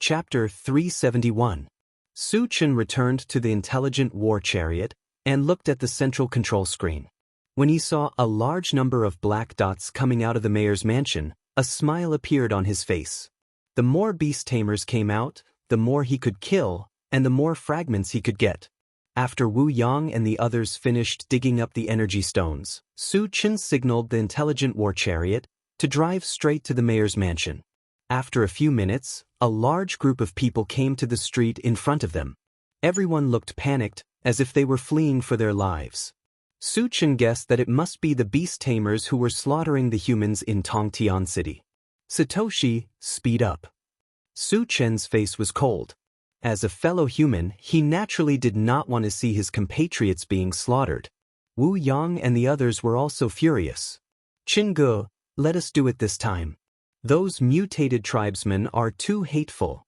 Chapter 371. Su Chen returned to the intelligent war chariot and looked at the central control screen. When he saw a large number of black dots coming out of the mayor's mansion, a smile appeared on his face. The more beast tamers came out, the more he could kill, and the more fragments he could get. After Wu Yang and the others finished digging up the energy stones, Su Chen signaled the intelligent war chariot to drive straight to the mayor's mansion. After a few minutes, a large group of people came to the street in front of them. Everyone looked panicked, as if they were fleeing for their lives. Su Chen guessed that it must be the beast tamers who were slaughtering the humans in Tongtian City. Satoshi, speed up. Su Chen's face was cold. As a fellow human, he naturally did not want to see his compatriots being slaughtered. Wu Yang and the others were also furious. Qingge, let us do it this time. Those mutated tribesmen are too hateful.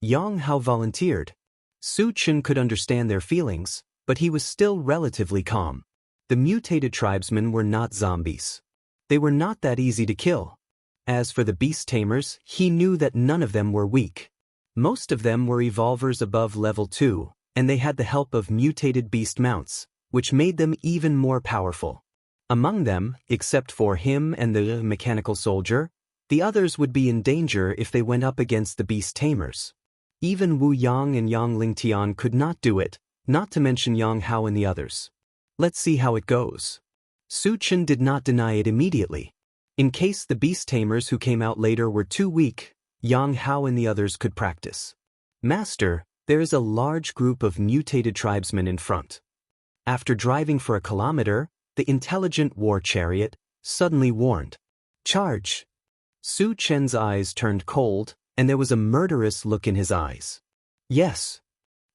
Yang Hao volunteered. Su Chen could understand their feelings, but he was still relatively calm. The mutated tribesmen were not zombies. They were not that easy to kill. As for the beast tamers, he knew that none of them were weak. Most of them were evolvers above level 2, and they had the help of mutated beast mounts, which made them even more powerful. Among them, except for him and the mechanical soldier, the others would be in danger if they went up against the beast tamers. Even Wu Yang and Yang Lingtian could not do it, not to mention Yang Hao and the others. Let's see how it goes. Su Chen did not deny it immediately. In case the beast tamers who came out later were too weak, Yang Hao and the others could practice. Master, there is a large group of mutated tribesmen in front. After driving for a kilometer, the intelligent war chariot suddenly warned. Charge! Su Chen's eyes turned cold, and there was a murderous look in his eyes. Yes.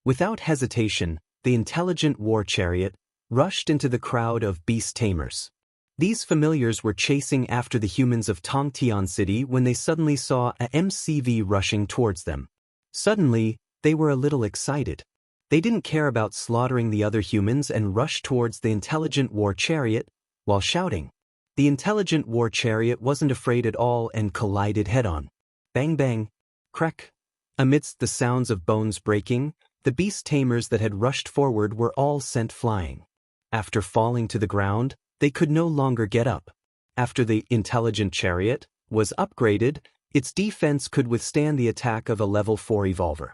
Without hesitation, the intelligent war chariot rushed into the crowd of beast tamers. These familiars were chasing after the humans of Tongtian City when they suddenly saw a MCV rushing towards them. Suddenly, they were a little excited. They didn't care about slaughtering the other humans and rushed towards the intelligent war chariot while shouting. The intelligent war chariot wasn't afraid at all and collided head-on. Bang bang, crack. Amidst the sounds of bones breaking, the beast tamers that had rushed forward were all sent flying. After falling to the ground, they could no longer get up. After the intelligent chariot was upgraded, its defense could withstand the attack of a level 4 evolver.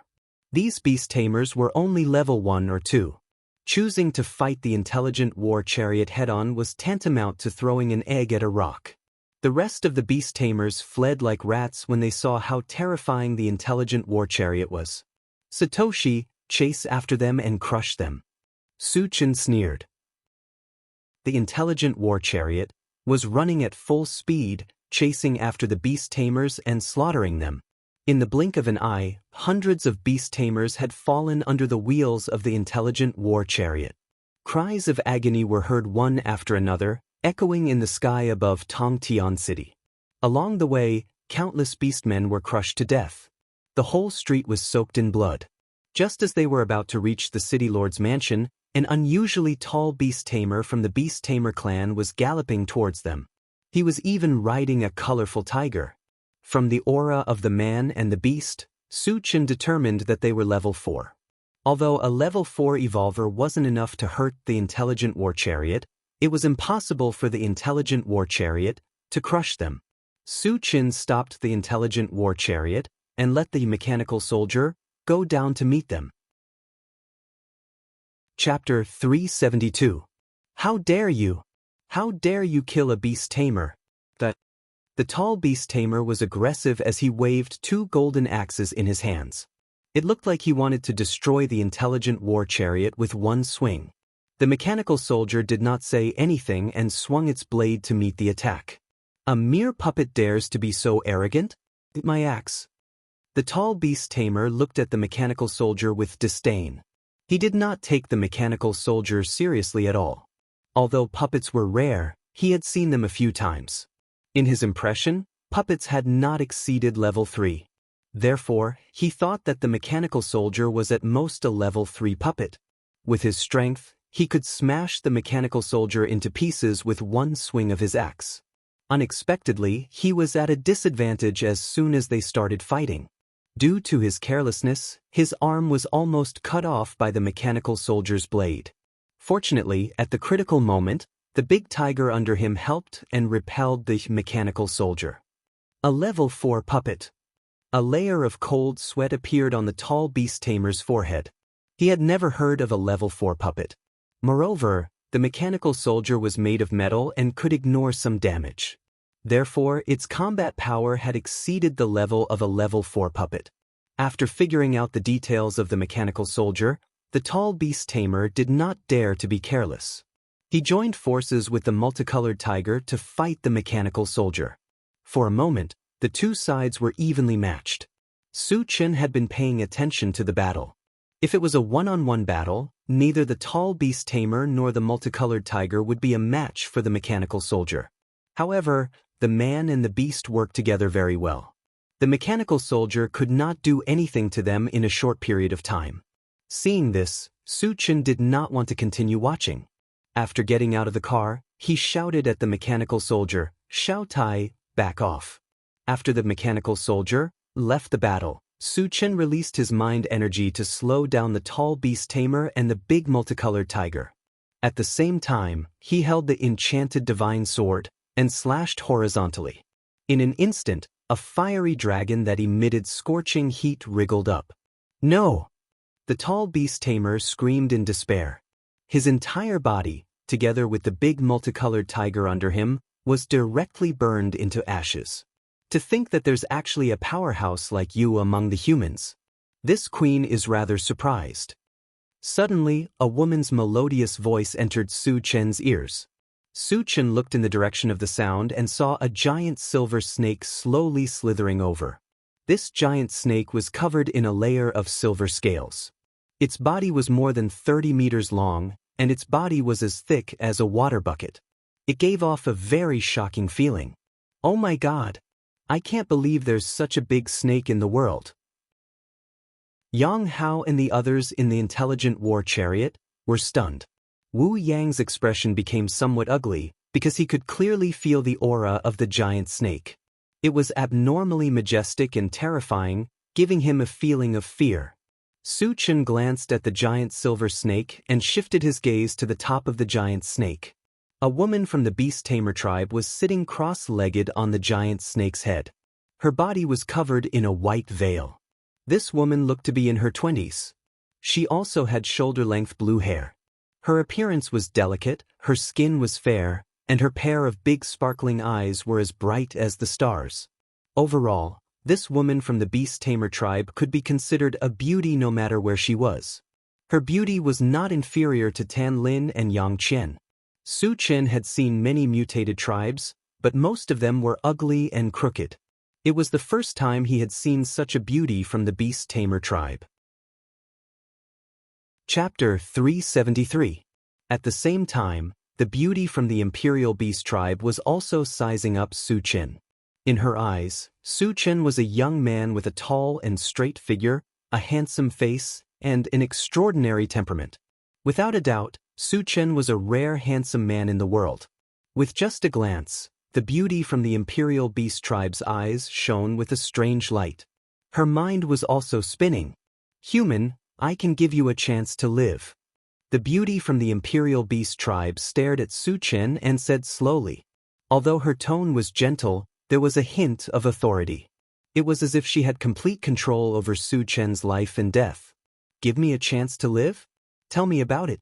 These beast tamers were only level 1 or 2. Choosing to fight the intelligent war chariot head-on was tantamount to throwing an egg at a rock. The rest of the beast tamers fled like rats when they saw how terrifying the intelligent war chariot was. Satoshi, chase after them and crush them. Su Chen sneered. The intelligent war chariot was running at full speed, chasing after the beast tamers and slaughtering them. In the blink of an eye, hundreds of beast tamers had fallen under the wheels of the intelligent war chariot. Cries of agony were heard one after another, echoing in the sky above Tongtian City. Along the way, countless beastmen were crushed to death. The whole street was soaked in blood. Just as they were about to reach the city lord's mansion, an unusually tall beast tamer from the beast tamer clan was galloping towards them. He was even riding a colorful tiger. From the aura of the man and the beast, Su Chen determined that they were level 4. Although a level 4 evolver wasn't enough to hurt the intelligent war chariot, it was impossible for the intelligent war chariot to crush them. Su Chen stopped the intelligent war chariot and let the mechanical soldier go down to meet them. Chapter 372. How dare you? How dare you kill a beast tamer? The tall beast tamer was aggressive as he waved 2 golden axes in his hands. It looked like he wanted to destroy the intelligent war chariot with one swing. The mechanical soldier did not say anything and swung its blade to meet the attack. A mere puppet dares to be so arrogant? My axe. The tall beast tamer looked at the mechanical soldier with disdain. He did not take the mechanical soldier seriously at all. Although puppets were rare, he had seen them a few times. In his impression, puppets had not exceeded level 3. Therefore, he thought that the mechanical soldier was at most a level 3 puppet. With his strength, he could smash the mechanical soldier into pieces with one swing of his axe. Unexpectedly, he was at a disadvantage as soon as they started fighting. Due to his carelessness, his arm was almost cut off by the mechanical soldier's blade. Fortunately, at the critical moment, the big tiger under him helped and repelled the mechanical soldier. A level 4 puppet. A layer of cold sweat appeared on the tall beast tamer's forehead. He had never heard of a level 4 puppet. Moreover, the mechanical soldier was made of metal and could ignore some damage. Therefore, its combat power had exceeded the level of a level 4 puppet. After figuring out the details of the mechanical soldier, the tall beast tamer did not dare to be careless. He joined forces with the multicolored tiger to fight the mechanical soldier. For a moment, the two sides were evenly matched. Su Chen had been paying attention to the battle. If it was a one-on-one battle, neither the tall beast tamer nor the multicolored tiger would be a match for the mechanical soldier. However, the man and the beast worked together very well. The mechanical soldier could not do anything to them in a short period of time. Seeing this, Su Chen did not want to continue watching. After getting out of the car, he shouted at the mechanical soldier, "Xiao Tai, back off." After the mechanical soldier left the battle, Su Chen released his mind energy to slow down the tall beast tamer and the big multicolored tiger. At the same time, he held the enchanted divine sword and slashed horizontally. In an instant, a fiery dragon that emitted scorching heat wriggled up. "No!" The tall beast tamer screamed in despair. His entire body, together with the big multicolored tiger under him, was directly burned into ashes. To think that there's actually a powerhouse like you among the humans. This queen is rather surprised. Suddenly, a woman's melodious voice entered Su Chen's ears. Su Chen looked in the direction of the sound and saw a giant silver snake slowly slithering over. This giant snake was covered in a layer of silver scales. Its body was more than 30 meters long, and its body was as thick as a water bucket. It gave off a very shocking feeling. "Oh my God! I can't believe there's such a big snake in the world." Yang Hao and the others in the intelligent war chariot were stunned. Wu Yang's expression became somewhat ugly because he could clearly feel the aura of the giant snake. It was abnormally majestic and terrifying, giving him a feeling of fear. Su Chen glanced at the giant silver snake and shifted his gaze to the top of the giant snake. A woman from the beast tamer tribe was sitting cross-legged on the giant snake's head. Her body was covered in a white veil. This woman looked to be in her 20s. She also had shoulder-length blue hair. Her appearance was delicate, her skin was fair, and her pair of big sparkling eyes were as bright as the stars. Overall, this woman from the beast tamer tribe could be considered a beauty no matter where she was. Her beauty was not inferior to Tan Lin and Yang Qian. Su Chen had seen many mutated tribes, but most of them were ugly and crooked. It was the first time he had seen such a beauty from the beast tamer tribe. Chapter 373. At the same time, the beauty from the imperial beast tribe was also sizing up Su Chen. In her eyes, Su Chen was a young man with a tall and straight figure, a handsome face, and an extraordinary temperament. Without a doubt, Su Chen was a rare handsome man in the world. With just a glance, the beauty from the imperial beast tribe's eyes shone with a strange light. Her mind was also spinning. "Human, I can give you a chance to live." The beauty from the imperial beast tribe stared at Su Chen and said slowly. Although her tone was gentle, there was a hint of authority. It was as if she had complete control over Su Chen's life and death. "Give me a chance to live? Tell me about it."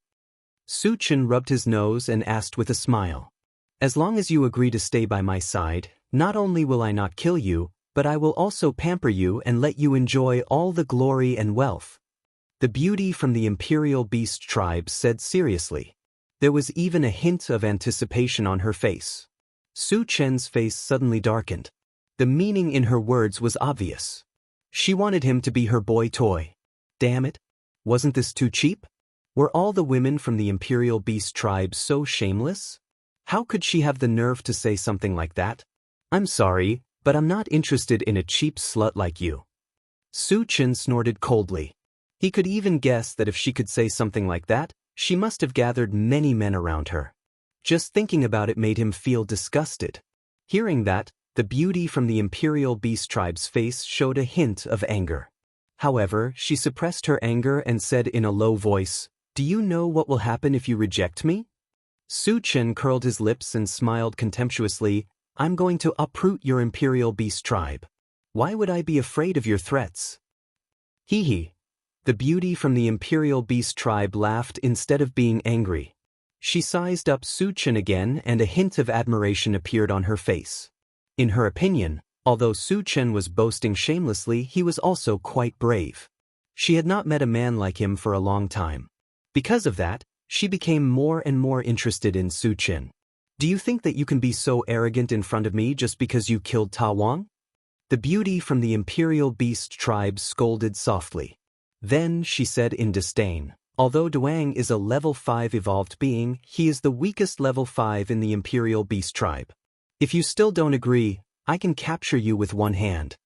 Su Chen rubbed his nose and asked with a smile. "As long as you agree to stay by my side, not only will I not kill you, but I will also pamper you and let you enjoy all the glory and wealth." The beauty from the imperial beast tribe said seriously. There was even a hint of anticipation on her face. Su Chen's face suddenly darkened. The meaning in her words was obvious. She wanted him to be her boy toy. Damn it! Wasn't this too cheap? Were all the women from the imperial beast tribe so shameless? How could she have the nerve to say something like that? "I'm sorry, but I'm not interested in a cheap slut like you." Su Chen snorted coldly. He could even guess that if she could say something like that, she must have gathered many men around her. Just thinking about it made him feel disgusted. Hearing that, The beauty from the Imperial Beast Tribe's face showed a hint of anger. However, she suppressed her anger and said in a low voice, "Do you know what will happen if you reject me?" Su Chen curled his lips and smiled contemptuously. "I'm going to uproot your Imperial Beast Tribe. Why would I be afraid of your threats?" Hee hee. The beauty from the Imperial Beast Tribe laughed instead of being angry. She sized up Su Chen again and a hint of admiration appeared on her face. In her opinion, although Su Chen was boasting shamelessly, he was also quite brave. She had not met a man like him for a long time. Because of that, she became more and more interested in Su Chen. "Do you think that you can be so arrogant in front of me just because you killed Ta Wang?" The beauty from the Imperial Beast Tribe scolded softly. Then she said in disdain, "Although Duang is a level 5 evolved being, he is the weakest level 5 in the Imperial Beast Tribe. If you still don't agree, I can capture you with one hand."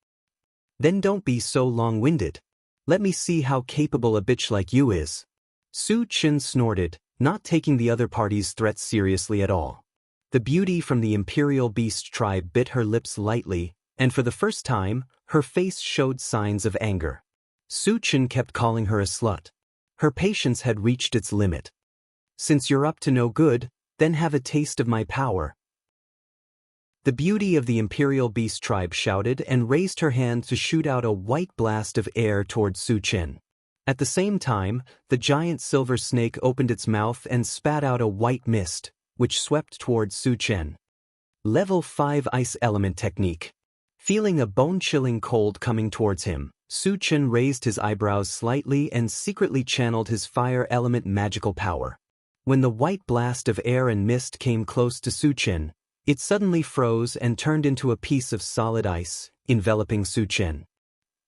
"Then don't be so long-winded. Let me see how capable a bitch like you is." Su Chen snorted, not taking the other party's threats seriously at all. The beauty from the Imperial Beast Tribe bit her lips lightly, and for the first time, her face showed signs of anger. Su Chen kept calling her a slut. Her patience had reached its limit. "Since you're up to no good, then have a taste of my power." The beauty of the Imperial Beast Tribe shouted and raised her hand to shoot out a white blast of air toward Su Chen. At the same time, the giant silver snake opened its mouth and spat out a white mist, which swept towards Su Chen. Level 5 Ice Element Technique. Feeling a bone-chilling cold coming towards him, Su Chen raised his eyebrows slightly and secretly channeled his fire element magical power. When the white blast of air and mist came close to Su Chen, it suddenly froze and turned into a piece of solid ice, enveloping Su Chen.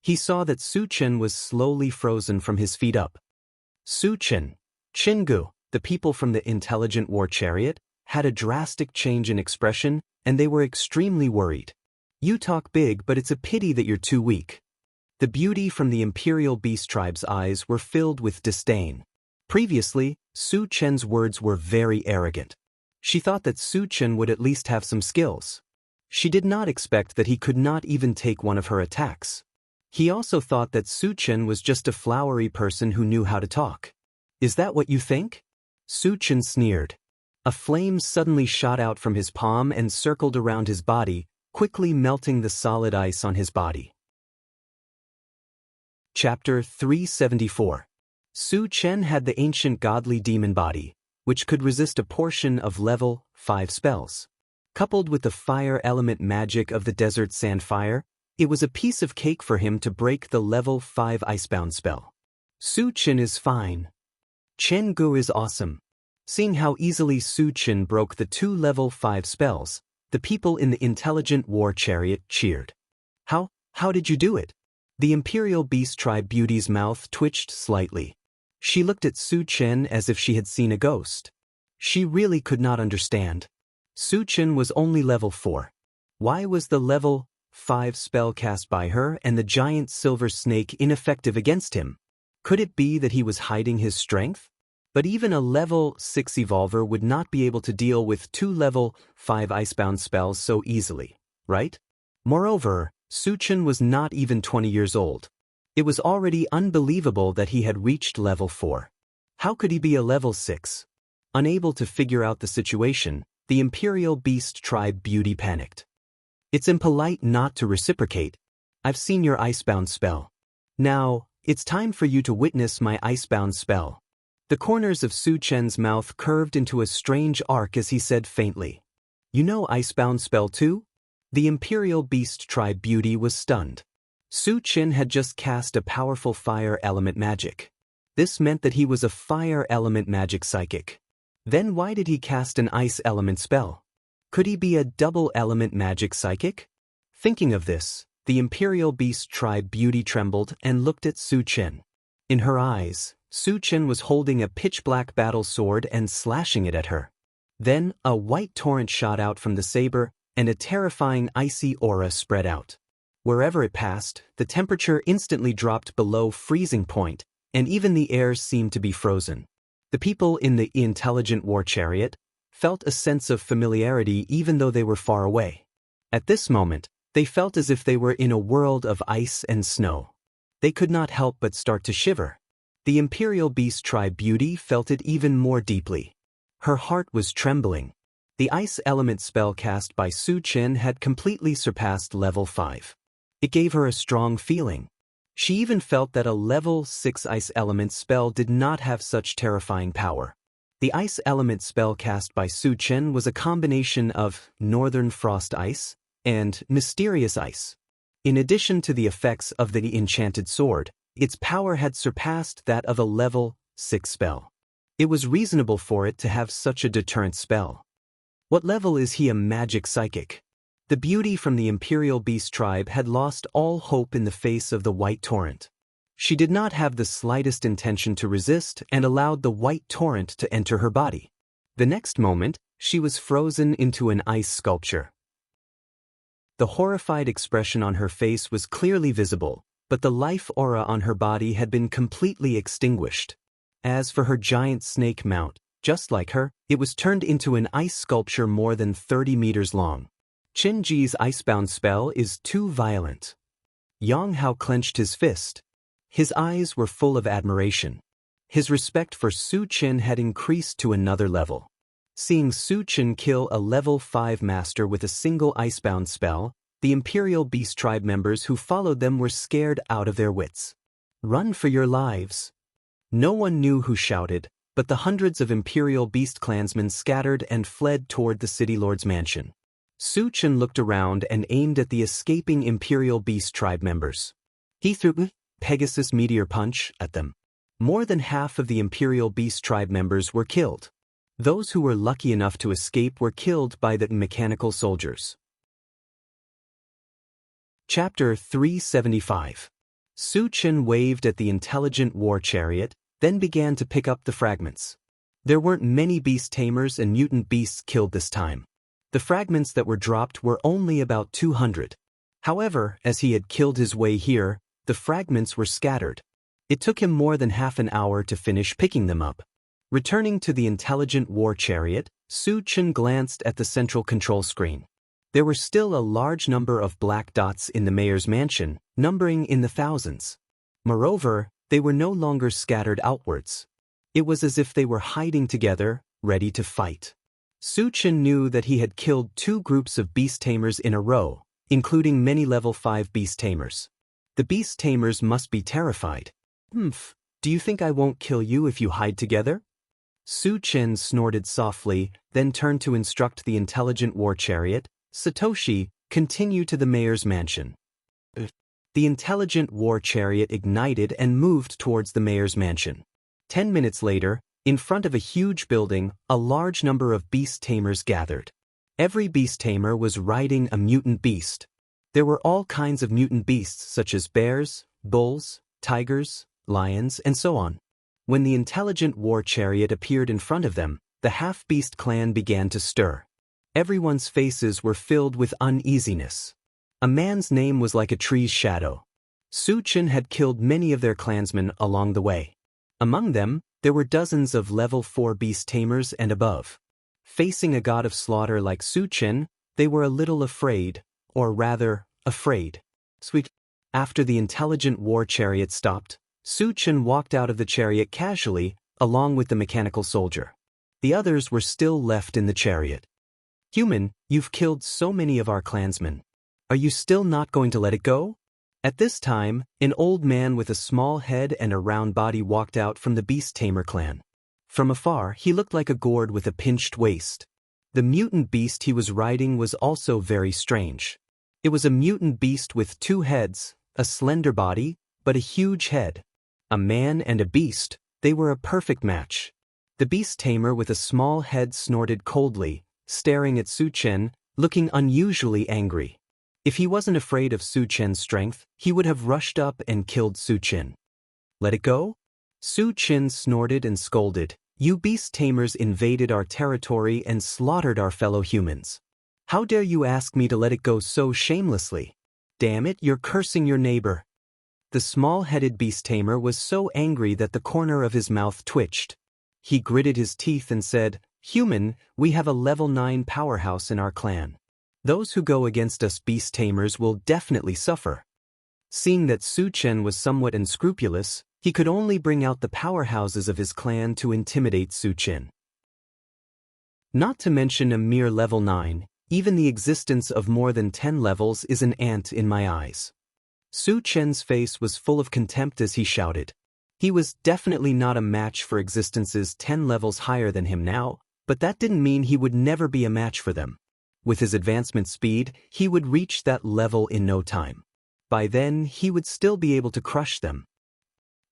He saw that Su Chen was slowly frozen from his feet up. Su Chen, Jianghu, the people from the intelligent war chariot, had a drastic change in expression, and they were extremely worried. "You talk big, but it's a pity that you're too weak." The beauty from the Imperial Beast Tribe's eyes were filled with disdain. Previously, Su Chen's words were very arrogant. She thought that Su Chen would at least have some skills. She did not expect that he could not even take one of her attacks. He also thought that Su Chen was just a flowery person who knew how to talk. "Is that what you think?" Su Chen sneered. A flame suddenly shot out from his palm and circled around his body, quickly melting the solid ice on his body. Chapter 374. Su Chen had the ancient godly demon body, which could resist a portion of level 5 spells. Coupled with the fire element magic of the desert sand fire, it was a piece of cake for him to break the level 5 icebound spell. Su Chen is fine. Jianghu is awesome. Seeing how easily Su Chen broke the 2 level 5 spells, the people in the intelligent war chariot cheered. How did you do it?" The Imperial Beast Tribe beauty's mouth twitched slightly. She looked at Su Chen as if she had seen a ghost. She really could not understand. Su Chen was only level 4. Why was the level 5 spell cast by her and the giant silver snake ineffective against him? Could it be that he was hiding his strength? But even a level 6 evolver would not be able to deal with 2 level 5 icebound spells so easily, right? Moreover, Su Chen was not even 20 years old. It was already unbelievable that he had reached level 4. How could he be a level 6? Unable to figure out the situation, the Imperial Beast Tribe beauty panicked. "It's impolite not to reciprocate. I've seen your icebound spell. Now, it's time for you to witness my icebound spell." The corners of Su Chen's mouth curved into a strange arc as he said faintly, "You know icebound spell too?" The Imperial Beast Tribe beauty was stunned. Su Chen had just cast a powerful fire element magic. This meant that he was a fire element magic psychic. Then why did he cast an ice element spell? Could he be a double element magic psychic? Thinking of this, the Imperial Beast Tribe beauty trembled and looked at Su Chen. In her eyes, Su Chen was holding a pitch-black battle sword and slashing it at her. Then, a white torrent shot out from the saber, and a terrifying icy aura spread out. Wherever it passed, the temperature instantly dropped below freezing point, and even the air seemed to be frozen. The people in the intelligent war chariot felt a sense of familiarity even though they were far away. At this moment, they felt as if they were in a world of ice and snow. They could not help but start to shiver. The Imperial Beast Tribe beauty felt it even more deeply. Her heart was trembling. The ice element spell cast by Su Chen had completely surpassed level 5. It gave her a strong feeling. She even felt that a level 6 ice element spell did not have such terrifying power. The ice element spell cast by Su Chen was a combination of Northern Frost Ice and Mysterious Ice. In addition to the effects of the enchanted sword, its power had surpassed that of a level 6 spell. It was reasonable for it to have such a deterrent spell. What level is he? A magic psychic. The beauty from the Imperial Beast Tribe had lost all hope in the face of the White Torrent. She did not have the slightest intention to resist and allowed the White Torrent to enter her body. The next moment, she was frozen into an ice sculpture. The horrified expression on her face was clearly visible, but the life aura on her body had been completely extinguished. As for her giant snake mount, just like her, it was turned into an ice sculpture more than 30 meters long. Qin Ji's icebound spell is too violent. Yang Hao clenched his fist. His eyes were full of admiration. His respect for Su Chen had increased to another level. Seeing Su Chen kill a level 5 master with a single icebound spell, the Imperial Beast Tribe members who followed them were scared out of their wits. "Run for your lives!" No one knew who shouted, but the hundreds of Imperial Beast clansmen scattered and fled toward the City Lord's mansion. Su Chen looked around and aimed at the escaping Imperial Beast Tribe members. He threw a Pegasus Meteor Punch at them. More than half of the Imperial Beast Tribe members were killed. Those who were lucky enough to escape were killed by the mechanical soldiers. Chapter 375. Su Chen waved at the intelligent war chariot, then began to pick up the fragments. There weren't many beast tamers and mutant beasts killed this time. The fragments that were dropped were only about 200. However, as he had killed his way here, the fragments were scattered. It took him more than half an hour to finish picking them up. Returning to the intelligent war chariot, Su Chen glanced at the central control screen. There were still a large number of black dots in the mayor's mansion, numbering in the thousands. Moreover, they were no longer scattered outwards. It was as if they were hiding together, ready to fight. Su Chen knew that he had killed 2 groups of beast tamers in a row, including many level 5 beast tamers. The beast tamers must be terrified. Do you think I won't kill you if you hide together?" Su Chen snorted softly, then turned to instruct the intelligent war chariot, "Satoshi, continue to the mayor's mansion." The intelligent war chariot ignited and moved towards the mayor's mansion. 10 minutes later, in front of a huge building, a large number of beast tamers gathered. Every beast tamer was riding a mutant beast. There were all kinds of mutant beasts such as bears, bulls, tigers, lions, and so on. When the intelligent war chariot appeared in front of them, the half-beast clan began to stir. Everyone's faces were filled with uneasiness. A man's name was like a tree's shadow. Su Chen had killed many of their clansmen along the way. Among them, there were dozens of level 4 beast tamers and above. Facing a god of slaughter like Su Chen, they were a little afraid, or rather, afraid. After the intelligent war chariot stopped, Su Chen walked out of the chariot casually, along with the mechanical soldier. The others were still left in the chariot. "Human, you've killed so many of our clansmen. Are you still not going to let it go?" At this time, an old man with a small head and a round body walked out from the beast tamer clan. From afar, he looked like a gourd with a pinched waist. The mutant beast he was riding was also very strange. It was a mutant beast with 2 heads, a slender body, but a huge head. A man and a beast, they were a perfect match. The beast tamer with a small head snorted coldly, staring at Su Chen, looking unusually angry. If he wasn't afraid of Su Chen's strength, he would have rushed up and killed Su Chen. "Let it go?" Su Chen snorted and scolded. "You beast tamers invaded our territory and slaughtered our fellow humans. How dare you ask me to let it go so shamelessly? Damn it, you're cursing your neighbor." The small-headed beast tamer was so angry that the corner of his mouth twitched. He gritted his teeth and said, "Human, we have a level 9 powerhouse in our clan. Those who go against us beast tamers will definitely suffer. Seeing that Su Chen was somewhat unscrupulous, he could only bring out the powerhouses of his clan to intimidate Su Chen. Not to mention a mere level 9, even the existence of more than 10 levels is an ant in my eyes. Su Chen's face was full of contempt as he shouted. He was definitely not a match for existences 10 levels higher than him now, but that didn't mean he would never be a match for them. With his advancement speed, he would reach that level in no time. By then, he would still be able to crush them.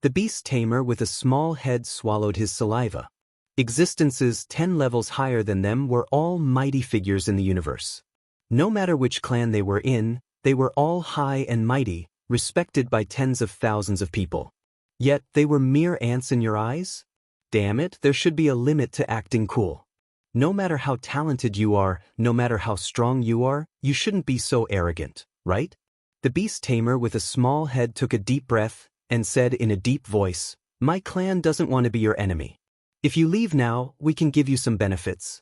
The beast tamer with a small head swallowed his saliva. Existences 10 levels higher than them were all mighty figures in the universe. No matter which clan they were in, they were all high and mighty, respected by tens of thousands of people. Yet they were mere ants in your eyes? Damn it, there should be a limit to acting cool. No matter how talented you are, no matter how strong you are, you shouldn't be so arrogant, right? The beast tamer with a small head took a deep breath and said in a deep voice, "My clan doesn't want to be your enemy. If you leave now, we can give you some benefits."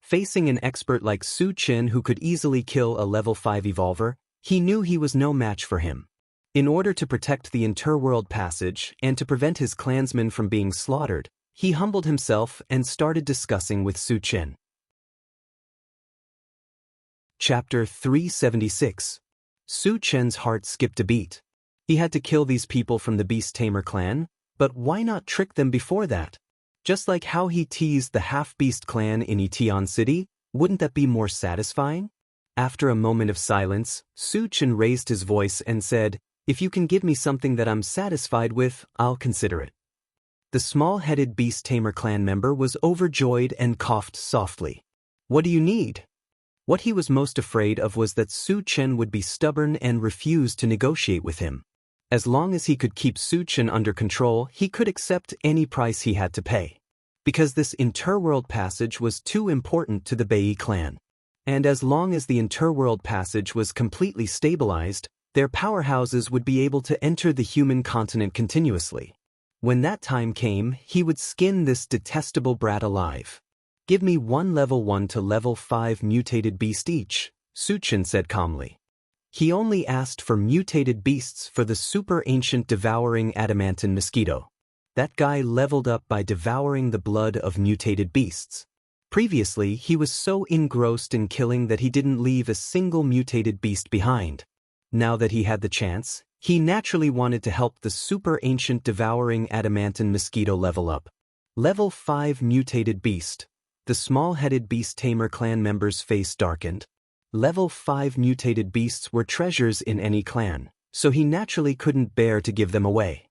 Facing an expert like Su Chen who could easily kill a level 5 evolver, he knew he was no match for him. In order to protect the interworld passage and to prevent his clansmen from being slaughtered, he humbled himself and started discussing with Su Chen. Chapter 376. Su Chen's heart skipped a beat. He had to kill these people from the Beast Tamer clan, but why not trick them before that? Just like how he teased the half-beast clan in Itian City, wouldn't that be more satisfying? After a moment of silence, Su Chen raised his voice and said, "If you can give me something that I'm satisfied with, I'll consider it." The small-headed Beast Tamer clan member was overjoyed and coughed softly. "What do you need?" What he was most afraid of was that Su Chen would be stubborn and refuse to negotiate with him. As long as he could keep Su Chen under control, he could accept any price he had to pay. Because this interworld passage was too important to the Bai clan. And as long as the interworld passage was completely stabilized, their powerhouses would be able to enter the human continent continuously. When that time came, he would skin this detestable brat alive. "Give me one level 1 to level 5 mutated beast each," Su Chen said calmly. He only asked for mutated beasts for the super ancient devouring adamantine mosquito. That guy leveled up by devouring the blood of mutated beasts. Previously, he was so engrossed in killing that he didn't leave a single mutated beast behind. Now that he had the chance, he naturally wanted to help the super ancient devouring adamantine mosquito level up. Level 5 mutated beast. The small-headed beast tamer clan member's face darkened. Level 5 mutated beasts were treasures in any clan, so he naturally couldn't bear to give them away.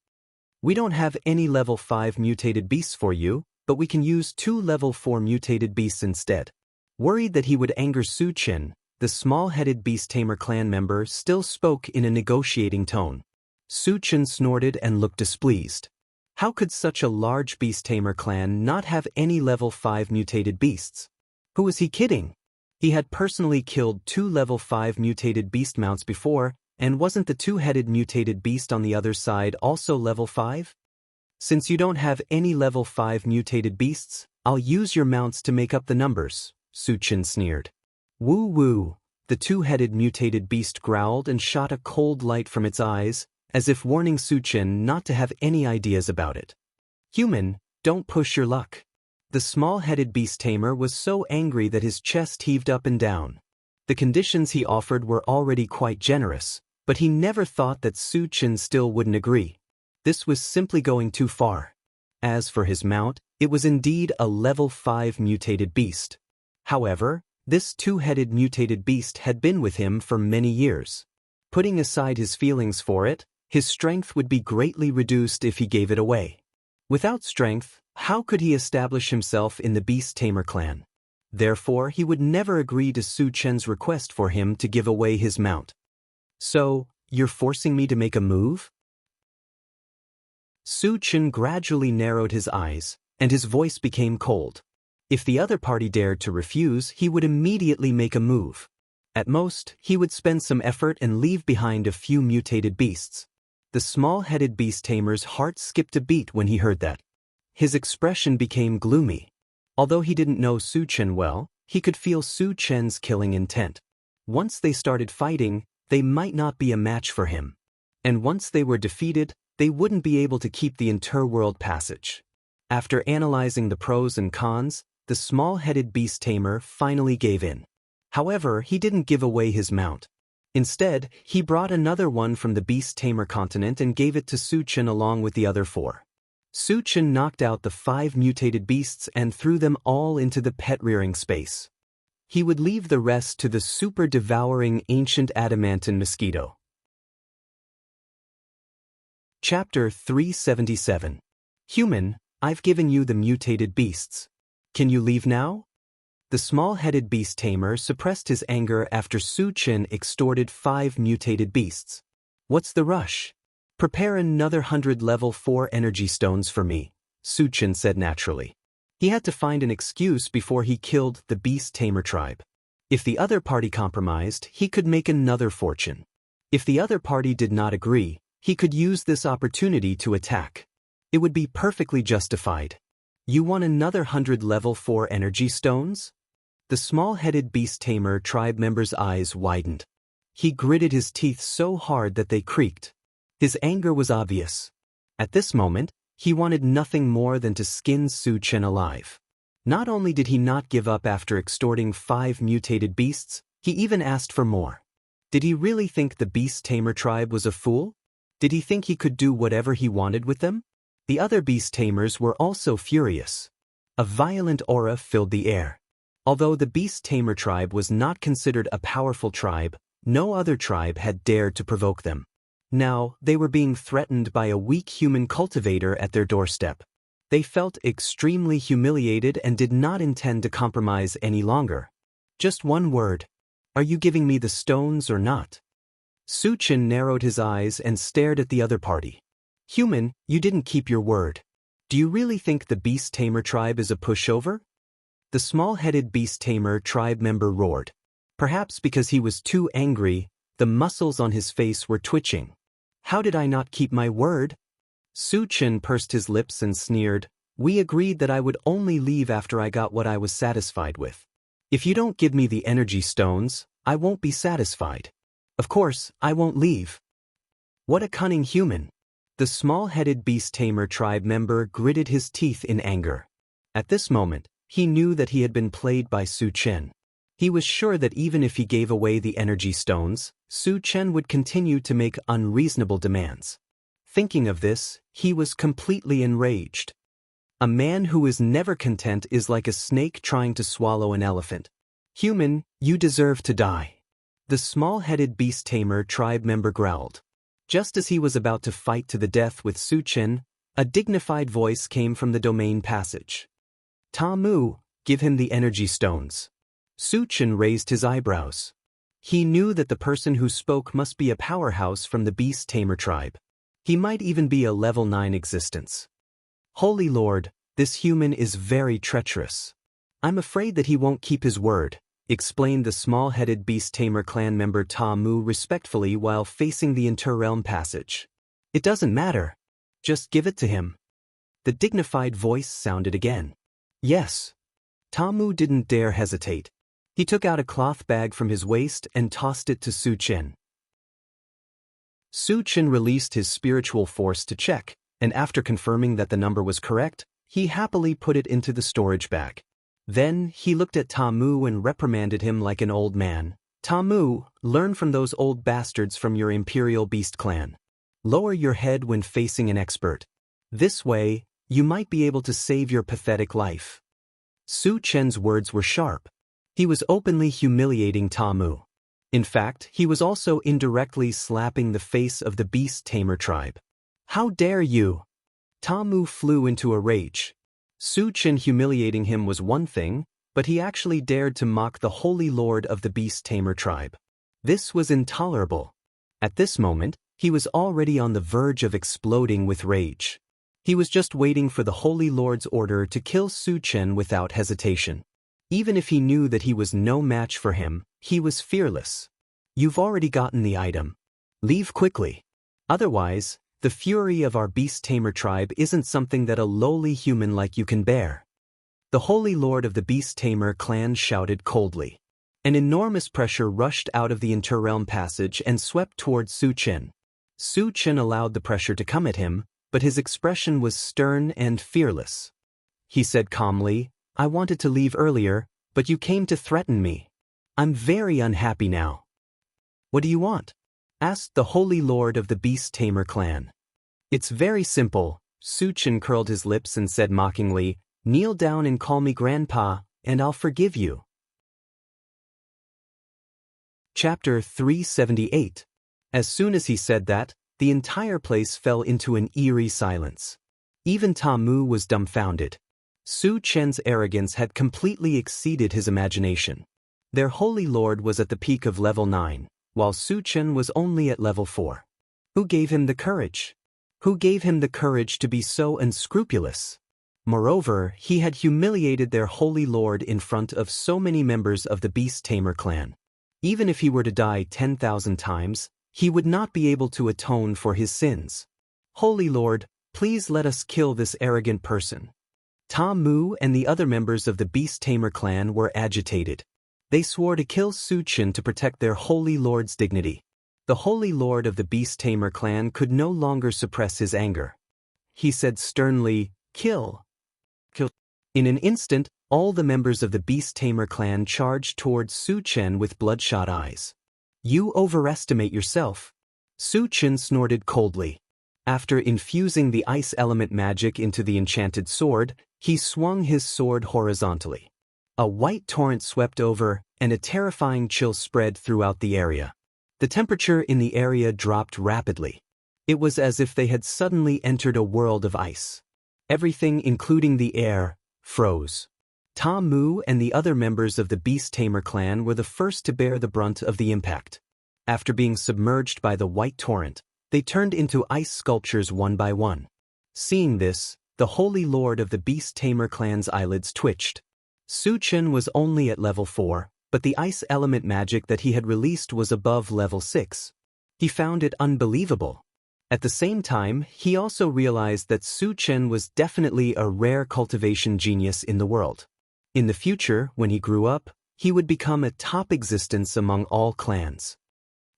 "We don't have any level 5 mutated beasts for you, but we can use 2 level 4 mutated beasts instead." Worried that he would anger Su Chen, the small-headed beast tamer clan member still spoke in a negotiating tone. Su Chen snorted and looked displeased. How could such a large beast tamer clan not have any level 5 mutated beasts? Who was he kidding? He had personally killed 2 level 5 mutated beast mounts before, and wasn't the two-headed mutated beast on the other side also level 5? "Since you don't have any level 5 mutated beasts, I'll use your mounts to make up the numbers," Su Chen sneered. "Woo woo," the two-headed mutated beast growled and shot a cold light from its eyes, as if warning Su Chen not to have any ideas about it. "Human, don't push your luck." The small-headed beast tamer was so angry that his chest heaved up and down. The conditions he offered were already quite generous, but he never thought that Su Chen still wouldn't agree. This was simply going too far. As for his mount, it was indeed a level 5 mutated beast. However, this two-headed mutated beast had been with him for many years. Putting aside his feelings for it, his strength would be greatly reduced if he gave it away. Without strength, how could he establish himself in the Beast Tamer clan? Therefore, he would never agree to Su Chen's request for him to give away his mount. "So, you're forcing me to make a move?" Su Chen gradually narrowed his eyes, and his voice became cold. If the other party dared to refuse, he would immediately make a move. At most, he would spend some effort and leave behind a few mutated beasts. The small-headed beast tamer's heart skipped a beat when he heard that. His expression became gloomy. Although he didn't know Su Chen well, he could feel Su Chen's killing intent. Once they started fighting, they might not be a match for him. And once they were defeated, they wouldn't be able to keep the interworld passage. After analyzing the pros and cons, the small-headed beast tamer finally gave in. However, he didn't give away his mount. Instead, he brought another one from the beast tamer continent and gave it to Su Chen along with the other 4. Su Chen knocked out the 5 mutated beasts and threw them all into the pet-rearing space. He would leave the rest to the super-devouring ancient adamantine mosquito. Chapter 377. Human, I've given you the mutated beasts. Can you leave now? The small-headed beast tamer suppressed his anger after Su Chen extorted 5 mutated beasts. What's the rush? Prepare another 100 level 4 energy stones for me, Su Chen said naturally. He had to find an excuse before he killed the beast tamer tribe. If the other party compromised, he could make another fortune. If the other party did not agree, he could use this opportunity to attack. It would be perfectly justified. You want another 100 level 4 energy stones? The small-headed beast tamer tribe member's eyes widened. He gritted his teeth so hard that they creaked. His anger was obvious. At this moment, he wanted nothing more than to skin Su Chen alive. Not only did he not give up after extorting 5 mutated beasts, he even asked for more. Did he really think the beast tamer tribe was a fool? Did he think he could do whatever he wanted with them? The other beast tamers were also furious. A violent aura filled the air. Although the beast tamer tribe was not considered a powerful tribe, no other tribe had dared to provoke them. Now, they were being threatened by a weak human cultivator at their doorstep. They felt extremely humiliated and did not intend to compromise any longer. Just one word. Are you giving me the stones or not? Su Chen narrowed his eyes and stared at the other party. Human, you didn't keep your word. Do you really think the beast tamer tribe is a pushover? The small-headed beast tamer tribe member roared. Perhaps because he was too angry, the muscles on his face were twitching. How did I not keep my word? Su Chen pursed his lips and sneered. We agreed that I would only leave after I got what I was satisfied with. If you don't give me the energy stones, I won't be satisfied. Of course, I won't leave. What a cunning human. The small-headed beast tamer tribe member gritted his teeth in anger. At this moment, he knew that he had been played by Su Chen. He was sure that even if he gave away the energy stones, Su Chen would continue to make unreasonable demands. Thinking of this, he was completely enraged. A man who is never content is like a snake trying to swallow an elephant. Human, you deserve to die. The small-headed beast tamer tribe member growled. Just as he was about to fight to the death with Su Chen, a dignified voice came from the domain passage. Ta Mu, give him the energy stones. Su Chen raised his eyebrows. He knew that the person who spoke must be a powerhouse from the beast tamer tribe. He might even be a level 9 existence. Holy Lord, this human is very treacherous. I'm afraid that he won't keep his word, explained the small-headed beast tamer clan member Ta Mu respectfully while facing the interrealm passage. It doesn't matter. Just give it to him. The dignified voice sounded again. Yes. Ta Mu didn't dare hesitate. He took out a cloth bag from his waist and tossed it to Su Chen. Su Chen released his spiritual force to check, and after confirming that the number was correct, he happily put it into the storage bag. Then, he looked at Ta Mu and reprimanded him like an old man. Ta Mu, learn from those old bastards from your Imperial Beast clan. Lower your head when facing an expert. This way, you might be able to save your pathetic life. Su Chen's words were sharp. He was openly humiliating Ta Mu. In fact, he was also indirectly slapping the face of the beast tamer tribe. How dare you? Ta Mu flew into a rage. Su Chen humiliating him was one thing, but he actually dared to mock the holy lord of the beast tamer tribe. This was intolerable. At this moment, he was already on the verge of exploding with rage. He was just waiting for the holy lord's order to kill Su Chen without hesitation. Even if he knew that he was no match for him, he was fearless. You've already gotten the item. Leave quickly. Otherwise, the fury of our beast tamer tribe isn't something that a lowly human like you can bear. The holy lord of the beast tamer clan shouted coldly. An enormous pressure rushed out of the interrealm passage and swept towards Su Chen. Su Chen allowed the pressure to come at him, but his expression was stern and fearless. He said calmly, "I wanted to leave earlier, but you came to threaten me. I'm very unhappy now." "What do you want?" asked the Holy Lord of the Beast Tamer clan. "It's very simple." Su Chen curled his lips and said mockingly, "Kneel down and call me Grandpa, and I'll forgive you." Chapter 378. As soon as he said that, the entire place fell into an eerie silence. Even Ta Mu was dumbfounded. Su Chen's arrogance had completely exceeded his imagination. Their Holy Lord was at the peak of level 9, while Su Chen was only at level 4. Who gave him the courage? Who gave him the courage to be so unscrupulous? Moreover, he had humiliated their Holy Lord in front of so many members of the Beast Tamer clan. Even if he were to die 10,000 times, he would not be able to atone for his sins. "Holy Lord, please let us kill this arrogant person." Ta Mu and the other members of the Beast Tamer clan were agitated. They swore to kill Su Chen to protect their Holy Lord's dignity. The Holy Lord of the Beast Tamer clan could no longer suppress his anger. He said sternly, "Kill! Kill!" In an instant, all the members of the Beast Tamer clan charged towards Su Chen with bloodshot eyes. "You overestimate yourself." Su Chen snorted coldly. After infusing the ice element magic into the enchanted sword, he swung his sword horizontally. A white torrent swept over, and a terrifying chill spread throughout the area. The temperature in the area dropped rapidly. It was as if they had suddenly entered a world of ice. Everything, including the air, froze. Ta Mu and the other members of the Beast Tamer clan were the first to bear the brunt of the impact. After being submerged by the white torrent, they turned into ice sculptures one by one. Seeing this, the Holy Lord of the Beast Tamer clan's eyelids twitched. Su Chen was only at level 4, but the ice element magic that he had released was above level 6. He found it unbelievable. At the same time, he also realized that Su Chen was definitely a rare cultivation genius in the world. In the future, when he grew up, he would become a top existence among all clans.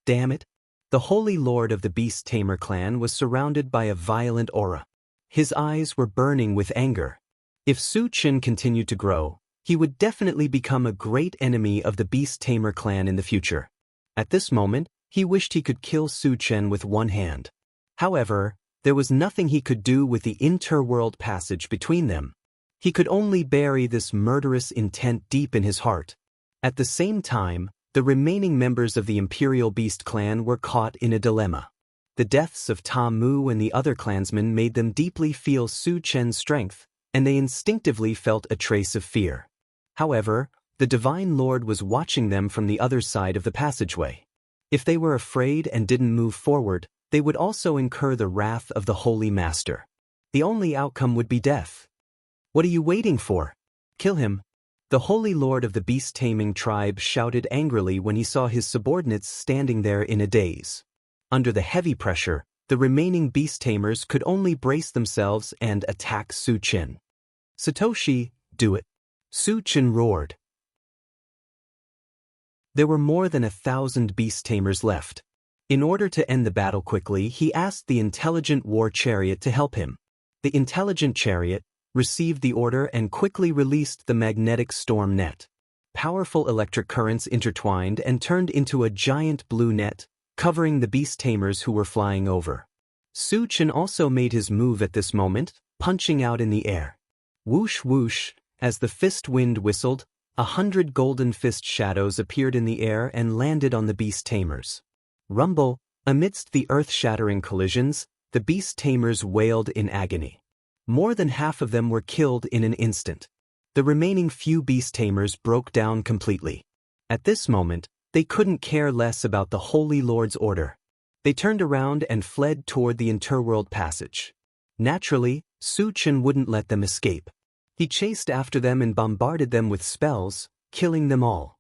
Damn it! The Holy Lord of the Beast Tamer clan was surrounded by a violent aura. His eyes were burning with anger. If Su Chen continued to grow, he would definitely become a great enemy of the Beast Tamer clan in the future. At this moment, he wished he could kill Su Chen with one hand. However, there was nothing he could do with the interworld passage between them. He could only bury this murderous intent deep in his heart. At the same time, the remaining members of the Imperial Beast clan were caught in a dilemma. The deaths of Ta Mu and the other clansmen made them deeply feel Su Chen's strength, and they instinctively felt a trace of fear. However, the Divine Lord was watching them from the other side of the passageway. If they were afraid and didn't move forward, they would also incur the wrath of the Holy Master. The only outcome would be death. "What are you waiting for? Kill him!" The Holy Lord of the beast-taming tribe shouted angrily when he saw his subordinates standing there in a daze. Under the heavy pressure, the remaining beast-tamers could only brace themselves and attack Su Chen. "Satoshi, do it!" Su Chen roared. There were more than 1,000 beast-tamers left. In order to end the battle quickly, he asked the intelligent war chariot to help him. The intelligent chariot received the order and quickly released the magnetic storm net. Powerful electric currents intertwined and turned into a giant blue net, covering the beast-tamers who were flying over. Su Chen also made his move at this moment, punching out in the air. Whoosh whoosh, as the fist wind whistled, 100 golden fist shadows appeared in the air and landed on the beast-tamers. Rumble, amidst the earth-shattering collisions, the beast-tamers wailed in agony. More than half of them were killed in an instant. The remaining few beast-tamers broke down completely. At this moment, they couldn't care less about the Holy Lord's order. They turned around and fled toward the interworld passage. Naturally, Su Chen wouldn't let them escape. He chased after them and bombarded them with spells, killing them all.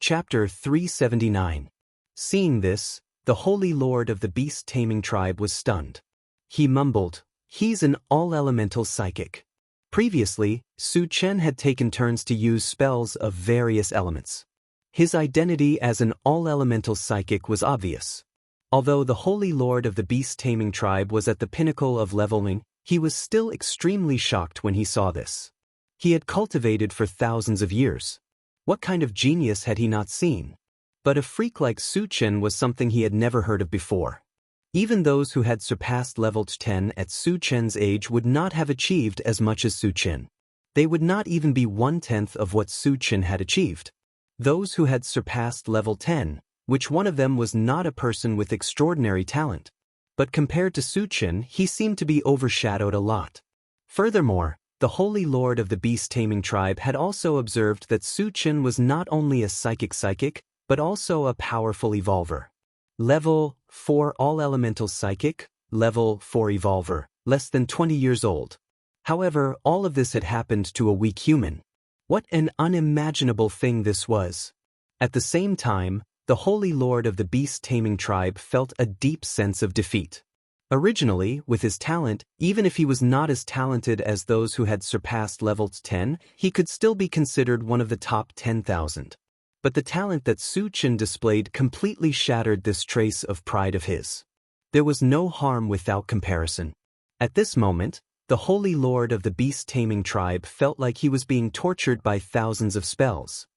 Chapter 379. Seeing this, the Holy Lord of the beast-taming tribe was stunned. He mumbled, "He's an all-elemental psychic. Previously, Su Chen had taken turns to use spells of various elements. His identity as an all-elemental psychic was obvious. Although the Holy Lord of the beast-taming tribe was at the pinnacle of leveling, he was still extremely shocked when he saw this. He had cultivated for thousands of years. What kind of genius had he not seen? But a freak like Su Chen was something he had never heard of before. Even those who had surpassed level 10 at Su Chen's age would not have achieved as much as Su Chen. They would not even be 1/10 of what Su Chen had achieved. Those who had surpassed level 10, which one of them was not a person with extraordinary talent. But compared to Su Chen, he seemed to be overshadowed a lot. Furthermore, the Holy Lord of the beast-taming tribe had also observed that Su Chen was not only a psychic, but also a powerful evolver. Level 4 All-Elemental Psychic, Level 4 Evolver, less than 20 years old. However, all of this had happened to a weak human. What an unimaginable thing this was. At the same time, the Holy Lord of the beast-taming tribe felt a deep sense of defeat. Originally, with his talent, even if he was not as talented as those who had surpassed level 10, he could still be considered one of the top 10,000. But the talent that Su Chen displayed completely shattered this trace of pride of his. There was no harm without comparison. At this moment, the Holy Lord of the beast-taming tribe felt like he was being tortured by thousands of spells.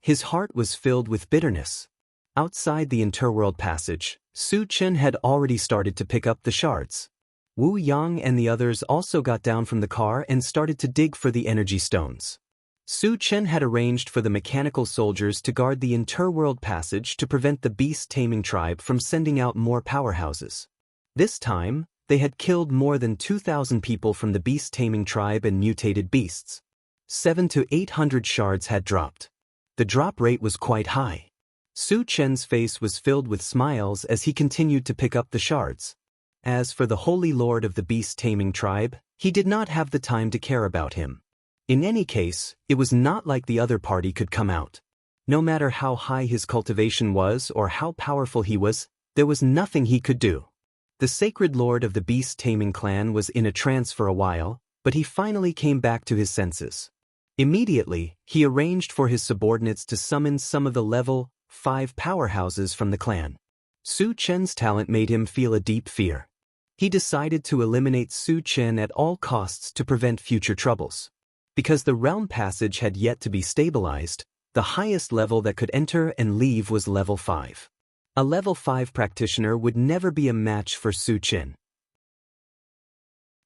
His heart was filled with bitterness. Outside the interworld passage, Su Chen had already started to pick up the shards. Wu Yang and the others also got down from the car and started to dig for the energy stones. Su Chen had arranged for the mechanical soldiers to guard the interworld passage to prevent the beast-taming tribe from sending out more powerhouses. This time, they had killed more than 2,000 people from the beast-taming tribe and mutated beasts. 700 to 800 shards had dropped. The drop rate was quite high. Su Chen's face was filled with smiles as he continued to pick up the shards. As for the Holy Lord of the beast-taming tribe, he did not have the time to care about him. In any case, it was not like the other party could come out. No matter how high his cultivation was or how powerful he was, there was nothing he could do. The Sacred Lord of the beast-taming clan was in a trance for a while, but he finally came back to his senses. Immediately, he arranged for his subordinates to summon some of the level 5 powerhouses from the clan. Su Chen's talent made him feel a deep fear. He decided to eliminate Su Chen at all costs to prevent future troubles. Because the realm passage had yet to be stabilized, the highest level that could enter and leave was level 5. A level 5 practitioner would never be a match for Su Chen.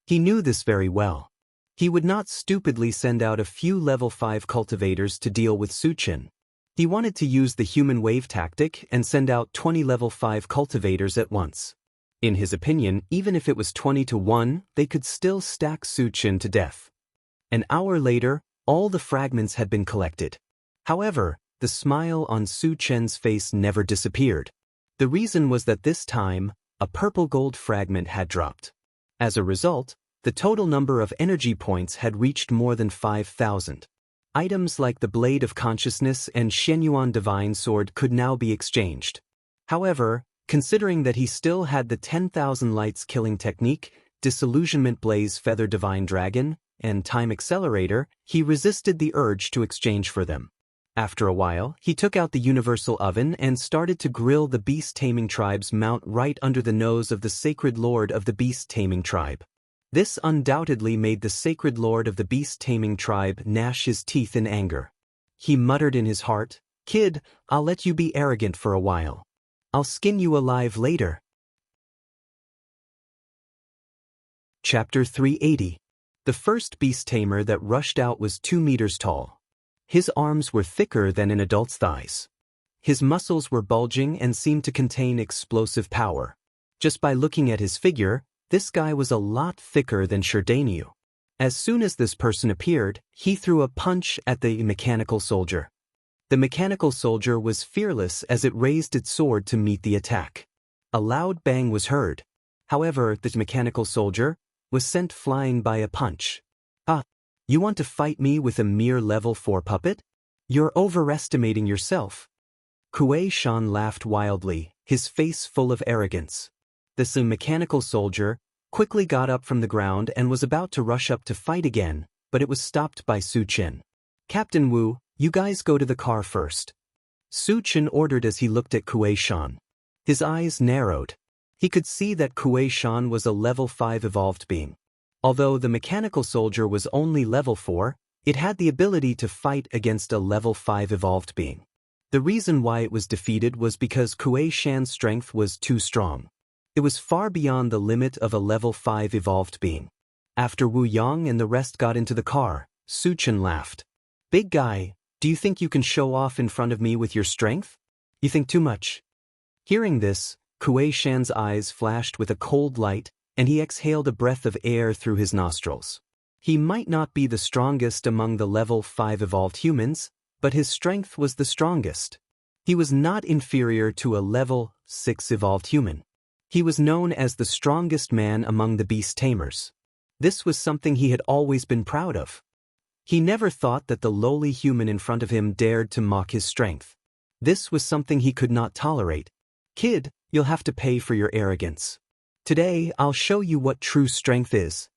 He knew this very well. He would not stupidly send out a few level 5 cultivators to deal with Su Chen. He wanted to use the human wave tactic and send out 20 level 5 cultivators at once. In his opinion, even if it was 20 to 1, they could still stack Su Chen to death. An hour later, all the fragments had been collected. However, the smile on Su Chen's face never disappeared. The reason was that this time, a purple gold fragment had dropped. As a result, the total number of energy points had reached more than 5,000. Items like the Blade of Consciousness and Shenyuan Divine Sword could now be exchanged. However, considering that he still had the 10,000 lights killing technique, Disillusionment Blaze Feather Divine Dragon, and Time Accelerator, he resisted the urge to exchange for them. After a while, he took out the Universal Oven and started to grill the beast-taming tribe's mount right under the nose of the Sacred Lord of the beast-taming tribe. This undoubtedly made the Sacred Lord of the beast-taming tribe gnash his teeth in anger. He muttered in his heart, "Kid, I'll let you be arrogant for a while. I'll skin you alive later." Chapter 380. The first beast tamer that rushed out was 2 meters tall. His arms were thicker than an adult's thighs. His muscles were bulging and seemed to contain explosive power. Just by looking at his figure, this guy was a lot thicker than Sherdaniu. As soon as this person appeared, he threw a punch at the mechanical soldier. The mechanical soldier was fearless as it raised its sword to meet the attack. A loud bang was heard. However, the mechanical soldier was sent flying by a punch. "Ah, you want to fight me with a mere level 4 puppet? You're overestimating yourself." Kuei Shan laughed wildly, his face full of arrogance. The mechanical soldier quickly got up from the ground and was about to rush up to fight again, but it was stopped by Su Chen. "Captain Wu, you guys go to the car first," Su Chen ordered as he looked at Kuei Shan. His eyes narrowed. He could see that Kuei Shan was a level 5 evolved being. Although the mechanical soldier was only level 4, it had the ability to fight against a level 5 evolved being. The reason why it was defeated was because Kuei Shan's strength was too strong. It was far beyond the limit of a level 5 evolved being. After Wu Yang and the rest got into the car, Su Chen laughed. "Big guy, do you think you can show off in front of me with your strength? You think too much." Hearing this, Kuei Shan's eyes flashed with a cold light, and he exhaled a breath of air through his nostrils. He might not be the strongest among the level 5 evolved humans, but his strength was the strongest. He was not inferior to a level 6 evolved human. He was known as the strongest man among the beast tamers. This was something he had always been proud of. He never thought that the lowly human in front of him dared to mock his strength. This was something he could not tolerate. "Kid, you'll have to pay for your arrogance. Today, I'll show you what true strength is."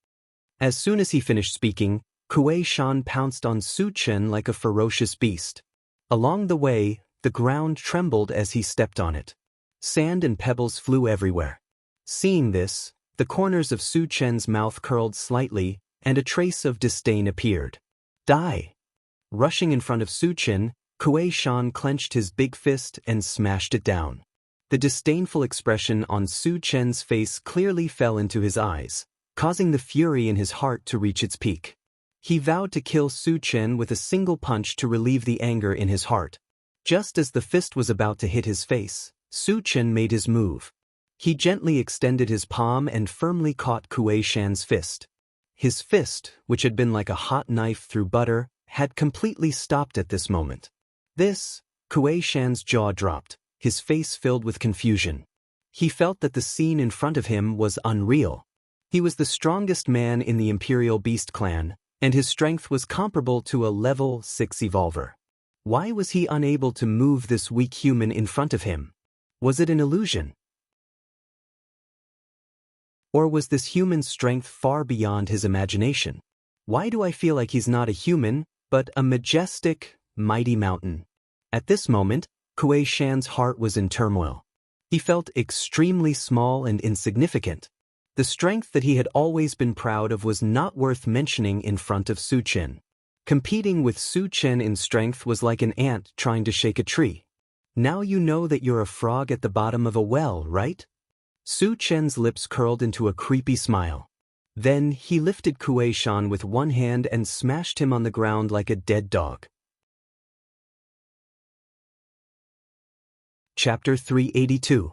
As soon as he finished speaking, Kuei Shan pounced on Su Chen like a ferocious beast. Along the way, the ground trembled as he stepped on it. Sand and pebbles flew everywhere. Seeing this, the corners of Su Chen's mouth curled slightly, and a trace of disdain appeared. "Die!" Rushing in front of Su Chen, Kuei Shan clenched his big fist and smashed it down. The disdainful expression on Su Chen's face clearly fell into his eyes, causing the fury in his heart to reach its peak. He vowed to kill Su Chen with a single punch to relieve the anger in his heart. Just as the fist was about to hit his face, Su Chen made his move. He gently extended his palm and firmly caught Kuei Shan's fist. His fist, which had been like a hot knife through butter, had completely stopped at this moment. Kuei Shan's jaw dropped, his face filled with confusion. He felt that the scene in front of him was unreal. He was the strongest man in the Imperial Beast clan, and his strength was comparable to a level 6 evolver. Why was he unable to move this weak human in front of him? Was it an illusion? Or was this human's strength far beyond his imagination? Why do I feel like he's not a human, but a majestic, mighty mountain? At this moment, Kuei Shan's heart was in turmoil. He felt extremely small and insignificant. The strength that he had always been proud of was not worth mentioning in front of Su Chen. Competing with Su Chen in strength was like an ant trying to shake a tree. "Now you know that you're a frog at the bottom of a well, right?" Su Chen's lips curled into a creepy smile. Then he lifted Kuei Shan with one hand and smashed him on the ground like a dead dog. Chapter 382.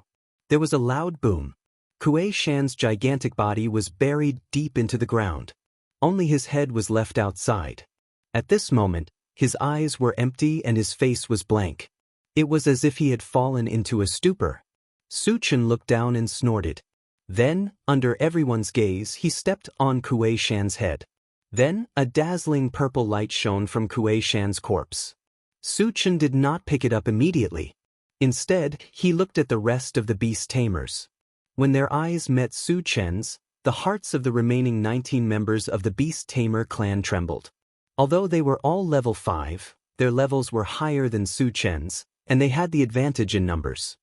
There was a loud boom. Kuei Shan's gigantic body was buried deep into the ground. Only his head was left outside. At this moment, his eyes were empty and his face was blank. It was as if he had fallen into a stupor. Su Chen looked down and snorted. Then, under everyone's gaze, he stepped on Kuei Shan's head. Then, a dazzling purple light shone from Kuei Shan's corpse. Su Chen did not pick it up immediately. Instead, he looked at the rest of the beast tamers. When their eyes met Su Chen's, the hearts of the remaining 19 members of the beast tamer clan trembled. Although they were all level 5, their levels were higher than Su Chen's, and they had the advantage in numbers.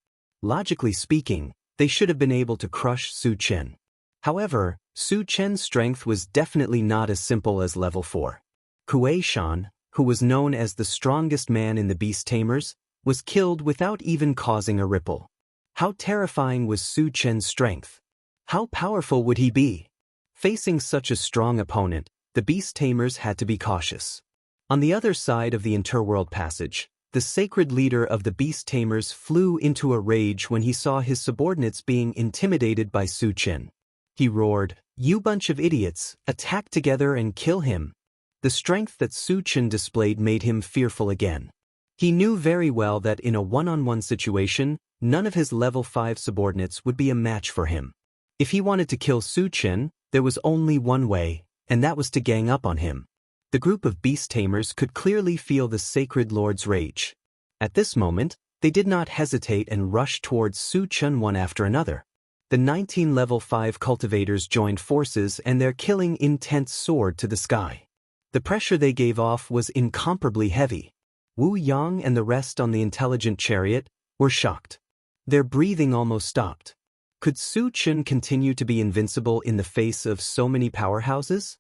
Logically speaking, they should have been able to crush Su Chen. However, Su Chen's strength was definitely not as simple as level 4. Kuei Shan, who was known as the strongest man in the beast tamers, was killed without even causing a ripple. How terrifying was Su Chen's strength? How powerful would he be? Facing such a strong opponent, the beast tamers had to be cautious. On the other side of the interworld passage, the sacred leader of the beast tamers flew into a rage when he saw his subordinates being intimidated by Su Chen. He roared, "You bunch of idiots, attack together and kill him." The strength that Su Chen displayed made him fearful again. He knew very well that in a one-on-one situation, none of his level 5 subordinates would be a match for him. If he wanted to kill Su Chen, there was only one way, and that was to gang up on him. The group of beast tamers could clearly feel the sacred lord's rage. At this moment, they did not hesitate and rushed towards Su Chen one after another. The 19 level 5 cultivators joined forces and their killing intent soared to the sky. The pressure they gave off was incomparably heavy. Wu Yang and the rest on the intelligent chariot were shocked. Their breathing almost stopped. Could Su Chen continue to be invincible in the face of so many powerhouses?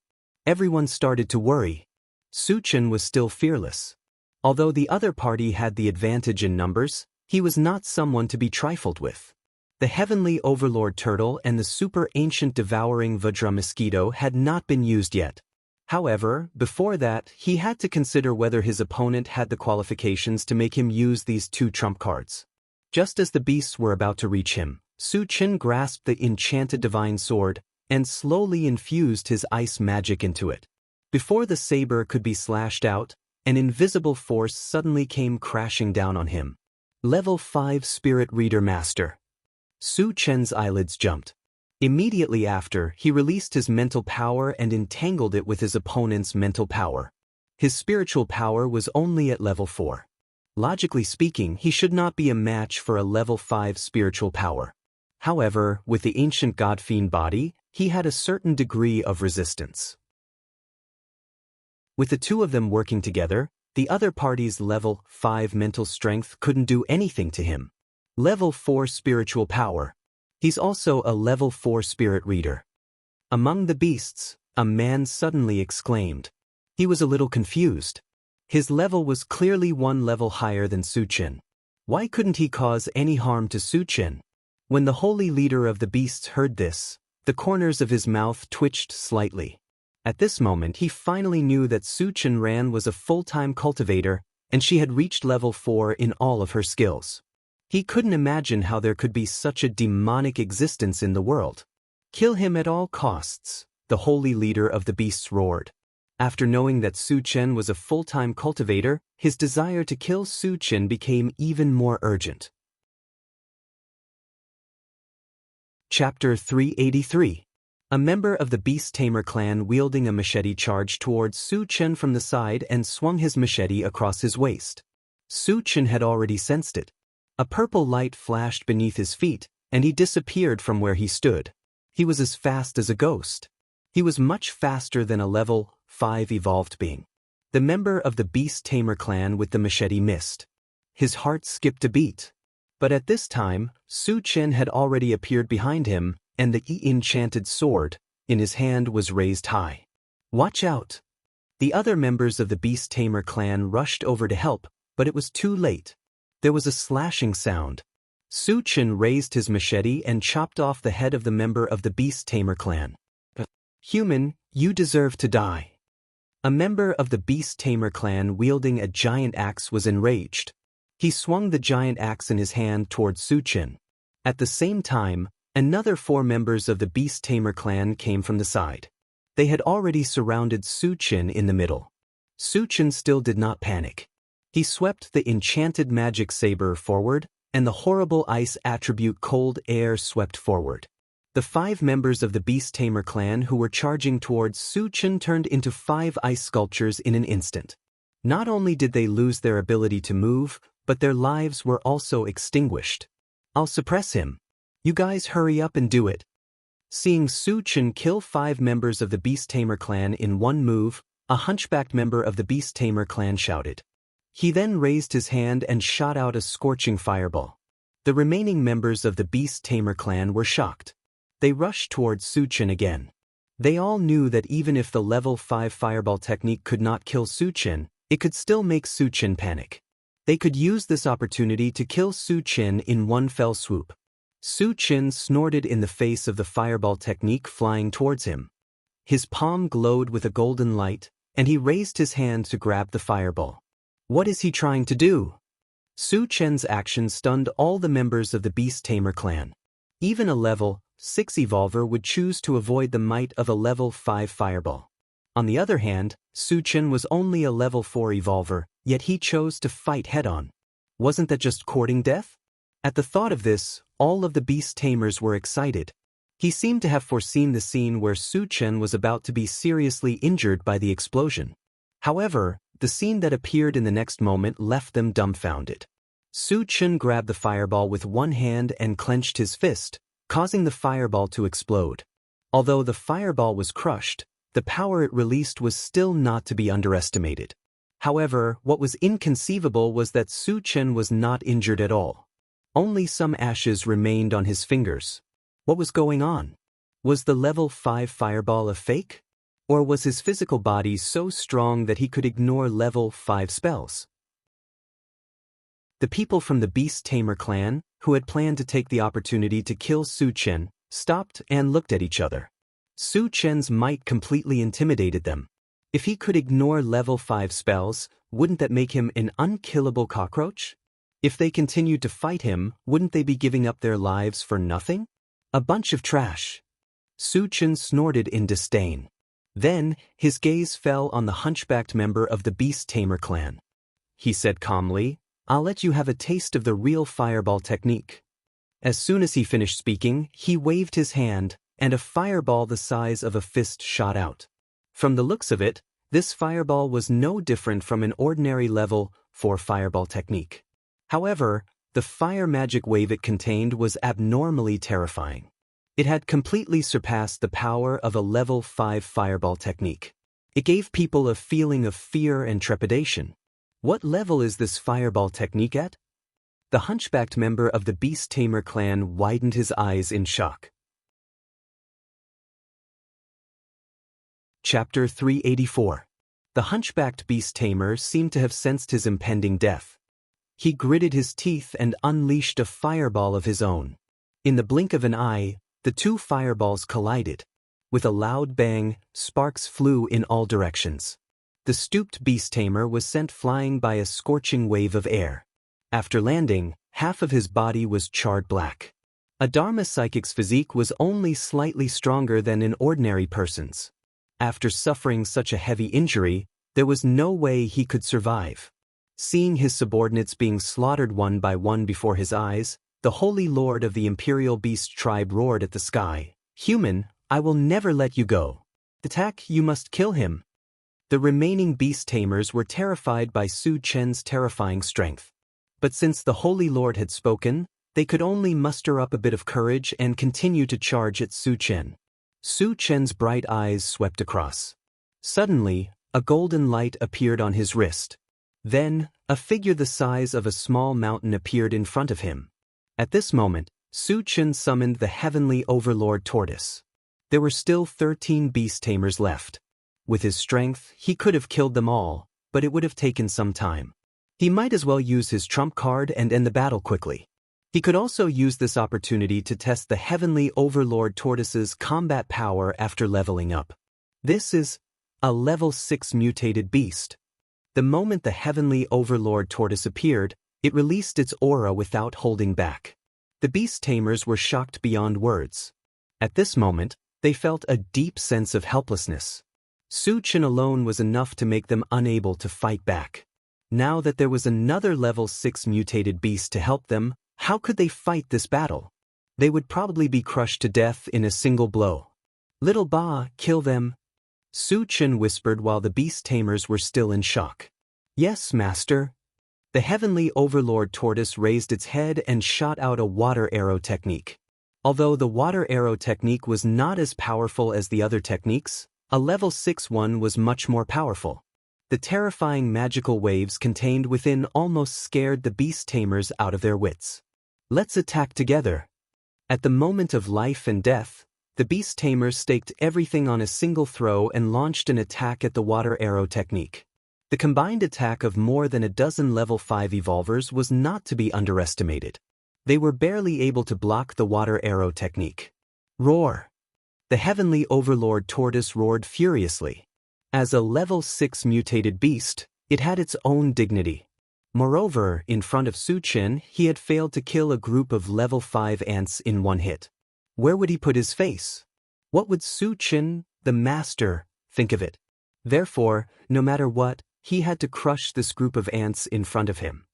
Everyone started to worry. Su Chen was still fearless. Although the other party had the advantage in numbers, he was not someone to be trifled with. The heavenly overlord turtle and the super ancient devouring Vajra mosquito had not been used yet. However, before that, he had to consider whether his opponent had the qualifications to make him use these two trump cards. Just as the beasts were about to reach him, Su Chen grasped the enchanted divine sword and slowly infused his ice magic into it. Before the saber could be slashed out, an invisible force suddenly came crashing down on him. Level 5 Spirit Reader Master. Su Chen's eyelids jumped. Immediately after, he released his mental power and entangled it with his opponent's mental power. His spiritual power was only at level 4. Logically speaking, he should not be a match for a level 5 spiritual power. However, with the ancient god-fiend body, he had a certain degree of resistance. With the two of them working together, the other party's level 5 mental strength couldn't do anything to him. Level 4 spiritual power. He's also a level 4 spirit reader. Among the beasts, a man suddenly exclaimed. He was a little confused. His level was clearly one level higher than Su Chen. Why couldn't he cause any harm to Su Chen? When the holy leader of the beasts heard this, the corners of his mouth twitched slightly. At this moment he finally knew that Su Chen Ran was a full-time cultivator, and she had reached level 4 in all of her skills. He couldn't imagine how there could be such a demonic existence in the world. Kill him at all costs, the holy leader of the beasts roared. After knowing that Su Chen was a full-time cultivator, his desire to kill Su Chen became even more urgent. Chapter 383. A member of the Beast Tamer clan wielding a machete charged towards Su Chen from the side and swung his machete across his waist. Su Chen had already sensed it. A purple light flashed beneath his feet, and he disappeared from where he stood. He was as fast as a ghost. He was much faster than a level 5 evolved being. The member of the Beast Tamer clan with the machete missed. His heart skipped a beat. But at this time, Su Chen had already appeared behind him, and the enchanted sword in his hand was raised high. Watch out! The other members of the Beast Tamer clan rushed over to help, but it was too late. There was a slashing sound. Su Chen raised his machete and chopped off the head of the member of the Beast Tamer clan. Human, you deserve to die. A member of the Beast Tamer clan wielding a giant axe was enraged. He swung the giant axe in his hand towards Su Chen. At the same time, another 4 members of the Beast Tamer clan came from the side. They had already surrounded Su Chen in the middle. Su Chen still did not panic. He swept the enchanted magic saber forward, and the horrible ice attribute cold air swept forward. The 5 members of the Beast Tamer clan who were charging towards Su Chen turned into 5 ice sculptures in an instant. Not only did they lose their ability to move, but their lives were also extinguished. I'll suppress him. You guys hurry up and do it. Seeing Su Chen kill 5 members of the Beast Tamer clan in one move, a hunchbacked member of the Beast Tamer clan shouted. He then raised his hand and shot out a scorching fireball. The remaining members of the Beast Tamer clan were shocked. They rushed towards Su Chen again. They all knew that even if the level 5 fireball technique could not kill Su Chen, it could still make Su Chen panic. They could use this opportunity to kill Su Chen in one fell swoop. Su Chen snorted in the face of the fireball technique flying towards him. His palm glowed with a golden light, and he raised his hand to grab the fireball. What is he trying to do? Su Chen's action stunned all the members of the Beast Tamer clan. Even a level 6 evolver would choose to avoid the might of a level 5 fireball. On the other hand, Su Chen was only a level 4 evolver, yet he chose to fight head-on. Wasn't that just courting death? At the thought of this, all of the Beast Tamers were excited. He seemed to have foreseen the scene where Su Chen was about to be seriously injured by the explosion. However, the scene that appeared in the next moment left them dumbfounded. Su Chen grabbed the fireball with one hand and clenched his fist, causing the fireball to explode. Although the fireball was crushed, The power it released was still not to be underestimated. However, what was inconceivable was that Su Chen was not injured at all. Only some ashes remained on his fingers. What was going on? Was the level 5 fireball a fake? Or was his physical body so strong that he could ignore level 5 spells? The people from the Beast Tamer clan, who had planned to take the opportunity to kill Su Chen, stopped and looked at each other. Su Chen's might completely intimidated them. If he could ignore level 5 spells, wouldn't that make him an unkillable cockroach? If they continued to fight him, wouldn't they be giving up their lives for nothing? A bunch of trash. Su Chen snorted in disdain. Then, his gaze fell on the hunchbacked member of the Beast Tamer clan. He said calmly, "I'll let you have a taste of the real fireball technique." As soon as he finished speaking, he waved his hand, and a fireball the size of a fist shot out. From the looks of it, this fireball was no different from an ordinary level 4 fireball technique. However, the fire magic wave it contained was abnormally terrifying. It had completely surpassed the power of a level 5 fireball technique. It gave people a feeling of fear and trepidation. What level is this fireball technique at? The hunchbacked member of the Beast Tamer clan widened his eyes in shock. Chapter 384. The hunchbacked Beast Tamer seemed to have sensed his impending death. He gritted his teeth and unleashed a fireball of his own. In the blink of an eye, the two fireballs collided. With a loud bang, sparks flew in all directions. The stooped Beast Tamer was sent flying by a scorching wave of air. After landing, half of his body was charred black. A Dharma psychic's physique was only slightly stronger than an ordinary person's. After suffering such a heavy injury, there was no way he could survive. Seeing his subordinates being slaughtered one by one before his eyes, the Holy Lord of the Imperial Beast tribe roared at the sky, "Human, I will never let you go. Attack, you must kill him." The remaining Beast Tamers were terrified by Su Chen's terrifying strength. But since the Holy Lord had spoken, they could only muster up a bit of courage and continue to charge at Su Chen. Su Chen's bright eyes swept across. Suddenly, a golden light appeared on his wrist. Then, a figure the size of a small mountain appeared in front of him. At this moment, Su Chen summoned the Heavenly Overlord Tortoise. There were still 13 Beast Tamers left. With his strength, he could have killed them all, but it would have taken some time. He might as well use his trump card and end the battle quickly. He could also use this opportunity to test the Heavenly Overlord Tortoise's combat power after leveling up. This is a level 6 mutated beast. The moment the Heavenly Overlord Tortoise appeared, it released its aura without holding back. The Beast Tamers were shocked beyond words. At this moment, they felt a deep sense of helplessness. Su Chen alone was enough to make them unable to fight back. Now that there was another level 6 mutated beast to help them, how could they fight this battle? They would probably be crushed to death in a single blow. "Little Ba, kill them," Su Chen whispered while the Beast Tamers were still in shock. "Yes, Master." The Heavenly Overlord Tortoise raised its head and shot out a water arrow technique. Although the water arrow technique was not as powerful as the other techniques, a level 6 one was much more powerful. The terrifying magical waves contained within almost scared the Beast Tamers out of their wits. "Let's attack together." At the moment of life and death, the Beast Tamers staked everything on a single throw and launched an attack at the water arrow technique. The combined attack of more than a dozen level 5 evolvers was not to be underestimated. They were barely able to block the water arrow technique. Roar! The Heavenly Overlord Tortoise roared furiously. As a level 6 mutated beast, it had its own dignity. Moreover, in front of Su Chen, he had failed to kill a group of level 5 ants in one hit. Where would he put his face? What would Su Chen, the master, think of it? Therefore, no matter what, he had to crush this group of ants in front of him.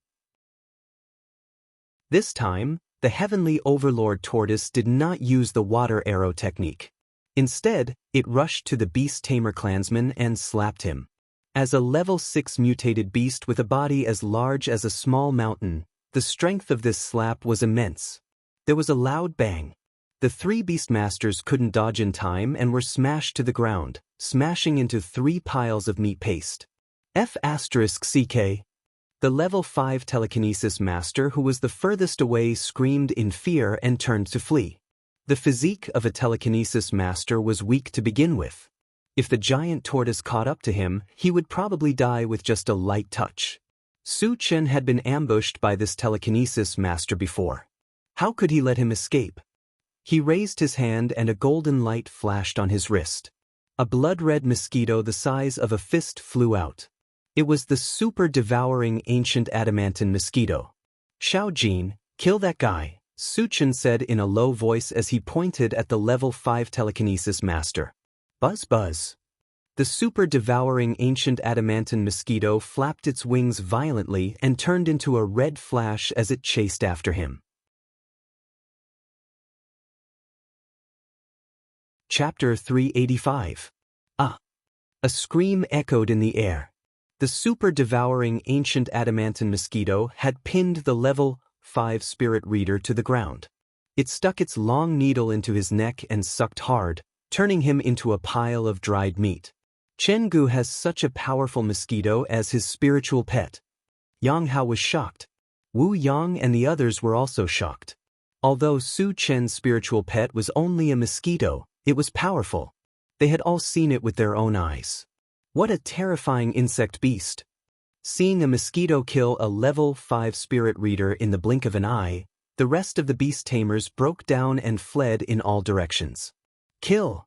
This time, the Heavenly Overlord Tortoise did not use the water arrow technique. Instead, it rushed to the Beast Tamer clansman and slapped him. As a level 6 mutated beast with a body as large as a small mountain, the strength of this slap was immense. There was a loud bang. The three Beastmasters couldn't dodge in time and were smashed to the ground, smashing into 3 piles of meat paste. F***CK. The level 5 telekinesis master who was the furthest away screamed in fear and turned to flee. The physique of a telekinesis master was weak to begin with. If the giant tortoise caught up to him, he would probably die with just a light touch. Su Chen had been ambushed by this telekinesis master before. How could he let him escape? He raised his hand and a golden light flashed on his wrist. A blood-red mosquito the size of a fist flew out. It was the super-devouring ancient adamantine mosquito. Xiao Jin, kill that guy, Su Chen said in a low voice as he pointed at the level 5 telekinesis master. Buzz buzz. The super-devouring ancient adamantine mosquito flapped its wings violently and turned into a red flash as it chased after him. Chapter 385. Ah! A scream echoed in the air. The super-devouring ancient adamantine mosquito had pinned the level 5 spirit reader to the ground. It stuck its long needle into his neck and sucked hard, turning him into a pile of dried meat. Jianghu has such a powerful mosquito as his spiritual pet. Yang Hao was shocked. Wu Yang and the others were also shocked. Although Su Chen's spiritual pet was only a mosquito, it was powerful. They had all seen it with their own eyes. What a terrifying insect beast. Seeing a mosquito kill a level 5 spirit reader in the blink of an eye, the rest of the beast tamers broke down and fled in all directions. Kill!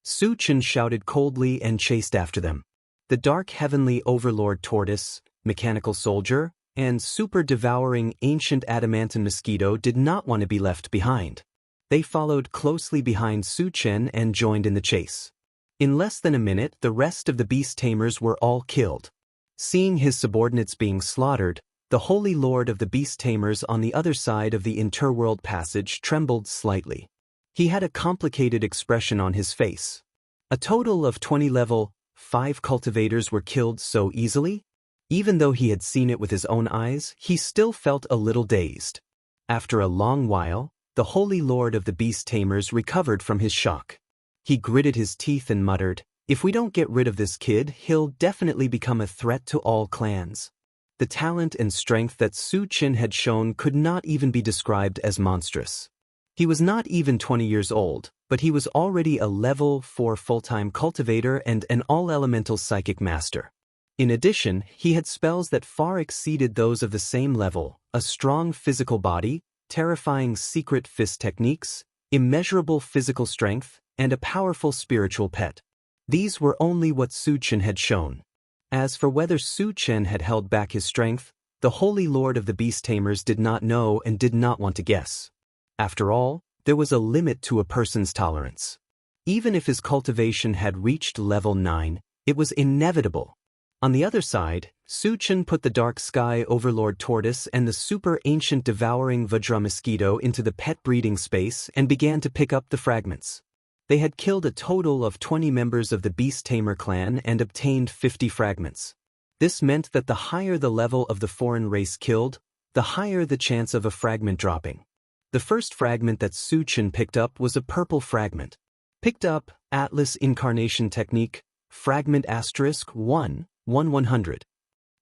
Su Chen shouted coldly and chased after them. The dark heavenly overlord tortoise, mechanical soldier, and super-devouring ancient adamantine mosquito did not want to be left behind. They followed closely behind Su Chen and joined in the chase. In less than a minute, the rest of the beast tamers were all killed. Seeing his subordinates being slaughtered, the holy lord of the beast tamers on the other side of the interworld passage trembled slightly. He had a complicated expression on his face. A total of 20 level 5 cultivators were killed so easily? Even though he had seen it with his own eyes, he still felt a little dazed. After a long while, the holy lord of the beast tamers recovered from his shock. He gritted his teeth and muttered, "If we don't get rid of this kid, he'll definitely become a threat to all clans." The talent and strength that Su Chen had shown could not even be described as monstrous. He was not even 20 years old, but he was already a level 4 full-time cultivator and an all-elemental psychic master. In addition, he had spells that far exceeded those of the same level, a strong physical body, terrifying secret fist techniques, immeasurable physical strength, and a powerful spiritual pet. These were only what Su Chen had shown. As for whether Su Chen had held back his strength, the holy lord of the beast tamers did not know and did not want to guess. After all, there was a limit to a person's tolerance. Even if his cultivation had reached level 9, it was inevitable. On the other side, Su Chen put the dark sky overlord tortoise and the super ancient devouring Vajra mosquito into the pet breeding space and began to pick up the fragments. They had killed a total of 20 members of the Beast Tamer clan and obtained 50 fragments. This meant that the higher the level of the foreign race killed, the higher the chance of a fragment dropping. The first fragment that Su Chen picked up was a purple fragment. Picked up, Atlas Incarnation Technique, Fragment *1, 1/100.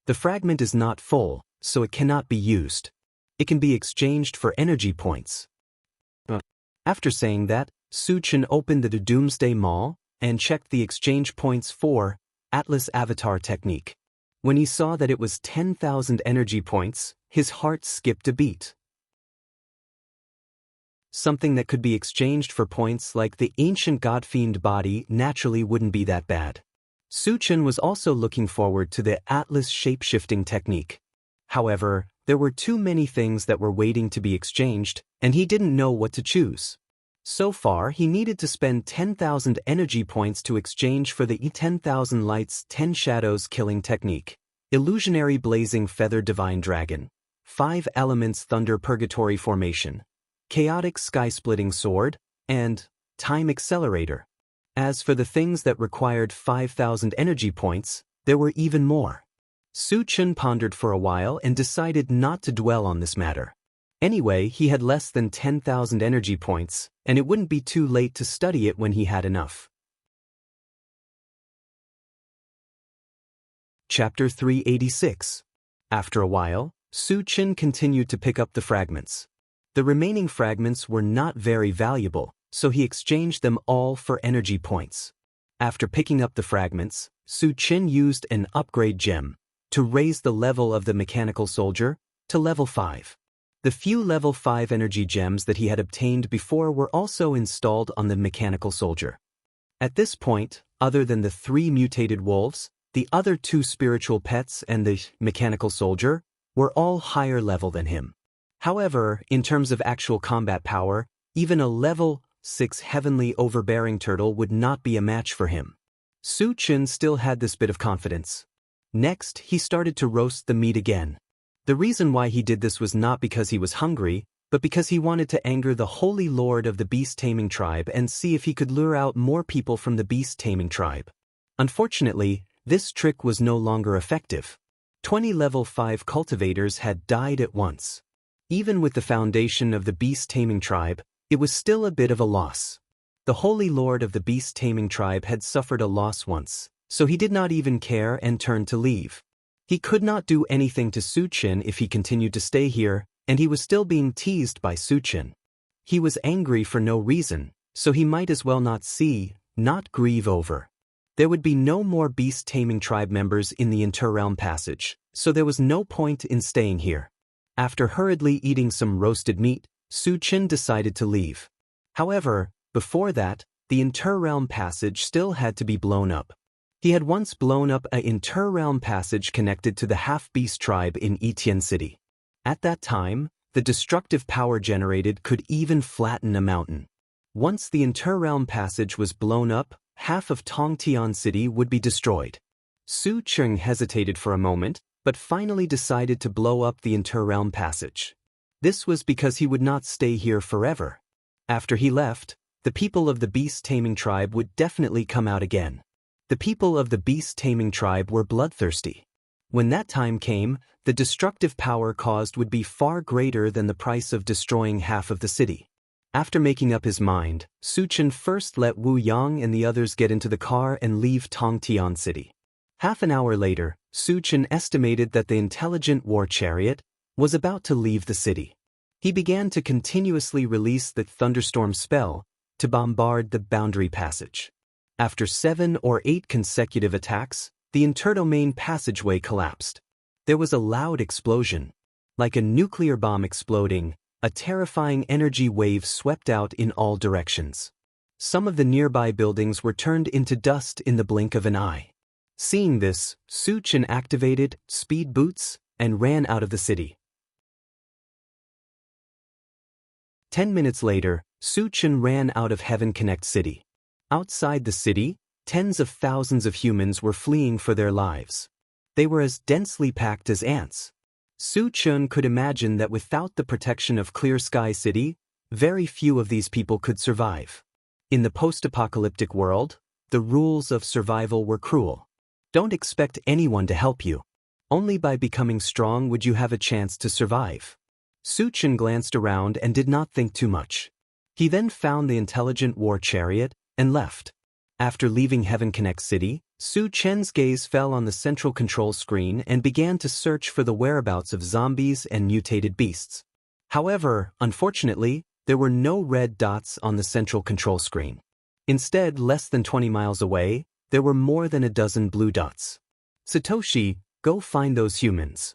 The fragment is not full, so it cannot be used. It can be exchanged for energy points. After saying that, Su Chen opened the Doomsday Mall and checked the exchange points for Atlas Avatar Technique. When he saw that it was 10,000 energy points, his heart skipped a beat. Something that could be exchanged for points like the ancient godfiend body naturally wouldn't be that bad. Su Chen was also looking forward to the Atlas Shapeshifting Technique. However, there were too many things that were waiting to be exchanged, and he didn't know what to choose. So far, he needed to spend 10,000 energy points to exchange for the 10,000 Lights 10 Shadows Killing Technique, Illusionary Blazing Feather Divine Dragon, 5 Elements Thunder Purgatory Formation, Chaotic Sky-Splitting Sword, and Time Accelerator. As for the things that required 5,000 energy points, there were even more. Su Chen pondered for a while and decided not to dwell on this matter. Anyway, he had less than 10,000 energy points, and it wouldn't be too late to study it when he had enough. Chapter 386. After a while, Su Chen continued to pick up the fragments. The remaining fragments were not very valuable, so he exchanged them all for energy points. After picking up the fragments, Su Chen used an upgrade gem to raise the level of the mechanical soldier to level 5. The few level 5 energy gems that he had obtained before were also installed on the mechanical soldier. At this point, other than the 3 mutated wolves, the other 2 spiritual pets and the mechanical soldier were all higher level than him. However, in terms of actual combat power, even a level 6 heavenly overbearing turtle would not be a match for him. Su Chen still had this bit of confidence. Next, he started to roast the meat again. The reason why he did this was not because he was hungry, but because he wanted to anger the Holy Lord of the beast-taming tribe and see if he could lure out more people from the beast-taming tribe. Unfortunately, this trick was no longer effective. 20 level 5 cultivators had died at once. Even with the foundation of the beast-taming tribe, it was still a bit of a loss. The Holy Lord of the beast-taming tribe had suffered a loss once, so he did not even care and turned to leave. He could not do anything to Su Chen if he continued to stay here, and he was still being teased by Su Chen. He was angry for no reason, so he might as well not grieve over. There would be no more beast-taming tribe members in the Interrealm Passage, so there was no point in staying here. After hurriedly eating some roasted meat, Su Chen decided to leave. However, before that, the Interrealm Passage still had to be blown up. He had once blown up an Interrealm Passage connected to the half-beast tribe in Etian City. At that time, the destructive power generated could even flatten a mountain. Once the Interrealm Passage was blown up, half of Tongtian City would be destroyed. Su Chen hesitated for a moment, but finally decided to blow up the Interrealm Passage. This was because he would not stay here forever. After he left, the people of the beast-taming tribe would definitely come out again. The people of the beast-taming tribe were bloodthirsty. When that time came, the destructive power caused would be far greater than the price of destroying half of the city. After making up his mind, Su Chen first let Wu Yang and the others get into the car and leave Tongtian City. Half an hour later, Su Chen estimated that the intelligent war chariot was about to leave the city. He began to continuously release the thunderstorm spell to bombard the boundary passage. After 7 or 8 consecutive attacks, the interdomain passageway collapsed. There was a loud explosion. Like a nuclear bomb exploding, a terrifying energy wave swept out in all directions. Some of the nearby buildings were turned into dust in the blink of an eye. Seeing this, Su Chen activated speed boots and ran out of the city. 10 minutes later, Su Chen ran out of Heaven Connect City. Outside the city, tens of thousands of humans were fleeing for their lives. They were as densely packed as ants. Su Chen could imagine that without the protection of Clear Sky City, very few of these people could survive. In the post-apocalyptic world, the rules of survival were cruel. Don't expect anyone to help you. Only by becoming strong would you have a chance to survive. Su Chen glanced around and did not think too much. He then found the intelligent war chariot and left. After leaving Heaven Connect City, Su Chen's gaze fell on the central control screen and began to search for the whereabouts of zombies and mutated beasts. However, unfortunately, there were no red dots on the central control screen. Instead, less than 20 miles away, there were more than a dozen blue dots. Satoshi, go find those humans.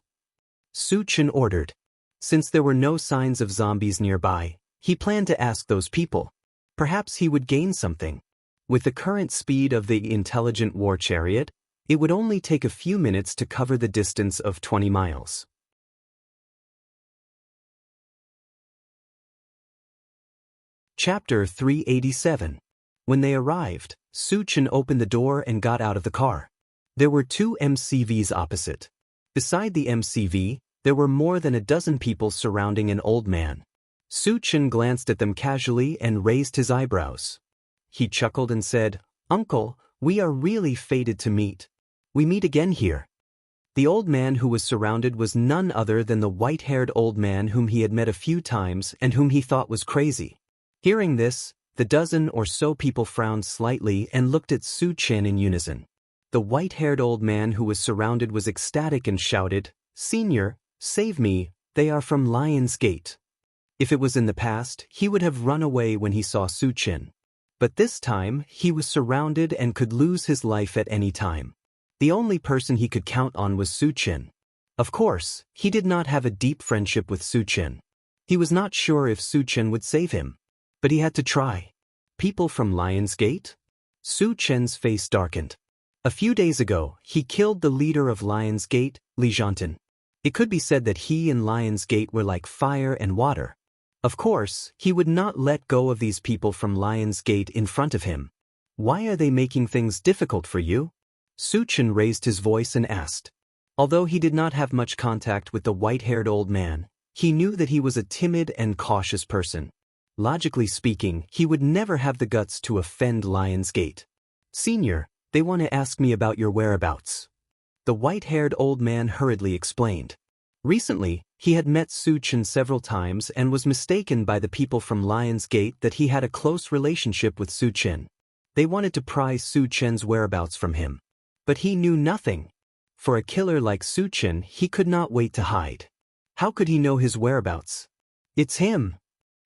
Su Chen ordered. Since there were no signs of zombies nearby, he planned to ask those people. Perhaps he would gain something. With the current speed of the intelligent war chariot, it would only take a few minutes to cover the distance of 20 miles. Chapter 387. When they arrived, Su Chen opened the door and got out of the car. There were 2 MCVs opposite. Beside the MCV, there were more than a dozen people surrounding an old man. Su Chen glanced at them casually and raised his eyebrows. He chuckled and said, "Uncle, we are really fated to meet. We meet again here." The old man who was surrounded was none other than the white-haired old man whom he had met a few times and whom he thought was crazy. Hearing this, the dozen or so people frowned slightly and looked at Su Chen in unison. The white-haired old man who was surrounded was ecstatic and shouted, "Senior, save me, they are from Lion's Gate." If it was in the past, he would have run away when he saw Su Qin. But this time, he was surrounded and could lose his life at any time. The only person he could count on was Su Qin. Of course, he did not have a deep friendship with Su Qin. He was not sure if Su Qin would save him. But he had to try. People from Lion's Gate? Su Qin's face darkened. A few days ago, he killed the leader of Lion's Gate, Li Jianghu. It could be said that he and Lion's Gate were like fire and water. Of course, he would not let go of these people from Lion's Gate in front of him. Why are they making things difficult for you? Su Qin raised his voice and asked. Although he did not have much contact with the white-haired old man, he knew that he was a timid and cautious person. Logically speaking, he would never have the guts to offend Lion's Gate. "Senior, they want to ask me about your whereabouts." The white-haired old man hurriedly explained. Recently, he had met Su Qin several times and was mistaken by the people from Lion's Gate that he had a close relationship with Su Qin. They wanted to pry Su Qin's whereabouts from him. But he knew nothing. For a killer like Su Qin, he could not wait to hide. How could he know his whereabouts? "It's him."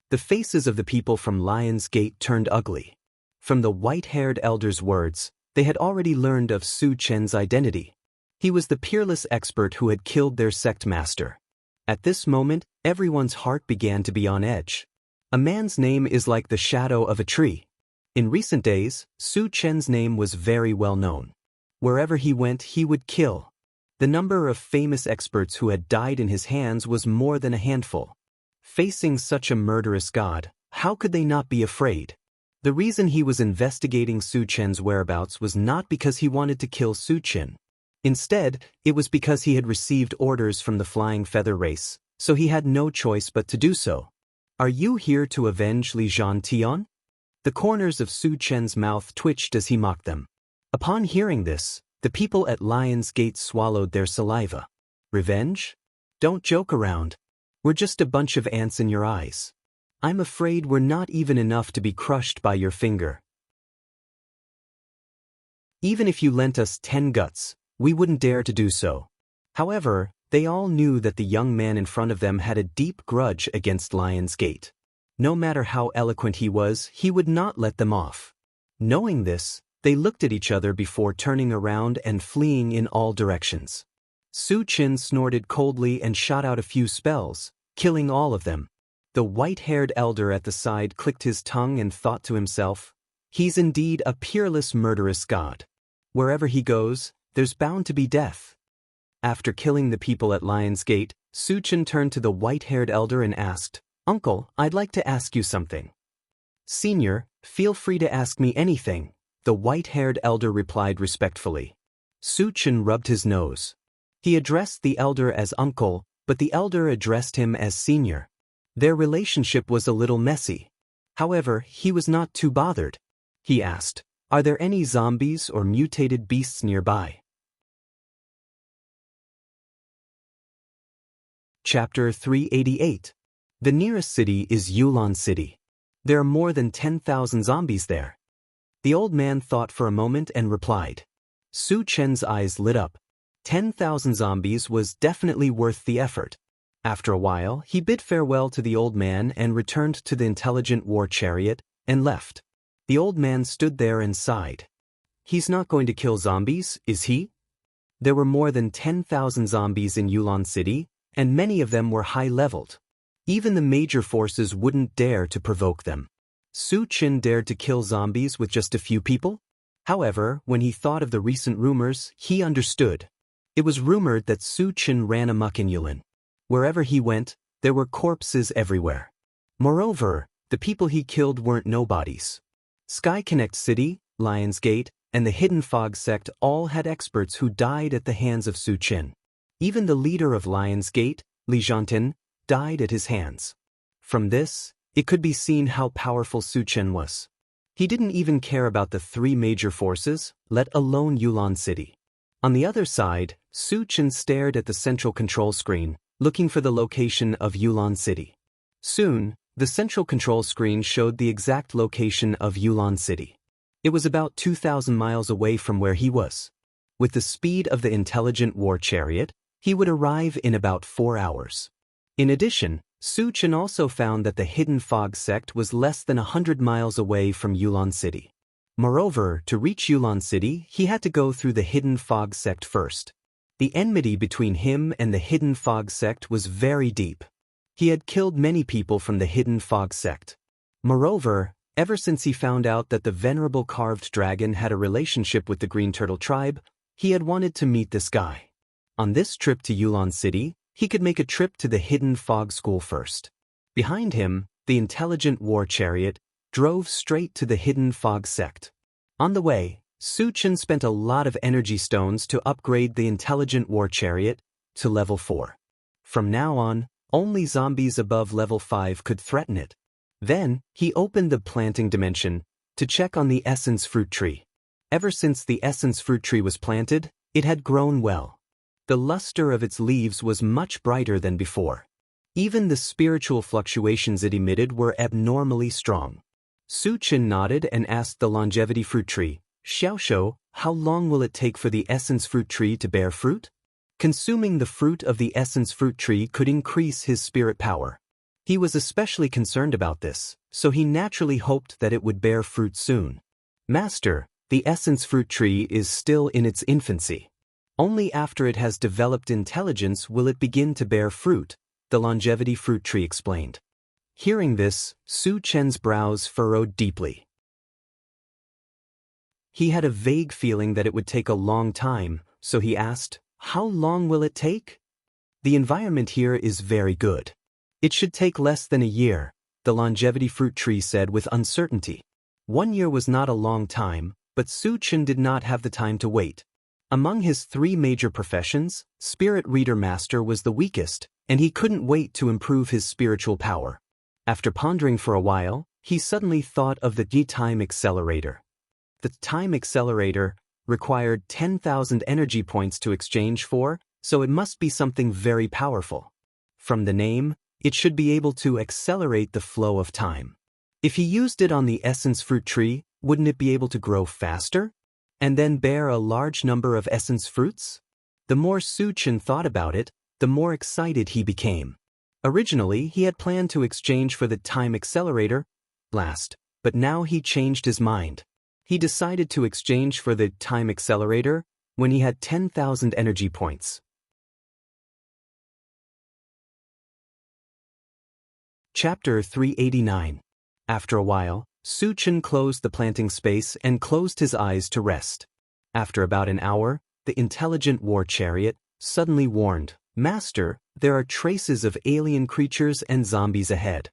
The faces of the people from Lion's Gate turned ugly. From the white-haired elder's words, they had already learned of Su Qin's identity. He was the peerless expert who had killed their sect master. At this moment, everyone's heart began to be on edge. A man's name is like the shadow of a tree. In recent days, Su Qin's name was very well known. Wherever he went, he would kill. The number of famous experts who had died in his hands was more than a handful. Facing such a murderous god, how could they not be afraid? The reason he was investigating Su Qin's whereabouts was not because he wanted to kill Su Qin. Instead, it was because he had received orders from the Flying Feather race, so he had no choice but to do so. "Are you here to avenge Li Jianghu?" The corners of Su Qin's mouth twitched as he mocked them. Upon hearing this, the people at Lion's Gate swallowed their saliva. "Revenge? Don't joke around. We're just a bunch of ants in your eyes. I'm afraid we're not even enough to be crushed by your finger. Even if you lent us 10 guts, we wouldn't dare to do so." However, they all knew that the young man in front of them had a deep grudge against Lion's Gate. No matter how eloquent he was, he would not let them off. Knowing this, they looked at each other before turning around and fleeing in all directions. Su Qin snorted coldly and shot out a few spells, killing all of them. The white-haired elder at the side clicked his tongue and thought to himself, "He's indeed a peerless murderous god. Wherever he goes, there's bound to be death." After killing the people at Lion's Gate, Su Qin turned to the white-haired elder and asked, "Uncle, I'd like to ask you something." "Senior, feel free to ask me anything," the white-haired elder replied respectfully. Su Qin rubbed his nose. He addressed the elder as uncle, but the elder addressed him as senior. Their relationship was a little messy. However, he was not too bothered. He asked, "Are there any zombies or mutated beasts nearby?" Chapter 388. The nearest city is Yulan City. There are more than 10,000 zombies there. The old man thought for a moment and replied. Su Chen's eyes lit up. 10,000 zombies was definitely worth the effort. After a while, he bid farewell to the old man and returned to the intelligent war chariot and left. The old man stood there and sighed. He's not going to kill zombies, is he? There were more than 10,000 zombies in Yulan City, and many of them were high-leveled. Even the major forces wouldn't dare to provoke them. Su Qin dared to kill zombies with just a few people? However, when he thought of the recent rumors, he understood. It was rumored that Su Qin ran amok in Yulan. Wherever he went, there were corpses everywhere. Moreover, the people he killed weren't nobodies. Sky Connect City, Lion's Gate, and the Hidden Fog sect all had experts who died at the hands of Su Qin. Even the leader of Lion's Gate, Li Jianghu, died at his hands. From this, it could be seen how powerful Su Qin was. He didn't even care about the 3 major forces, let alone Yulan City. On the other side, Su Qin stared at the central control screen, looking for the location of Yulan City. Soon, the central control screen showed the exact location of Yulan City. It was about 2,000 miles away from where he was. With the speed of the intelligent war chariot, he would arrive in about 4 hours. In addition, Su Chen also found that the hidden fog sect was less than 100 miles away from Yulon City. Moreover, to reach Yulon City, he had to go through the hidden fog sect first. The enmity between him and the hidden fog sect was very deep. He had killed many people from the hidden fog sect. Moreover, ever since he found out that the venerable carved dragon had a relationship with the Green Turtle tribe, he had wanted to meet this guy. On this trip to Yulon City, he could make a trip to the hidden fog school first. Behind him, the intelligent war chariot drove straight to the hidden fog sect. On the way, Su Chen spent a lot of energy stones to upgrade the intelligent war chariot to level 4. From now on, only zombies above level 5 could threaten it. Then, he opened the planting dimension to check on the essence fruit tree. Ever since the essence fruit tree was planted, it had grown well. The luster of its leaves was much brighter than before. Even the spiritual fluctuations it emitted were abnormally strong. Su Chen nodded and asked the longevity fruit tree, "Xiaoshou, how long will it take for the essence fruit tree to bear fruit?" Consuming the fruit of the essence fruit tree could increase his spirit power. He was especially concerned about this, so he naturally hoped that it would bear fruit soon. "Master, the essence fruit tree is still in its infancy. Only after it has developed intelligence will it begin to bear fruit," the longevity fruit tree explained. Hearing this, Su Chen's brows furrowed deeply. He had a vague feeling that it would take a long time, so he asked, "How long will it take?" "The environment here is very good. It should take less than a year," the longevity fruit tree said with uncertainty. 1 year was not a long time, but Su Chen did not have the time to wait. Among his 3 major professions, Spirit Reader Master was the weakest, and he couldn't wait to improve his spiritual power. After pondering for a while, he suddenly thought of the Time Accelerator. The Time Accelerator required 10,000 energy points to exchange for, so it must be something very powerful. From the name, it should be able to accelerate the flow of time. If he used it on the essence fruit tree, wouldn't it be able to grow faster? And then bear a large number of essence fruits? The more Su Chen thought about it, the more excited he became. Originally, he had planned to exchange for the Time Accelerator last, but now he changed his mind. He decided to exchange for the Time Accelerator when he had 10,000 energy points. Chapter 389. After a while, Su Chen closed the planting space and closed his eyes to rest. After about an hour, the intelligent war chariot suddenly warned, "Master, there are traces of alien creatures and zombies ahead."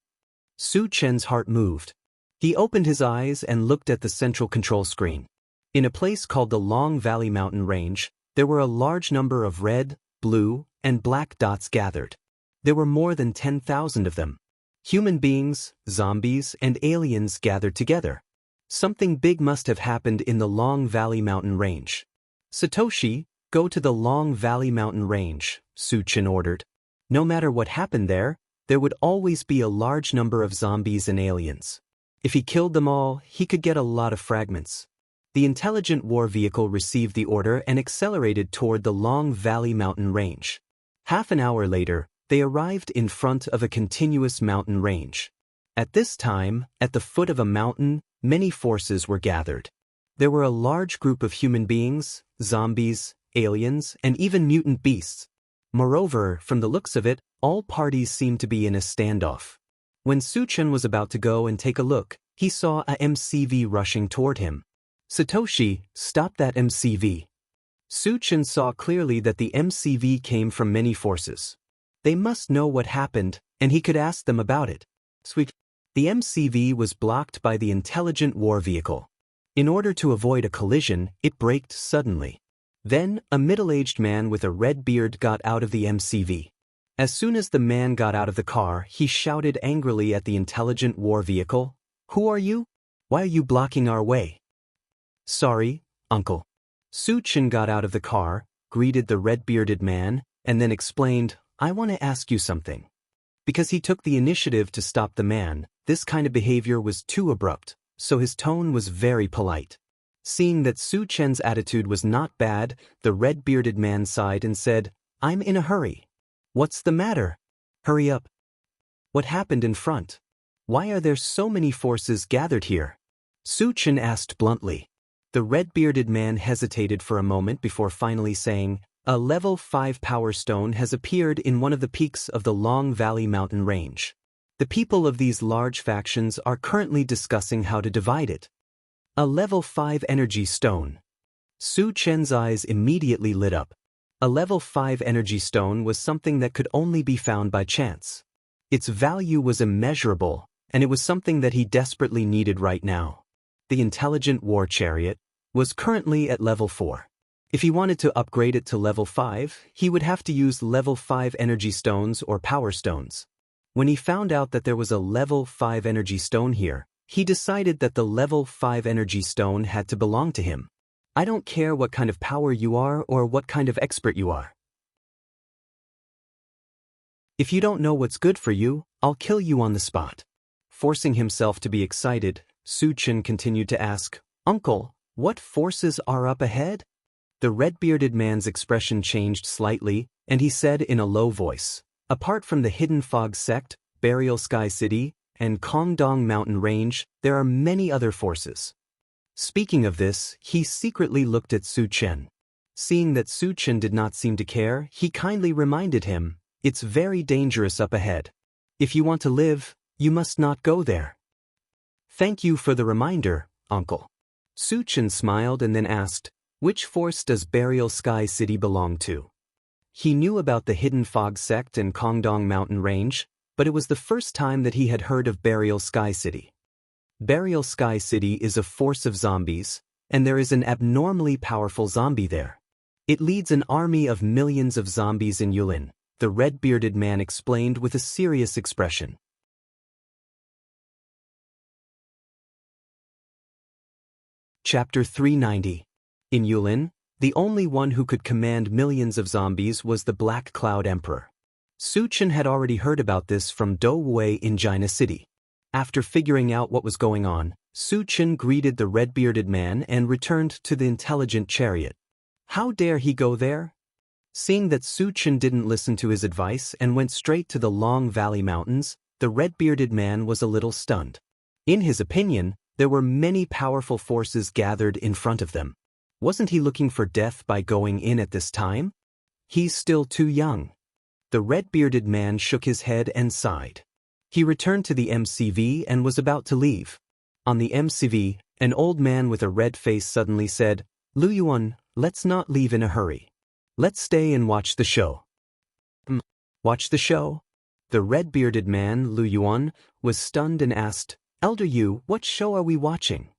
Su Chen's heart moved. He opened his eyes and looked at the central control screen. In a place called the Long Valley Mountain Range, there were a large number of red, blue, and black dots gathered. There were more than 10,000 of them. Human beings, zombies, and aliens gathered together. Something big must have happened in the Long Valley Mountain Range. "Satoshi, go to the Long Valley Mountain Range," Su Chen ordered. No matter what happened there would always be a large number of zombies and aliens. If he killed them all, he could get a lot of fragments. The intelligent war vehicle received the order and accelerated toward the Long Valley Mountain Range. Half an hour later, they arrived in front of a continuous mountain range. At this time, at the foot of a mountain, many forces were gathered. There were a large group of human beings, zombies, aliens, and even mutant beasts. Moreover, from the looks of it, all parties seemed to be in a standoff. When Su Chen was about to go and take a look, he saw a MCV rushing toward him. "Satoshi, stop that MCV." Su Chen saw clearly that the MCV came from many forces. They must know what happened, and he could ask them about it. Sweet. The MCV was blocked by the intelligent war vehicle. In order to avoid a collision, it braked suddenly. Then, a middle-aged man with a red beard got out of the MCV. As soon as the man got out of the car, he shouted angrily at the intelligent war vehicle, "Who are you? Why are you blocking our way?" "Sorry, uncle." Su Chen got out of the car, greeted the red-bearded man, and then explained, "I want to ask you something." Because he took the initiative to stop the man, this kind of behavior was too abrupt, so his tone was very polite. Seeing that Su Chen's attitude was not bad, the red-bearded man sighed and said, "I'm in a hurry." "What's the matter? Hurry up. What happened in front? Why are there so many forces gathered here?" Su Chen asked bluntly. The red-bearded man hesitated for a moment before finally saying, "A level 5 power stone has appeared in one of the peaks of the Long Valley mountain range. The people of these large factions are currently discussing how to divide it." A level 5 energy stone. Su Chen's eyes immediately lit up. A level 5 energy stone was something that could only be found by chance. Its value was immeasurable, and it was something that he desperately needed right now. The intelligent war chariot was currently at level 4. If he wanted to upgrade it to level 5, he would have to use level 5 energy stones or power stones. When he found out that there was a level 5 energy stone here, he decided that the level 5 energy stone had to belong to him. "I don't care what kind of power you are or what kind of expert you are. If you don't know what's good for you, I'll kill you on the spot." Forcing himself to be excited, Su Chen continued to ask, "Uncle, what forces are up ahead?" The red-bearded man's expression changed slightly, and he said in a low voice, "Apart from the Hidden Fog Sect, Burial Sky City, and Kongdong Mountain Range, there are many other forces." Speaking of this, he secretly looked at Su Chen. Seeing that Su Chen did not seem to care, he kindly reminded him, "It's very dangerous up ahead. If you want to live, you must not go there." "Thank you for the reminder, Uncle." Su Chen smiled and then asked, "Which force does Burial Sky City belong to?" He knew about the Hidden Fog Sect and Kongdong Mountain Range, but it was the first time that he had heard of Burial Sky City. Burial Sky City is a force of zombies, and there is an abnormally powerful zombie there. It leads an army of millions of zombies in Yulin, the red-bearded man explained with a serious expression. Chapter 390. In Yulin, the only one who could command millions of zombies was the Black Cloud Emperor. Su Chen had already heard about this from Do Wei in Jianghu City. After figuring out what was going on, Su Chen greeted the red-bearded man and returned to the intelligent chariot. How dare he go there? Seeing that Su Chen didn't listen to his advice and went straight to the Long Valley Mountains, the red-bearded man was a little stunned. In his opinion, there were many powerful forces gathered in front of them. Wasn't he looking for death by going in at this time? He's still too young. The red-bearded man shook his head and sighed. He returned to the MCV and was about to leave. On the MCV, an old man with a red face suddenly said, "Lu Yuan, let's not leave in a hurry. Let's stay and watch the show." Watch the show? The red-bearded man, Lu Yuan, was stunned and asked, "Elder Yu, what show are we watching?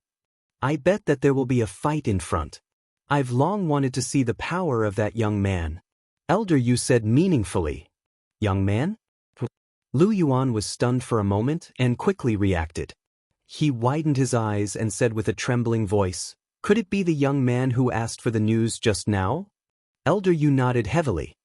I bet that there will be a fight in front. I've long wanted to see the power of that young man." Elder Yu said meaningfully. "Young man?" Lu Yuan was stunned for a moment and quickly reacted. He widened his eyes and said with a trembling voice, "Could it be the young man who asked for the news just now?" Elder Yu nodded heavily.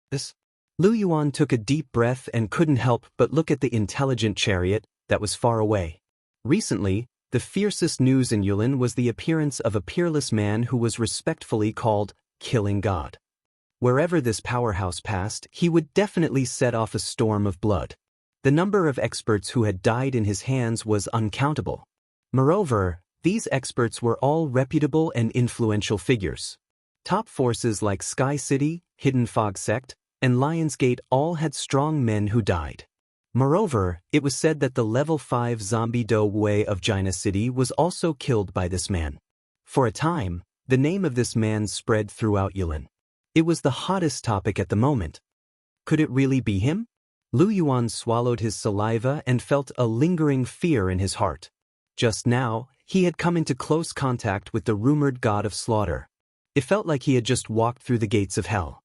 This? Lu Yuan took a deep breath and couldn't help but look at the intelligent chariot that was far away. Recently, the fiercest news in Yulin was the appearance of a peerless man who was respectfully called Killing God. Wherever this powerhouse passed, he would definitely set off a storm of blood. The number of experts who had died in his hands was uncountable. Moreover, these experts were all reputable and influential figures. Top forces like Sky City, Hidden Fog Sect, and Lionsgate all had strong men who died. Moreover, it was said that the level 5 zombie Do Wei of Jianghu City was also killed by this man. For a time, the name of this man spread throughout Yulin. It was the hottest topic at the moment. Could it really be him? Lu Yuan swallowed his saliva and felt a lingering fear in his heart. Just now, he had come into close contact with the rumored god of slaughter. It felt like he had just walked through the gates of hell.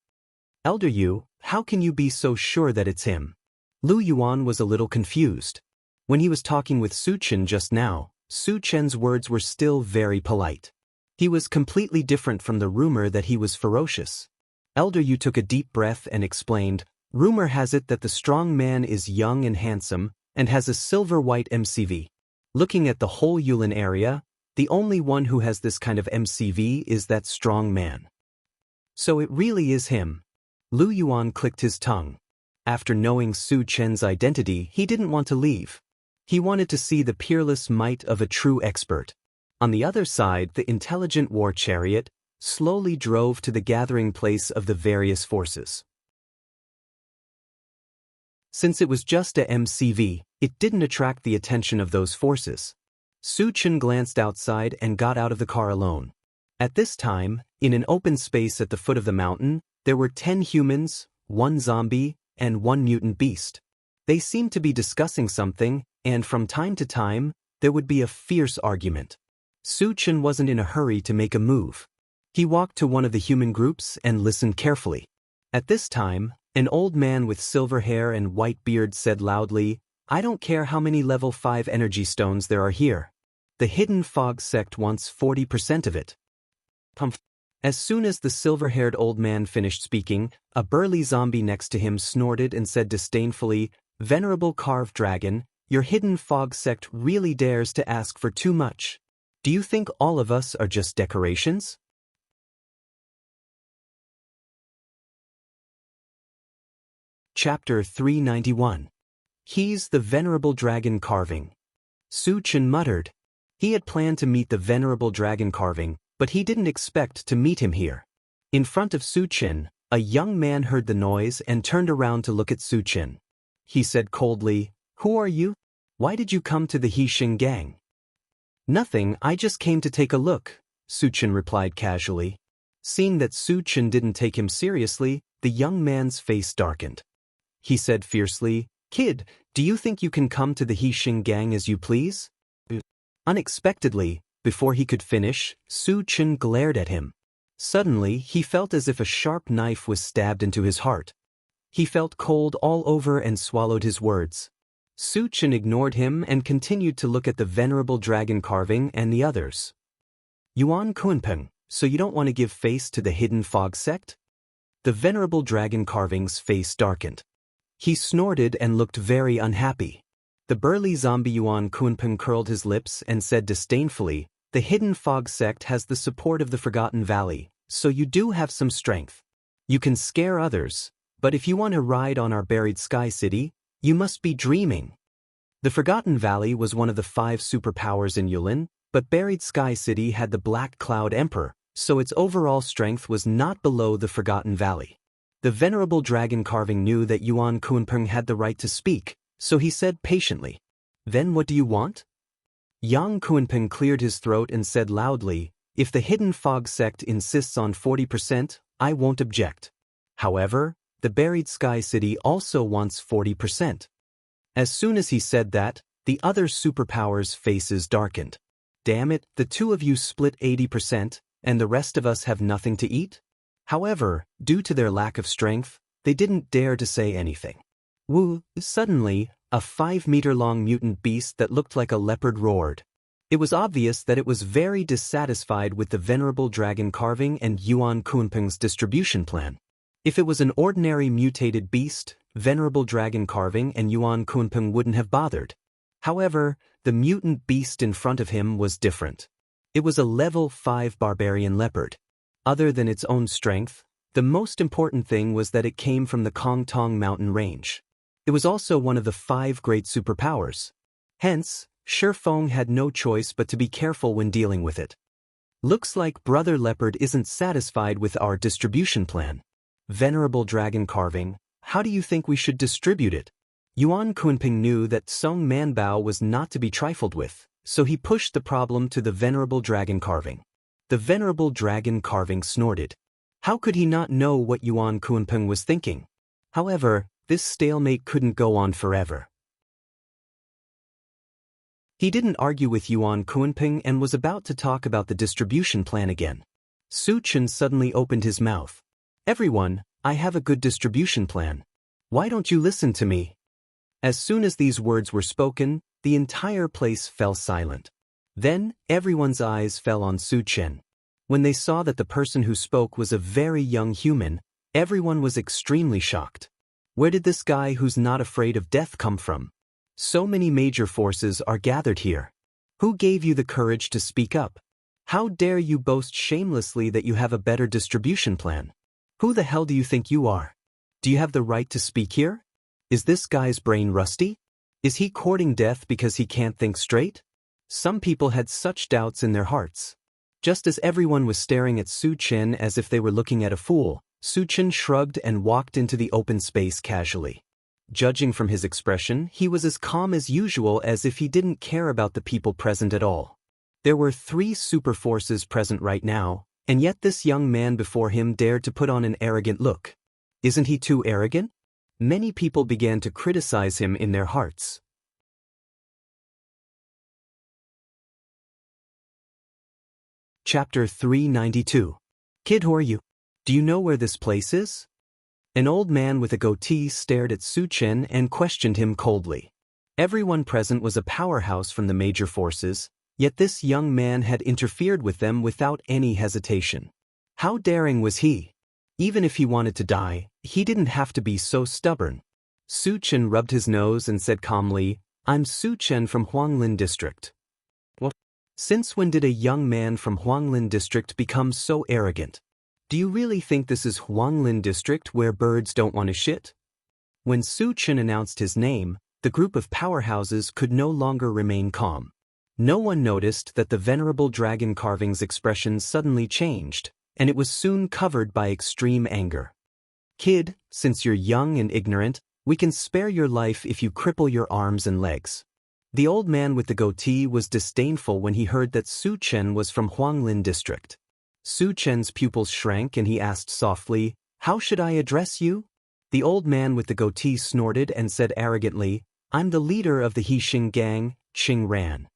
"Elder Yu, how can you be so sure that it's him?" Lu Yuan was a little confused. When he was talking with Su Chen just now, Su Chen's words were still very polite. He was completely different from the rumor that he was ferocious. Elder Yu took a deep breath and explained, "Rumor has it that the strong man is young and handsome and has a silver-white MCV. Looking at the whole Yulin area, The only one who has this kind of MCV is that strong man. So it really is him. Lu Yuan clicked his tongue. After knowing Su Chen's identity, he didn't want to leave. He wanted to see the peerless might of a true expert. On the other side, the intelligent war chariot slowly drove to the gathering place of the various forces. Since it was just a MCV, it didn't attract the attention of those forces. Su Chen glanced outside and got out of the car alone. At this time, in an open space at the foot of the mountain, there were 10 humans, 1 zombie, and 1 mutant beast. They seemed to be discussing something, and from time to time, there would be a fierce argument. Su Chen wasn't in a hurry to make a move. He walked to one of the human groups and listened carefully. At this time, an old man with silver hair and white beard said loudly, "I don't care how many level 5 energy stones there are here. The hidden fog sect wants 40% of it." As soon as the silver-haired old man finished speaking, a burly zombie next to him snorted and said disdainfully, "Venerable carved dragon, your hidden fog sect really dares to ask for too much. Do you think all of us are just decorations?" Chapter 391. He's the Venerable Dragon Carving. Su Chen muttered. He had planned to meet the Venerable Dragon Carving, but he didn't expect to meet him here. In front of Su Chen, a young man heard the noise and turned around to look at Su Chen. He said coldly, "Who are you? Why did you come to the Hixing gang?" "Nothing, I just came to take a look," Su Chen replied casually. Seeing that Su Chen didn't take him seriously, the young man's face darkened. He said fiercely, "Kid, do you think you can come to the Hixing gang as you please?" Unexpectedly, before he could finish, Su Chen glared at him. Suddenly, he felt as if a sharp knife was stabbed into his heart. He felt cold all over and swallowed his words. Su Chen ignored him and continued to look at the Venerable Dragon Carving and the others. "Yuan Kunpeng, so you don't want to give face to the Hidden Fog sect?" The Venerable Dragon Carving's face darkened. He snorted and looked very unhappy. The burly zombie Yuan Kunpeng curled his lips and said disdainfully, "The Hidden Fog sect has the support of the Forgotten Valley, so you do have some strength. You can scare others, but if you want to ride on our buried Sky City, you must be dreaming." The Forgotten Valley was one of the 5 superpowers in Yulin, but buried Sky City had the Black Cloud Emperor, so its overall strength was not below the Forgotten Valley. The Venerable Dragon Carving knew that Yuan Kunpeng had the right to speak, so he said patiently, "Then what do you want?" Yang Kunpeng cleared his throat and said loudly, "If the Hidden Fog sect insists on 40%, I won't object. However, the buried Sky City also wants 40%. As soon as he said that, the other superpowers' faces darkened. "Damn it, the two of you split 80%, and the rest of us have nothing to eat?" However, due to their lack of strength, they didn't dare to say anything. Suddenly, a 5-meter-long mutant beast that looked like a leopard roared. It was obvious that it was very dissatisfied with the Venerable Dragon Carving and Yuan Kunpeng's distribution plan. If it was an ordinary mutated beast, Venerable Dragon Carving and Yuan Kunpeng wouldn't have bothered. However, the mutant beast in front of him was different. It was a level 5 barbarian leopard. Other than its own strength, the most important thing was that it came from the Kongtong mountain range. It was also one of the 5 great superpowers. Hence, Shifeng had no choice but to be careful when dealing with it. "Looks like Brother Leopard isn't satisfied with our distribution plan. Venerable Dragon Carving, how do you think we should distribute it?" Yuan Kunpeng knew that Song Manbao was not to be trifled with, so he pushed the problem to the Venerable Dragon Carving. The Venerable Dragon Carving snorted. How could he not know what Yuan Kunpeng was thinking? However, this stalemate couldn't go on forever. He didn't argue with Yuan Kunpeng and was about to talk about the distribution plan again. Su Chen suddenly opened his mouth. "Everyone, I have a good distribution plan. Why don't you listen to me?" As soon as these words were spoken, the entire place fell silent. Then, everyone's eyes fell on Su Chen. When they saw that the person who spoke was a very young human, everyone was extremely shocked. Where did this guy who's not afraid of death come from? So many major forces are gathered here. Who gave you the courage to speak up? How dare you boast shamelessly that you have a better distribution plan? Who the hell do you think you are? Do you have the right to speak here? Is this guy's brain rusty? Is he courting death because he can't think straight? Some people had such doubts in their hearts. Just as everyone was staring at Su Chen as if they were looking at a fool, Su Chen shrugged and walked into the open space casually. Judging from his expression, he was as calm as usual, as if he didn't care about the people present at all. There were 3 super forces present right now, and yet this young man before him dared to put on an arrogant look. Isn't he too arrogant? Many people began to criticize him in their hearts. Chapter 392. Kid, who are you? Do you know where this place is? An old man with a goatee stared at Su Chen and questioned him coldly. Everyone present was a powerhouse from the major forces, yet this young man had interfered with them without any hesitation. How daring was he? Even if he wanted to die, he didn't have to be so stubborn. Su Chen rubbed his nose and said calmly, "I'm Su Chen from Huanglin District." What? Since when did a young man from Huanglin District become so arrogant? Do you really think this is Huanglin District where birds don't want to shit? When Su Chen announced his name, the group of powerhouses could no longer remain calm. No one noticed that the venerable dragon carving's expression suddenly changed, and it was soon covered by extreme anger. Kid, since you're young and ignorant, we can spare your life if you cripple your arms and legs. The old man with the goatee was disdainful when he heard that Su Chen was from Huanglin District. Su Chen's pupils shrank and he asked softly, "How should I address you?" The old man with the goatee snorted and said arrogantly, "I'm the leader of the Hixing gang, Qing Ran."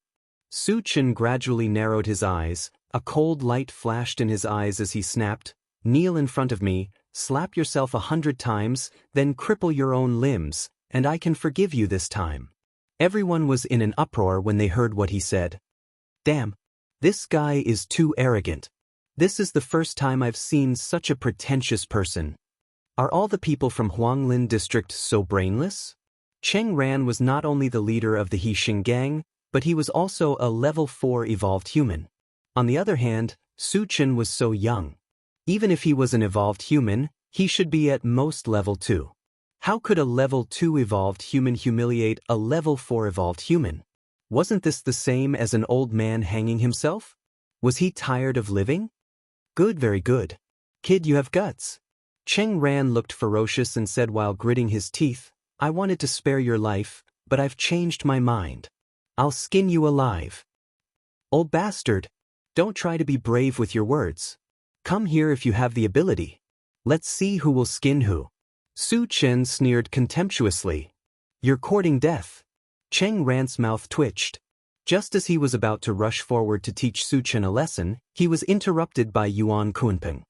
Su Chen gradually narrowed his eyes, a cold light flashed in his eyes as he snapped, "Kneel in front of me, slap yourself 100 times, then cripple your own limbs, and I can forgive you this time." Everyone was in an uproar when they heard what he said. Damn, this guy is too arrogant. This is the first time I've seen such a pretentious person. Are all the people from Huanglin District so brainless? Cheng Ran was not only the leader of the Hixing gang, but he was also a level 4 evolved human. On the other hand, Su Chen was so young. Even if he was an evolved human, he should be at most level 2. How could a level 2 evolved human humiliate a level 4 evolved human? Wasn't this the same as an old man hanging himself? Was he tired of living? Good, very good. Kid, you have guts. Cheng Ran looked ferocious and said while gritting his teeth, "I wanted to spare your life, but I've changed my mind. I'll skin you alive." Old bastard, don't try to be brave with your words. Come here if you have the ability. Let's see who will skin who. Su Chen sneered contemptuously. "You're courting death." Cheng Ran's mouth twitched. Just as he was about to rush forward to teach Su Chen a lesson, he was interrupted by Yuan Kunpeng.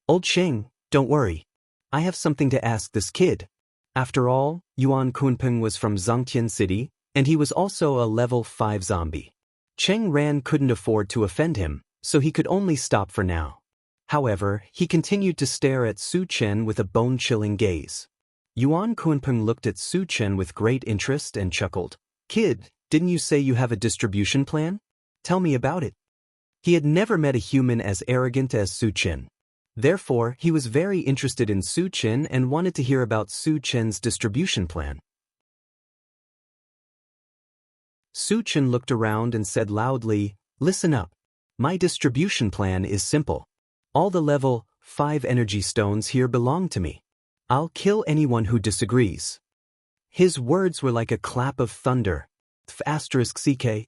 "Old Cheng, don't worry. I have something to ask this kid." After all, Yuan Kunpeng was from Zhangtian City, and he was also a level 5 zombie. Cheng Ran couldn't afford to offend him, so he could only stop for now. However, he continued to stare at Su Chen with a bone-chilling gaze. Yuan Kunpeng looked at Su Chen with great interest and chuckled. "Kid, didn't you say you have a distribution plan? Tell me about it." He had never met a human as arrogant as Su Chen. Therefore, he was very interested in Su Chen and wanted to hear about Su Chen's distribution plan. Su Chen looked around and said loudly, "Listen up. My distribution plan is simple. All the level 5 energy stones here belong to me. I'll kill anyone who disagrees." His words were like a clap of thunder. *CK,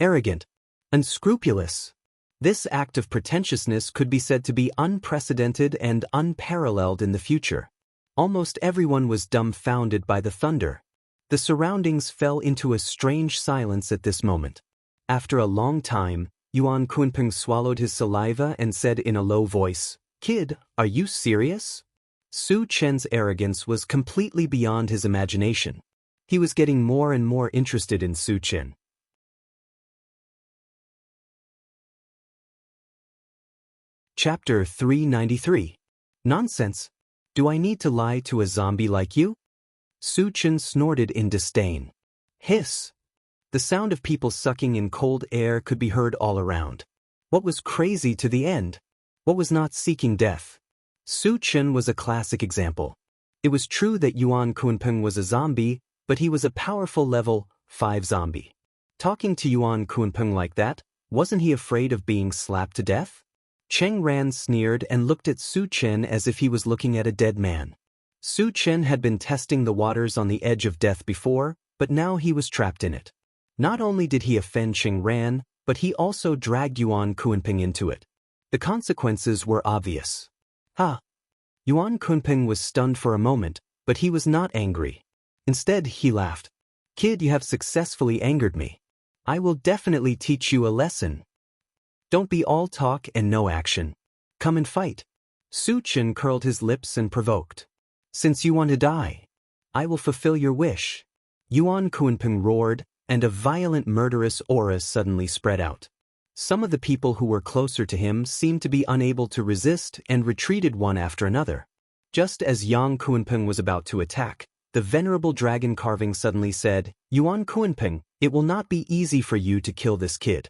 arrogant, unscrupulous. This act of pretentiousness could be said to be unprecedented and unparalleled in the future. Almost everyone was dumbfounded by the thunder. The surroundings fell into a strange silence at this moment. After a long time, Yuan Kunpeng swallowed his saliva and said in a low voice, "Kid, are you serious?" Su Chen's arrogance was completely beyond his imagination. He was getting more and more interested in Su Chen. Chapter 393. Nonsense. Do I need to lie to a zombie like you? Su Chen snorted in disdain. Hiss! The sound of people sucking in cold air could be heard all around. What was crazy to the end? What was not seeking death? Su Chen was a classic example. It was true that Yuan Kunpeng was a zombie, but he was a powerful level 5 zombie. Talking to Yuan Kunpeng like that, wasn't he afraid of being slapped to death? Cheng Ran sneered and looked at Su Chen as if he was looking at a dead man. Su Chen had been testing the waters on the edge of death before, but now he was trapped in it. Not only did he offend Cheng Ran, but he also dragged Yuan Kunpeng into it. The consequences were obvious. Ha! Yuan Kunpeng was stunned for a moment, but he was not angry. Instead, he laughed. Kid, you have successfully angered me. I will definitely teach you a lesson. Don't be all talk and no action. Come and fight. Su Chen curled his lips and provoked. Since you want to die, I will fulfill your wish. Yuan Kunpeng roared, and a violent murderous aura suddenly spread out. Some of the people who were closer to him seemed to be unable to resist and retreated one after another. Just as Yang Kunpeng was about to attack, the venerable dragon carving suddenly said, Yuan Kunpeng, it will not be easy for you to kill this kid.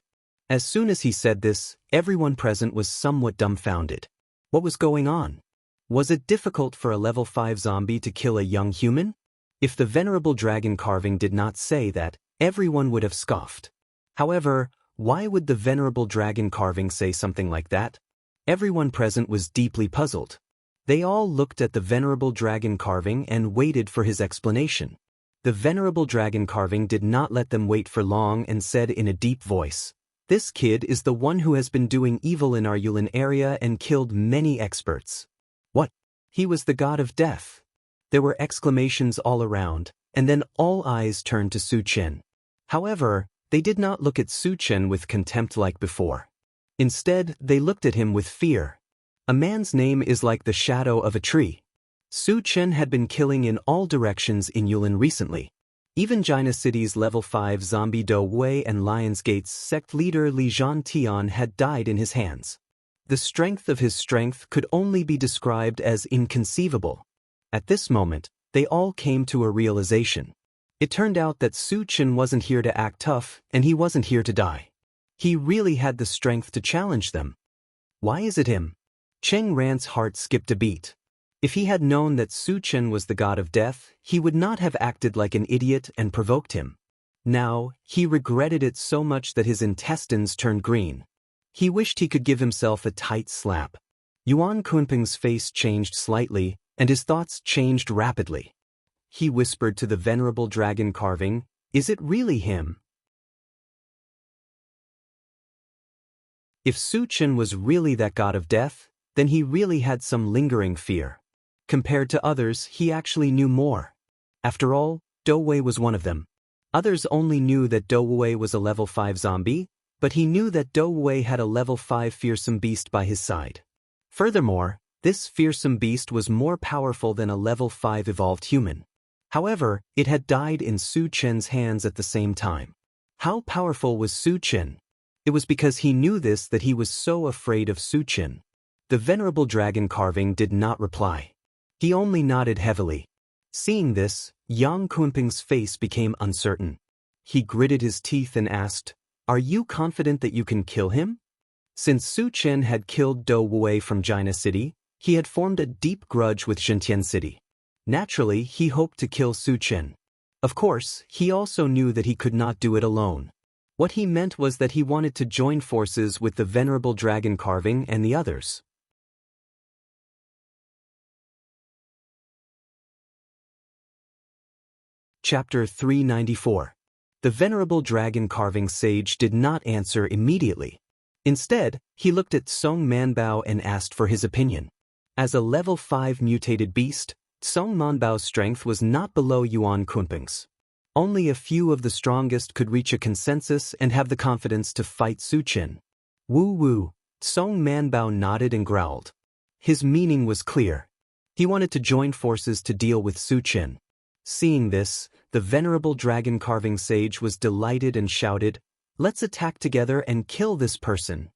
As soon as he said this, everyone present was somewhat dumbfounded. What was going on? Was it difficult for a level 5 zombie to kill a young human? If the venerable dragon carving did not say that, everyone would have scoffed. However, why would the venerable dragon carving say something like that? Everyone present was deeply puzzled. They all looked at the venerable dragon carving and waited for his explanation. The venerable dragon carving did not let them wait for long and said in a deep voice, This kid is the one who has been doing evil in our Yulin area and killed many experts. What? He was the god of death. There were exclamations all around, and then all eyes turned to Su Chen. However, they did not look at Su Chen with contempt like before. Instead, they looked at him with fear. A man's name is like the shadow of a tree. Su Chen had been killing in all directions in Yulin recently. Even Jianghu City's level 5 zombie Do Wei and Lionsgate's sect leader Li Zhantian had died in his hands. The strength of his strength could only be described as inconceivable. At this moment, they all came to a realization. It turned out that Su Chen wasn't here to act tough, and he wasn't here to die. He really had the strength to challenge them. Why is it him? Cheng Ran's heart skipped a beat. If he had known that Su Chen was the god of death, he would not have acted like an idiot and provoked him. Now, he regretted it so much that his intestines turned green. He wished he could give himself a tight slap. Yuan Kunpeng's face changed slightly, and his thoughts changed rapidly. He whispered to the venerable dragon carving, Is it really him? If Su Chen was really that god of death, then he really had some lingering fear. Compared to others, he actually knew more. After all, Do Wei was one of them. Others only knew that Do Wei was a level 5 zombie, but he knew that Do Wei had a level 5 fearsome beast by his side. Furthermore, this fearsome beast was more powerful than a level 5 evolved human. However, it had died in Su Chen's hands at the same time. How powerful was Su Chen? It was because he knew this that he was so afraid of Su Chen. The venerable dragon carving did not reply. He only nodded heavily. Seeing this, Yang Kunpeng's face became uncertain. He gritted his teeth and asked, Are you confident that you can kill him? Since Su Chen had killed Do Wei from Jianghu City, he had formed a deep grudge with Shentian City. Naturally, he hoped to kill Su Chen. Of course, he also knew that he could not do it alone. What he meant was that he wanted to join forces with the venerable dragon carving and the others. Chapter 394. The venerable dragon carving sage did not answer immediately. Instead, he looked at Song Manbao and asked for his opinion. As a level 5 mutated beast, Song Manbao's strength was not below Yuan Kunpeng's. Only a few of the strongest could reach a consensus and have the confidence to fight Su Chen. Woo-woo, Song Manbao nodded and growled. His meaning was clear. He wanted to join forces to deal with Su Chen. Seeing this, the venerable dragon carving sage was delighted and shouted, Let's attack together and kill this person.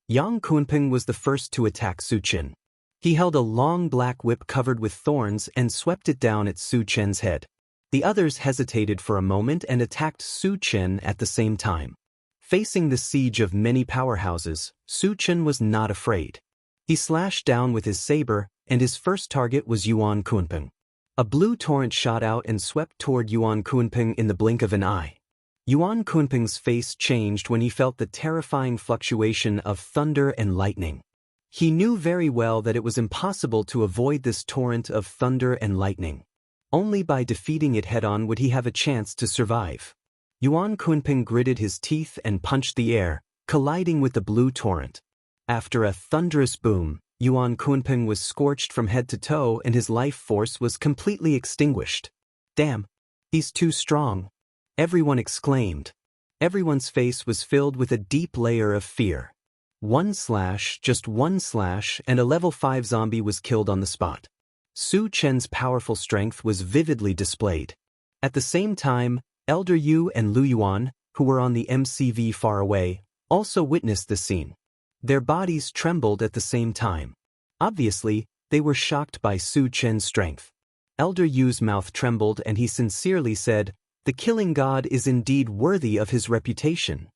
Yang Kunpeng was the first to attack Su Chen. He held a long black whip covered with thorns and swept it down at Su Chen's head. The others hesitated for a moment and attacked Su Chen at the same time. Facing the siege of many powerhouses, Su Chen was not afraid. He slashed down with his saber, and his first target was Yuan Kunpeng. A blue torrent shot out and swept toward Yuan Kunpeng in the blink of an eye. Yuan Kunpeng's face changed when he felt the terrifying fluctuation of thunder and lightning. He knew very well that it was impossible to avoid this torrent of thunder and lightning. Only by defeating it head-on would he have a chance to survive. Yuan Kunpeng gritted his teeth and punched the air, colliding with the blue torrent. After a thunderous boom, Yuan Kunpeng was scorched from head to toe and his life force was completely extinguished. Damn, he's too strong, everyone exclaimed. Everyone's face was filled with a deep layer of fear. One slash, just one slash, and a level 5 zombie was killed on the spot. Su Chen's powerful strength was vividly displayed. At the same time, Elder Yu and Lu Yuan, who were on the MCV far away, also witnessed the scene. Their bodies trembled at the same time. Obviously, they were shocked by Su Chen's strength. Elder Yu's mouth trembled and he sincerely said, "The killing god is indeed worthy of his reputation.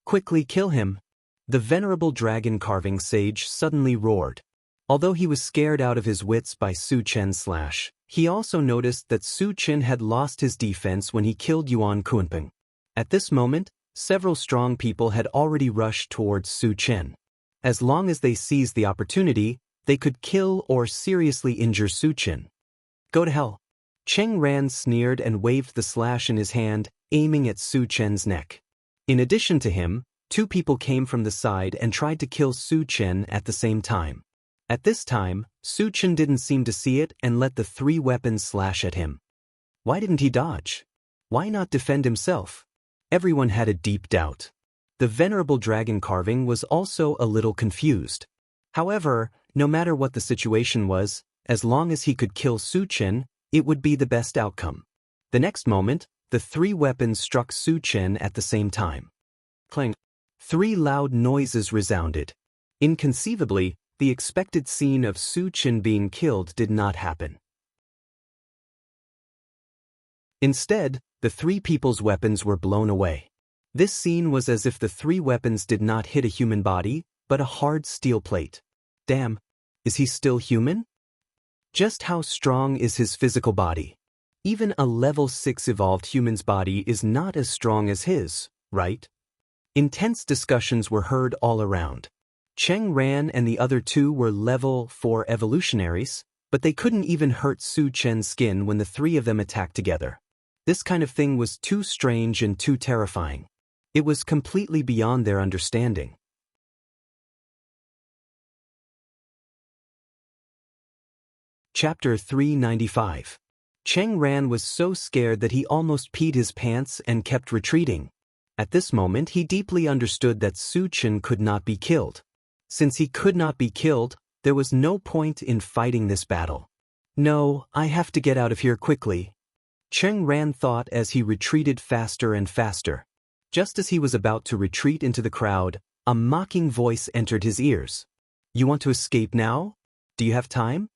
Quickly kill him." The venerable dragon carving sage suddenly roared. Although he was scared out of his wits by Su Chen's slash, he also noticed that Su Chen had lost his defense when he killed Yuan Kunpeng. At this moment, several strong people had already rushed towards Su Chen. As long as they seized the opportunity, they could kill or seriously injure Su Chen. Go to hell. Cheng Ran sneered and waved the slash in his hand, aiming at Su Chen's neck. In addition to him, 2 people came from the side and tried to kill Su Chen at the same time. At this time, Su Chen didn't seem to see it and let the 3 weapons slash at him. Why didn't he dodge? Why not defend himself? Everyone had a deep doubt. The venerable dragon carving was also a little confused. However, no matter what the situation was, as long as he could kill Su Chen, it would be the best outcome. The next moment, the 3 weapons struck Su Chen at the same time. Clang. 3 loud noises resounded. Inconceivably, the expected scene of Su Chen being killed did not happen. Instead, the 3 people's weapons were blown away. This scene was as if the 3 weapons did not hit a human body, but a hard steel plate. Damn, is he still human? Just how strong is his physical body? Even a level 6 evolved human's body is not as strong as his, right? Intense discussions were heard all around. Cheng Ran and the other 2 were level 4 evolutionaries, but they couldn't even hurt Su Chen's skin when the 3 of them attacked together. This kind of thing was too strange and too terrifying. It was completely beyond their understanding. Chapter 395. Cheng Ran was so scared that he almost peed his pants and kept retreating. At this moment he deeply understood that Su Chen could not be killed. Since he could not be killed, there was no point in fighting this battle. No, I have to get out of here quickly. Cheng Ran thought as he retreated faster and faster. Just as he was about to retreat into the crowd, a mocking voice entered his ears. You want to escape now? Do you have time?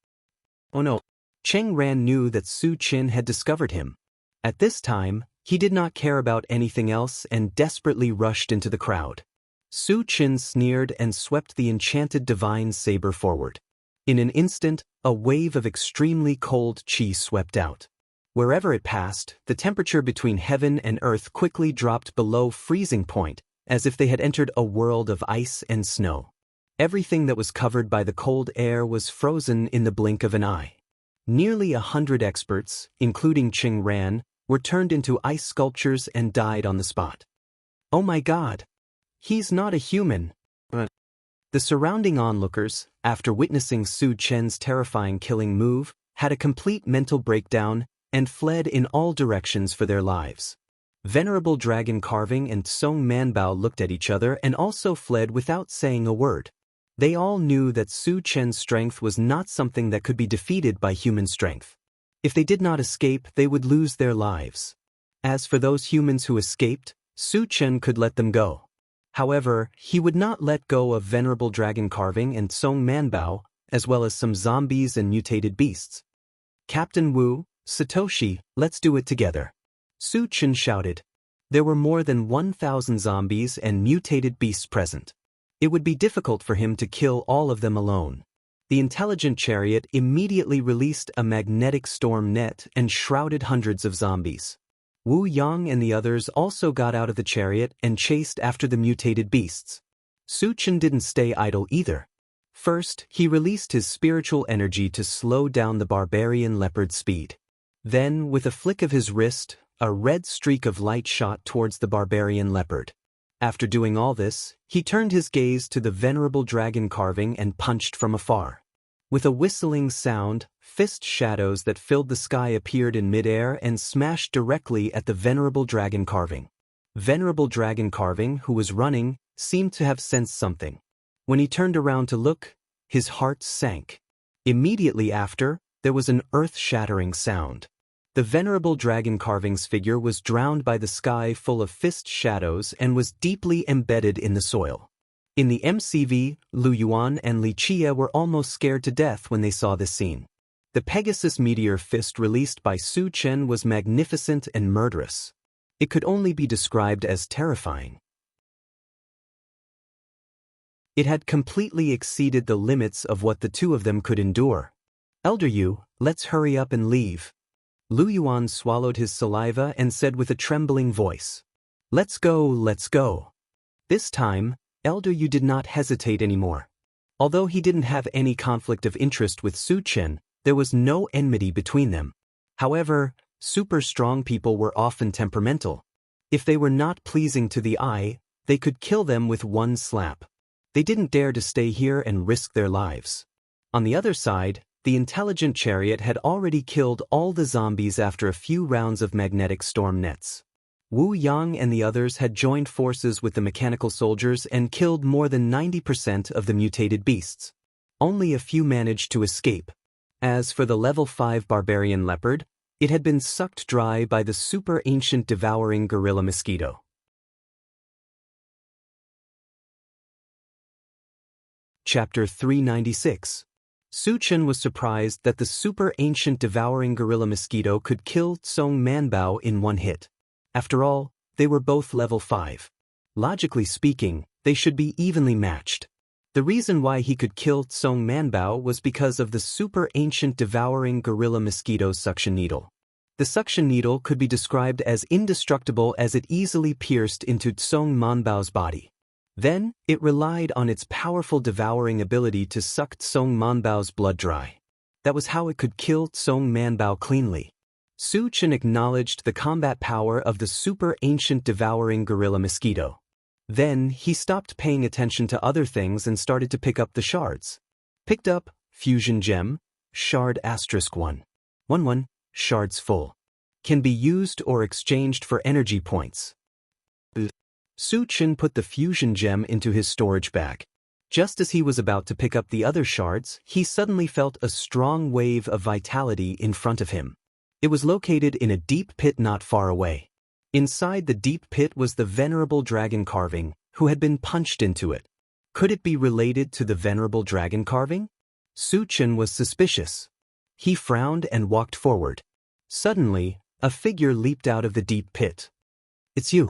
Oh no. Cheng Ran knew that Su Chen had discovered him. At this time, he did not care about anything else and desperately rushed into the crowd. Su Chen sneered and swept the enchanted divine saber forward. In an instant, a wave of extremely cold qi swept out. Wherever it passed, the temperature between heaven and earth quickly dropped below freezing point, as if they had entered a world of ice and snow. Everything that was covered by the cold air was frozen in the blink of an eye. Nearly 100 experts, including Cheng Ran, were turned into ice sculptures and died on the spot. Oh my god! He's not a human. The surrounding onlookers, after witnessing Su Chen's terrifying killing move, had a complete mental breakdown and fled in all directions for their lives. Venerable Dragon Carving and Song Manbao looked at each other and also fled without saying a word. They all knew that Su Chen's strength was not something that could be defeated by human strength. If they did not escape, they would lose their lives. As for those humans who escaped, Su Chen could let them go. However, he would not let go of Venerable Dragon Carving and Song Manbao as well as some zombies and mutated beasts. Captain Wu, Satoshi, let's do it together. Su Chen shouted. There were more than 1,000 zombies and mutated beasts present. It would be difficult for him to kill all of them alone. The intelligent chariot immediately released a magnetic storm net and shrouded hundreds of zombies. Wu Yang and the others also got out of the chariot and chased after the mutated beasts. Su Chen didn't stay idle either. First, he released his spiritual energy to slow down the barbarian leopard's speed. Then, with a flick of his wrist, a red streak of light shot towards the barbarian leopard. After doing all this, he turned his gaze to the venerable dragon carving and punched from afar. With a whistling sound, fist shadows that filled the sky appeared in midair and smashed directly at the venerable dragon carving. Venerable dragon carving, who was running, seemed to have sensed something. When he turned around to look, his heart sank. Immediately after, there was an earth-shattering sound. The venerable dragon carving's figure was drowned by the sky full of fist shadows and was deeply embedded in the soil. In the MCV, Lu Yuan and Li Chia were almost scared to death when they saw this scene. The Pegasus meteor fist released by Su Chen was magnificent and murderous. It could only be described as terrifying. It had completely exceeded the limits of what the two of them could endure. Elder Yu, let's hurry up and leave. Lu Yuan swallowed his saliva and said with a trembling voice. Let's go, let's go. This time, Elder Yu did not hesitate anymore. Although he didn't have any conflict of interest with Su Chen, there was no enmity between them. However, super strong people were often temperamental. If they were not pleasing to the eye, they could kill them with one slap. They didn't dare to stay here and risk their lives. On the other side, the intelligent chariot had already killed all the zombies after a few rounds of magnetic storm nets. Wu Yang and the others had joined forces with the mechanical soldiers and killed more than 90% of the mutated beasts. Only a few managed to escape. As for the level 5 barbarian leopard, it had been sucked dry by the super ancient devouring gorilla mosquito. Chapter 396. Su Chen was surprised that the super ancient devouring gorilla mosquito could kill Tsong Manbao in one hit. After all, they were both level 5. Logically speaking, they should be evenly matched. The reason why he could kill Tsong Manbao was because of the super ancient devouring gorilla mosquito's suction needle. The suction needle could be described as indestructible as it easily pierced into Tsong Manbao's body. Then, it relied on its powerful devouring ability to suck Tsong Manbao's blood dry. That was how it could kill Tsong Manbao cleanly. Su Chen acknowledged the combat power of the super ancient devouring gorilla mosquito. Then, he stopped paying attention to other things and started to pick up the shards. Picked up, fusion gem, shard *1. 1-1, shards full. Can be used or exchanged for energy points. Su Chen put the fusion gem into his storage bag. Just as he was about to pick up the other shards, he suddenly felt a strong wave of vitality in front of him. It was located in a deep pit not far away. Inside the deep pit was the venerable dragon carving, who had been punched into it. Could it be related to the venerable dragon carving? Su Chen was suspicious. He frowned and walked forward. Suddenly, a figure leaped out of the deep pit. It's you.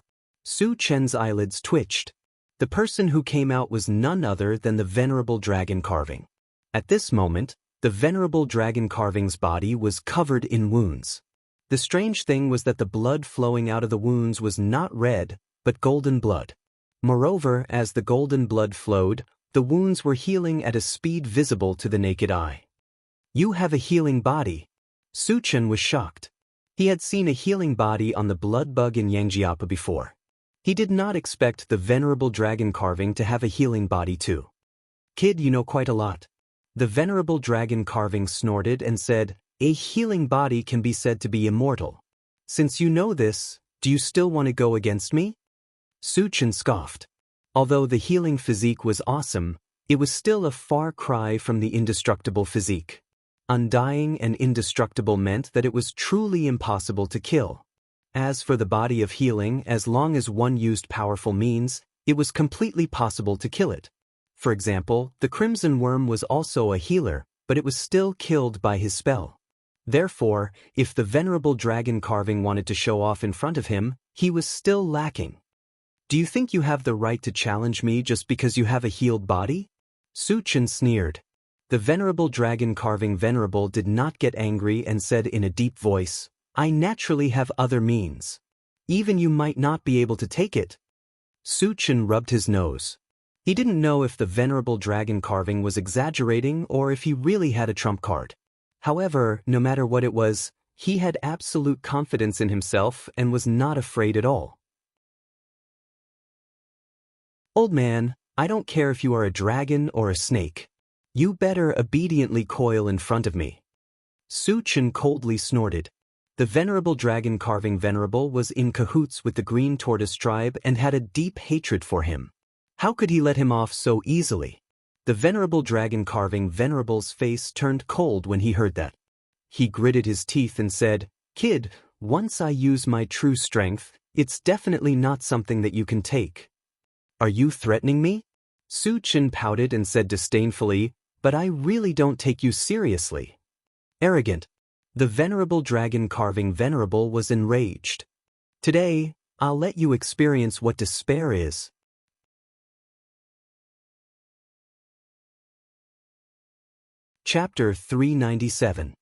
Su Chen's eyelids twitched. The person who came out was none other than the venerable dragon carving. At this moment, the venerable dragon carving's body was covered in wounds. The strange thing was that the blood flowing out of the wounds was not red, but golden blood. Moreover, as the golden blood flowed, the wounds were healing at a speed visible to the naked eye. You have a healing body. Su Chen was shocked. He had seen a healing body on the blood bug in Yangjiapa before. He did not expect the venerable dragon carving to have a healing body too. Kid, you know quite a lot. The venerable dragon carving snorted and said, a healing body can be said to be immortal. Since you know this, do you still want to go against me? Su Chen scoffed. Although the healing physique was awesome, it was still a far cry from the indestructible physique. Undying and indestructible meant that it was truly impossible to kill. As for the body of healing, as long as one used powerful means, it was completely possible to kill it. For example, the crimson worm was also a healer, but it was still killed by his spell. Therefore, if the venerable dragon carving wanted to show off in front of him, he was still lacking. Do you think you have the right to challenge me just because you have a healed body? Su Chen sneered. The venerable dragon carving venerable did not get angry and said in a deep voice, I naturally have other means. Even you might not be able to take it. Su Chen rubbed his nose. He didn't know if the venerable dragon carving was exaggerating or if he really had a trump card. However, no matter what it was, he had absolute confidence in himself and was not afraid at all. Old man, I don't care if you are a dragon or a snake. You better obediently coil in front of me. Su Chen coldly snorted. The venerable dragon carving venerable was in cahoots with the green tortoise tribe and had a deep hatred for him. How could he let him off so easily? The venerable dragon carving venerable's face turned cold when he heard that. He gritted his teeth and said, Kid, once I use my true strength, it's definitely not something that you can take. Are you threatening me? Su Chen pouted and said disdainfully, but I really don't take you seriously. Arrogant. The venerable dragon carving venerable was enraged. Today, I'll let you experience what despair is. Chapter 397.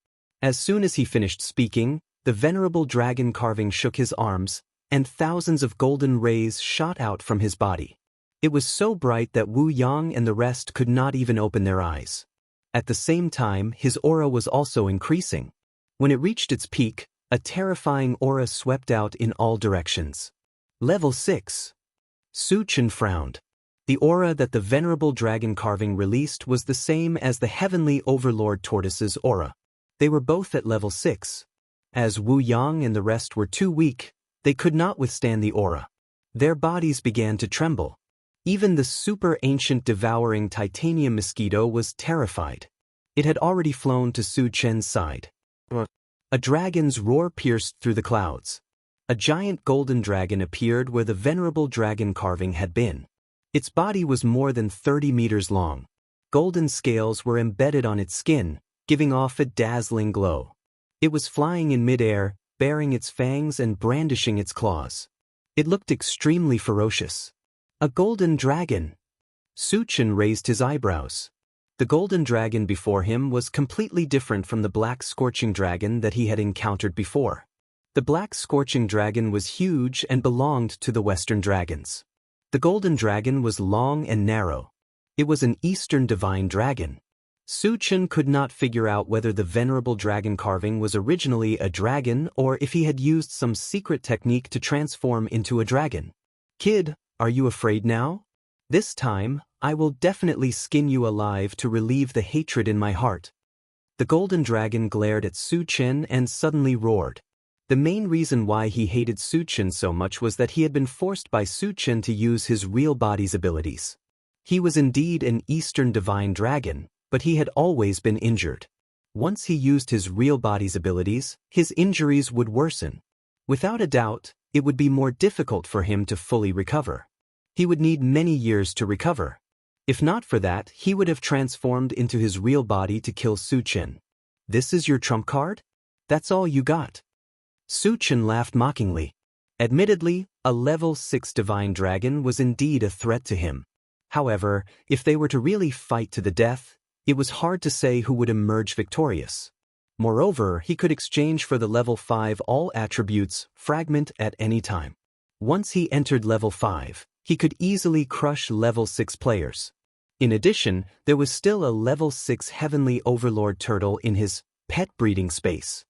As soon as he finished speaking, the venerable dragon carving shook his arms, and thousands of golden rays shot out from his body. It was so bright that Wu Yang and the rest could not even open their eyes. At the same time, his aura was also increasing. When it reached its peak, a terrifying aura swept out in all directions. Level 6. Su Chen frowned. The aura that the venerable dragon carving released was the same as the heavenly overlord tortoise's aura. They were both at level 6. As Wu Yang and the rest were too weak, they could not withstand the aura. Their bodies began to tremble. Even the super ancient devouring titanium mosquito was terrified. It had already flown to Su Chen's side. A dragon's roar pierced through the clouds. A giant golden dragon appeared where the venerable dragon carving had been. Its body was more than 30 meters long. Golden scales were embedded on its skin, giving off a dazzling glow. It was flying in midair, baring its fangs and brandishing its claws. It looked extremely ferocious. A golden dragon. Su Chen raised his eyebrows. The golden dragon before him was completely different from the black scorching dragon that he had encountered before. The black scorching dragon was huge and belonged to the Western dragons. The golden dragon was long and narrow. It was an Eastern divine dragon. Su Chen could not figure out whether the venerable dragon carving was originally a dragon or if he had used some secret technique to transform into a dragon. Kid, are you afraid now? This time, I will definitely skin you alive to relieve the hatred in my heart. The golden dragon glared at Su Chen and suddenly roared. The main reason why he hated Su Chen so much was that he had been forced by Su Chen to use his real body's abilities. He was indeed an Eastern divine dragon, but he had always been injured. Once he used his real body's abilities, his injuries would worsen. Without a doubt, it would be more difficult for him to fully recover. He would need many years to recover. If not for that, he would have transformed into his real body to kill Su Chen. This is your trump card? That's all you got? Su Chen laughed mockingly. Admittedly, a level 6 divine dragon was indeed a threat to him. However, if they were to really fight to the death, it was hard to say who would emerge victorious. Moreover, he could exchange for the level 5 all attributes fragment at any time. Once he entered level 5, he could easily crush level 6 players. In addition, there was still a level 6 heavenly overlord turtle in his pet breeding space.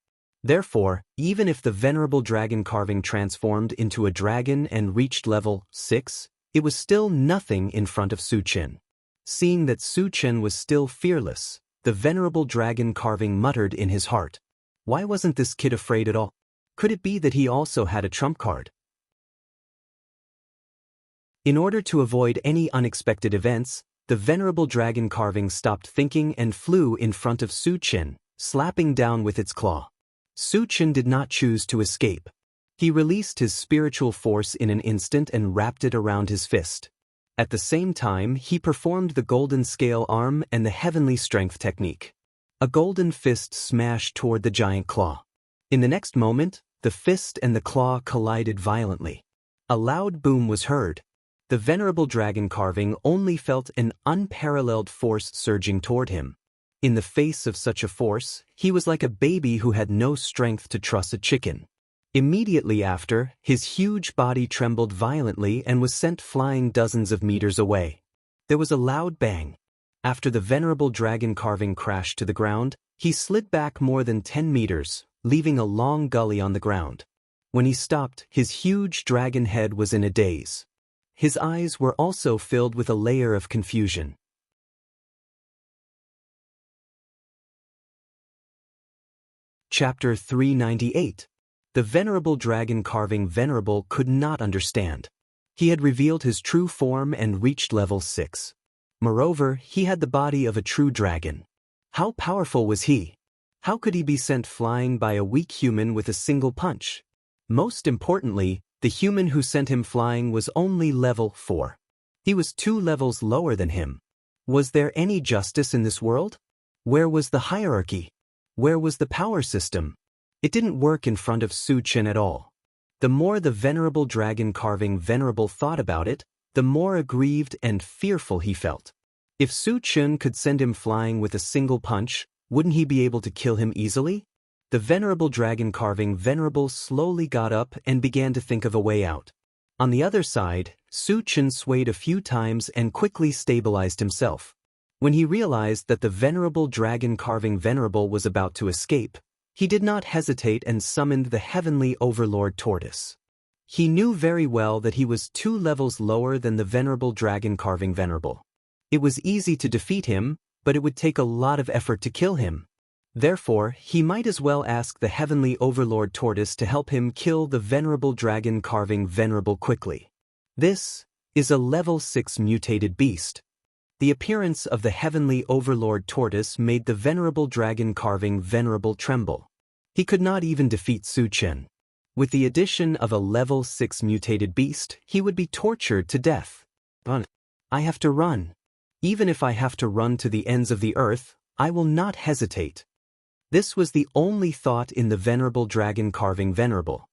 Therefore, even if the venerable dragon carving transformed into a dragon and reached level 6, it was still nothing in front of Su Chen. Seeing that Su Chen was still fearless, the venerable dragon carving muttered in his heart. Why wasn't this kid afraid at all? Could it be that he also had a trump card? In order to avoid any unexpected events, the venerable dragon carving stopped thinking and flew in front of Su Chen, slapping down with its claw. Su Chen did not choose to escape. He released his spiritual force in an instant and wrapped it around his fist. At the same time, he performed the golden scale arm and the heavenly strength technique. A golden fist smashed toward the giant claw. In the next moment, the fist and the claw collided violently. A loud boom was heard. The venerable dragon carving only felt an unparalleled force surging toward him. In the face of such a force, he was like a baby who had no strength to truss a chicken. Immediately after, his huge body trembled violently and was sent flying dozens of meters away. There was a loud bang. After the venerable dragon carving crashed to the ground, he slid back more than 10 meters, leaving a long gully on the ground. When he stopped, his huge dragon head was in a daze. His eyes were also filled with a layer of confusion. Chapter 398. The venerable dragon carving venerable could not understand. He had revealed his true form and reached level 6. Moreover, he had the body of a true dragon. How powerful was he? How could he be sent flying by a weak human with a single punch? Most importantly, the human who sent him flying was only level 4. He was 2 levels lower than him. Was there any justice in this world? Where was the hierarchy? Where was the power system? It didn't work in front of Su Chen at all. The more the venerable dragon carving venerable thought about it, the more aggrieved and fearful he felt. If Su Chen could send him flying with a single punch, wouldn't he be able to kill him easily? The venerable dragon carving venerable slowly got up and began to think of a way out. On the other side, Su Chen swayed a few times and quickly stabilized himself. When he realized that the venerable dragon carving venerable was about to escape, he did not hesitate and summoned the heavenly overlord tortoise. He knew very well that he was 2 levels lower than the venerable dragon carving venerable. It was easy to defeat him, but it would take a lot of effort to kill him. Therefore, he might as well ask the heavenly overlord tortoise to help him kill the venerable dragon carving venerable quickly. This is a level 6 mutated beast. The appearance of the heavenly overlord tortoise made the venerable dragon carving venerable tremble. He could not even defeat Su Chen. With the addition of a level 6 mutated beast, he would be tortured to death. But I have to run. Even if I have to run to the ends of the earth, I will not hesitate. This was the only thought in the venerable dragon carving venerable.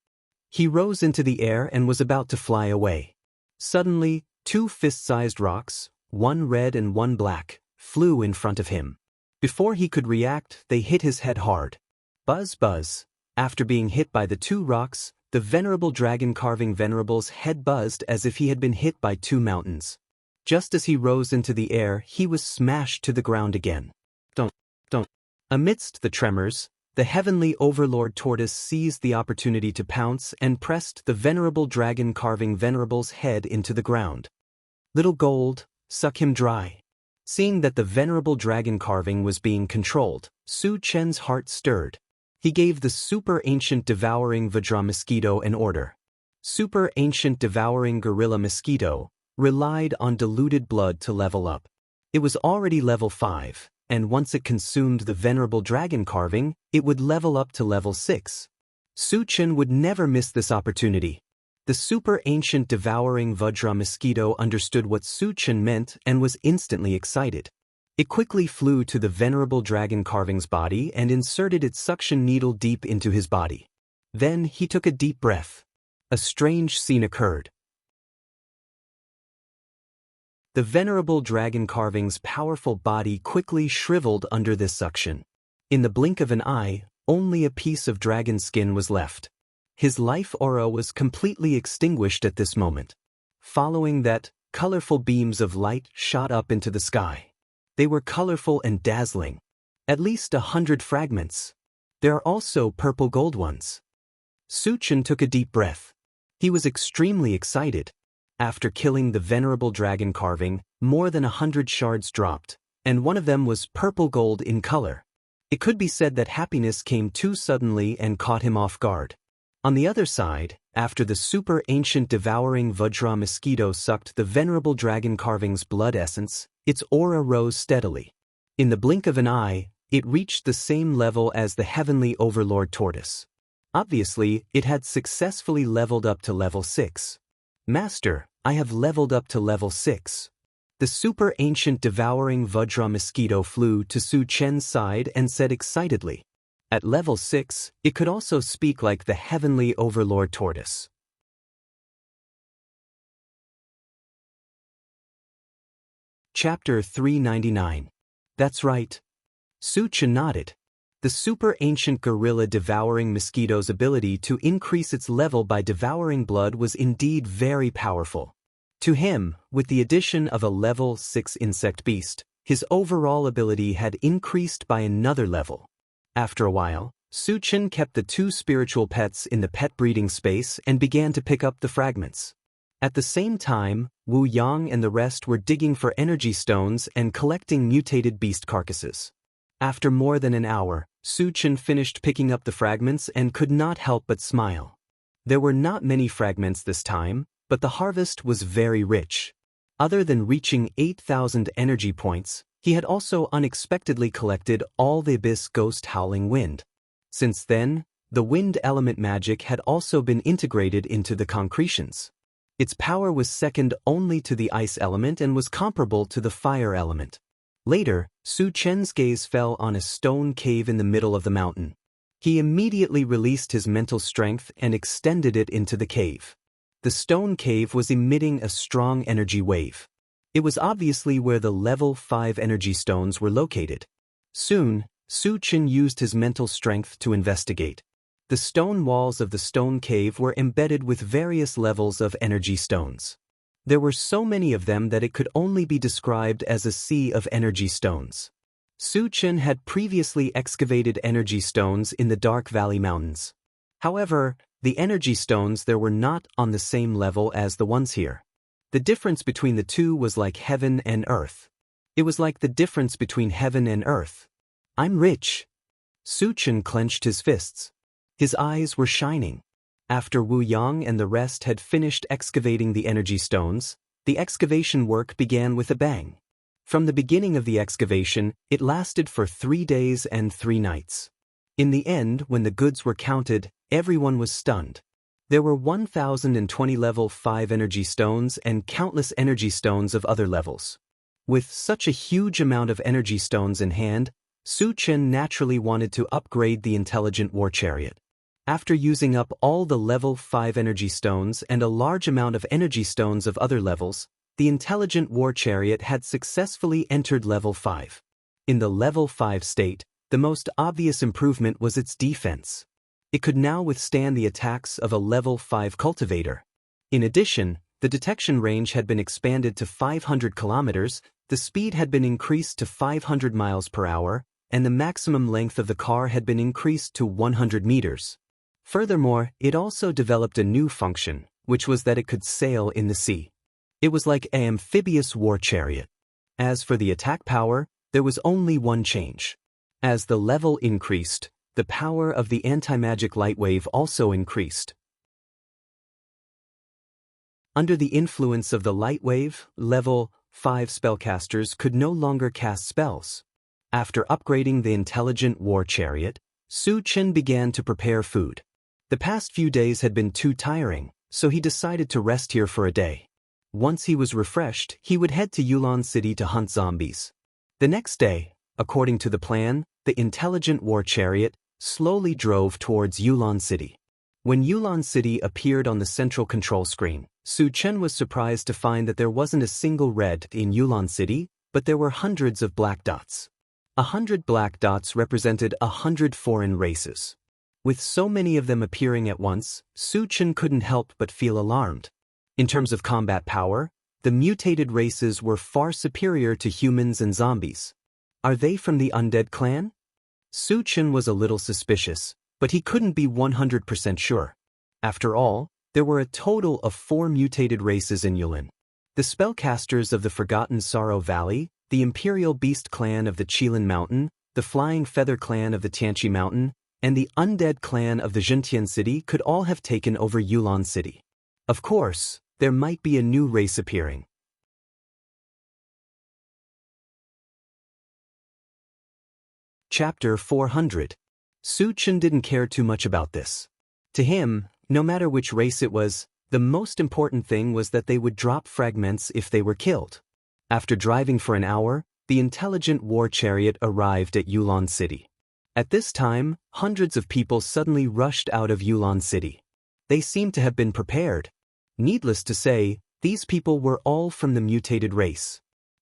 He rose into the air and was about to fly away. Suddenly, 2 fist-sized rocks, one red and one black, flew in front of him. Before he could react, they hit his head hard. Buzz buzz. After being hit by the 2 rocks, the venerable dragon carving venerable's head buzzed as if he had been hit by 2 mountains. Just as he rose into the air, he was smashed to the ground again. Don't. Amidst the tremors, the heavenly overlord tortoise seized the opportunity to pounce and pressed the venerable dragon carving venerable's head into the ground. Little gold, suck him dry. Seeing that the venerable dragon carving was being controlled, Su Chen's heart stirred. He gave the super ancient devouring Vajra mosquito an order. Super ancient devouring gorilla mosquito relied on diluted blood to level up. It was already level 5, and once it consumed the venerable dragon carving, it would level up to level 6. Su Chen would never miss this opportunity. The super ancient devouring Vajra mosquito understood what Su Chen meant and was instantly excited. It quickly flew to the venerable dragon carving's body and inserted its suction needle deep into his body. Then he took a deep breath. A strange scene occurred. The venerable dragon carving's powerful body quickly shriveled under this suction. In the blink of an eye, only a piece of dragon skin was left. His life aura was completely extinguished at this moment. Following that, colorful beams of light shot up into the sky. They were colorful and dazzling. At least 100 fragments. There are also purple gold ones. Su Chen took a deep breath. He was extremely excited. After killing the venerable dragon carving, more than 100 shards dropped, and one of them was purple gold in color. It could be said that happiness came too suddenly and caught him off guard. On the other side, after the super ancient devouring Vajra mosquito sucked the venerable dragon carving's blood essence, its aura rose steadily. In the blink of an eye, it reached the same level as the heavenly overlord tortoise. Obviously, it had successfully leveled up to level 6. Master, I have leveled up to level 6. The super ancient devouring Vajra mosquito flew to Su Chen's side and said excitedly. At level 6, it could also speak like the heavenly overlord tortoise. Chapter 399. That's right. Su Chen nodded. The super ancient gorilla devouring mosquito's ability to increase its level by devouring blood was indeed very powerful. To him, with the addition of a level 6 insect beast, his overall ability had increased by another level. After a while, Su Chen kept the 2 spiritual pets in the pet breeding space and began to pick up the fragments. At the same time, Wu Yang and the rest were digging for energy stones and collecting mutated beast carcasses. After more than an hour, Su Chen finished picking up the fragments and could not help but smile. There were not many fragments this time, but the harvest was very rich. Other than reaching 8,000 energy points, he had also unexpectedly collected all the Abyss Ghost Howling Wind. Since then, the wind element magic had also been integrated into the concretions. Its power was second only to the ice element and was comparable to the fire element. Later, Su Chen's gaze fell on a stone cave in the middle of the mountain. He immediately released his mental strength and extended it into the cave. The stone cave was emitting a strong energy wave. It was obviously where the level 5 energy stones were located. Soon, Su Chen used his mental strength to investigate. The stone walls of the stone cave were embedded with various levels of energy stones. There were so many of them that it could only be described as a sea of energy stones. Su Chen had previously excavated energy stones in the Dark Valley Mountains. However, the energy stones there were not on the same level as the ones here. The difference between the two was like heaven and earth. It was like the difference between heaven and earth. I'm rich. Su Chen clenched his fists. His eyes were shining. After Wu Yang and the rest had finished excavating the energy stones, the excavation work began with a bang. From the beginning of the excavation, it lasted for 3 days and 3 nights. In the end, when the goods were counted, everyone was stunned. There were 1,020 level 5 energy stones and countless energy stones of other levels. With such a huge amount of energy stones in hand, Su Chen naturally wanted to upgrade the intelligent war chariot. After using up all the level 5 energy stones and a large amount of energy stones of other levels, the intelligent war chariot had successfully entered level 5. In the level 5 state, the most obvious improvement was its defense. It could now withstand the attacks of a level 5 cultivator. In addition, the detection range had been expanded to 500 kilometers, the speed had been increased to 500 miles per hour, and the maximum length of the car had been increased to 100 meters. Furthermore, it also developed a new function, which was that it could sail in the sea. It was like an amphibious war chariot. As for the attack power, there was only one change. As the level increased, the power of the anti-magic light wave also increased. Under the influence of the light wave, level 5 spellcasters could no longer cast spells. After upgrading the intelligent war chariot, Su Chen began to prepare food. The past few days had been too tiring, so he decided to rest here for a day. Once he was refreshed, he would head to Yulan City to hunt zombies. The next day, according to the plan, the intelligent war chariot slowly drove towards Yulan City. When Yulan City appeared on the central control screen, Su Chen was surprised to find that there wasn't a single red in Yulan City, but there were hundreds of black dots. 100 black dots represented 100 foreign races. With so many of them appearing at once, Su Chen couldn't help but feel alarmed. In terms of combat power, the mutated races were far superior to humans and zombies. Are they from the undead clan? Su Chen was a little suspicious, but he couldn't be 100% sure. After all, there were a total of 4 mutated races in Yulin. The spellcasters of the Forgotten Sorrow Valley, the Imperial Beast clan of the Qilin Mountain, the Flying Feather clan of the Tianqi Mountain, and the Undead clan of the Zhentian City could all have taken over Yulan City. Of course, there might be a new race appearing. Chapter 400. Su Chen didn't care too much about this. To him, no matter which race it was, The most important thing was that they would drop fragments if they were killed. After driving for an hour, the intelligent war chariot arrived at Yulan City. At this time, hundreds of people suddenly rushed out of Yulan City. They seemed to have been prepared. Needless to say, these people were all from the mutated race.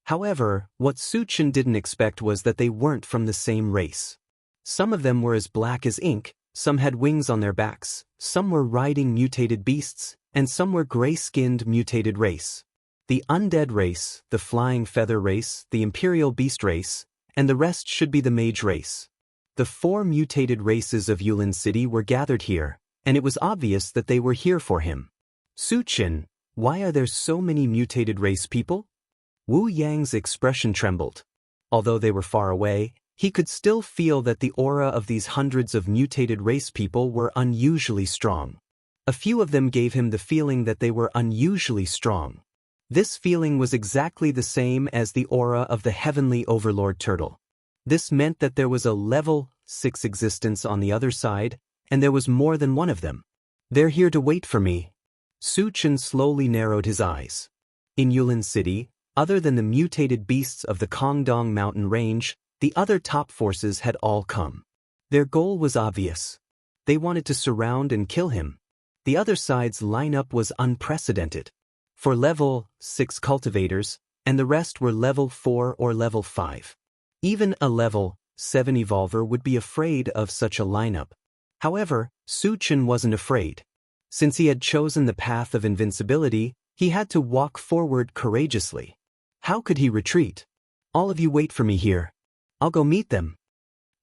However, what Su Chen didn't expect was that they weren't from the same race. Some of them were as black as ink, some had wings on their backs, some were riding mutated beasts, and some were gray-skinned mutated race. The undead race, the flying feather race, the imperial beast race, and the rest should be the mage race. The 4 mutated races of Yulin City were gathered here, and it was obvious that they were here for him. Su Chen, why are there so many mutated race people? Wu Yang's expression trembled. Although they were far away, he could still feel that the aura of these hundreds of mutated race people were unusually strong. A few of them gave him the feeling that they were unusually strong. This feeling was exactly the same as the aura of the heavenly overlord turtle. This meant that there was a level 6 existence on the other side, and there was more than one of them. They're here to wait for me. Su Chen slowly narrowed his eyes. In Yulin City, other than the mutated beasts of the Kongdong mountain range, the other top forces had all come. Their goal was obvious. They wanted to surround and kill him. The other side's lineup was unprecedented. For level 6 cultivators, and the rest were level 4 or level 5. Even a level 7 evolver would be afraid of such a lineup. However, Su Chen wasn't afraid. Since he had chosen the path of invincibility, he had to walk forward courageously. How could he retreat? All of you wait for me here. I'll go meet them.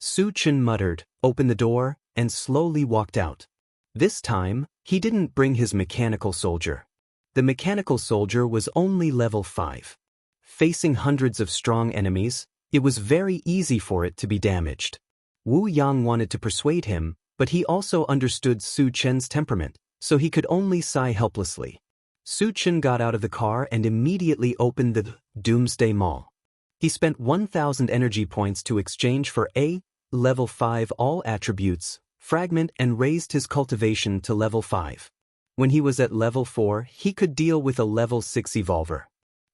Su Chen muttered, opened the door, and slowly walked out. This time, he didn't bring his mechanical soldier. The mechanical soldier was only level 5. Facing hundreds of strong enemies, it was very easy for it to be damaged. Wu Yang wanted to persuade him, but he also understood Su Chen's temperament, so he could only sigh helplessly. Su Chen got out of the car and immediately opened the Doomsday Mall. He spent 1,000 energy points to exchange for a level 5 all attributes, fragment, and raised his cultivation to level 5. When he was at level 4, he could deal with a level 6 evolver.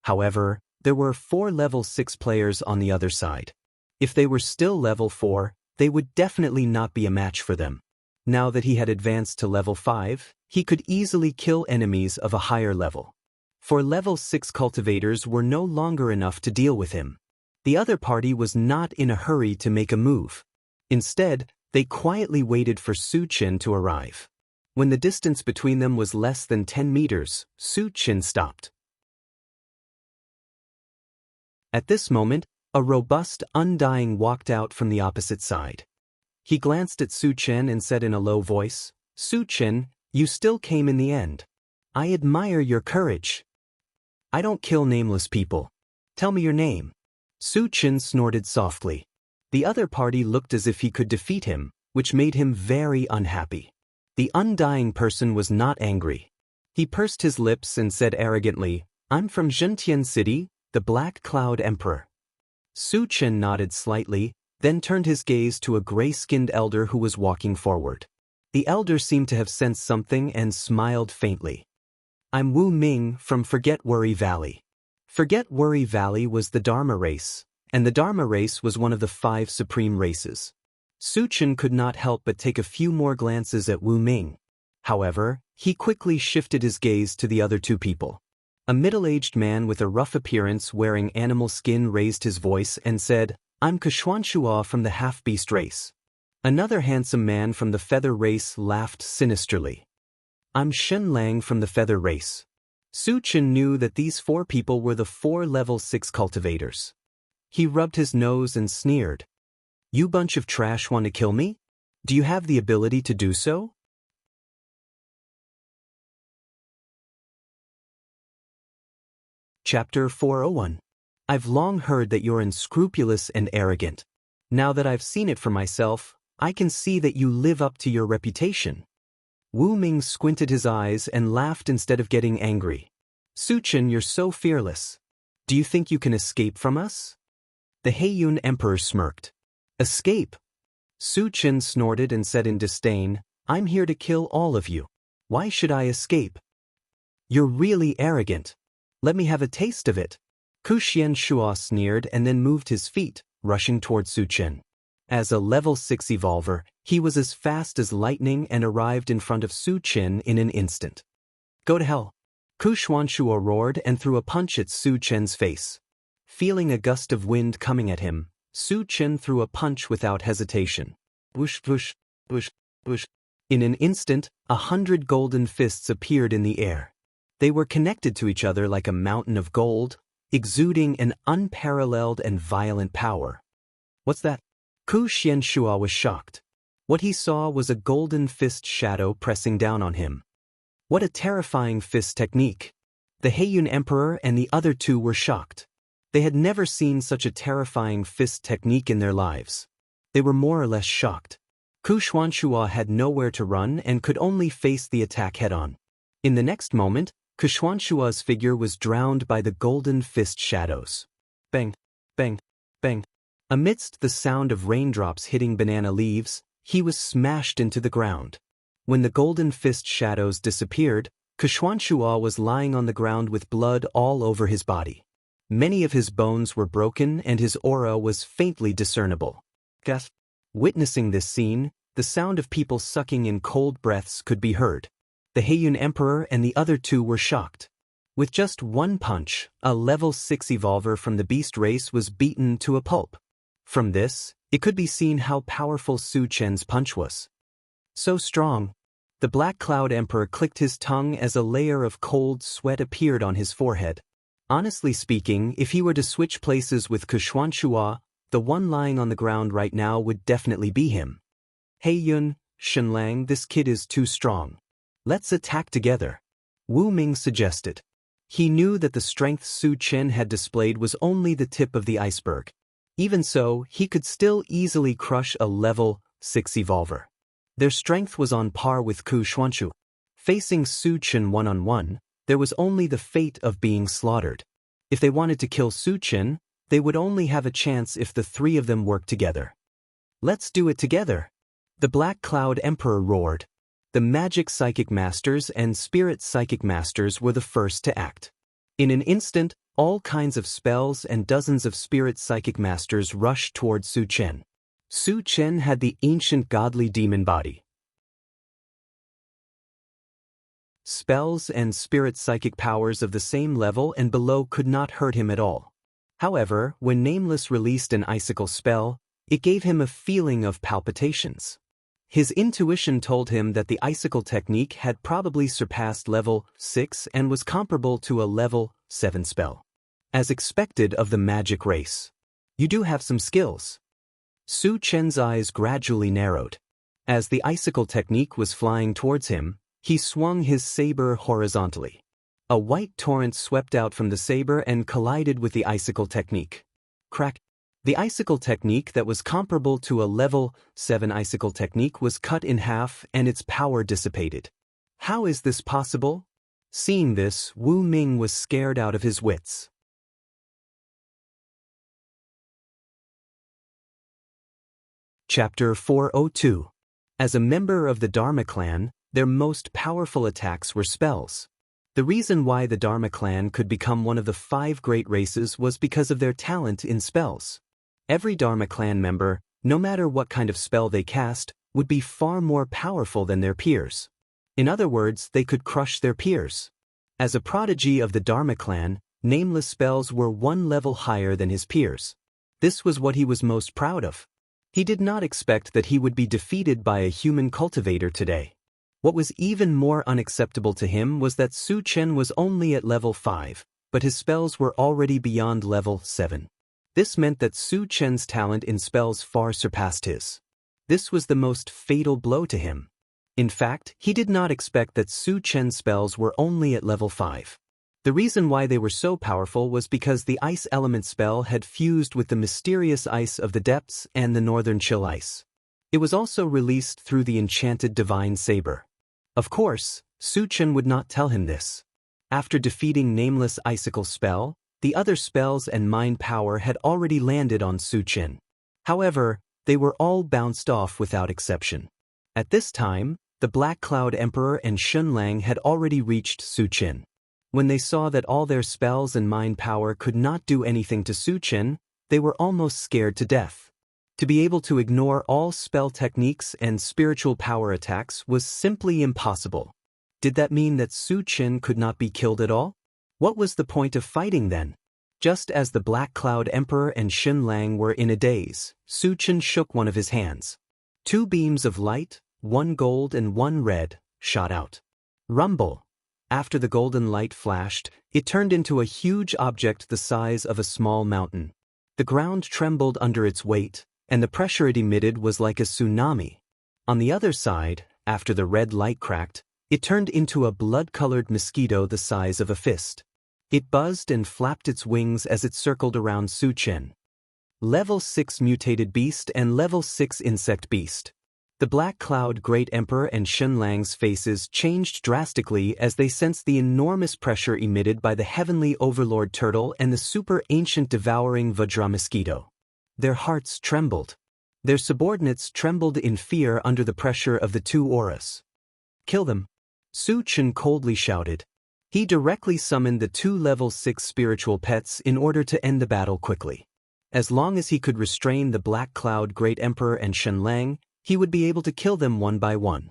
However, there were 4 level 6 players on the other side. If they were still level 4, they would definitely not be a match for them. Now that he had advanced to level 5, he could easily kill enemies of a higher level. For level 6 cultivators were no longer enough to deal with him. The other party was not in a hurry to make a move. Instead, they quietly waited for Su Chen to arrive. When the distance between them was less than 10 meters, Su Chen stopped. At this moment, a robust undying walked out from the opposite side. He glanced at Su Chen and said in a low voice, "Su Chen, you still came in the end. I admire your courage. I don't kill nameless people. Tell me your name." Su Chen snorted softly. The other party looked as if he could defeat him, which made him very unhappy. The undying person was not angry. He pursed his lips and said arrogantly, "I'm from Zhentian City, the Black Cloud Emperor." Su Chen nodded slightly, then turned his gaze to a gray-skinned elder who was walking forward. The elder seemed to have sensed something and smiled faintly. "I'm Wu Ming from Forget Worry Valley." Forget Worry Valley was the Dharma race, and the Dharma race was one of the 5 supreme races. Su Chen could not help but take a few more glances at Wu Ming. However, he quickly shifted his gaze to the other 2 people. A middle-aged man with a rough appearance wearing animal skin raised his voice and said, "I'm Keshuanshua from the half-beast race." Another handsome man from the feather race laughed sinisterly. "I'm Shen Lang from the feather race." Su Chen knew that these 4 people were the 4 level 6 cultivators. He rubbed his nose and sneered. "You bunch of trash want to kill me? Do you have the ability to do so?" Chapter 401. I've long heard that you're unscrupulous and arrogant. Now that I've seen it for myself, I can see that you live up to your reputation. Wu Ming squinted his eyes and laughed instead of getting angry. "Su Chen, you're so fearless. Do you think you can escape from us?" The Heiyun Emperor smirked. "Escape?" Su Chen snorted and said in disdain, "I'm here to kill all of you. Why should I escape?" You're really arrogant. Let me have a taste of it. Ku Xianxua sneered and then moved his feet, rushing toward Su Chen. As a level 6 evolver, he was as fast as lightning and arrived in front of Su Chen in an instant. Go to hell. Ku Xianxua roared and threw a punch at Su Chen's face. Feeling a gust of wind coming at him, Su Chen threw a punch without hesitation. Whoosh, whoosh, whoosh, whoosh. In an instant, 100 golden fists appeared in the air. They were connected to each other like a mountain of gold, exuding an unparalleled and violent power. What's that? Ku Xianxua was shocked. What he saw was a golden fist shadow pressing down on him. What a terrifying fist technique! The Heiyun Emperor and the other two were shocked. They had never seen such a terrifying fist technique in their lives. They were more or less shocked. Ku Xianxua had nowhere to run and could only face the attack head-on. In the next moment, Ku Xianxua's figure was drowned by the golden fist shadows. Bang, bang, bang. Amidst the sound of raindrops hitting banana leaves, he was smashed into the ground. When the golden fist shadows disappeared, Ku Xianxua was lying on the ground with blood all over his body. Many of his bones were broken and his aura was faintly discernible. Gasp. Witnessing this scene, the sound of people sucking in cold breaths could be heard. The Heiyun Emperor and the other two were shocked. With just one punch, a level 6 evolver from the beast race was beaten to a pulp. From this, it could be seen how powerful Su Chen's punch was. So strong. The Black Cloud Emperor clicked his tongue as a layer of cold sweat appeared on his forehead. Honestly speaking, if he were to switch places with Ku Xianxua, the one lying on the ground right now would definitely be him. Hey Yun, Shenlang, this kid is too strong. Let's attack together. Wu Ming suggested. He knew that the strength Su Chen had displayed was only the tip of the iceberg. Even so, he could still easily crush a level 6 evolver. Their strength was on par with Ku Xianxua. Facing Su Chen one-on-one, there was only the fate of being slaughtered. If they wanted to kill Su Chen, they would only have a chance if the three of them worked together. Let's do it together. The Black Cloud Emperor roared. The Magic Psychic Masters and Spirit Psychic Masters were the first to act. In an instant, all kinds of spells and dozens of Spirit Psychic Masters rushed toward Su Chen. Su Chen had the ancient godly demon body. Spells and spirit psychic powers of the same level and below could not hurt him at all. However, when Nameless released an icicle spell, it gave him a feeling of palpitations. His intuition told him that the icicle technique had probably surpassed level 6 and was comparable to a level 7 spell. As expected of the magic race. You do have some skills. Su Chen's eyes gradually narrowed. As the icicle technique was flying towards him, he swung his saber horizontally. A white torrent swept out from the saber and collided with the icicle technique. Crack! The icicle technique that was comparable to a level 7 icicle technique was cut in half and its power dissipated. How is this possible? Seeing this, Wu Ming was scared out of his wits. Chapter 402. As a member of the Dharma clan, their most powerful attacks were spells. The reason why the Dharma clan could become one of the 5 great races was because of their talent in spells. Every Dharma clan member, no matter what kind of spell they cast, would be far more powerful than their peers. In other words, they could crush their peers. As a prodigy of the Dharma clan, Nameless spells were 1 level higher than his peers. This was what he was most proud of. He did not expect that he would be defeated by a human cultivator today. What was even more unacceptable to him was that Su Chen was only at level 5, but his spells were already beyond level 7. This meant that Su Chen's talent in spells far surpassed his. This was the most fatal blow to him. In fact, he did not expect that Su Chen's spells were only at level 5. The reason why they were so powerful was because the ice element spell had fused with the mysterious ice of the depths and the northern chill ice. It was also released through the enchanted divine saber. Of course, Su Chen would not tell him this. After defeating Nameless icicle spell, the other spells and mind power had already landed on Su Chen. However, they were all bounced off without exception. At this time, the Black Cloud Emperor and Shenlang had already reached Su Chen. When they saw that all their spells and mind power could not do anything to Su Chen, they were almost scared to death. To be able to ignore all spell techniques and spiritual power attacks was simply impossible. Did that mean that Su Chen could not be killed at all? What was the point of fighting then? Just as the Black Cloud Emperor and Xin Lang were in a daze, Su Chen shook one of his hands. Two beams of light, one gold and one red, shot out. Rumble. After the golden light flashed, it turned into a huge object the size of a small mountain. The ground trembled under its weight, and the pressure it emitted was like a tsunami. On the other side, after the red light cracked, it turned into a blood-colored mosquito the size of a fist. It buzzed and flapped its wings as it circled around Su Chen. Level 6 Mutated Beast and Level 6 Insect Beast. The Black Cloud Great Emperor and Xin Lang's faces changed drastically as they sensed the enormous pressure emitted by the Heavenly Overlord Turtle and the Super Ancient Devouring Vajra Mosquito. Their hearts trembled. Their subordinates trembled in fear under the pressure of the two auras. "Kill them!" Su Chen coldly shouted. He directly summoned the two Level 6 spiritual pets in order to end the battle quickly. As long as he could restrain the Black Cloud Great Emperor and Xin Lang, he would be able to kill them one by one.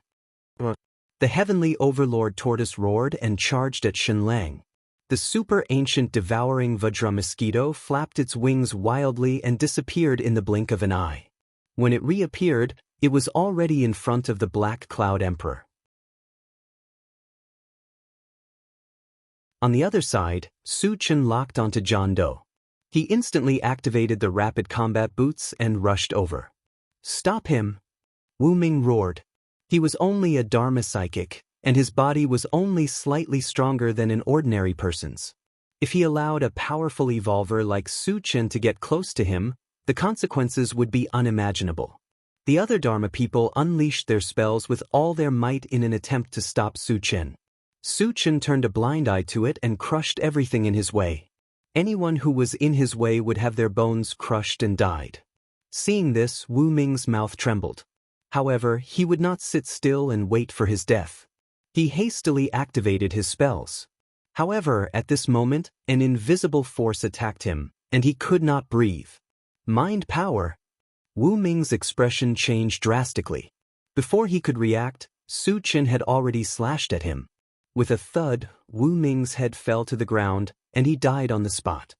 The Heavenly Overlord Tortoise roared and charged at Xin Lang. The Super Ancient Devouring Vajra Mosquito flapped its wings wildly and disappeared in the blink of an eye. When it reappeared, it was already in front of the Black Cloud Emperor. On the other side, Su Chen locked onto John Doe. He instantly activated the rapid combat boots and rushed over. "Stop him!" Wu Ming roared. He was only a Dharma psychic, and his body was only slightly stronger than an ordinary person's. If he allowed a powerful evolver like Su Chen to get close to him, the consequences would be unimaginable. The other Dharma people unleashed their spells with all their might in an attempt to stop Su Chen. Su Chen turned a blind eye to it and crushed everything in his way. Anyone who was in his way would have their bones crushed and died. Seeing this, Wu Ming's mouth trembled. However, he would not sit still and wait for his death. He hastily activated his spells. However, at this moment, an invisible force attacked him, and he could not breathe. Mind power? Wu Ming's expression changed drastically. Before he could react, Su Chen had already slashed at him. With a thud, Wu Ming's head fell to the ground, and he died on the spot.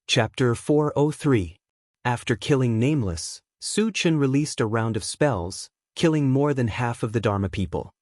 Chapter 403. After killing Nameless, Su Chen released a round of spells, killing more than half of the Dharma people.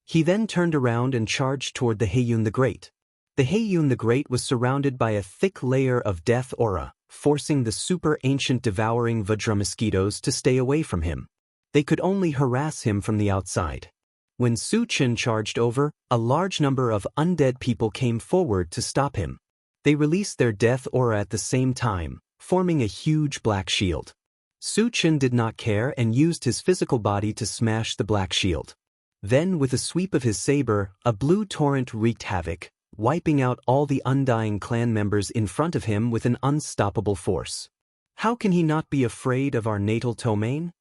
He then turned around and charged toward the Heiyun the Great. The Heiyun the Great was surrounded by a thick layer of death aura, forcing the super ancient devouring Vajra mosquitoes to stay away from him. They could only harass him from the outside. When Su Chen charged over, a large number of undead people came forward to stop him. They released their death aura at the same time, forming a huge black shield. Su Chen did not care and used his physical body to smash the black shield. Then, with a sweep of his saber, a blue torrent wreaked havoc, wiping out all the undying clan members in front of him with an unstoppable force. How can he not be afraid of our natal domain?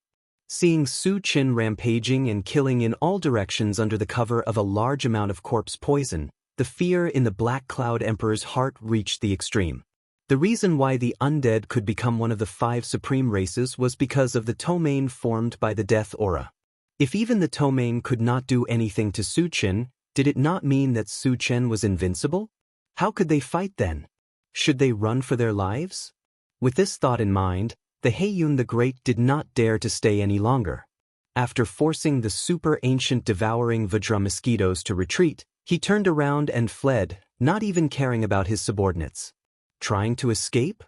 Seeing Su Chen rampaging and killing in all directions under the cover of a large amount of corpse poison, the fear in the Black Cloud Emperor's heart reached the extreme. The reason why the undead could become one of the 5 supreme races was because of the domain formed by the death aura. If even the domain could not do anything to Su Chen, did it not mean that Su Chen was invincible? How could they fight then? Should they run for their lives? With this thought in mind, the Heiyun the Great did not dare to stay any longer. After forcing the super ancient devouring Vajra mosquitoes to retreat, he turned around and fled, not even caring about his subordinates. Trying to escape?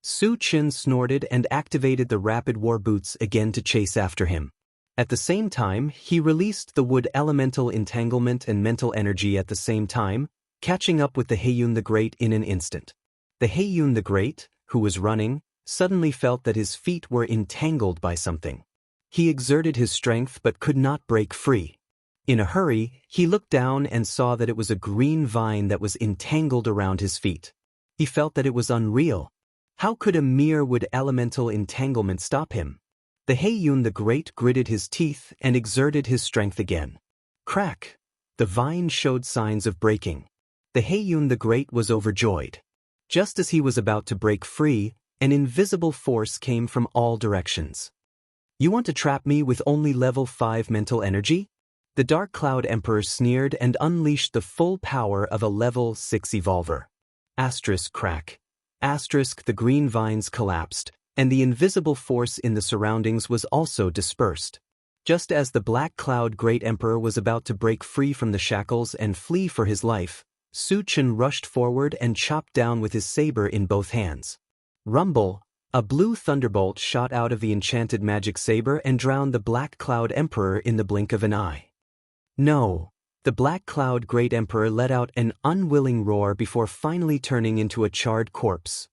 Su Chen snorted and activated the rapid war boots again to chase after him. At the same time, he released the wood elemental entanglement and mental energy at the same time, catching up with the Heiyun the Great in an instant. The Heiyun the Great, who was running, suddenly felt that his feet were entangled by something. He exerted his strength but could not break free. In a hurry, he looked down and saw that it was a green vine that was entangled around his feet. He felt that it was unreal. How could a mere wood elemental entanglement stop him? The Heiyun the Great gritted his teeth and exerted his strength again. Crack! The vine showed signs of breaking. The Heiyun the Great was overjoyed. Just as he was about to break free, an invisible force came from all directions. You want to trap me with only level 5 mental energy? The Dark Cloud Emperor sneered and unleashed the full power of a level 6 evolver. Asterisk crack. Asterisk the green vines collapsed, and the invisible force in the surroundings was also dispersed. Just as the Black Cloud Great Emperor was about to break free from the shackles and flee for his life, Su Chen rushed forward and chopped down with his saber in both hands. Rumble! A blue thunderbolt shot out of the enchanted magic saber and drowned the Black Cloud Emperor in the blink of an eye. No! The Black Cloud Great Emperor let out an unwilling roar before finally turning into a charred corpse.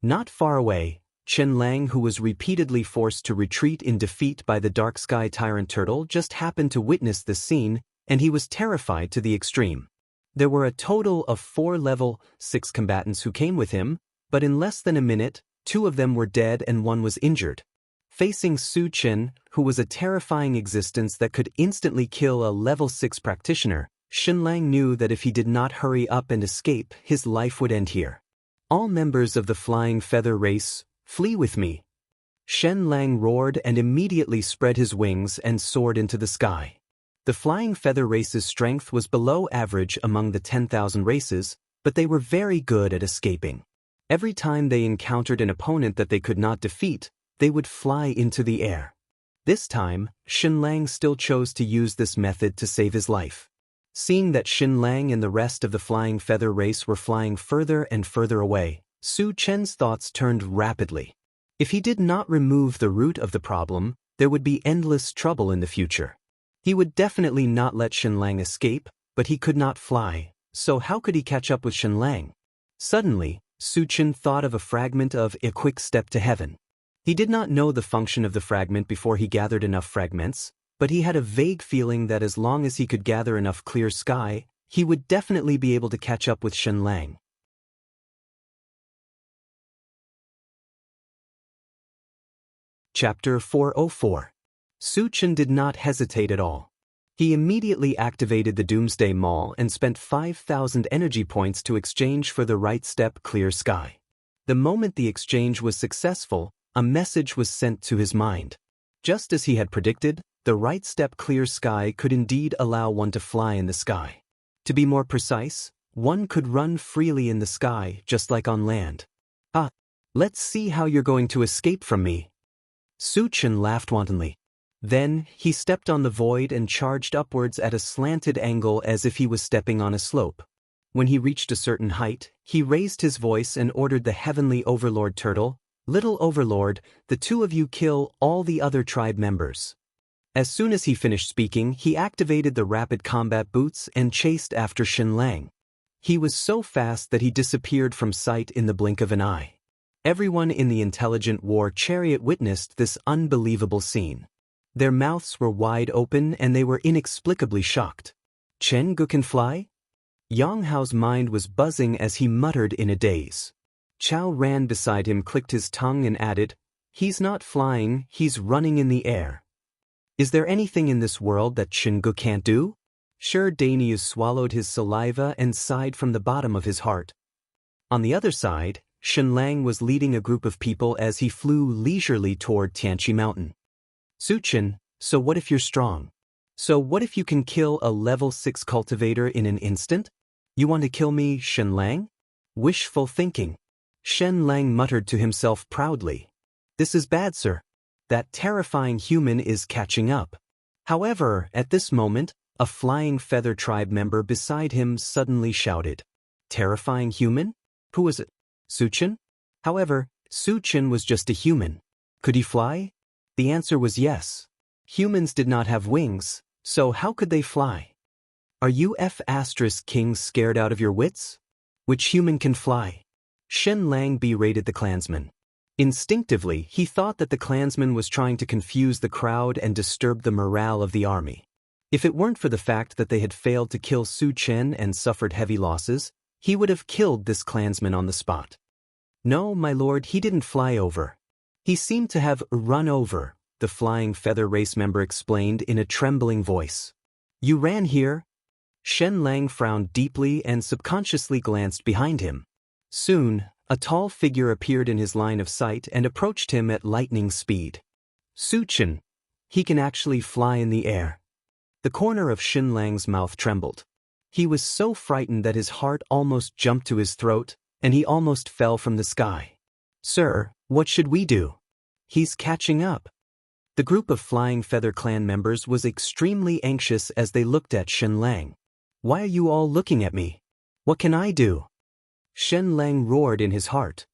Not far away, Chen Lang, who was repeatedly forced to retreat in defeat by the Dark Sky Tyrant Turtle, just happened to witness this scene, and he was terrified to the extreme. There were a total of 4 level 6 combatants who came with him, but in less than a minute, 2 of them were dead and 1 was injured. Facing Su Chen, who was a terrifying existence that could instantly kill a level 6 practitioner, Chen Lang knew that if he did not hurry up and escape, his life would end here. All members of the Flying Feather race, flee with me! Shen Lang roared and immediately spread his wings and soared into the sky. The Flying Feather race's strength was below average among the 10,000 races, but they were very good at escaping. Every time they encountered an opponent that they could not defeat, they would fly into the air. This time, Shen Lang still chose to use this method to save his life. Seeing that Shen Lang and the rest of the Flying Feather race were flying further and further away, Su Chen's thoughts turned rapidly. If he did not remove the root of the problem, there would be endless trouble in the future. He would definitely not let Shen Lang escape, but he could not fly, so how could he catch up with Shen Lang? Suddenly, Su Chen thought of a fragment of A Quick Step to Heaven. He did not know the function of the fragment before he gathered enough fragments, but he had a vague feeling that as long as he could gather enough clear sky, he would definitely be able to catch up with Shen Lang. Chapter 404. Su Chen did not hesitate at all. He immediately activated the Doomsday Mall and spent 5,000 energy points to exchange for the Right Step Clear Sky. The moment the exchange was successful, a message was sent to his mind. Just as he had predicted, the Right Step Clear Sky could indeed allow one to fly in the sky. To be more precise, one could run freely in the sky just like on land. Let's see how you're going to escape from me. Su Chen laughed wantonly. Then, he stepped on the void and charged upwards at a slanted angle as if he was stepping on a slope. When he reached a certain height, he raised his voice and ordered the Heavenly Overlord Turtle, "Little Overlord, the 2 of you kill all the other tribe members." As soon as he finished speaking, he activated the Rapid Combat Boots and chased after Shen Lang. He was so fast that he disappeared from sight in the blink of an eye. Everyone in the Intelligent War Chariot witnessed this unbelievable scene. Their mouths were wide open and they were inexplicably shocked. Chen Gu can fly? Yang Hao's mind was buzzing as he muttered in a daze. Chao ran beside him, clicked his tongue and added, "He's not flying, he's running in the air. Is there anything in this world that Chen Gu can't do?" Sure Danius swallowed his saliva and sighed from the bottom of his heart. On the other side, Shen Lang was leading a group of people as he flew leisurely toward Tianqi Mountain. Su Chen, so what if you're strong? So what if you can kill a level 6 cultivator in an instant? You want to kill me, Shen Lang? Wishful thinking. Shen Lang muttered to himself proudly. This is bad, sir. That terrifying human is catching up. However, at this moment, a Flying Feather tribe member beside him suddenly shouted. Terrifying human? Who was it? Su Chen? However, Su Chen was just a human. Could he fly? The answer was yes. Humans did not have wings, so how could they fly? Are you kings scared out of your wits? Which human can fly? Shen Lang berated the clansman. Instinctively, he thought that the clansman was trying to confuse the crowd and disturb the morale of the army. If it weren't for the fact that they had failed to kill Su Chen and suffered heavy losses, he would have killed this clansman on the spot. No, my lord, he didn't fly over. He seemed to have run over, the Flying Feather Race member explained in a trembling voice. You ran here? Shen Lang frowned deeply and subconsciously glanced behind him. Soon, a tall figure appeared in his line of sight and approached him at lightning speed. Su Chen. He can actually fly in the air. The corner of Shen Lang's mouth trembled. He was so frightened that his heart almost jumped to his throat, and he almost fell from the sky. Sir, what should we do? He's catching up. The group of Flying Feather Clan members was extremely anxious as they looked at Shen Lang. Why are you all looking at me? What can I do? Shen Lang roared in his heart.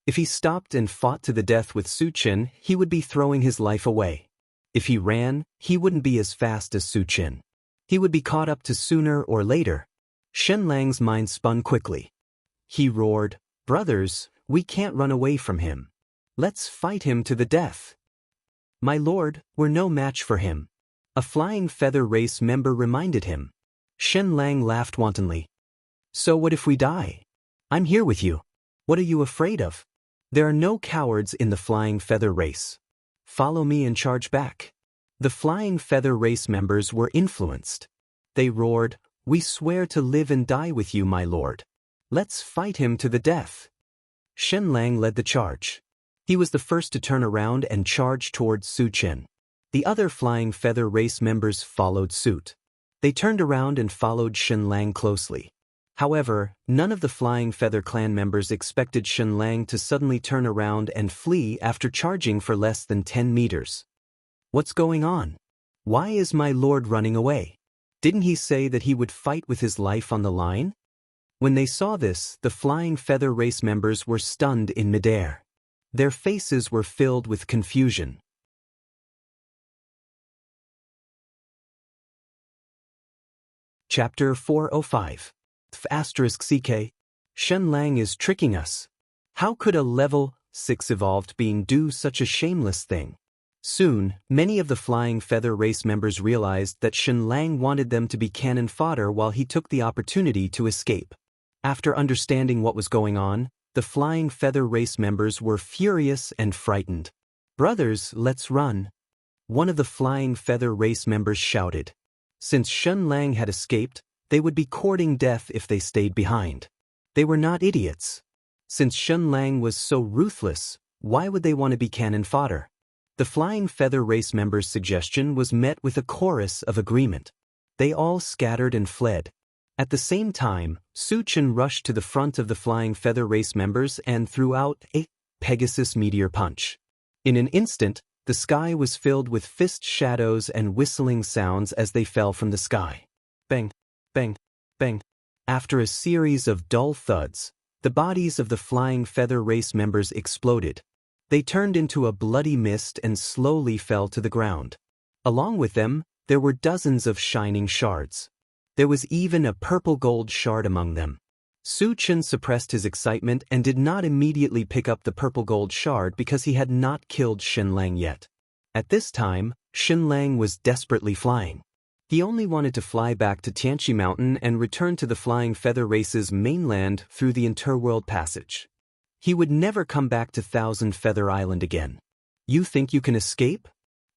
If he stopped and fought to the death with Su Chen, he would be throwing his life away. If he ran, he wouldn't be as fast as Su Chen. He would be caught up to sooner or later. Shen Lang's mind spun quickly. He roared, Brothers, we can't run away from him. Let's fight him to the death. My lord, we're no match for him. A Flying Feather Race member reminded him. Shen Lang laughed wantonly. So what if we die? I'm here with you. What are you afraid of? There are no cowards in the Flying Feather Race. Follow me and charge back. The Flying Feather Race members were influenced. They roared, We swear to live and die with you, my lord. Let's fight him to the death. Shen Lang led the charge. He was the first to turn around and charge towards Su Chen. The other Flying Feather Race members followed suit. They turned around and followed Shen Lang closely. However, none of the Flying Feather Clan members expected Shen Lang to suddenly turn around and flee after charging for less than 10 meters. What's going on? Why is my lord running away? Didn't he say that he would fight with his life on the line? When they saw this, the Flying Feather Race members were stunned in midair. Their faces were filled with confusion. Chapter 405. *CK. Shen Lang is tricking us. How could a level 6 evolved being do such a shameless thing? Soon, many of the Flying Feather Race members realized that Shen Lang wanted them to be cannon fodder while he took the opportunity to escape. After understanding what was going on, the Flying Feather Race members were furious and frightened. Brothers, let's run. One of the Flying Feather Race members shouted. Since Shen Lang had escaped, they would be courting death if they stayed behind. They were not idiots. Since Shen Lang was so ruthless, why would they want to be cannon fodder? The Flying Feather Race members' suggestion was met with a chorus of agreement. They all scattered and fled. At the same time, Su Chen rushed to the front of the Flying Feather Race members and threw out a Pegasus meteor punch. In an instant, the sky was filled with fist shadows and whistling sounds as they fell from the sky. Bang, bang, bang. After a series of dull thuds, the bodies of the Flying Feather Race members exploded. They turned into a bloody mist and slowly fell to the ground. Along with them, there were dozens of shining shards. There was even a purple gold shard among them. Su Chen suppressed his excitement and did not immediately pick up the purple gold shard because he had not killed Shen Lang yet. At this time, Shen Lang was desperately flying. He only wanted to fly back to Tianqi Mountain and return to the Flying Feather Race's mainland through the Interworld Passage. He would never come back to Thousand Feather Island again. You think you can escape?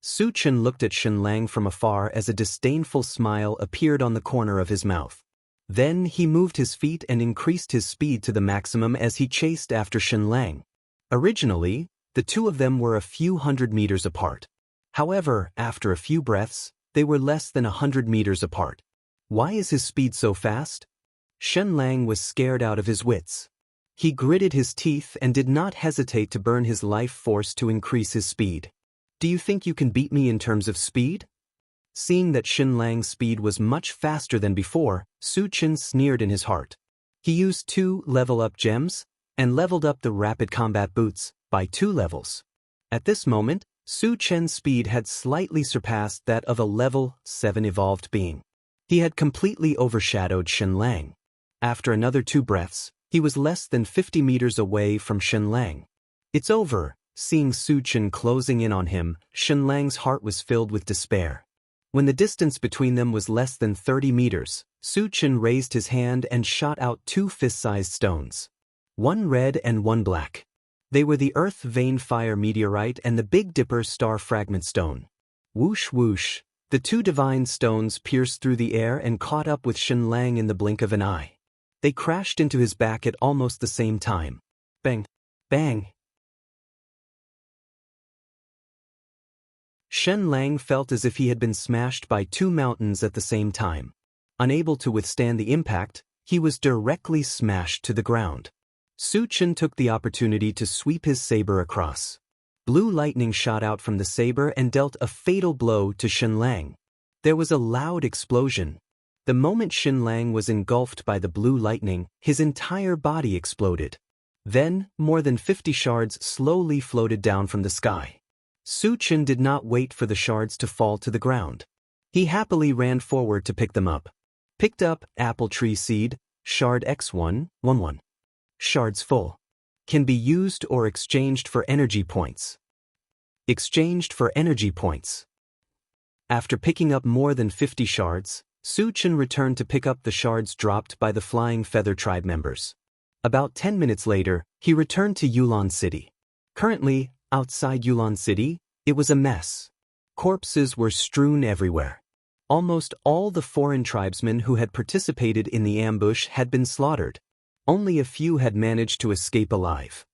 Su Chen looked at Shen Lang from afar as a disdainful smile appeared on the corner of his mouth. Then he moved his feet and increased his speed to the maximum as he chased after Shen Lang. Originally, the two of them were a few hundred meters apart. However, after a few breaths, they were less than 100 meters apart. Why is his speed so fast? Shen Lang was scared out of his wits. He gritted his teeth and did not hesitate to burn his life force to increase his speed. Do you think you can beat me in terms of speed? Seeing that Shen Lang's speed was much faster than before, Su Chen sneered in his heart. He used 2 level-up gems and leveled up the rapid combat boots by 2 levels. At this moment, Su Chen's speed had slightly surpassed that of a level 7 evolved being. He had completely overshadowed Shen Lang. After another 2 breaths, he was less than 50 meters away from Shen Lang. It's over. Seeing Su Chen closing in on him, Shen Lang's heart was filled with despair. When the distance between them was less than 30 meters, Su Chen raised his hand and shot out 2 fist-sized stones. one red and one black. They were the Earth Vein Fire Meteorite and the Big Dipper Star Fragment Stone. Whoosh whoosh, the two divine stones pierced through the air and caught up with Shen Lang in the blink of an eye. They crashed into his back at almost the same time. Bang! Bang! Shen Lang felt as if he had been smashed by two mountains at the same time. Unable to withstand the impact, he was directly smashed to the ground. Su Chen took the opportunity to sweep his saber across. Blue lightning shot out from the saber and dealt a fatal blow to Shen Lang. There was a loud explosion. The moment Shen Lang was engulfed by the blue lightning, his entire body exploded. Then, more than 50 shards slowly floated down from the sky. Su Chen did not wait for the shards to fall to the ground. He happily ran forward to pick them up. Picked up apple tree seed, shard X111. Shards full. Can be used or exchanged for energy points. Exchanged for energy points. After picking up more than 50 shards, Su Chen returned to pick up the shards dropped by the Flying Feather Tribe members. About 10 minutes later, he returned to Yulan City. Currently, outside Yulan City, it was a mess. Corpses were strewn everywhere. Almost all the foreign tribesmen who had participated in the ambush had been slaughtered. Only a few had managed to escape alive.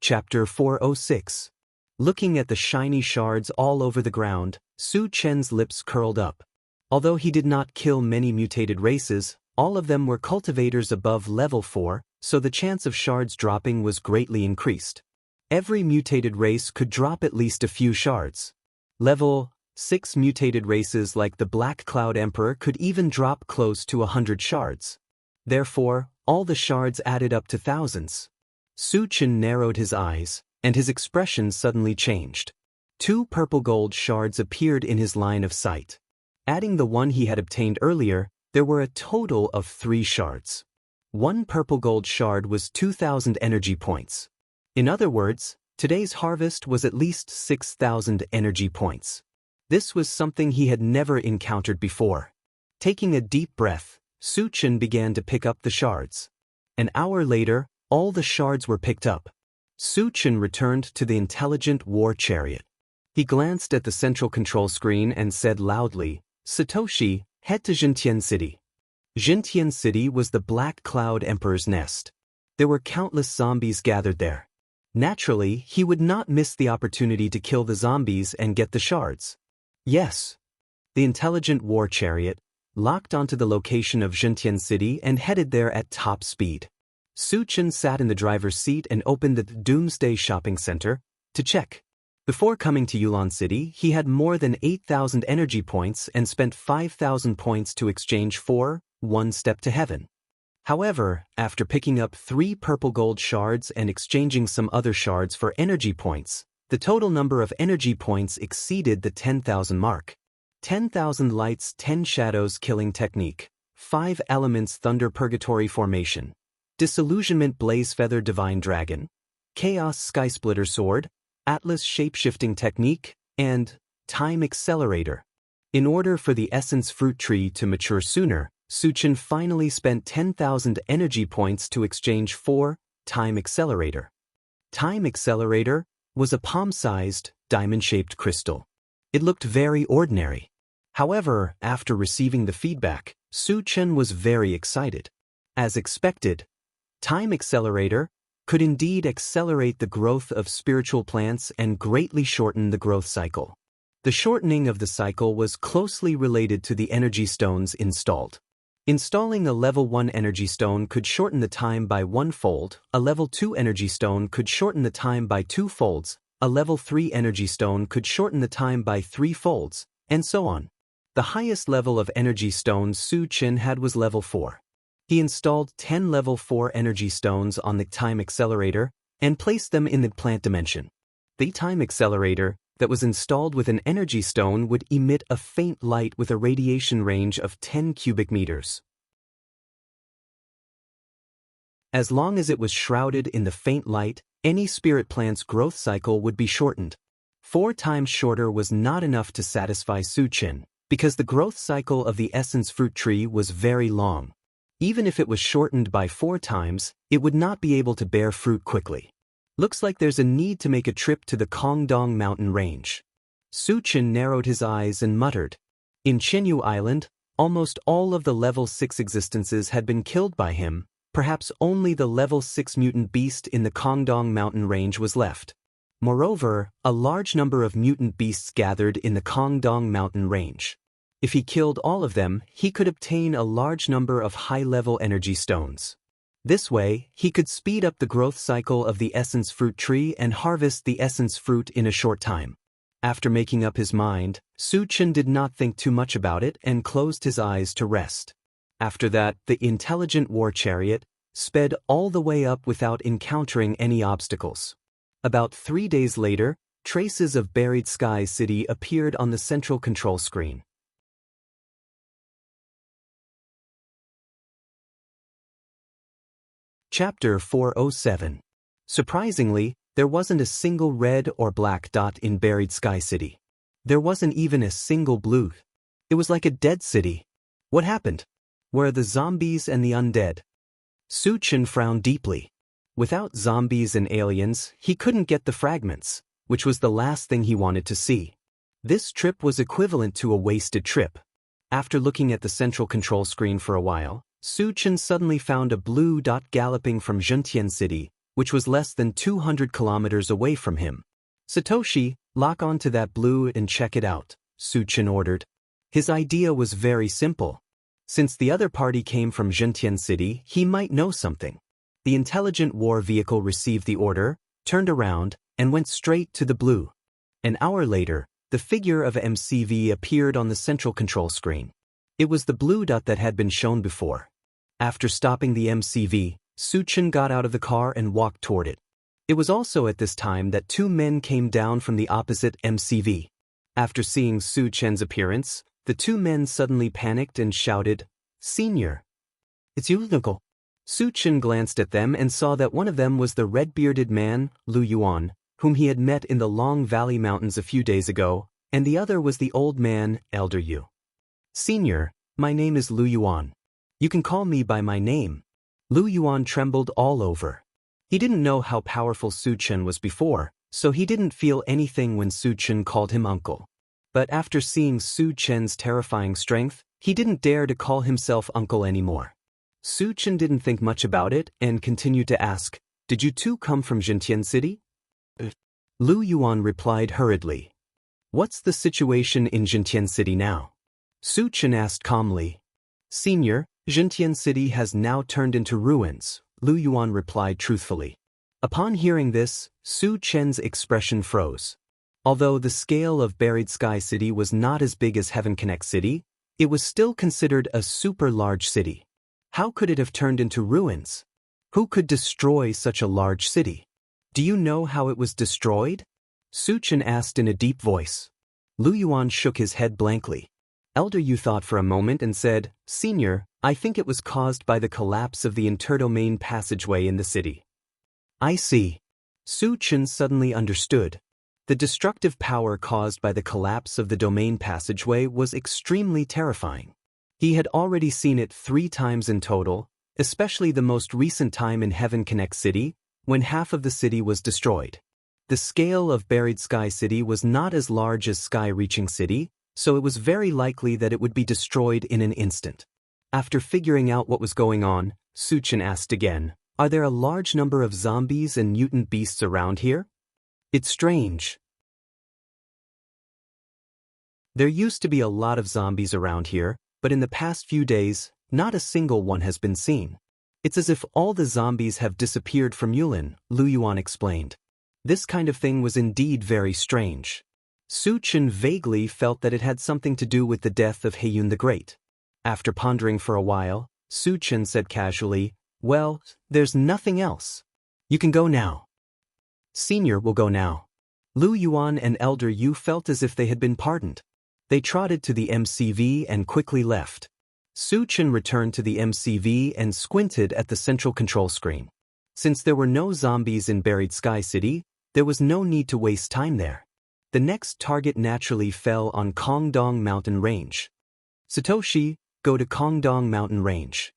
Chapter 406. Looking at the shiny shards all over the ground, Su Chen's lips curled up. Although he did not kill many mutated races, all of them were cultivators above level 4, so the chance of shards dropping was greatly increased. Every mutated race could drop at least a few shards. Level 6 mutated races like the Black Cloud Emperor could even drop close to 100 shards. Therefore, all the shards added up to thousands. Su Chen narrowed his eyes, and his expression suddenly changed. 2 purple gold shards appeared in his line of sight. Adding the one he had obtained earlier, there were a total of 3 shards. 1 purple gold shard was 2,000 energy points. In other words, today's harvest was at least 6,000 energy points. This was something he had never encountered before. Taking a deep breath, Su Chen began to pick up the shards. An hour later, all the shards were picked up. Su Chen returned to the intelligent war chariot. He glanced at the central control screen and said loudly, "Satoshi, head to Jintian City." Jintian City was the Black Cloud Emperor's nest. There were countless zombies gathered there. Naturally, he would not miss the opportunity to kill the zombies and get the shards. Yes. The intelligent war chariot locked onto the location of Jintian City and headed there at top speed. Su Chen sat in the driver's seat and opened the Doomsday Shopping Center to check. Before coming to Yulan City, he had more than 8,000 energy points and spent 5,000 points to exchange for One Step to Heaven. However, after picking up 3 purple gold shards and exchanging some other shards for energy points, the total number of energy points exceeded the 10,000 mark. 10,000 lights, 10 shadows killing technique, 5 elements thunder purgatory formation, disillusionment blaze feather divine dragon, chaos sky splitter sword, atlas shapeshifting technique, and time accelerator. In order for the essence fruit tree to mature sooner, Su Chen finally spent 10,000 energy points to exchange for time accelerator. Time accelerator was a palm-sized, diamond-shaped crystal. It looked very ordinary. However, after receiving the feedback, Su Chen was very excited. As expected, Time Accelerator could indeed accelerate the growth of spiritual plants and greatly shorten the growth cycle. The shortening of the cycle was closely related to the energy stones installed. Installing a level 1 energy stone could shorten the time by 1-fold, a level 2 energy stone could shorten the time by 2 folds, a level 3 energy stone could shorten the time by 3 folds, and so on. The highest level of energy stones Su Chen had was level 4. He installed 10 level 4 energy stones on the time accelerator and placed them in the plant dimension. The time accelerator that was installed with an energy stone would emit a faint light with a radiation range of 10 cubic meters. As long as it was shrouded in the faint light, any spirit plant's growth cycle would be shortened. 4 times shorter was not enough to satisfy Su Chen. because the growth cycle of the essence fruit tree was very long. Even if it was shortened by 4 times, it would not be able to bear fruit quickly. Looks like there's a need to make a trip to the Kongdong mountain range. Su Chen narrowed his eyes and muttered. In Jianghu Island, almost all of the level 6 existences had been killed by him. Perhaps only the level 6 mutant beast in the Kongdong mountain range was left. Moreover, a large number of mutant beasts gathered in the Kongdong mountain range. If he killed all of them, he could obtain a large number of high-level energy stones. This way, he could speed up the growth cycle of the essence fruit tree and harvest the essence fruit in a short time. After making up his mind, Su Chen did not think too much about it and closed his eyes to rest. After that, the intelligent war chariot sped all the way up without encountering any obstacles. About 3 days later, traces of buried Sky City appeared on the central control screen. Chapter 407. Surprisingly, there wasn't a single red or black dot in buried Sky City. There wasn't even a single blue. It was like a dead city. What happened? Where are the zombies and the undead? Su Chen frowned deeply. Without zombies and aliens, he couldn't get the fragments, which was the last thing he wanted to see. This trip was equivalent to a wasted trip. After looking at the central control screen for a while, Su Chen suddenly found a blue dot galloping from Zhentian City, which was less than 200 kilometers away from him. Satoshi, lock onto that blue and check it out, Su Chen ordered. His idea was very simple. Since the other party came from Zhentian City, he might know something. The intelligent war vehicle received the order, turned around, and went straight to the blue. An hour later, the figure of MCV appeared on the central control screen. It was the blue dot that had been shown before. After stopping the MCV, Su Chen got out of the car and walked toward it. It was also at this time that 2 men came down from the opposite MCV. After seeing Su Chen's appearance, the 2 men suddenly panicked and shouted, "Senior! It's you, Uncle!" Su Chen glanced at them and saw that one of them was the red-bearded man, Lu Yuan, whom he had met in the Long Valley Mountains a few days ago, and the other was the old man, Elder Yu. "Senior, my name is Lu Yuan. You can call me by my name." Lu Yuan trembled all over. He didn't know how powerful Su Chen was before, so he didn't feel anything when Su Chen called him uncle. But after seeing Su Chen's terrifying strength, he didn't dare to call himself uncle anymore. Su Chen didn't think much about it and continued to ask, "Did you two come from Zhentian City?" Lu Yuan replied hurriedly. "What's the situation in Zhentian City now?" Su Chen asked calmly. "Senior, Zhentian City has now turned into ruins," Lu Yuan replied truthfully. Upon hearing this, Su Chen's expression froze. Although the scale of buried Sky City was not as big as Heaven Connect City, it was still considered a super large city. How could it have turned into ruins? Who could destroy such a large city? "Do you know how it was destroyed?" Su Chen asked in a deep voice. Lu Yuan shook his head blankly. Elder Yu thought for a moment and said, "Senior, I think it was caused by the collapse of the interdomain passageway in the city." "I see." Su Chen suddenly understood. The destructive power caused by the collapse of the domain passageway was extremely terrifying. He had already seen it 3 times in total, especially the most recent time in Heaven Connect City, when half of the city was destroyed. The scale of buried Sky City was not as large as Sky Reaching City, so it was very likely that it would be destroyed in an instant. After figuring out what was going on, Su Chen asked again, "Are there a large number of zombies and mutant beasts around here?" "It's strange. There used to be a lot of zombies around here, but in the past few days, not a single one has been seen. It's as if all the zombies have disappeared from Yulin," Lu Yuan explained. This kind of thing was indeed very strange. Su Chen vaguely felt that it had something to do with the death of Heiyun the Great. After pondering for a while, Su Chen said casually, "Well, there's nothing else. You can go now." "Senior will go now." Lu Yuan and Elder Yu felt as if they had been pardoned. They trotted to the MCV and quickly left. Su Chen returned to the MCV and squinted at the central control screen. Since there were no zombies in buried Sky City, there was no need to waste time there. The next target naturally fell on Kongdong Mountain Range. Satoshi, go to Kongdong Mountain Range.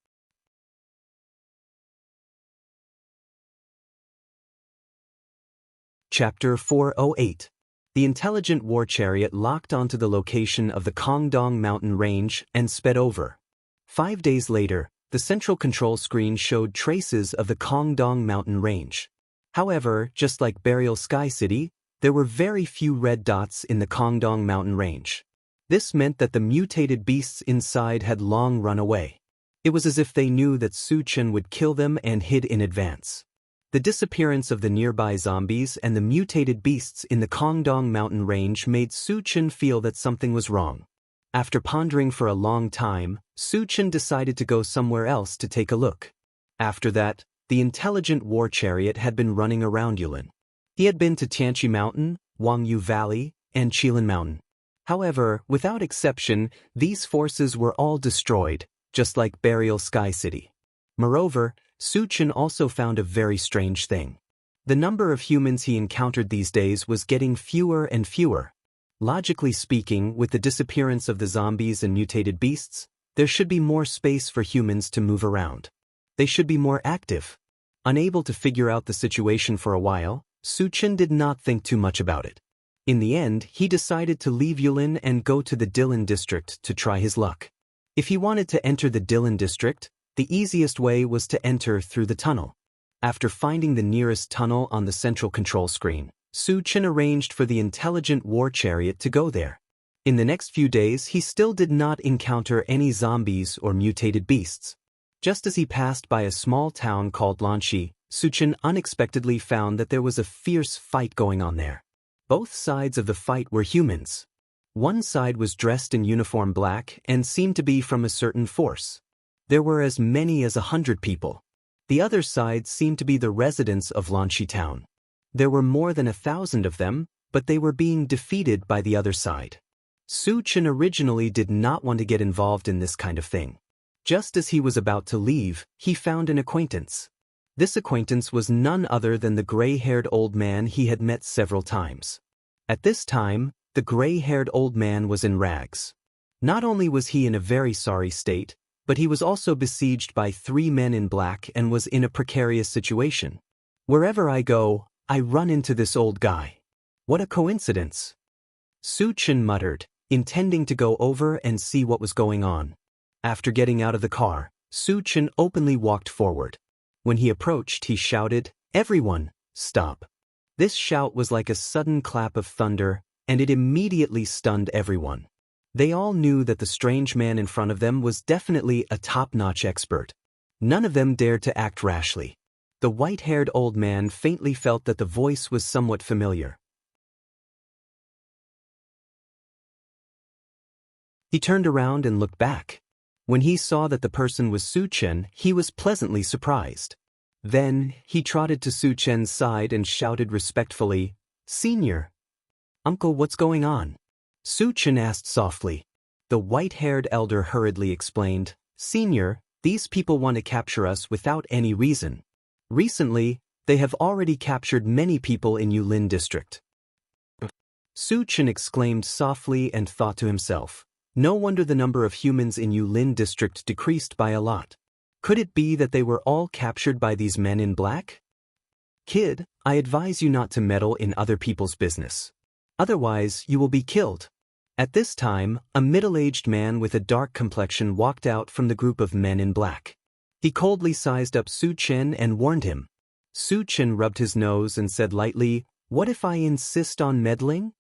Chapter 408. The intelligent war chariot locked onto the location of the Kongdong Mountain Range and sped over. 5 days later, the central control screen showed traces of the Kongdong Mountain Range. However, just like Burial Sky City, there were very few red dots in the Kongdong Mountain Range. This meant that the mutated beasts inside had long run away. It was as if they knew that Su Chen would kill them and hid in advance. The disappearance of the nearby zombies and the mutated beasts in the Kongdong Mountain Range made Su Chen feel that something was wrong. After pondering for a long time, Su Chen decided to go somewhere else to take a look. After that, the intelligent war chariot had been running around Yulin. He had been to Tianqi Mountain, Wangyu Valley, and Qilin Mountain. However, without exception, these forces were all destroyed, just like Burial Sky City. Moreover, Su Chen also found a very strange thing. The number of humans he encountered these days was getting fewer and fewer. Logically speaking, with the disappearance of the zombies and mutated beasts, there should be more space for humans to move around. They should be more active. Unable to figure out the situation for a while, Su Chen did not think too much about it. In the end, he decided to leave Yulin and go to the Dillon district to try his luck. If he wanted to enter the Dillon district, the easiest way was to enter through the tunnel. After finding the nearest tunnel on the central control screen, Su Chen arranged for the intelligent war chariot to go there. In the next few days, he still did not encounter any zombies or mutated beasts. Just as he passed by a small town called Lanxi, Su Chen unexpectedly found that there was a fierce fight going on there. Both sides of the fight were humans. One side was dressed in uniform black and seemed to be from a certain force. There were as many as 100 people. The other side seemed to be the residents of Lanxi town. There were more than 1,000 of them, but they were being defeated by the other side. Su Chen originally did not want to get involved in this kind of thing. Just as he was about to leave, he found an acquaintance. This acquaintance was none other than the gray-haired old man he had met several times. At this time, the gray-haired old man was in rags. Not only was he in a very sorry state, but he was also besieged by 3 men in black and was in a precarious situation. Wherever I go, I run into this old guy. What a coincidence. Su Chen muttered, intending to go over and see what was going on. After getting out of the car, Su Chen openly walked forward. When he approached, he shouted, "Everyone, stop." This shout was like a sudden clap of thunder, and it immediately stunned everyone. They all knew that the strange man in front of them was definitely a top-notch expert. None of them dared to act rashly. The white-haired old man faintly felt that the voice was somewhat familiar. He turned around and looked back. When he saw that the person was Su Chen, he was pleasantly surprised. Then, he trotted to Su Chen's side and shouted respectfully, "Senior." "Uncle, what's going on?" Su Chen asked softly. The white-haired elder hurriedly explained, "Senior, these people want to capture us without any reason. Recently, they have already captured many people in Yulin district." Su Chen exclaimed softly and thought to himself, no wonder the number of humans in Yulin district decreased by a lot. Could it be that they were all captured by these men in black? "Kid, I advise you not to meddle in other people's business. Otherwise, you will be killed." At this time, a middle-aged man with a dark complexion walked out from the group of men in black. He coldly sized up Su Chen and warned him. Su Chen rubbed his nose and said lightly, "What if I insist on meddling?"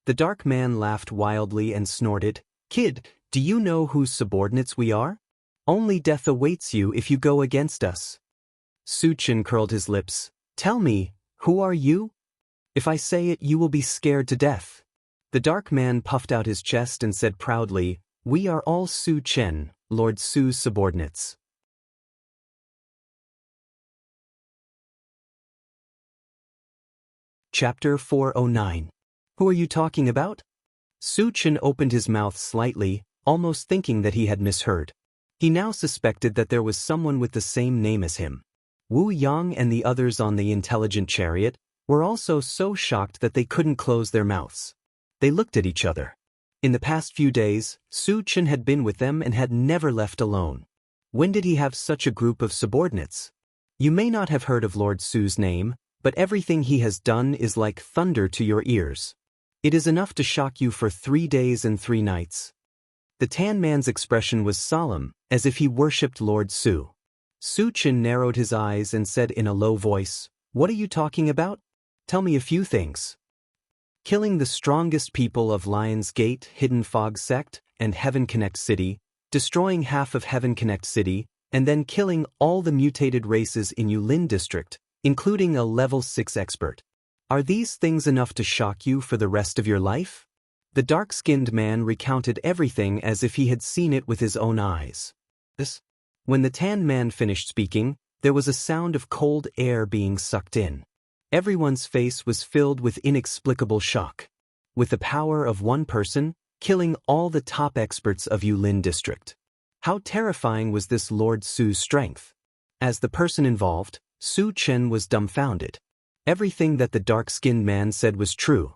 The dark man laughed wildly and snorted, "Kid, do you know whose subordinates we are? Only death awaits you if you go against us." Su Chen curled his lips. "Tell me, who are you? If I say it, you will be scared to death." The dark man puffed out his chest and said proudly, "We are all Su Chen, Lord Su's subordinates." Chapter 409. Who are you talking about? Su Chen opened his mouth slightly, almost thinking that he had misheard. He now suspected that there was someone with the same name as him. Wu Yang and the others on the intelligent chariot, were also so shocked that they couldn't close their mouths. They looked at each other. In the past few days, Su Chen had been with them and had never left alone. When did he have such a group of subordinates? You may not have heard of Lord Su's name, but everything he has done is like thunder to your ears. It is enough to shock you for 3 days and 3 nights. The tan man's expression was solemn, as if he worshipped Lord Su. Su Chen narrowed his eyes and said in a low voice, "What are you talking about? Tell me a few things." Killing the strongest people of Lion's Gate, Hidden Fog Sect, and Heaven Connect City, destroying half of Heaven Connect City, and then killing all the mutated races in Yulin District, including a level 6 expert. Are these things enough to shock you for the rest of your life? The dark-skinned man recounted everything as if he had seen it with his own eyes. When the tan man finished speaking, there was a sound of cold air being sucked in. Everyone's face was filled with inexplicable shock. With the power of one person, killing all the top experts of Yulin District. How terrifying was this Lord Su's strength? As the person involved, Su Chen was dumbfounded. Everything that the dark-skinned man said was true.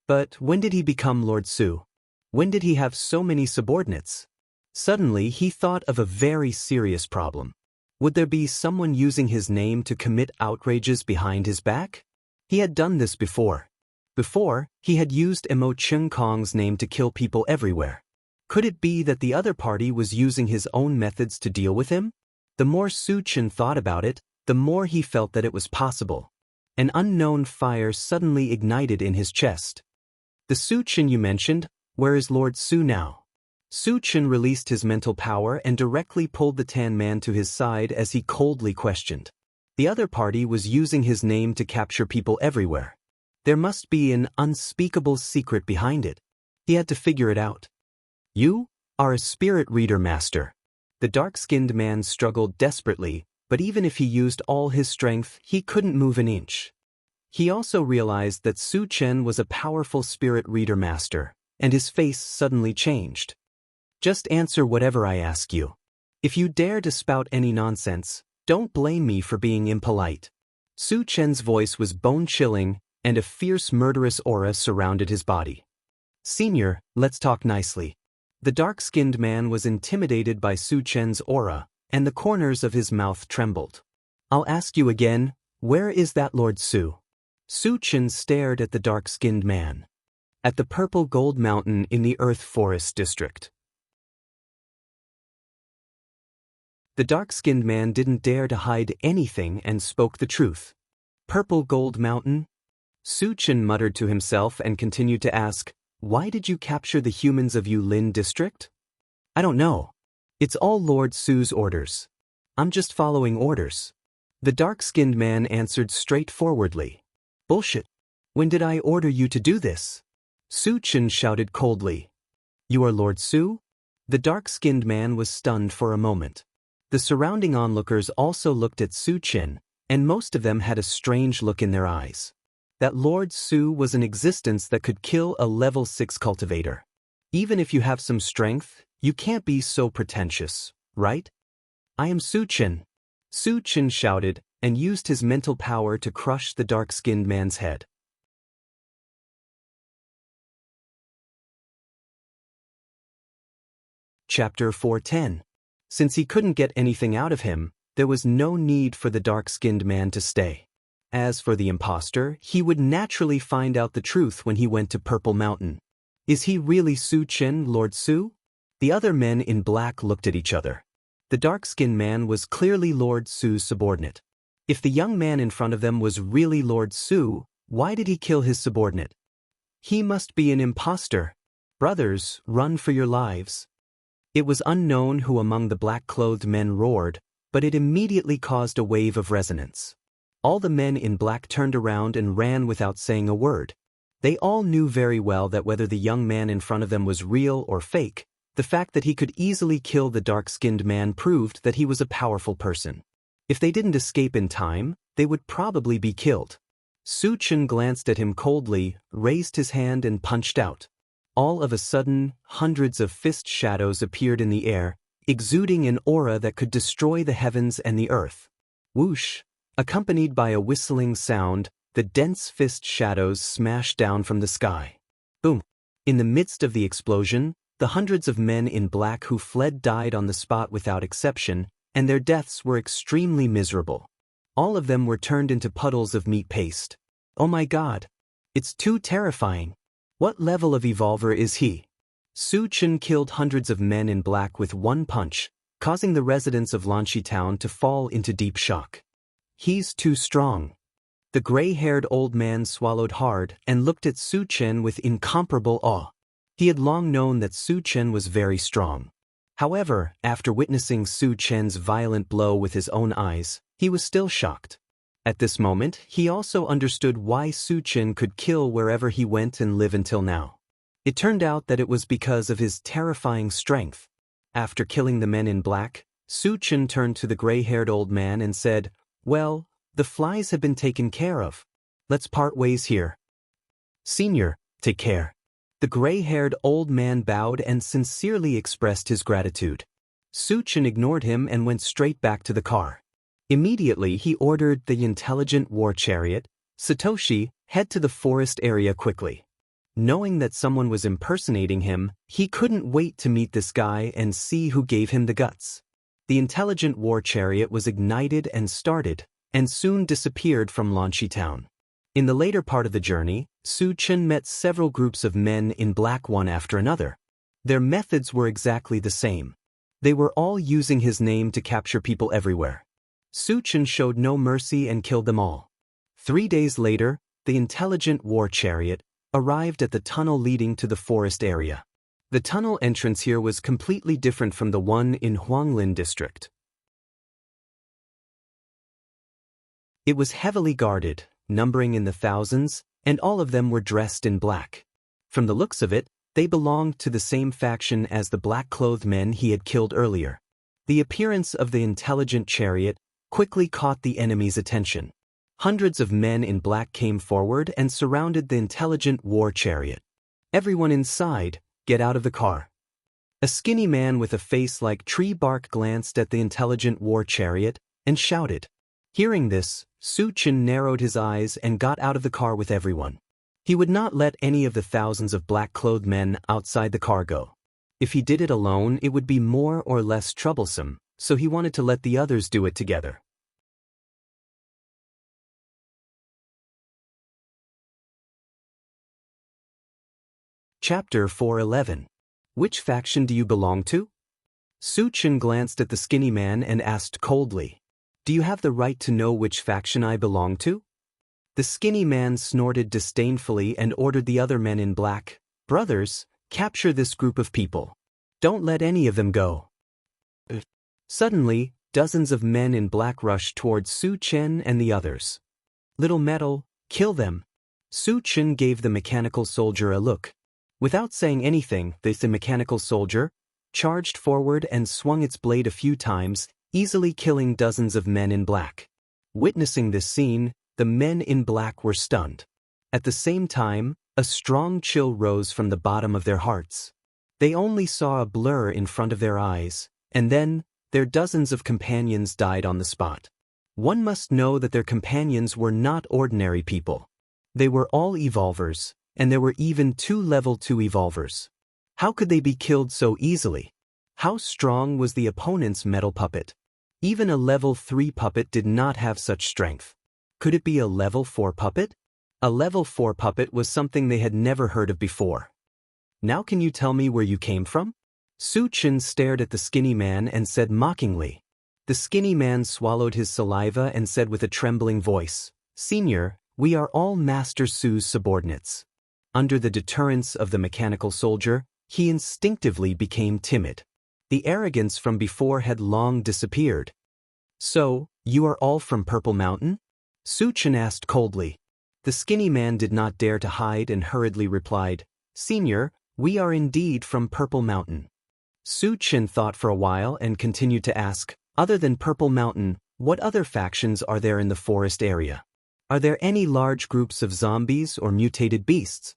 But when did he become Lord Su? When did he have so many subordinates? Suddenly he thought of a very serious problem. Would there be someone using his name to commit outrages behind his back? He had done this before. Before, he had used Mo Chung Kong's name to kill people everywhere. Could it be that the other party was using his own methods to deal with him? The more Su Chen thought about it, the more he felt that it was possible. An unknown fire suddenly ignited in his chest. The Su Chen you mentioned, where is Lord Su now? Su Chen released his mental power and directly pulled the tan man to his side as he coldly questioned. The other party was using his name to capture people everywhere. There must be an unspeakable secret behind it. He had to figure it out. You are a spirit reader master. The dark-skinned man struggled desperately, but even if he used all his strength, he couldn't move an inch. He also realized that Su Chen was a powerful spirit reader master, and his face suddenly changed. Just answer whatever I ask you. If you dare to spout any nonsense, don't blame me for being impolite. Su Chen's voice was bone-chilling, and a fierce murderous aura surrounded his body. Senior, let's talk nicely. The dark-skinned man was intimidated by Su Chen's aura, and the corners of his mouth trembled. I'll ask you again, where is that Lord Su? Su Chen stared at the dark-skinned man. At the Purple Gold Mountain in the Earth Forest District. The dark-skinned man didn't dare to hide anything and spoke the truth. Purple Gold Mountain? Su Chen muttered to himself and continued to ask, why did you capture the humans of Yulin District? I don't know. It's all Lord Su's orders. I'm just following orders. The dark-skinned man answered straightforwardly. Bullshit. When did I order you to do this? Su Chen shouted coldly. You are Lord Su? The dark-skinned man was stunned for a moment. The surrounding onlookers also looked at Su Chen, and most of them had a strange look in their eyes. That Lord Su was an existence that could kill a level 6 cultivator. Even if you have some strength, you can't be so pretentious, right? I am Su Chen. Su Chen shouted, and used his mental power to crush the dark-skinned man's head. Chapter 410. Since he couldn't get anything out of him, there was no need for the dark-skinned man to stay. As for the imposter, he would naturally find out the truth when he went to Purple Mountain. Is he really Su Chen, Lord Su? The other men in black looked at each other. The dark-skinned man was clearly Lord Su's subordinate. If the young man in front of them was really Lord Su, why did he kill his subordinate? He must be an imposter. Brothers, run for your lives. It was unknown who among the black-clothed men roared, but it immediately caused a wave of resonance. All the men in black turned around and ran without saying a word. They all knew very well that whether the young man in front of them was real or fake, the fact that he could easily kill the dark-skinned man proved that he was a powerful person. If they didn't escape in time, they would probably be killed. Su Chen glanced at him coldly, raised his hand and punched out. All of a sudden, hundreds of fist shadows appeared in the air, exuding an aura that could destroy the heavens and the earth. Whoosh! Accompanied by a whistling sound, the dense fist shadows smashed down from the sky. Boom! In the midst of the explosion, the hundreds of men in black who fled died on the spot without exception, and their deaths were extremely miserable. All of them were turned into puddles of meat paste. Oh my god! It's too terrifying. What level of evolver is he? Su Chen killed hundreds of men in black with one punch, causing the residents of Lanxi Town to fall into deep shock. He's too strong. The gray-haired old man swallowed hard and looked at Su Chen with incomparable awe. He had long known that Su Chen was very strong. However, after witnessing Su Chen's violent blow with his own eyes, he was still shocked. At this moment, he also understood why Su Chen could kill wherever he went and live until now. It turned out that it was because of his terrifying strength. After killing the men in black, Su Chen turned to the gray-haired old man and said, "Well, the flies have been taken care of. Let's part ways here." "Senior, take care." The gray-haired old man bowed and sincerely expressed his gratitude. Su Chen ignored him and went straight back to the car. Immediately he ordered the intelligent war chariot, Satoshi, head to the forest area quickly. Knowing that someone was impersonating him, he couldn't wait to meet this guy and see who gave him the guts. The intelligent war chariot was ignited and started, and soon disappeared from Lanxi Town. In the later part of the journey, Su Chen met several groups of men in black one after another. Their methods were exactly the same. They were all using his name to capture people everywhere. Su Chen showed no mercy and killed them all. 3 days later, the intelligent war chariot arrived at the tunnel leading to the forest area. The tunnel entrance here was completely different from the one in Huanglin district. It was heavily guarded, numbering in the thousands, and all of them were dressed in black. From the looks of it, they belonged to the same faction as the black-clothed men he had killed earlier. The appearance of the intelligent chariot quickly caught the enemy's attention. Hundreds of men in black came forward and surrounded the intelligent war chariot. "Everyone inside, get out of the car." A skinny man with a face like tree bark glanced at the intelligent war chariot and shouted. Hearing this, Su Chen narrowed his eyes and got out of the car with everyone. He would not let any of the thousands of black-clothed men outside the car go. If he did it alone, it would be more or less troublesome, so he wanted to let the others do it together. Chapter 411. Which faction do you belong to? Su Chen glanced at the skinny man and asked coldly, "Do you have the right to know which faction I belong to?" The skinny man snorted disdainfully and ordered the other men in black, "Brothers, capture this group of people. Don't let any of them go." Suddenly, dozens of men in black rushed towards Su Chen and the others. "Little metal, kill them." Su Chen gave the mechanical soldier a look. Without saying anything, the mechanical soldier charged forward and swung its blade a few times, easily killing dozens of men in black. Witnessing this scene, the men in black were stunned. At the same time, a strong chill rose from the bottom of their hearts. They only saw a blur in front of their eyes, and then their dozens of companions died on the spot. One must know that their companions were not ordinary people. They were all evolvers, and there were even 2 level 2 evolvers. How could they be killed so easily? How strong was the opponent's metal puppet? Even a level 3 puppet did not have such strength. Could it be a level 4 puppet? A level 4 puppet was something they had never heard of before. "Now can you tell me where you came from?" Su Chen stared at the skinny man and said mockingly. The skinny man swallowed his saliva and said with a trembling voice, "Senior, we are all Master Su's subordinates." Under the deterrence of the mechanical soldier, he instinctively became timid. The arrogance from before had long disappeared. "So, you are all from Purple Mountain?" Su Chen asked coldly. The skinny man did not dare to hide and hurriedly replied, "Senior, we are indeed from Purple Mountain." Su Chen thought for a while and continued to ask, "Other than Purple Mountain, what other factions are there in the forest area? Are there any large groups of zombies or mutated beasts?"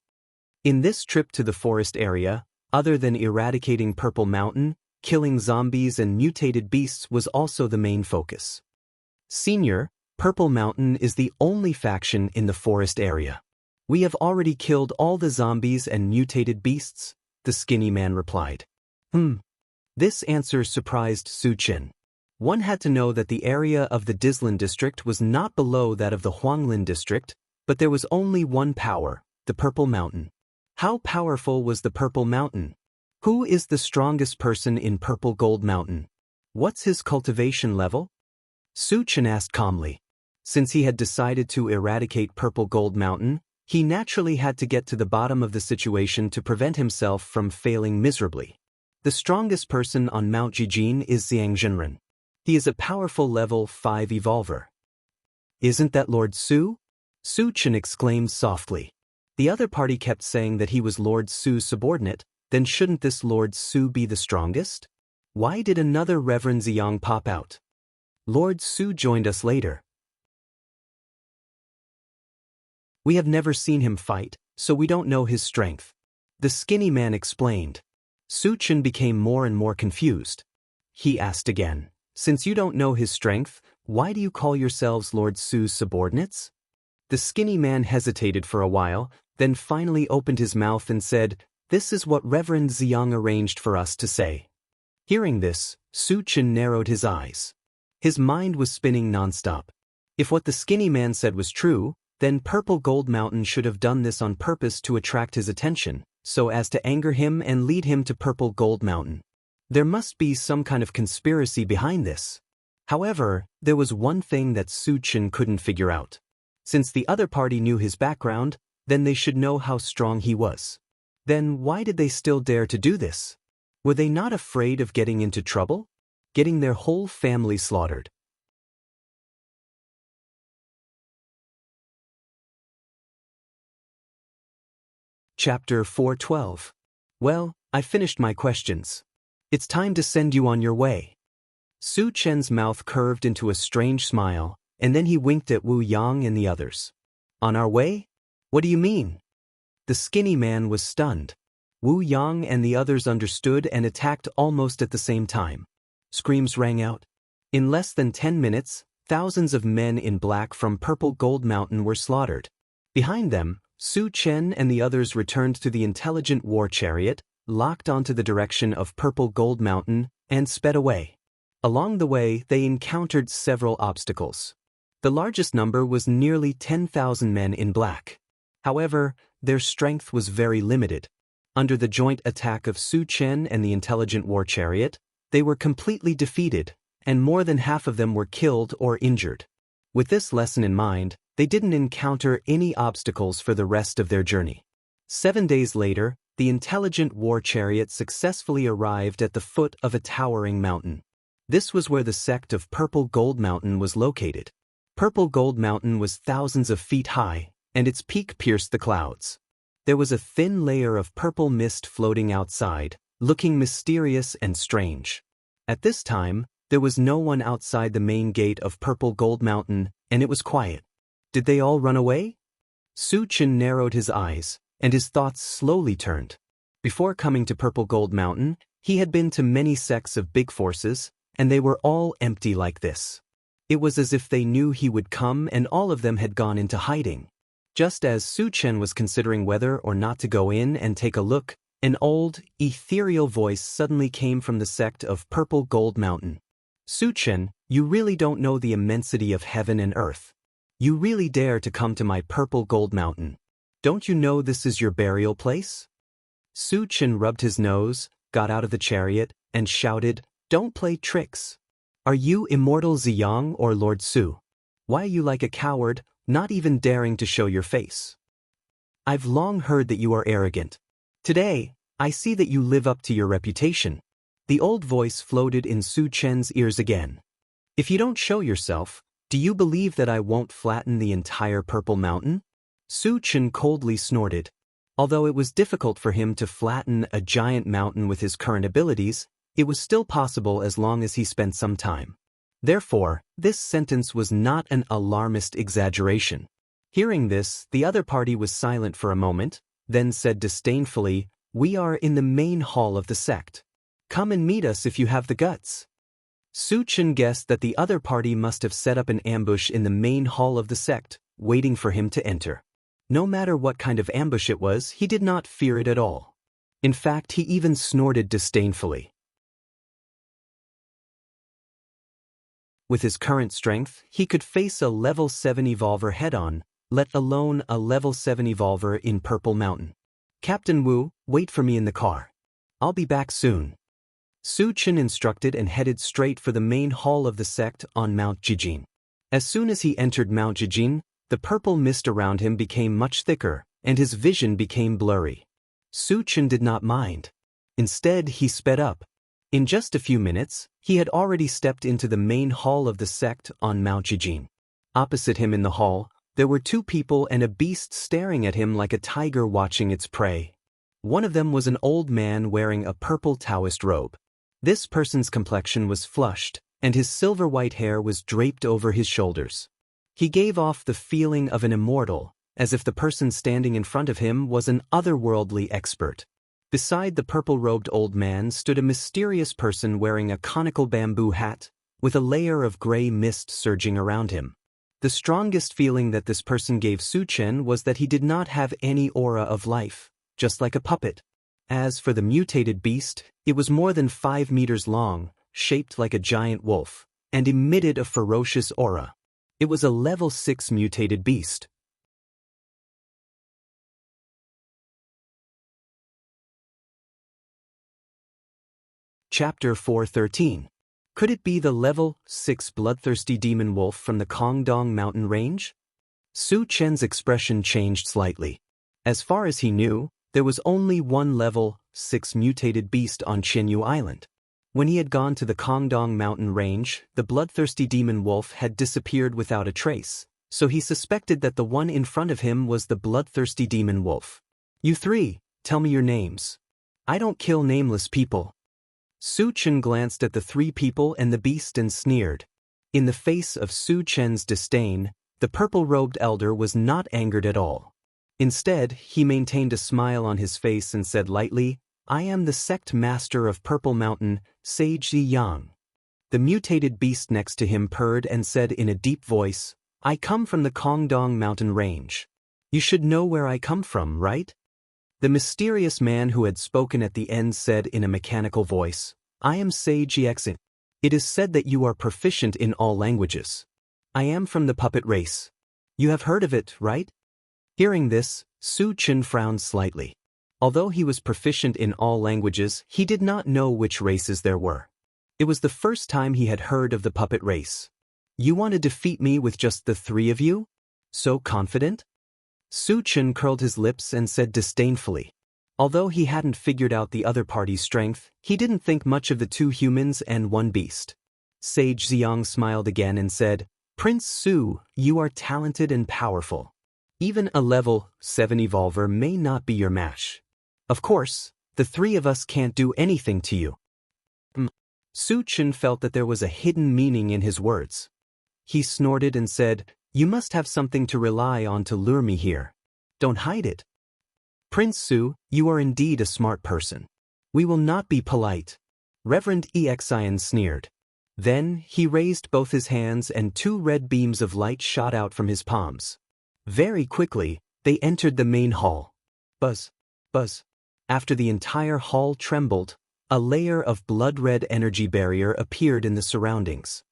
In this trip to the forest area, other than eradicating Purple Mountain, killing zombies and mutated beasts was also the main focus. "Senior, Purple Mountain is the only faction in the forest area. We have already killed all the zombies and mutated beasts, the skinny man replied. This answer surprised Su Chen. One had to know that the area of the Dizlin district was not below that of the Huanglin district, but there was only one power, the Purple Mountain. How powerful was the Purple Mountain? Who is the strongest person in Purple Gold Mountain? What's his cultivation level? Su Chen asked calmly. Since he had decided to eradicate Purple Gold Mountain, he naturally had to get to the bottom of the situation to prevent himself from failing miserably. The strongest person on Mount Jijin is Xiang Zhenren. He is a powerful level 5 evolver. Isn't that Lord Su? Su Chen exclaimed softly. The other party kept saying that he was Lord Su's subordinate, then shouldn't this Lord Su be the strongest? Why did another Reverend Xiang pop out? Lord Su joined us later. We have never seen him fight, so we don't know his strength. The skinny man explained. Su Chen became more and more confused. He asked again. Since you don't know his strength, why do you call yourselves Lord Su's subordinates? The skinny man hesitated for a while, then finally opened his mouth and said, "This is what Reverend Xiang arranged for us to say." Hearing this, Su Chen narrowed his eyes. His mind was spinning nonstop. If what the skinny man said was true, then Purple Gold Mountain should have done this on purpose to attract his attention, so as to anger him and lead him to Purple Gold Mountain. There must be some kind of conspiracy behind this. However, there was one thing that Su Chen couldn't figure out. Since the other party knew his background, then they should know how strong he was. Then why did they still dare to do this? Were they not afraid of getting into trouble? Getting their whole family slaughtered? Chapter 412. Well, I finished my questions. It's time to send you on your way. Su Chen's mouth curved into a strange smile, and then he winked at Wu Yang and the others. On our way? What do you mean? The skinny man was stunned. Wu Yang and the others understood and attacked almost at the same time. Screams rang out. In less than 10 minutes, thousands of men in black from Purple Gold Mountain were slaughtered. Behind them, Su Chen and the others returned to the intelligent war chariot, locked onto the direction of Purple Gold Mountain, and sped away. Along the way, they encountered several obstacles. The largest number was nearly 10,000 men in black. However, their strength was very limited. Under the joint attack of Su Chen and the intelligent war chariot, they were completely defeated, and more than half of them were killed or injured. With this lesson in mind, they didn't encounter any obstacles for the rest of their journey. 7 days later, the intelligent war chariot successfully arrived at the foot of a towering mountain. This was where the sect of Purple Gold Mountain was located. Purple Gold Mountain was thousands of feet high, and its peak pierced the clouds. There was a thin layer of purple mist floating outside, looking mysterious and strange. At this time, there was no one outside the main gate of Purple Gold Mountain, and it was quiet. Did they all run away? Su Chen narrowed his eyes, and his thoughts slowly turned. Before coming to Purple Gold Mountain, he had been to many sects of big forces, and they were all empty like this. It was as if they knew he would come and all of them had gone into hiding. Just as Su Chen was considering whether or not to go in and take a look, an old, ethereal voice suddenly came from the sect of Purple Gold Mountain. Su Chen, you really don't know the immensity of heaven and earth. You really dare to come to my Purple Gold Mountain. Don't you know this is your burial place? Su Chen rubbed his nose, got out of the chariot, and shouted, Don't play tricks. Are you Immortal Xiang or Lord Su? Why are you like a coward, not even daring to show your face? I've long heard that you are arrogant. Today, I see that you live up to your reputation. The old voice floated in Su Chen's ears again. If you don't show yourself, do you believe that I won't flatten the entire Purple Mountain? Su Chen coldly snorted. Although it was difficult for him to flatten a giant mountain with his current abilities, it was still possible as long as he spent some time. Therefore, this sentence was not an alarmist exaggeration. Hearing this, the other party was silent for a moment, then said disdainfully, We are in the main hall of the sect. Come and meet us if you have the guts. Su Chen guessed that the other party must have set up an ambush in the main hall of the sect, waiting for him to enter. No matter what kind of ambush it was, he did not fear it at all. In fact, he even snorted disdainfully. With his current strength, he could face a level 7 evolver head-on, let alone a level 7 evolver in Purple Mountain. Captain Wu, wait for me in the car. I'll be back soon. Su Chen instructed and headed straight for the main hall of the sect on Mount Jijin. As soon as he entered Mount Jijin, the purple mist around him became much thicker, and his vision became blurry. Su Chen did not mind. Instead, he sped up. In just a few minutes, he had already stepped into the main hall of the sect on Mount Jijin. Opposite him in the hall, there were two people and a beast staring at him like a tiger watching its prey. One of them was an old man wearing a purple Taoist robe. This person's complexion was flushed, and his silver-white hair was draped over his shoulders. He gave off the feeling of an immortal, as if the person standing in front of him was an otherworldly expert. Beside the purple-robed old man stood a mysterious person wearing a conical bamboo hat, with a layer of gray mist surging around him. The strongest feeling that this person gave Su Chen was that he did not have any aura of life, just like a puppet. As for the mutated beast, it was more than 5 meters long, shaped like a giant wolf, and emitted a ferocious aura. It was a level 6 mutated beast. Chapter 413. Could it be the level 6 bloodthirsty demon wolf from the Kongdong mountain range? Su Chen's expression changed slightly. As far as he knew, there was only one level 6 mutated beast on Qianyu Island. When he had gone to the Kongdong mountain range, the bloodthirsty demon wolf had disappeared without a trace, so he suspected that the one in front of him was the bloodthirsty demon wolf. You three, tell me your names. I don't kill nameless people. Su Chen glanced at the three people and the beast and sneered. In the face of Su Chen's disdain, the purple-robed elder was not angered at all. Instead, he maintained a smile on his face and said lightly, I am the sect master of Purple Mountain, Sage Ziyang. The mutated beast next to him purred and said in a deep voice, I come from the Kongdong mountain range. You should know where I come from, right? The mysterious man who had spoken at the end said in a mechanical voice, I am Sage Yexin. It is said that you are proficient in all languages. I am from the puppet race. You have heard of it, right? Hearing this, Su Chen frowned slightly. Although he was proficient in all languages, he did not know which races there were. It was the first time he had heard of the puppet race. You want to defeat me with just the three of you? So confident? Su Chen curled his lips and said disdainfully. Although he hadn't figured out the other party's strength, he didn't think much of the two humans and one beast. Sage Ziyang smiled again and said, Prince Su, you are talented and powerful. Even a level 7 evolver may not be your match. Of course, the three of us can't do anything to you. Su Chen felt that there was a hidden meaning in his words. He snorted and said, You must have something to rely on to lure me here. Don't hide it. Prince Su, you are indeed a smart person. We will not be polite. Reverend Exian sneered. Then, he raised both his hands and 2 red beams of light shot out from his palms. Very quickly, they entered the main hall. Buzz, buzz. After the entire hall trembled, a layer of blood-red energy barrier appeared in the surroundings.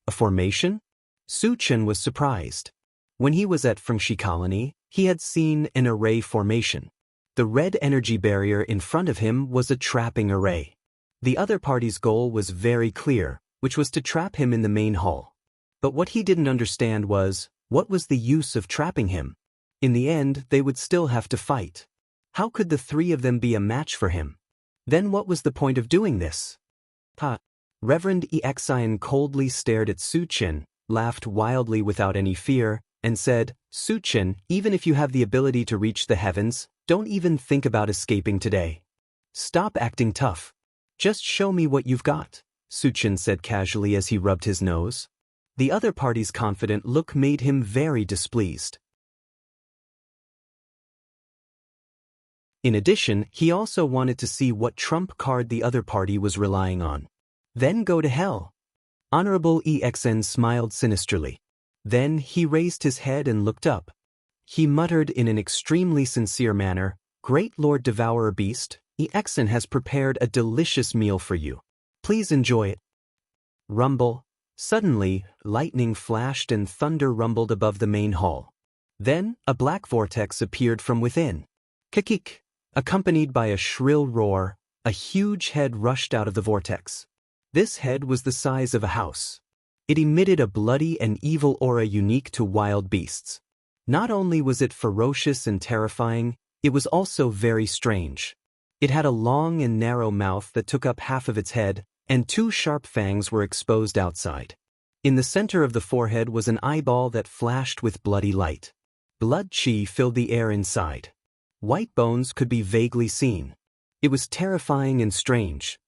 A formation? Su Chen was surprised. When he was at Fengshi Colony, he had seen an array formation. The red energy barrier in front of him was a trapping array. The other party's goal was very clear, which was to trap him in the main hall. But what he didn't understand was, what was the use of trapping him? In the end, they would still have to fight. How could the three of them be a match for him? Then what was the point of doing this? Reverend Exian coldly stared at Su Chen, laughed wildly without any fear, and said, Su Chen, even if you have the ability to reach the heavens, don't even think about escaping today. Stop acting tough. Just show me what you've got, Su Chen said casually as he rubbed his nose. The other party's confident look made him very displeased. In addition, he also wanted to see what trump card the other party was relying on. Then go to hell. Honorable EXN smiled sinisterly. Then he raised his head and looked up. He muttered in an extremely sincere manner, "Great Lord Devourer Beast, EXN has prepared a delicious meal for you. Please enjoy it." Rumble. Suddenly, lightning flashed and thunder rumbled above the main hall. Then, a black vortex appeared from within. Kikik. Accompanied by a shrill roar, a huge head rushed out of the vortex. This head was the size of a house. It emitted a bloody and evil aura unique to wild beasts. Not only was it ferocious and terrifying, it was also very strange. It had a long and narrow mouth that took up half of its head, and two sharp fangs were exposed outside. In the center of the forehead was an eyeball that flashed with bloody light. Blood chi filled the air inside. White bones could be vaguely seen. It was terrifying and strange.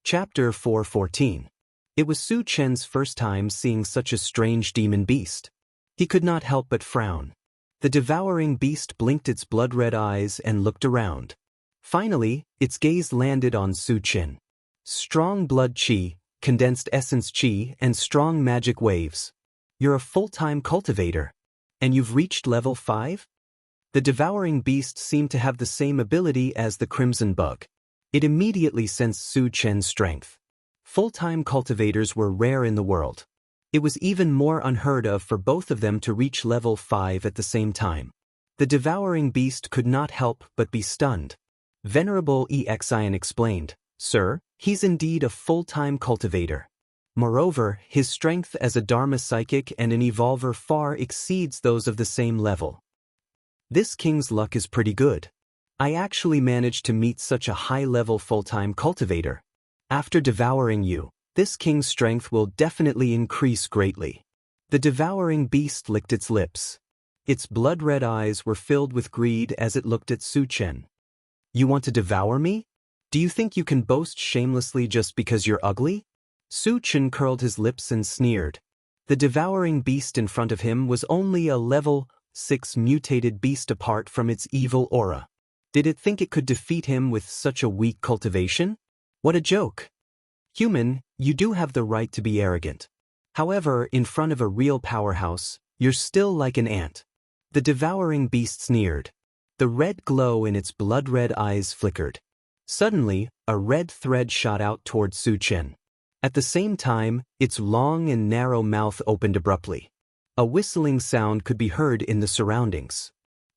Chapter 4:14. It was Su Chen's first time seeing such a strange demon beast. He could not help but frown. The devouring beast blinked its blood-red eyes and looked around. Finally, its gaze landed on Su Chen. Strong blood chi, condensed essence chi, and strong magic waves. You're a full-time cultivator. And you've reached level 5? The devouring beast seemed to have the same ability as the crimson bug. It immediately sensed Su Chen's strength. Full-time cultivators were rare in the world. It was even more unheard of for both of them to reach level 5 at the same time. The devouring beast could not help but be stunned. Venerable Exion explained, "Sir, he's indeed a full-time cultivator. Moreover, his strength as a Dharma psychic and an evolver far exceeds those of the same level. This king's luck is pretty good. I actually managed to meet such a high-level full-time cultivator. After devouring you, this king's strength will definitely increase greatly." The devouring beast licked its lips. Its blood-red eyes were filled with greed as it looked at Su Chen. "You want to devour me? Do you think you can boast shamelessly just because you're ugly?" Su Chen curled his lips and sneered. The devouring beast in front of him was only a level 6 mutated beast apart from its evil aura. Did it think it could defeat him with such a weak cultivation? What a joke! Human, you do have the right to be arrogant. However, in front of a real powerhouse, you're still like an ant. The devouring beast sneered. The red glow in its blood-red eyes flickered. Suddenly, a red thread shot out toward Su Chen. At the same time, its long and narrow mouth opened abruptly. A whistling sound could be heard in the surroundings.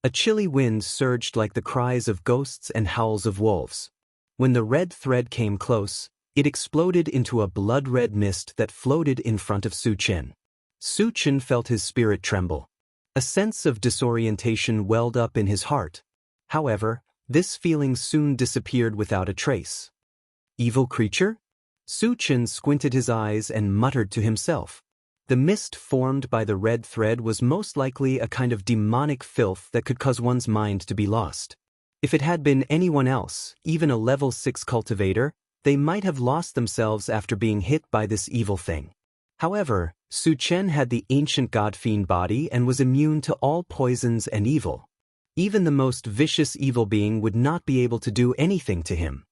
A chilly wind surged like the cries of ghosts and howls of wolves. When the red thread came close, it exploded into a blood-red mist that floated in front of Su Chen. Su Chen felt his spirit tremble. A sense of disorientation welled up in his heart. However, this feeling soon disappeared without a trace. Evil creature? Su Chen squinted his eyes and muttered to himself. The mist formed by the red thread was most likely a kind of demonic filth that could cause one's mind to be lost. If it had been anyone else, even a level 6 cultivator, they might have lost themselves after being hit by this evil thing. However, Su Chen had the ancient god-fiend body and was immune to all poisons and evil. Even the most vicious evil being would not be able to do anything to him.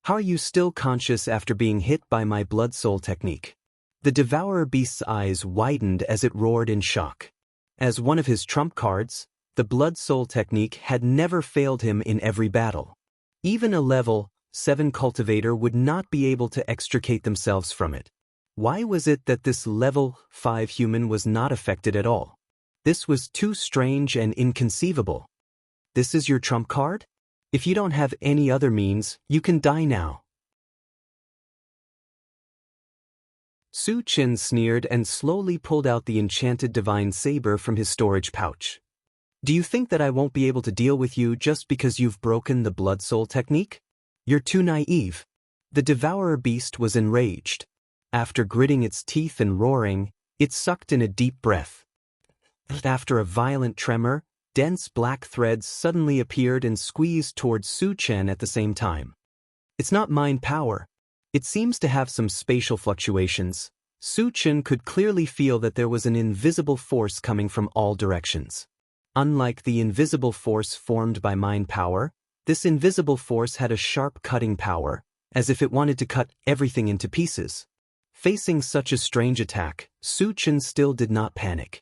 How are you still conscious after being hit by my blood soul technique? The devourer beast's eyes widened as it roared in shock. As one of his trump cards, the blood soul technique had never failed him in every battle. Even a level 7 cultivator would not be able to extricate themselves from it. Why was it that this level 5 human was not affected at all? This was too strange and inconceivable. This is your trump card? If you don't have any other means, you can die now. Su Chen sneered and slowly pulled out the enchanted divine saber from his storage pouch. Do you think that I won't be able to deal with you just because you've broken the blood soul technique? You're too naive. The devourer beast was enraged. After gritting its teeth and roaring, it sucked in a deep breath. After a violent tremor, dense black threads suddenly appeared and squeezed towards Su Chen at the same time. It's not mind power. It seems to have some spatial fluctuations. Su Chen could clearly feel that there was an invisible force coming from all directions. Unlike the invisible force formed by mind power, this invisible force had a sharp cutting power, as if it wanted to cut everything into pieces. Facing such a strange attack, Su Chen still did not panic.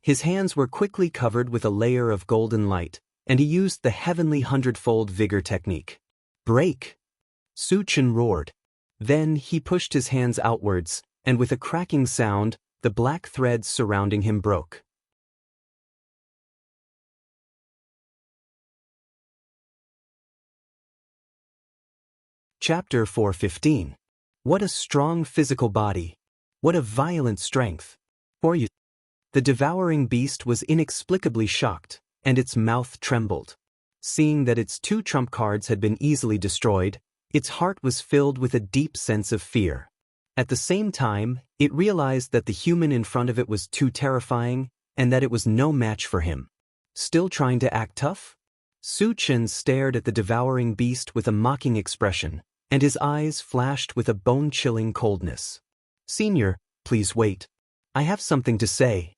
His hands were quickly covered with a layer of golden light, and he used the heavenly hundredfold vigor technique. Break! Su Chen roared. Then he pushed his hands outwards, and with a cracking sound, the black threads surrounding him broke. Chapter 4:15. What a strong physical body! What a violent strength! For you. The devouring beast was inexplicably shocked, and its mouth trembled. Seeing that its 2 trump cards had been easily destroyed, its heart was filled with a deep sense of fear. At the same time, it realized that the human in front of it was too terrifying, and that it was no match for him. Still trying to act tough? Su Chen stared at the devouring beast with a mocking expression, and his eyes flashed with a bone-chilling coldness. "Senior, please wait. I have something to say."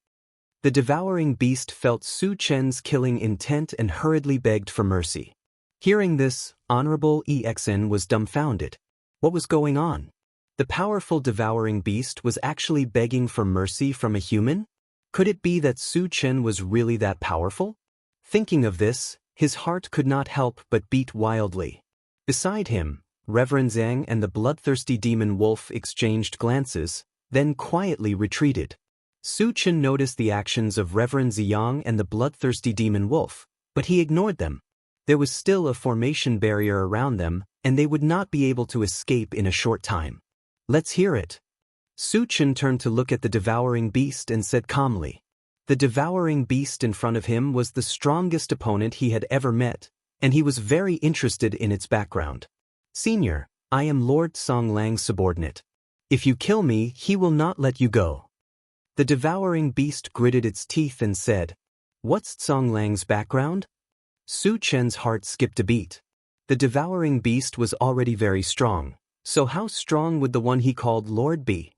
The devouring beast felt Su Chen's killing intent and hurriedly begged for mercy. Hearing this, Honorable EXN was dumbfounded. What was going on? The powerful devouring beast was actually begging for mercy from a human? Could it be that Su Chen was really that powerful? Thinking of this, his heart could not help but beat wildly. Beside him, Reverend Zhang and the bloodthirsty demon wolf exchanged glances, then quietly retreated. Su Chen noticed the actions of Reverend Ziyang and the bloodthirsty demon wolf, but he ignored them. There was still a formation barrier around them, and they would not be able to escape in a short time. "Let's hear it." Su Chen turned to look at the devouring beast and said calmly. The devouring beast in front of him was the strongest opponent he had ever met, and he was very interested in its background. "Senior, I am Lord Song Lang's subordinate. If you kill me, he will not let you go." The devouring beast gritted its teeth and said, "What's Song Lang's background?" Su Chen's heart skipped a beat. The devouring beast was already very strong, so how strong would the one he called Lord be?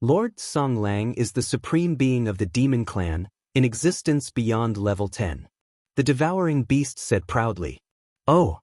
Lord Song Lang is the supreme being of the demon clan, in existence beyond level 10. The devouring beast said proudly. "Oh."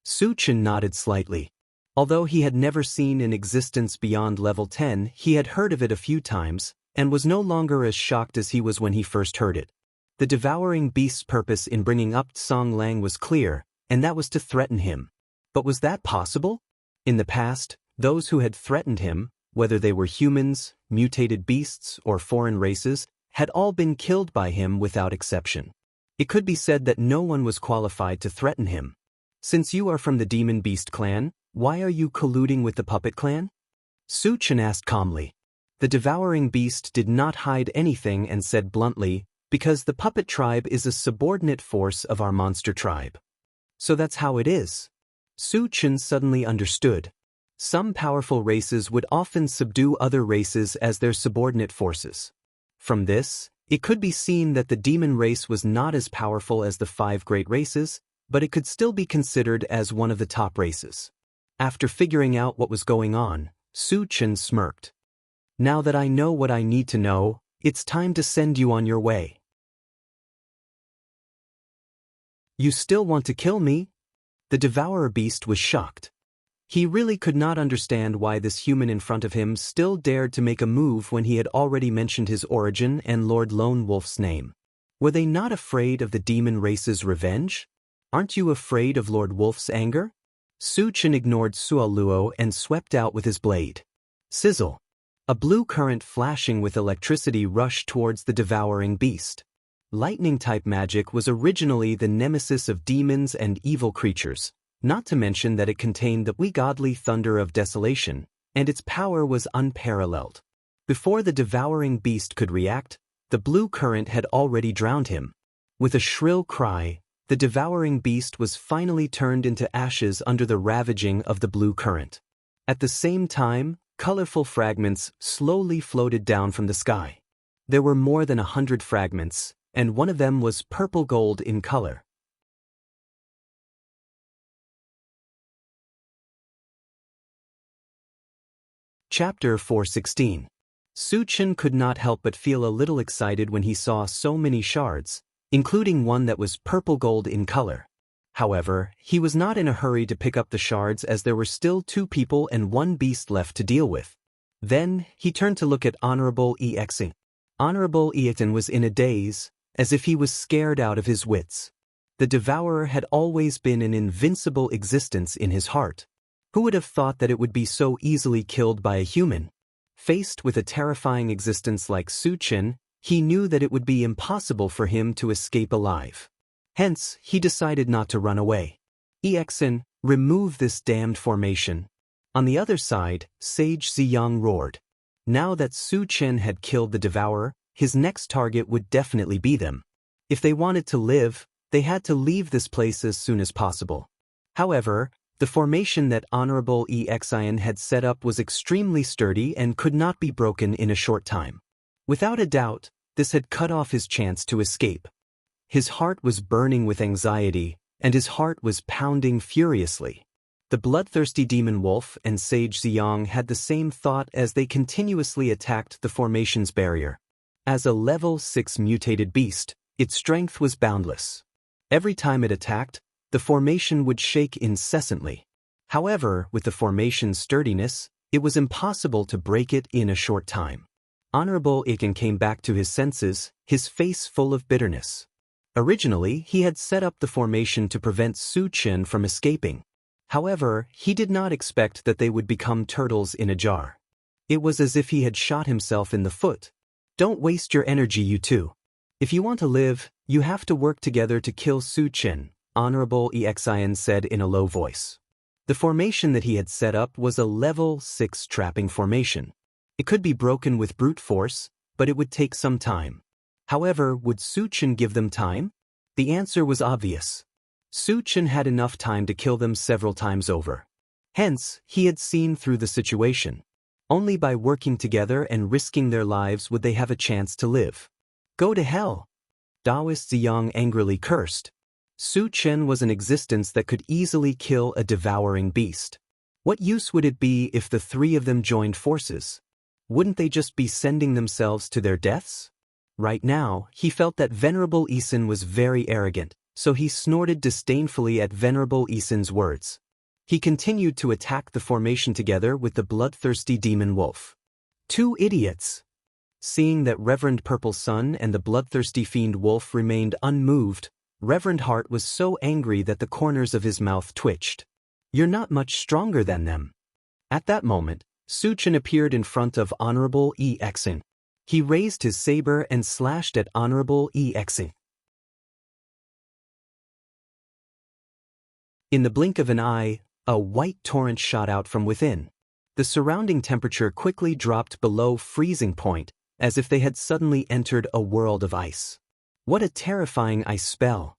Su Chen nodded slightly. Although he had never seen an existence beyond level 10, he had heard of it a few times, and was no longer as shocked as he was when he first heard it. The devouring beast's purpose in bringing up Song Lang was clear, and that was to threaten him. But was that possible? In the past, those who had threatened him, whether they were humans, mutated beasts, or foreign races, had all been killed by him without exception. It could be said that no one was qualified to threaten him. "Since you are from the Demon Beast clan, why are you colluding with the Puppet clan?" Su Chen asked calmly. The devouring beast did not hide anything and said bluntly, "Because the Puppet tribe is a subordinate force of our monster tribe." "So that's how it is." Su Chen suddenly understood. Some powerful races would often subdue other races as their subordinate forces. From this, it could be seen that the demon race was not as powerful as the 5 great races, but it could still be considered as one of the top races. After figuring out what was going on, Su Chen smirked. "Now that I know what I need to know, it's time to send you on your way." "You still want to kill me?" The devourer beast was shocked. He really could not understand why this human in front of him still dared to make a move when he had already mentioned his origin and Lord Lone Wolf's name. Were they not afraid of the demon race's revenge? "Aren't you afraid of Lord Wolf's anger?" Su Chen ignored Suo Luo and swept out with his blade. Sizzle! A blue current flashing with electricity rushed towards the devouring beast. Lightning-type magic was originally the nemesis of demons and evil creatures, not to mention that it contained the godly thunder of desolation, and its power was unparalleled. Before the devouring beast could react, the blue current had already drowned him. With a shrill cry, the devouring beast was finally turned into ashes under the ravaging of the blue current. At the same time, colorful fragments slowly floated down from the sky. There were more than 100 fragments, and one of them was purple gold in color. Chapter 4:16. Su Chen could not help but feel a little excited when he saw so many shards, including one that was purple gold in color. However, he was not in a hurry to pick up the shards as there were still 2 people and 1 beast left to deal with. Then, he turned to look at Honorable Exing. Honorable Exing was in a daze, as if he was scared out of his wits. The Devourer had always been an invincible existence in his heart. Who would have thought that it would be so easily killed by a human? Faced with a terrifying existence like Su Chen, he knew that it would be impossible for him to escape alive. Hence, he decided not to run away. Exin, remove this damned formation. On the other side, Sage Ziyang roared. Now that Su Chen had killed the Devourer, his next target would definitely be them. If they wanted to live, they had to leave this place as soon as possible. However, the formation that Honorable Exin had set up was extremely sturdy and could not be broken in a short time. Without a doubt, this had cut off his chance to escape. His heart was burning with anxiety, and his heart was pounding furiously. The bloodthirsty demon wolf and Sage Ziyang had the same thought as they continuously attacked the formation's barrier. As a level 6 mutated beast, its strength was boundless. Every time it attacked, the formation would shake incessantly. However, with the formation's sturdiness, it was impossible to break it in a short time. Honorable Iken came back to his senses, his face full of bitterness. Originally, he had set up the formation to prevent Su Chen from escaping. However, he did not expect that they would become turtles in a jar. It was as if he had shot himself in the foot. Don't waste your energy, you two. If you want to live, you have to work together to kill Su Chen, Honorable Exin said in a low voice. The formation that he had set up was a level 6 trapping formation. It could be broken with brute force, but it would take some time. However, would Su Chen give them time? The answer was obvious. Su Chen had enough time to kill them several times over. Hence, he had seen through the situation. Only by working together and risking their lives would they have a chance to live. Go to hell! Taoist Ziyang angrily cursed. Su Chen was an existence that could easily kill a devouring beast. What use would it be if the 3 of them joined forces? Wouldn't they just be sending themselves to their deaths? Right now, he felt that Venerable Isin was very arrogant, so he snorted disdainfully at Venerable Isin's words. He continued to attack the formation together with the bloodthirsty demon wolf. 2 idiots! Seeing that Reverend Purple Sun and the bloodthirsty fiend wolf remained unmoved, Reverend Heart was so angry that the corners of his mouth twitched. You're not much stronger than them. At that moment, Su Chen appeared in front of Honorable Exin. He raised his saber and slashed at Honorable Exin. In the blink of an eye, a white torrent shot out from within. The surrounding temperature quickly dropped below freezing point, as if they had suddenly entered a world of ice. What a terrifying ice spell!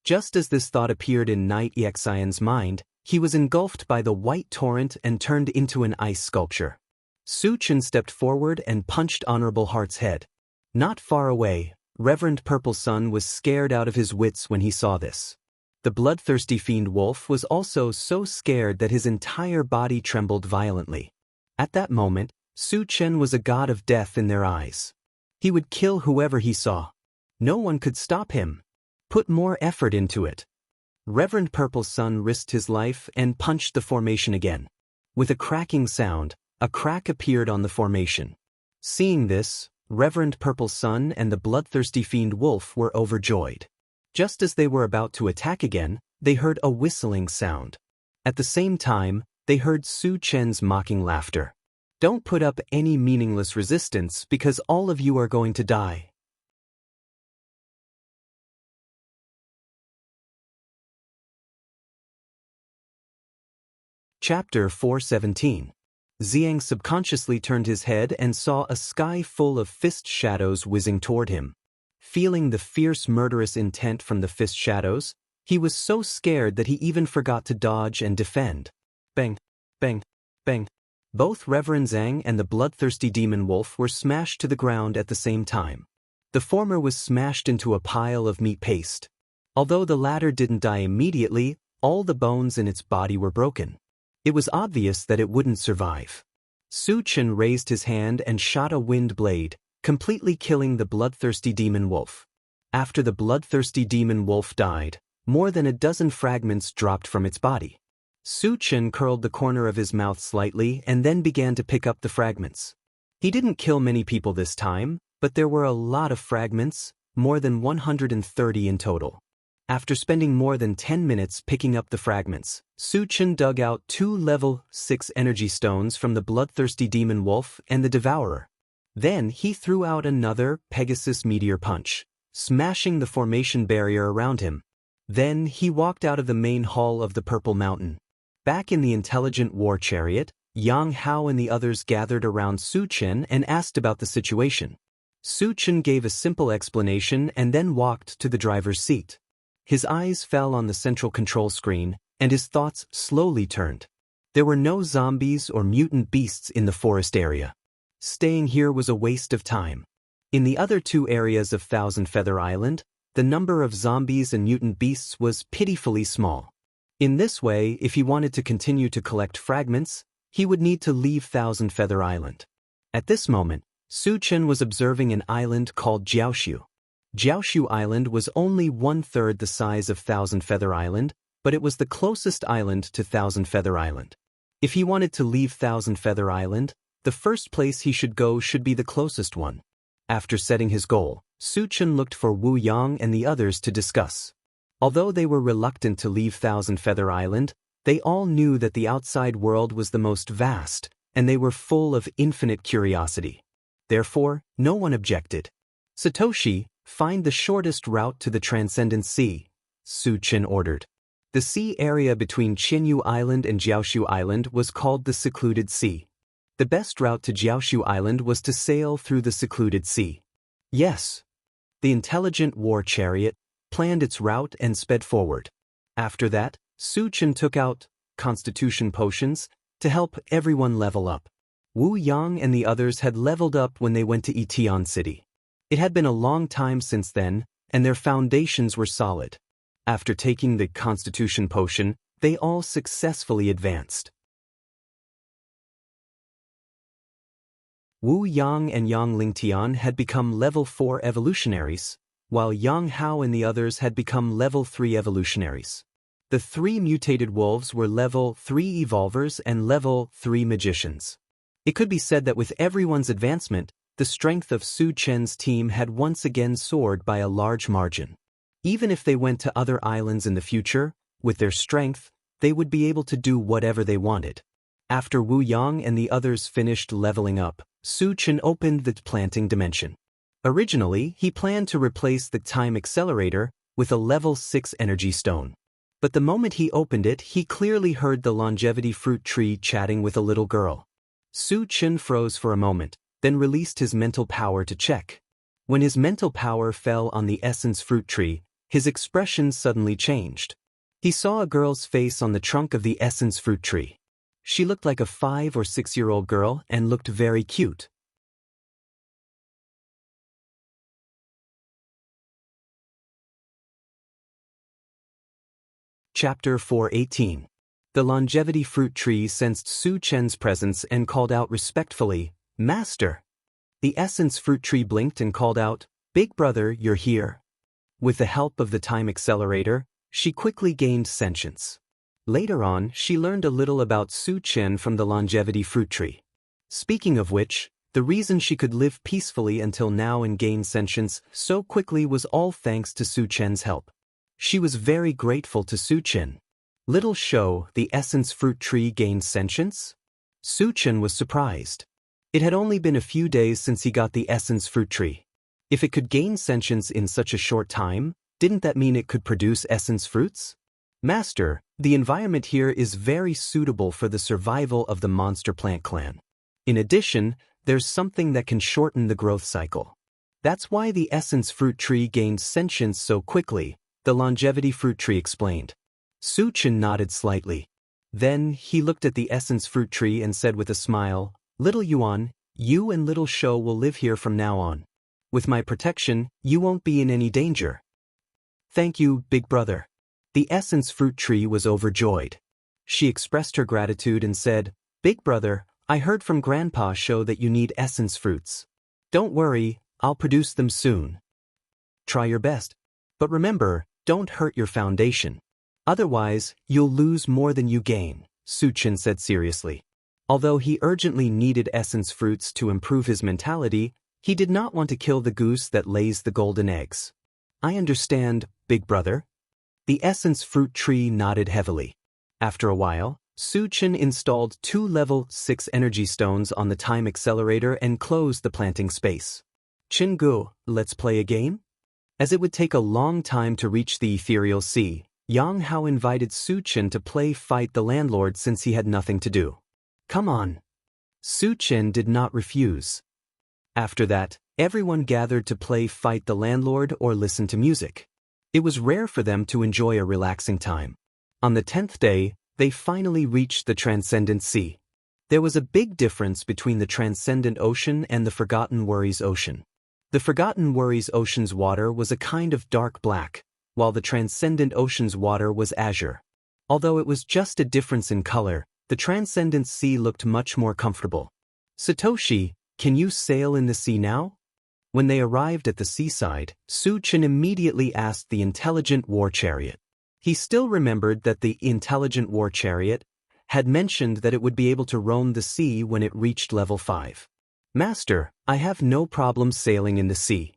Just as this thought appeared in Knight Exion's mind, he was engulfed by the white torrent and turned into an ice sculpture. Su Chen stepped forward and punched Honorable Heart's head. Not far away, Reverend Purple Sun was scared out of his wits when he saw this. The bloodthirsty fiend wolf was also so scared that his entire body trembled violently. At that moment, Su Chen was a god of death in their eyes. He would kill whoever he saw. No one could stop him. Put more effort into it. Reverend Purple Sun risked his life and punched the formation again. With a cracking sound, a crack appeared on the formation. Seeing this, Reverend Purple Sun and the bloodthirsty fiend wolf were overjoyed. Just as they were about to attack again, they heard a whistling sound. At the same time, they heard Su Chen's mocking laughter. Don't put up any meaningless resistance because all of you are going to die. Chapter 417. Ziyang subconsciously turned his head and saw a sky full of fist shadows whizzing toward him. Feeling the fierce murderous intent from the fist shadows, he was so scared that he even forgot to dodge and defend. Bang, bang, bang. Both Reverend Zhang and the bloodthirsty demon wolf were smashed to the ground at the same time. The former was smashed into a pile of meat paste. Although the latter didn't die immediately, all the bones in its body were broken. It was obvious that it wouldn't survive. Su Chen raised his hand and shot a wind blade, completely killing the bloodthirsty demon wolf. After the bloodthirsty demon wolf died, more than a dozen fragments dropped from its body. Su Chen curled the corner of his mouth slightly and then began to pick up the fragments. He didn't kill many people this time, but there were a lot of fragments, more than 130 in total. After spending more than 10 minutes picking up the fragments, Su Chen dug out 2 level 6 energy stones from the bloodthirsty demon wolf and the devourer. Then he threw out another Pegasus meteor punch, smashing the formation barrier around him. Then he walked out of the main hall of the Purple Mountain. Back in the intelligent war chariot, Jianghu and the others gathered around Su Chen and asked about the situation. Su Chen gave a simple explanation and then walked to the driver's seat. His eyes fell on the central control screen, and his thoughts slowly turned. There were no zombies or mutant beasts in the forest area. Staying here was a waste of time. In the other 2 areas of Thousand Feather Island, the number of zombies and mutant beasts was pitifully small. In this way, if he wanted to continue to collect fragments, he would need to leave Thousand Feather Island. At this moment, Su Chen was observing an island called Jianghu. Jianghu Island was only 1/3 the size of Thousand Feather Island, but it was the closest island to Thousand Feather Island. If he wanted to leave Thousand Feather Island, the first place he should go should be the closest one. After setting his goal, Su Chen looked for Wu Yang and the others to discuss. Although they were reluctant to leave Thousand Feather Island, they all knew that the outside world was the most vast, and they were full of infinite curiosity. Therefore, no one objected. Satoshi, find the shortest route to the Transcendent Sea, Su Chen ordered. The sea area between Jianghu Island and Jianghu Island was called the Secluded Sea. The best route to Jianghu Island was to sail through the Secluded Sea. Yes. The intelligent war chariot planned its route and sped forward. After that, Su Chen took out constitution potions to help everyone level up. Wu Yang and the others had leveled up when they went to Etian City. It had been a long time since then, and their foundations were solid. After taking the constitution potion, they all successfully advanced. Wu Yang and Yang Lingtian had become level 4 evolutionaries, while Yang Hao and the others had become level 3 evolutionaries. The 3 mutated wolves were level 3 evolvers and level 3 magicians. It could be said that with everyone's advancement, the strength of Su Chen's team had once again soared by a large margin. Even if they went to other islands in the future, with their strength, they would be able to do whatever they wanted. After Wu Yang and the others finished leveling up, Su Chen opened the planting dimension. Originally, he planned to replace the time accelerator with a level 6 energy stone. But the moment he opened it, he clearly heard the longevity fruit tree chatting with a little girl. Su Chen froze for a moment, then released his mental power to check. When his mental power fell on the essence fruit tree, his expression suddenly changed. He saw a girl's face on the trunk of the essence fruit tree. She looked like a 5 or 6-year-old girl and looked very cute. Chapter 418. The longevity fruit tree sensed Su Chen's presence and called out respectfully, "Master!" The essence fruit tree blinked and called out, "Big brother, you're here." With the help of the time accelerator, she quickly gained sentience. Later on, she learned a little about Su Chen from the longevity fruit tree. Speaking of which, the reason she could live peacefully until now and gain sentience so quickly was all thanks to Su Chen's help. She was very grateful to Su Chen. Little show, the essence fruit tree gained sentience? Su Chen was surprised. It had only been a few days since he got the essence fruit tree. If it could gain sentience in such a short time, didn't that mean it could produce essence fruits? Master, the environment here is very suitable for the survival of the monster plant clan. In addition, there's something that can shorten the growth cycle. That's why the essence fruit tree gained sentience so quickly, the longevity fruit tree explained. Su Chen nodded slightly. Then he looked at the essence fruit tree and said with a smile, "Little Yuan, you and Little Shou will live here from now on. With my protection, you won't be in any danger." "Thank you, big brother." The essence fruit tree was overjoyed. She expressed her gratitude and said, "Big brother, I heard from Grandpa Shou that you need essence fruits. Don't worry, I'll produce them soon." try your best. But remember, don't hurt your foundation. Otherwise, you'll lose more than you gain, Su Chen said seriously. Although he urgently needed essence fruits to improve his mentality, he did not want to kill the goose that lays the golden eggs. I understand, big brother. The essence fruit tree nodded heavily. After a while, Su Chen installed 2 level 6 energy stones on the time accelerator and closed the planting space. Jianghu, let's play a game? As it would take a long time to reach the ethereal sea, Jianghu invited Su Chen to play fight the landlord since he had nothing to do. Come on. Su Chen did not refuse. After that, everyone gathered to play fight the landlord or listen to music. It was rare for them to enjoy a relaxing time. On the 10th day, they finally reached the Transcendent Sea. There was a big difference between the Transcendent Ocean and the Forgotten Worries Ocean. The Forgotten Worries Ocean's water was a kind of dark black, while the Transcendent Ocean's water was azure. Although it was just a difference in color, the Transcendent Sea looked much more comfortable. Satoshi, can you sail in the sea now? When they arrived at the seaside, Su Chen immediately asked the intelligent war chariot. He still remembered that the intelligent war chariot had mentioned that it would be able to roam the sea when it reached level 5. Master, I have no problem sailing in the sea.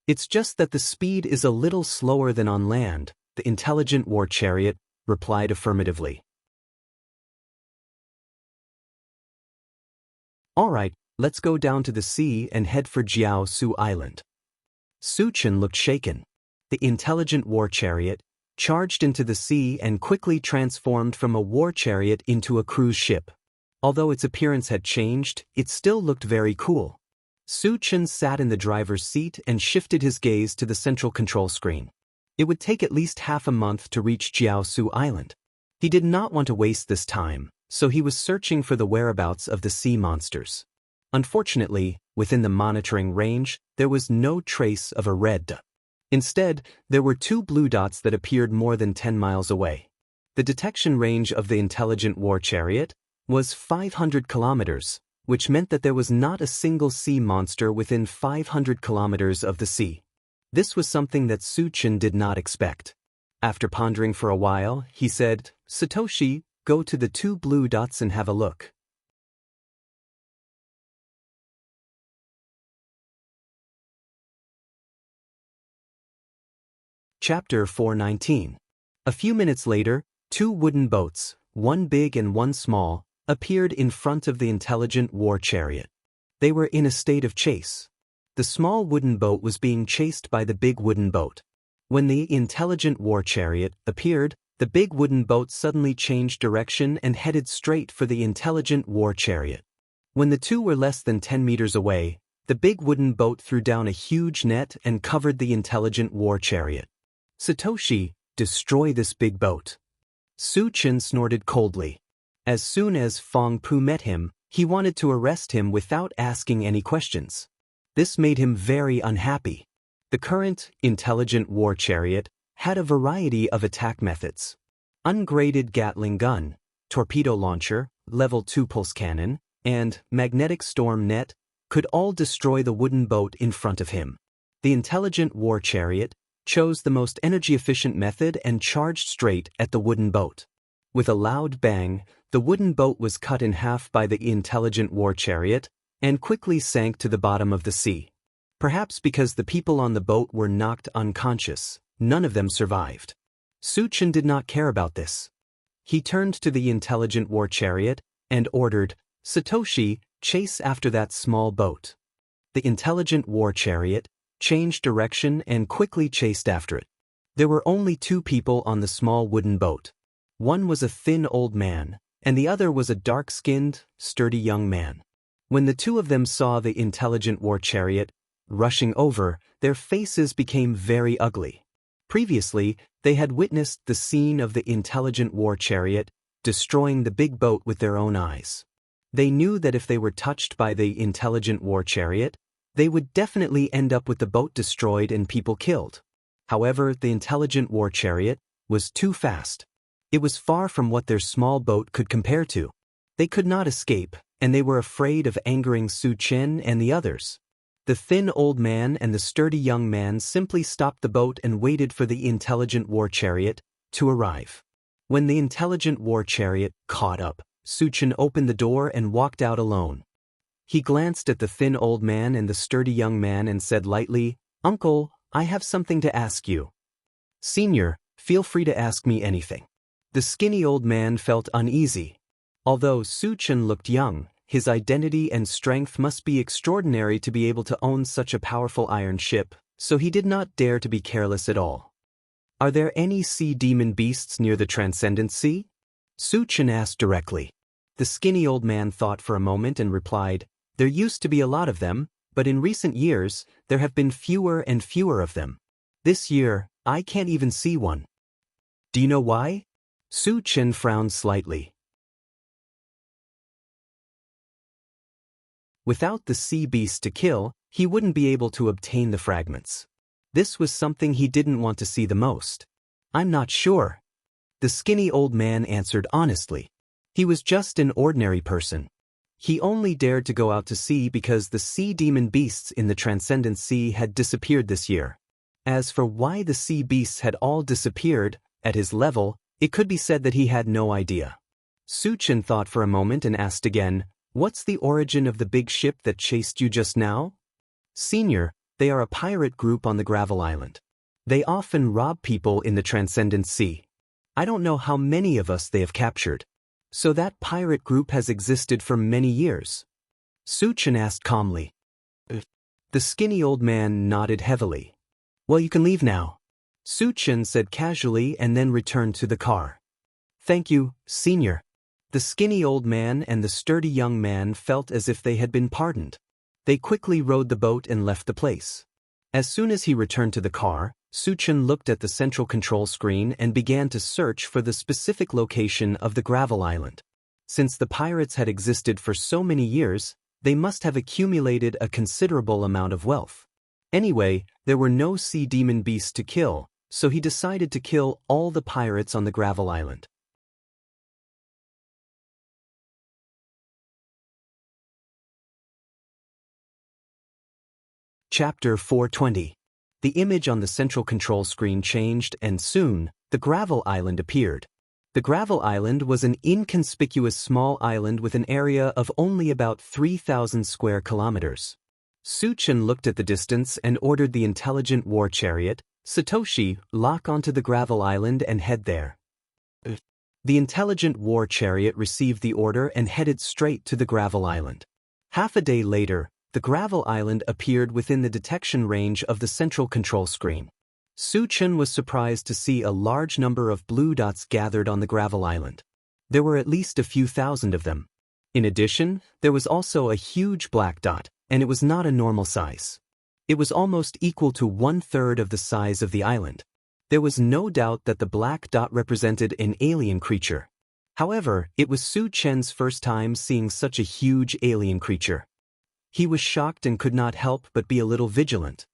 It's just that the speed is a little slower than on land, the intelligent war chariot replied affirmatively. All right, let's go down to the sea and head for Jianghu Island. Su Chen looked shaken. The intelligent war chariot charged into the sea and quickly transformed from a war chariot into a cruise ship. Although its appearance had changed, it still looked very cool. Su Chen sat in the driver's seat and shifted his gaze to the central control screen. It would take at least half a month to reach Jianghu Island. He did not want to waste this time, so he was searching for the whereabouts of the sea monsters. Unfortunately, within the monitoring range, there was no trace of a red dot. Instead, there were 2 blue dots that appeared more than 10 miles away. The detection range of the intelligent war chariot was 500 kilometers, which meant that there was not a single sea monster within 500 kilometers of the sea. This was something that Su Chen did not expect. After pondering for a while, he said, Satoshi, go to the 2 blue dots and have a look. Chapter 419. A few minutes later, 2 wooden boats, one big and one small, appeared in front of the intelligent war chariot. They were in a state of chase. The small wooden boat was being chased by the big wooden boat. When the intelligent war chariot appeared, the big wooden boat suddenly changed direction and headed straight for the intelligent war chariot. When the 2 were less than 10 meters away, the big wooden boat threw down a huge net and covered the intelligent war chariot. Satoshi, destroy this big boat. Su Chen snorted coldly. As soon as Fang Pu met him, he wanted to arrest him without asking any questions. This made him very unhappy. The current intelligent war chariot had a variety of attack methods. Ungraded Gatling gun, torpedo launcher, level 2 pulse cannon, and magnetic storm net could all destroy the wooden boat in front of him. The intelligent war chariot chose the most energy-efficient method and charged straight at the wooden boat. With a loud bang, the wooden boat was cut in half by the intelligent war chariot and quickly sank to the bottom of the sea. Perhaps because the people on the boat were knocked unconscious, none of them survived. Su Chen did not care about this. He turned to the intelligent war chariot and ordered, Satoshi, chase after that small boat. The intelligent war chariot changed direction and quickly chased after it. There were only 2 people on the small wooden boat. One was a thin old man, and the other was a dark-skinned, sturdy young man. When the 2 of them saw the intelligent war chariot rushing over, their faces became very ugly. Previously, they had witnessed the scene of the intelligent war chariot destroying the big boat with their own eyes. They knew that if they were touched by the intelligent war chariot, they would definitely end up with the boat destroyed and people killed. However, the intelligent war chariot was too fast. It was far from what their small boat could compare to. They could not escape, and they were afraid of angering Su Chen and the others. The thin old man and the sturdy young man simply stopped the boat and waited for the intelligent war chariot to arrive. When the intelligent war chariot caught up, Suchin opened the door and walked out alone. He glanced at the thin old man and the sturdy young man and said lightly, "Uncle, I have something to ask you." "Senior, feel free to ask me anything." The skinny old man felt uneasy. Although Suchin looked young, his identity and strength must be extraordinary to be able to own such a powerful iron ship, so he did not dare to be careless at all. "Are there any sea demon beasts near the Transcendent Sea?" Suchin asked directly. The skinny old man thought for a moment and replied, "There used to be a lot of them, but in recent years, there have been fewer and fewer of them. This year, I can't even see one." "Do you know why?" Suchin frowned slightly. Without the sea beast to kill, he wouldn't be able to obtain the fragments. This was something he didn't want to see the most. "I'm not sure." The skinny old man answered honestly. He was just an ordinary person. He only dared to go out to sea because the sea demon beasts in the Transcendent Sea had disappeared this year. As for why the sea beasts had all disappeared, at his level, it could be said that he had no idea. Suchin thought for a moment and asked again, "What's the origin of the big ship that chased you just now?" "Senior, they are a pirate group on the Gravel Island. They often rob people in the Transcendent Sea. I don't know how many of us they have captured. So that pirate group has existed for many years?" Suchin asked calmly. The skinny old man nodded heavily. "Well, you can leave now," Suchin said casually and then returned to the car. "Thank you, Senior." The skinny old man and the sturdy young man felt as if they had been pardoned. They quickly rowed the boat and left the place. As soon as he returned to the car, Suchin looked at the central control screen and began to search for the specific location of the Gravel Island. Since the pirates had existed for so many years, they must have accumulated a considerable amount of wealth. Anyway, there were no sea demon beasts to kill, so he decided to kill all the pirates on the Gravel Island. Chapter 420. The image on the central control screen changed and soon, the Gravel Island appeared. The Gravel Island was an inconspicuous small island with an area of only about 3,000 square kilometers. Suchin looked at the distance and ordered the intelligent war chariot, Satoshi, lock onto the Gravel Island and head there. The intelligent war chariot received the order and headed straight to the Gravel Island. Half a day later, the Gravel Island appeared within the detection range of the central control screen. Suchin was surprised to see a large number of blue dots gathered on the Gravel Island. There were at least a few thousand of them. In addition, there was also a huge black dot, and it was not a normal size. It was almost equal to 1/3 of the size of the island. There was no doubt that the black dot represented an alien creature. However, it was Suchin's first time seeing such a huge alien creature. He was shocked and could not help but be a little vigilant.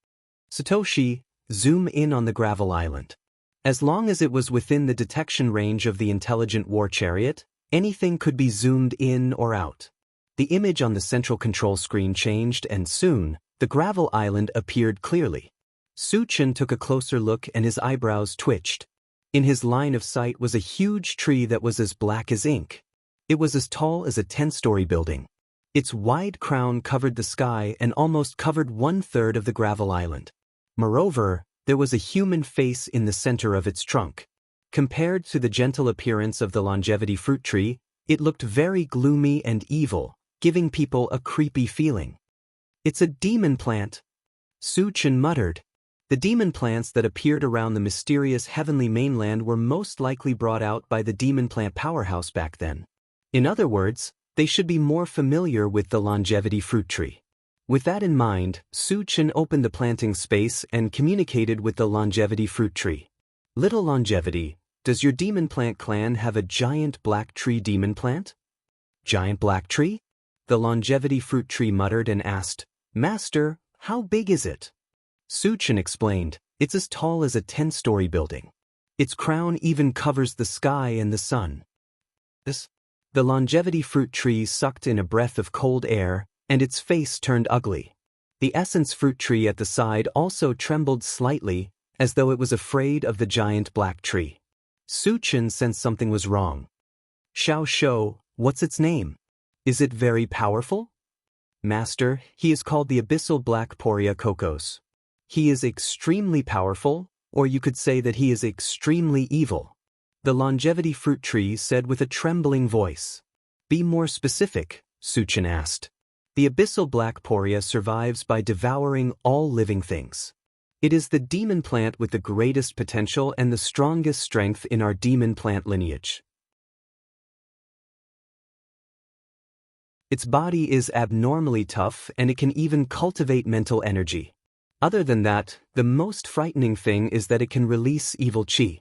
"Satoshi, zoom in on the Gravel Island." As long as it was within the detection range of the intelligent war chariot, anything could be zoomed in or out. The image on the central control screen changed and soon, the Gravel Island appeared clearly. Suchin took a closer look and his eyebrows twitched. In his line of sight was a huge tree that was as black as ink. It was as tall as a 10-story building. Its wide crown covered the sky and almost covered 1/3 of the Gravel Island. Moreover, there was a human face in the center of its trunk. Compared to the gentle appearance of the longevity fruit tree, it looked very gloomy and evil, giving people a creepy feeling. "It's a demon plant," Suchin muttered. The demon plants that appeared around the mysterious heavenly mainland were most likely brought out by the demon plant powerhouse back then. In other words, they should be more familiar with the longevity fruit tree. With that in mind, Suchin opened the planting space and communicated with the longevity fruit tree. "Little Longevity, does your demon plant clan have a giant black tree demon plant?" "Giant black tree?" The longevity fruit tree muttered and asked, "Master, how big is it?" Suchin explained, "It's as tall as a 10-story building. Its crown even covers the sky and the sun." The longevity fruit tree sucked in a breath of cold air, and its face turned ugly. The essence fruit tree at the side also trembled slightly, as though it was afraid of the giant black tree. Su Chen sensed something was wrong. Xiao Shou, what's its name? Is it very powerful? Master, he is called the Abyssal Black Poria Kokos. He is extremely powerful, or you could say that he is extremely evil. The longevity fruit tree said with a trembling voice. Be more specific, Su Chen asked. The Abyssal Black Poria survives by devouring all living things. It is the demon plant with the greatest potential and the strongest strength in our demon plant lineage. Its body is abnormally tough and it can even cultivate mental energy. Other than that, the most frightening thing is that it can release evil chi.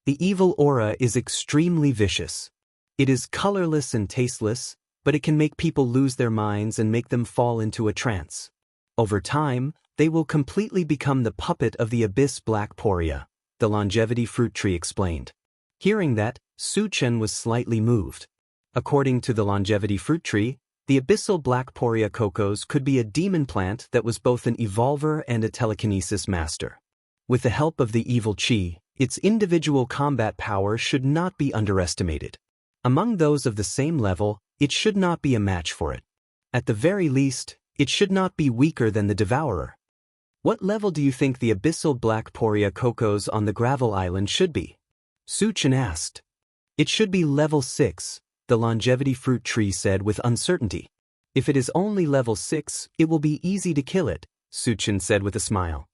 The evil aura is extremely vicious. It is colorless and tasteless, but it can make people lose their minds and make them fall into a trance. Over time, they will completely become the puppet of the Abyss Black Poria, the longevity fruit tree explained. Hearing that, Su Chen was slightly moved. According to the longevity fruit tree, the Abyssal Black Poria Kokos could be a demon plant that was both an evolver and a telekinesis master. With the help of the evil chi, its individual combat power should not be underestimated. Among those of the same level, it should not be a match for it. At the very least, it should not be weaker than the Devourer. What level do you think the Abyssal Black Poria Kokos on the Gravel Island should be? Su Chen asked. It should be level 6, the longevity fruit tree said with uncertainty. If it is only level 6, it will be easy to kill it, Su Chen said with a smile.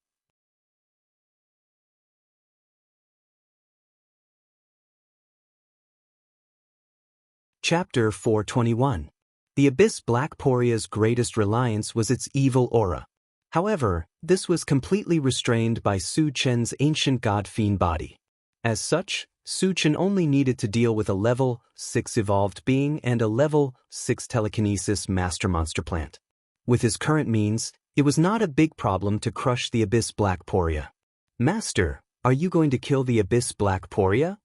Chapter 421. The Abyss Black Poria's greatest reliance was its evil aura. However, this was completely restrained by Su Chen's ancient god-fiend body. As such, Su Chen only needed to deal with a level 6 evolved being and a level 6 telekinesis master monster plant. With his current means, it was not a big problem to crush the Abyss Black Poria. Master, are you going to kill the Abyss Black Poria?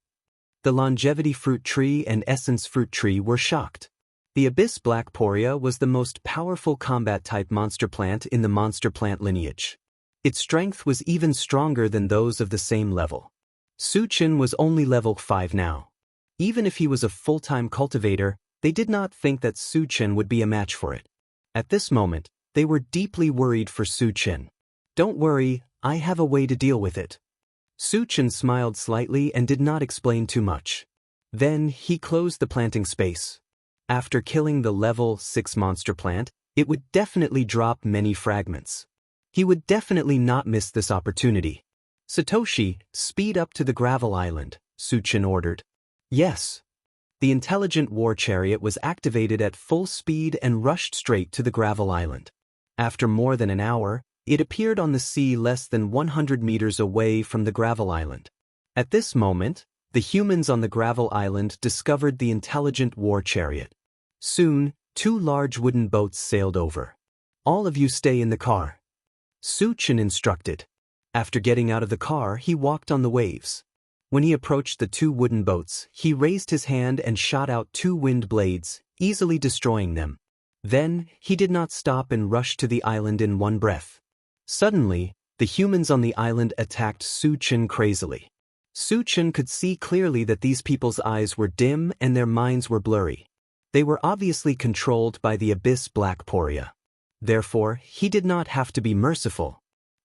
The longevity fruit tree and essence fruit tree were shocked. The Abyss Black Poria was the most powerful combat-type monster plant in the monster plant lineage. Its strength was even stronger than those of the same level. Su Chen was only level 5 now. Even if he was a full-time cultivator, they did not think that Su Chen would be a match for it. At this moment, they were deeply worried for Su Chen. Don't worry, I have a way to deal with it. Su Chen smiled slightly and did not explain too much. Then he closed the planting space. After killing the level 6 monster plant, it would definitely drop many fragments. He would definitely not miss this opportunity. Satoshi, speed up to the Gravel Island, Su Chen ordered. Yes. The intelligent war chariot was activated at full speed and rushed straight to the Gravel Island. After more than an hour, it appeared on the sea less than 100 meters away from the Gravel Island. At this moment, the humans on the Gravel Island discovered the intelligent war chariot. Soon, 2 large wooden boats sailed over. All of you stay in the car. Su Chen instructed. After getting out of the car, he walked on the waves. When he approached the 2 wooden boats, he raised his hand and shot out 2 wind blades, easily destroying them. Then, he did not stop and rushed to the island in one breath. Suddenly, the humans on the island attacked Su Chen crazily. Su Chen could see clearly that these people's eyes were dim and their minds were blurry. They were obviously controlled by the Abyss Black Poria. Therefore, he did not have to be merciful.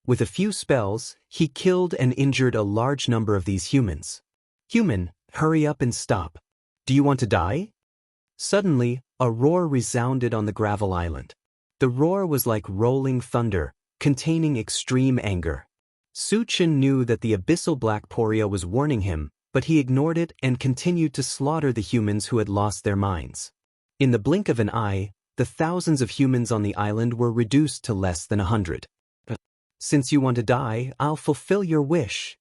With a few spells, he killed and injured a large number of these humans. Human, hurry up and stop. Do you want to die? Suddenly, a roar resounded on the Gravel Island. The roar was like rolling thunder, containing extreme anger. Su Chen knew that the Abyssal Black Poria was warning him, but he ignored it and continued to slaughter the humans who had lost their minds. In the blink of an eye, the thousands of humans on the island were reduced to less than 100. Since you want to die, I'll fulfill your wish.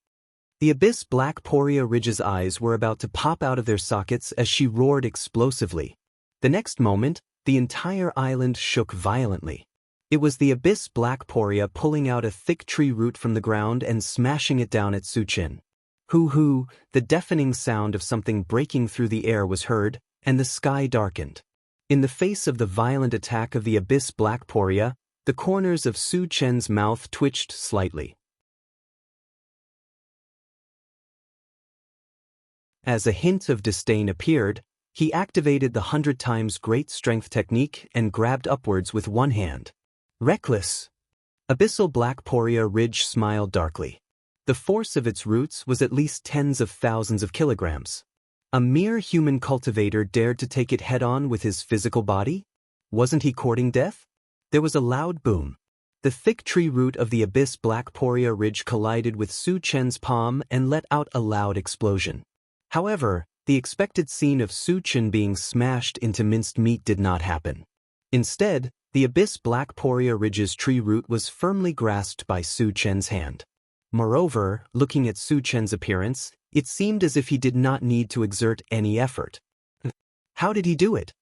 The Abyss Black Poria Ridge's eyes were about to pop out of their sockets as she roared explosively. The next moment, the entire island shook violently. It was the Abyss Black Poria pulling out a thick tree root from the ground and smashing it down at Su Chen. Hoo-hoo, the deafening sound of something breaking through the air was heard, and the sky darkened. In the face of the violent attack of the Abyss Black Poria, The corners of Su Chen's mouth twitched slightly. As a hint of disdain appeared, he activated the 100 times great strength technique and grabbed upwards with one hand. Reckless! Abyssal Black Poria Ridge smiled darkly. The force of its roots was at least tens of thousands of kilograms. A mere human cultivator dared to take it head-on with his physical body? Wasn't he courting death? There was a loud boom. The thick tree root of the Abyss Black Poria Ridge collided with Su Chen's palm and let out a loud explosion. However, the expected scene of Su Chen being smashed into minced meat did not happen. Instead, the Abyss Black Poria Ridge's tree root was firmly grasped by Su Chen's hand. Moreover, looking at Su Chen's appearance, it seemed as if he did not need to exert any effort. How did he do it?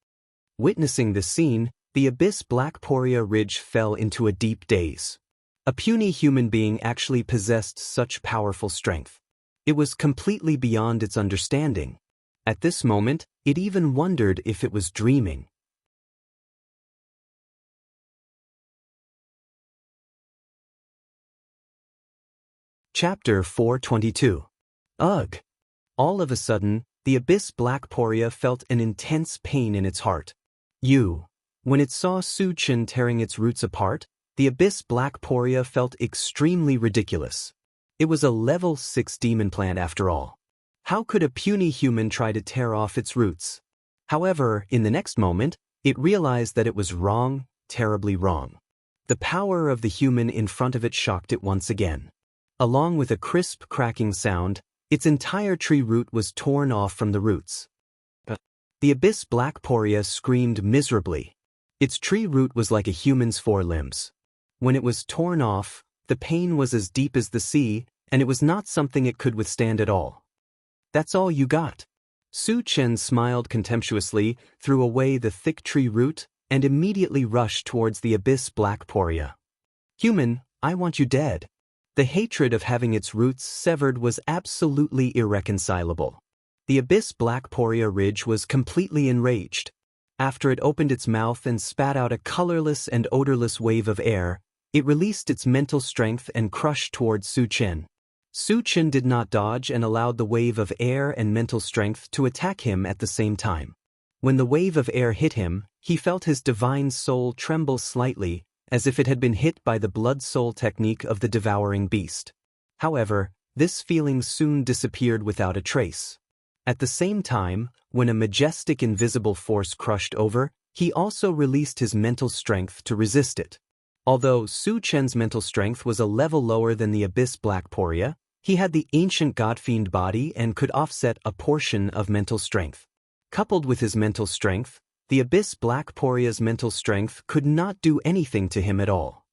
Witnessing this scene, the Abyss Black Poria Ridge fell into a deep daze. A puny human being actually possessed such powerful strength. It was completely beyond its understanding. At this moment, it even wondered if it was dreaming. Chapter 422. Ugh! All of a sudden, the Abyss Black Poria felt an intense pain in its heart. When it saw Su Chen tearing its roots apart, the Abyss Black Poria felt extremely ridiculous. It was a level 6 demon plant after all. How could a puny human try to tear off its roots? However, in the next moment, it realized that it was wrong, terribly wrong. The power of the human in front of it shocked it once again. Along with a crisp cracking sound, its entire tree root was torn off from the roots. The Abyss Black Poria screamed miserably. Its tree root was like a human's 4 limbs. When it was torn off, the pain was as deep as the sea, and it was not something it could withstand at all. That's all you got? Su Chen smiled contemptuously, threw away the thick tree root, and immediately rushed towards the Abyss Black Poria. Human, I want you dead. The hatred of having its roots severed was absolutely irreconcilable. The Abyss Black Poria Ridge was completely enraged. After it opened its mouth and spat out a colorless and odorless wave of air, it released its mental strength and crushed towards Su Chen. Su Chen did not dodge and allowed the wave of air and mental strength to attack him at the same time. When the wave of air hit him, he felt his divine soul tremble slightly, as if it had been hit by the blood-soul technique of the devouring beast. However, this feeling soon disappeared without a trace. At the same time, when a majestic invisible force crushed over, he also released his mental strength to resist it. Although Su Chen's mental strength was a level lower than the Abyss Black Poria, he had the ancient godfiend body and could offset a portion of mental strength. Coupled with his mental strength, the Abyss Black Poria's mental strength could not do anything to him at all.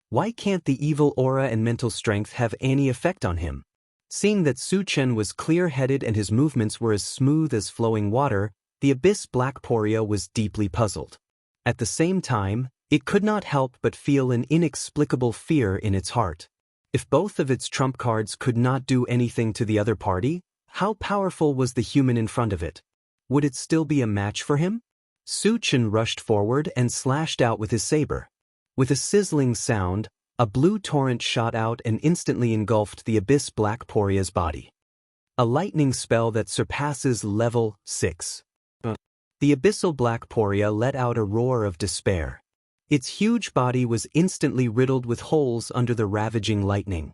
Why can't the evil aura and mental strength have any effect on him? Seeing that Su Chen was clear-headed and his movements were as smooth as flowing water, the Abyss Black Poria was deeply puzzled. At the same time, it could not help but feel an inexplicable fear in its heart. If both of its trump cards could not do anything to the other party, how powerful was the human in front of it? Would it still be a match for him? Su Chen rushed forward and slashed out with his saber. With a sizzling sound, a blue torrent shot out and instantly engulfed the Abyss Black Poria's body. A lightning spell that surpasses level 6. The Abyssal Black Poria let out a roar of despair. Its huge body was instantly riddled with holes under the ravaging lightning.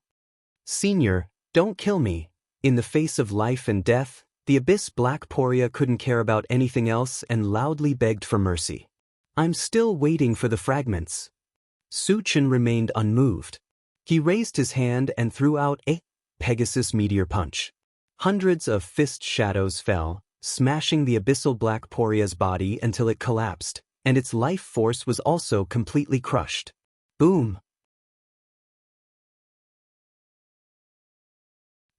Senior, don't kill me. In the face of life and death, the Abyss Black Poria couldn't care about anything else and loudly begged for mercy. I'm still waiting for the fragments. Su Chen remained unmoved. He raised his hand and threw out a Pegasus Meteor Punch. Hundreds of fist shadows fell, smashing the Abyssal Black Poria's body until it collapsed, and its life force was also completely crushed. Boom!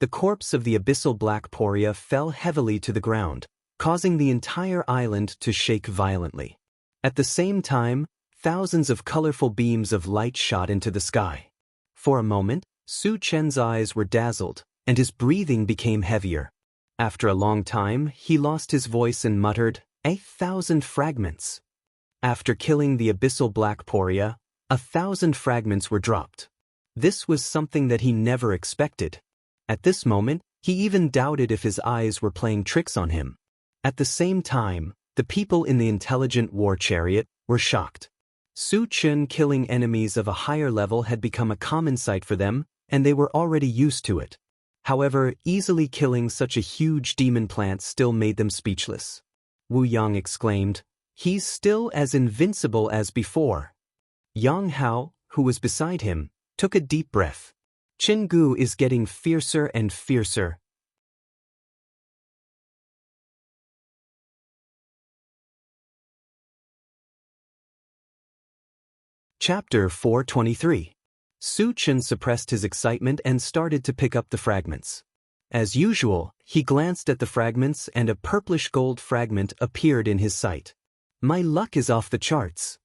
The corpse of the Abyssal Black Poria fell heavily to the ground, causing the entire island to shake violently. At the same time, thousands of colorful beams of light shot into the sky. For a moment, Su Chen's eyes were dazzled, and his breathing became heavier. After a long time, he lost his voice and muttered, 1,000 fragments. After killing the Abyssal Black Poria, 1,000 fragments were dropped. This was something that he never expected. At this moment, he even doubted if his eyes were playing tricks on him. At the same time, the people in the intelligent war chariot were shocked. Su Chen killing enemies of a higher level had become a common sight for them, and they were already used to it. However, easily killing such a huge demon plant still made them speechless. Wu Yang exclaimed, "He's still as invincible as before." Yang Hao, who was beside him, took a deep breath. Jianghu is getting fiercer and fiercer. Chapter 423. Su Chen suppressed his excitement and started to pick up the fragments. As usual, he glanced at the fragments and a purplish gold fragment appeared in his sight. My luck is off the charts.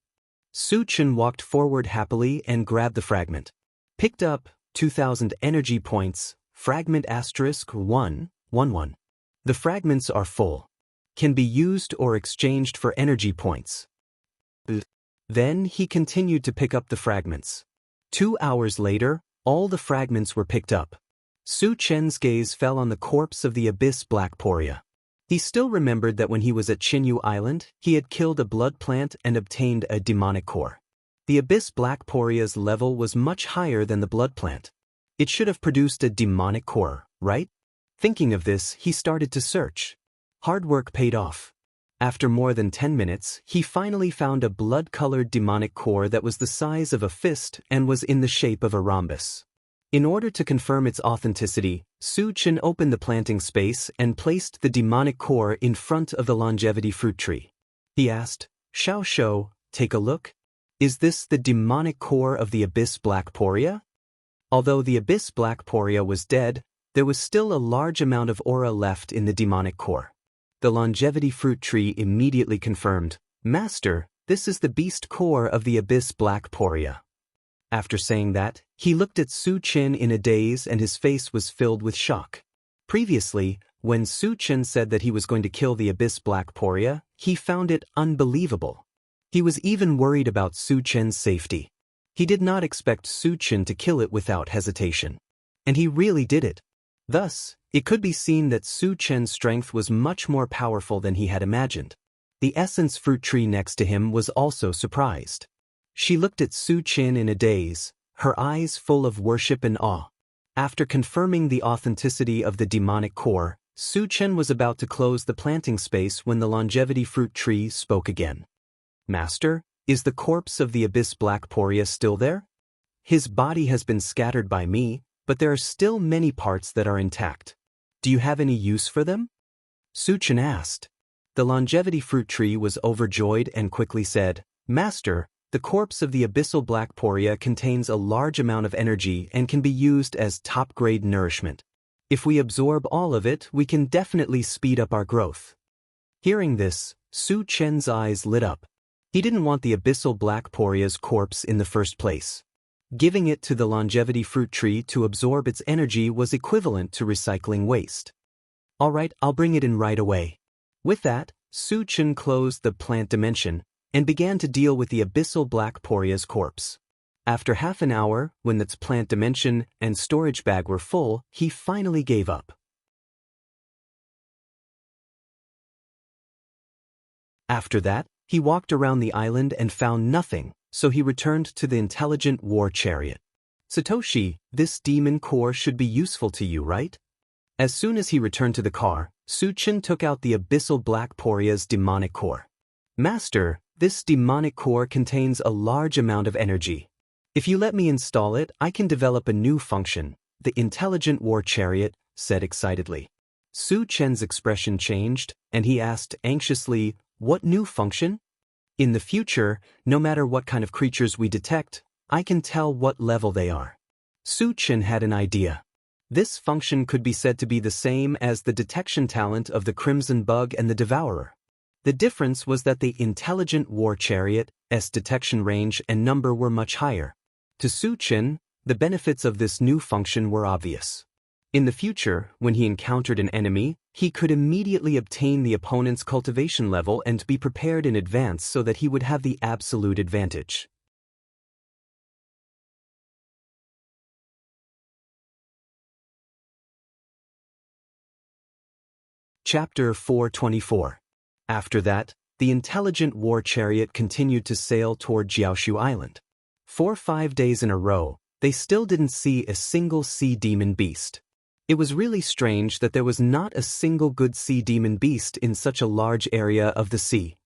Su Chen walked forward happily and grabbed the fragment. Picked up 2,000 energy points, fragment *111. The fragments are full. Can be used or exchanged for energy points. Then he continued to pick up the fragments. 2 hours later, all the fragments were picked up. Su Chen's gaze fell on the corpse of the Abyss Black Poria. He still remembered that when he was at Jianghu Island, he had killed a blood plant and obtained a demonic core. The Abyss Black Poria's level was much higher than the blood plant. It should have produced a demonic core, right? Thinking of this, he started to search. Hard work paid off. After more than 10 minutes, he finally found a blood-colored demonic core that was the size of a fist and was in the shape of a rhombus. In order to confirm its authenticity, Su Chen opened the planting space and placed the demonic core in front of the longevity fruit tree. He asked, "Xiao Shou, take a look. Is this the demonic core of the Abyss Black Poria?" Although the Abyss Black Poria was dead, there was still a large amount of aura left in the demonic core. The longevity fruit tree immediately confirmed, "Master, this is the beast core of the Abyss Black Poria." After saying that, he looked at Su Chen in a daze and his face was filled with shock. Previously, when Su Chen said that he was going to kill the Abyss Black Poria, he found it unbelievable. He was even worried about Su Chen's safety. He did not expect Su Chen to kill it without hesitation. And he really did it. Thus, it could be seen that Su Chen's strength was much more powerful than he had imagined. The essence fruit tree next to him was also surprised. She looked at Su Chen in a daze, her eyes full of worship and awe. After confirming the authenticity of the demonic core, Su Chen was about to close the planting space when the longevity fruit tree spoke again. "Master, is the corpse of the Abyss Black Poria still there? His body has been scattered by me, but there are still many parts that are intact. Do you have any use for them?" Su Chen asked. The longevity fruit tree was overjoyed and quickly said, "Master, the corpse of the Abyssal Black Poria contains a large amount of energy and can be used as top-grade nourishment. If we absorb all of it, we can definitely speed up our growth." Hearing this, Su Chen's eyes lit up. He didn't want the Abyssal Black Poria's corpse in the first place. Giving it to the longevity fruit tree to absorb its energy was equivalent to recycling waste. "All right, I'll bring it in right away." With that, Su Chen closed the plant dimension and began to deal with the Abyssal Black Poria's corpse. After half an hour, when its plant dimension and storage bag were full, he finally gave up. After that, he walked around the island and found nothing, so he returned to the intelligent war chariot. "Satoshi, this demon core should be useful to you, right?" As soon as he returned to the car, Su Chen took out the Abyssal Black Poria's demonic core. "Master, this demonic core contains a large amount of energy. If you let me install it, I can develop a new function," the intelligent war chariot said excitedly. Su Chen's expression changed, and he asked anxiously, "What new function?" "In the future, no matter what kind of creatures we detect, I can tell what level they are." Su Chen had an idea. This function could be said to be the same as the detection talent of the Crimson Bug and the Devourer. The difference was that the intelligent war chariot's detection range and number were much higher. To Su Chen, the benefits of this new function were obvious. In the future, when he encountered an enemy, he could immediately obtain the opponent's cultivation level and be prepared in advance so that he would have the absolute advantage. Chapter 424. After that, the intelligent war chariot continued to sail toward Jianghu Island. For 5 days in a row, they still didn't see a single sea demon beast. It was really strange that there was not a single good sea demon beast in such a large area of the sea.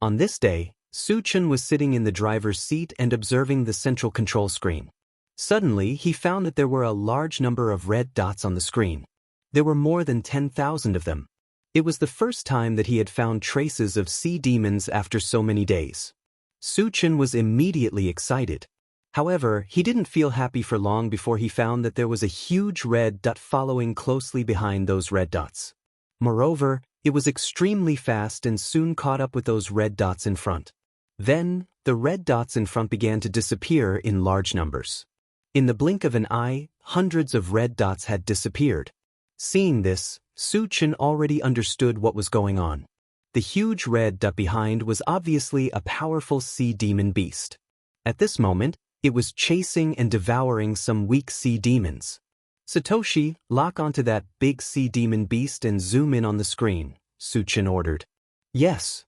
On this day, Su Chen was sitting in the driver's seat and observing the central control screen. Suddenly, he found that there were a large number of red dots on the screen. There were more than 10,000 of them. It was the first time that he had found traces of sea demons after so many days. Su Chen was immediately excited. However, he didn't feel happy for long before he found that there was a huge red dot following closely behind those red dots. Moreover, it was extremely fast and soon caught up with those red dots in front. Then, the red dots in front began to disappear in large numbers. In the blink of an eye, hundreds of red dots had disappeared. Seeing this, Su Chen already understood what was going on. The huge red dot behind was obviously a powerful sea demon beast. At this moment, it was chasing and devouring some weak sea demons. Satoshi, lock onto that big sea demon beast and zoom in on the screen, Su Chen ordered. Yes.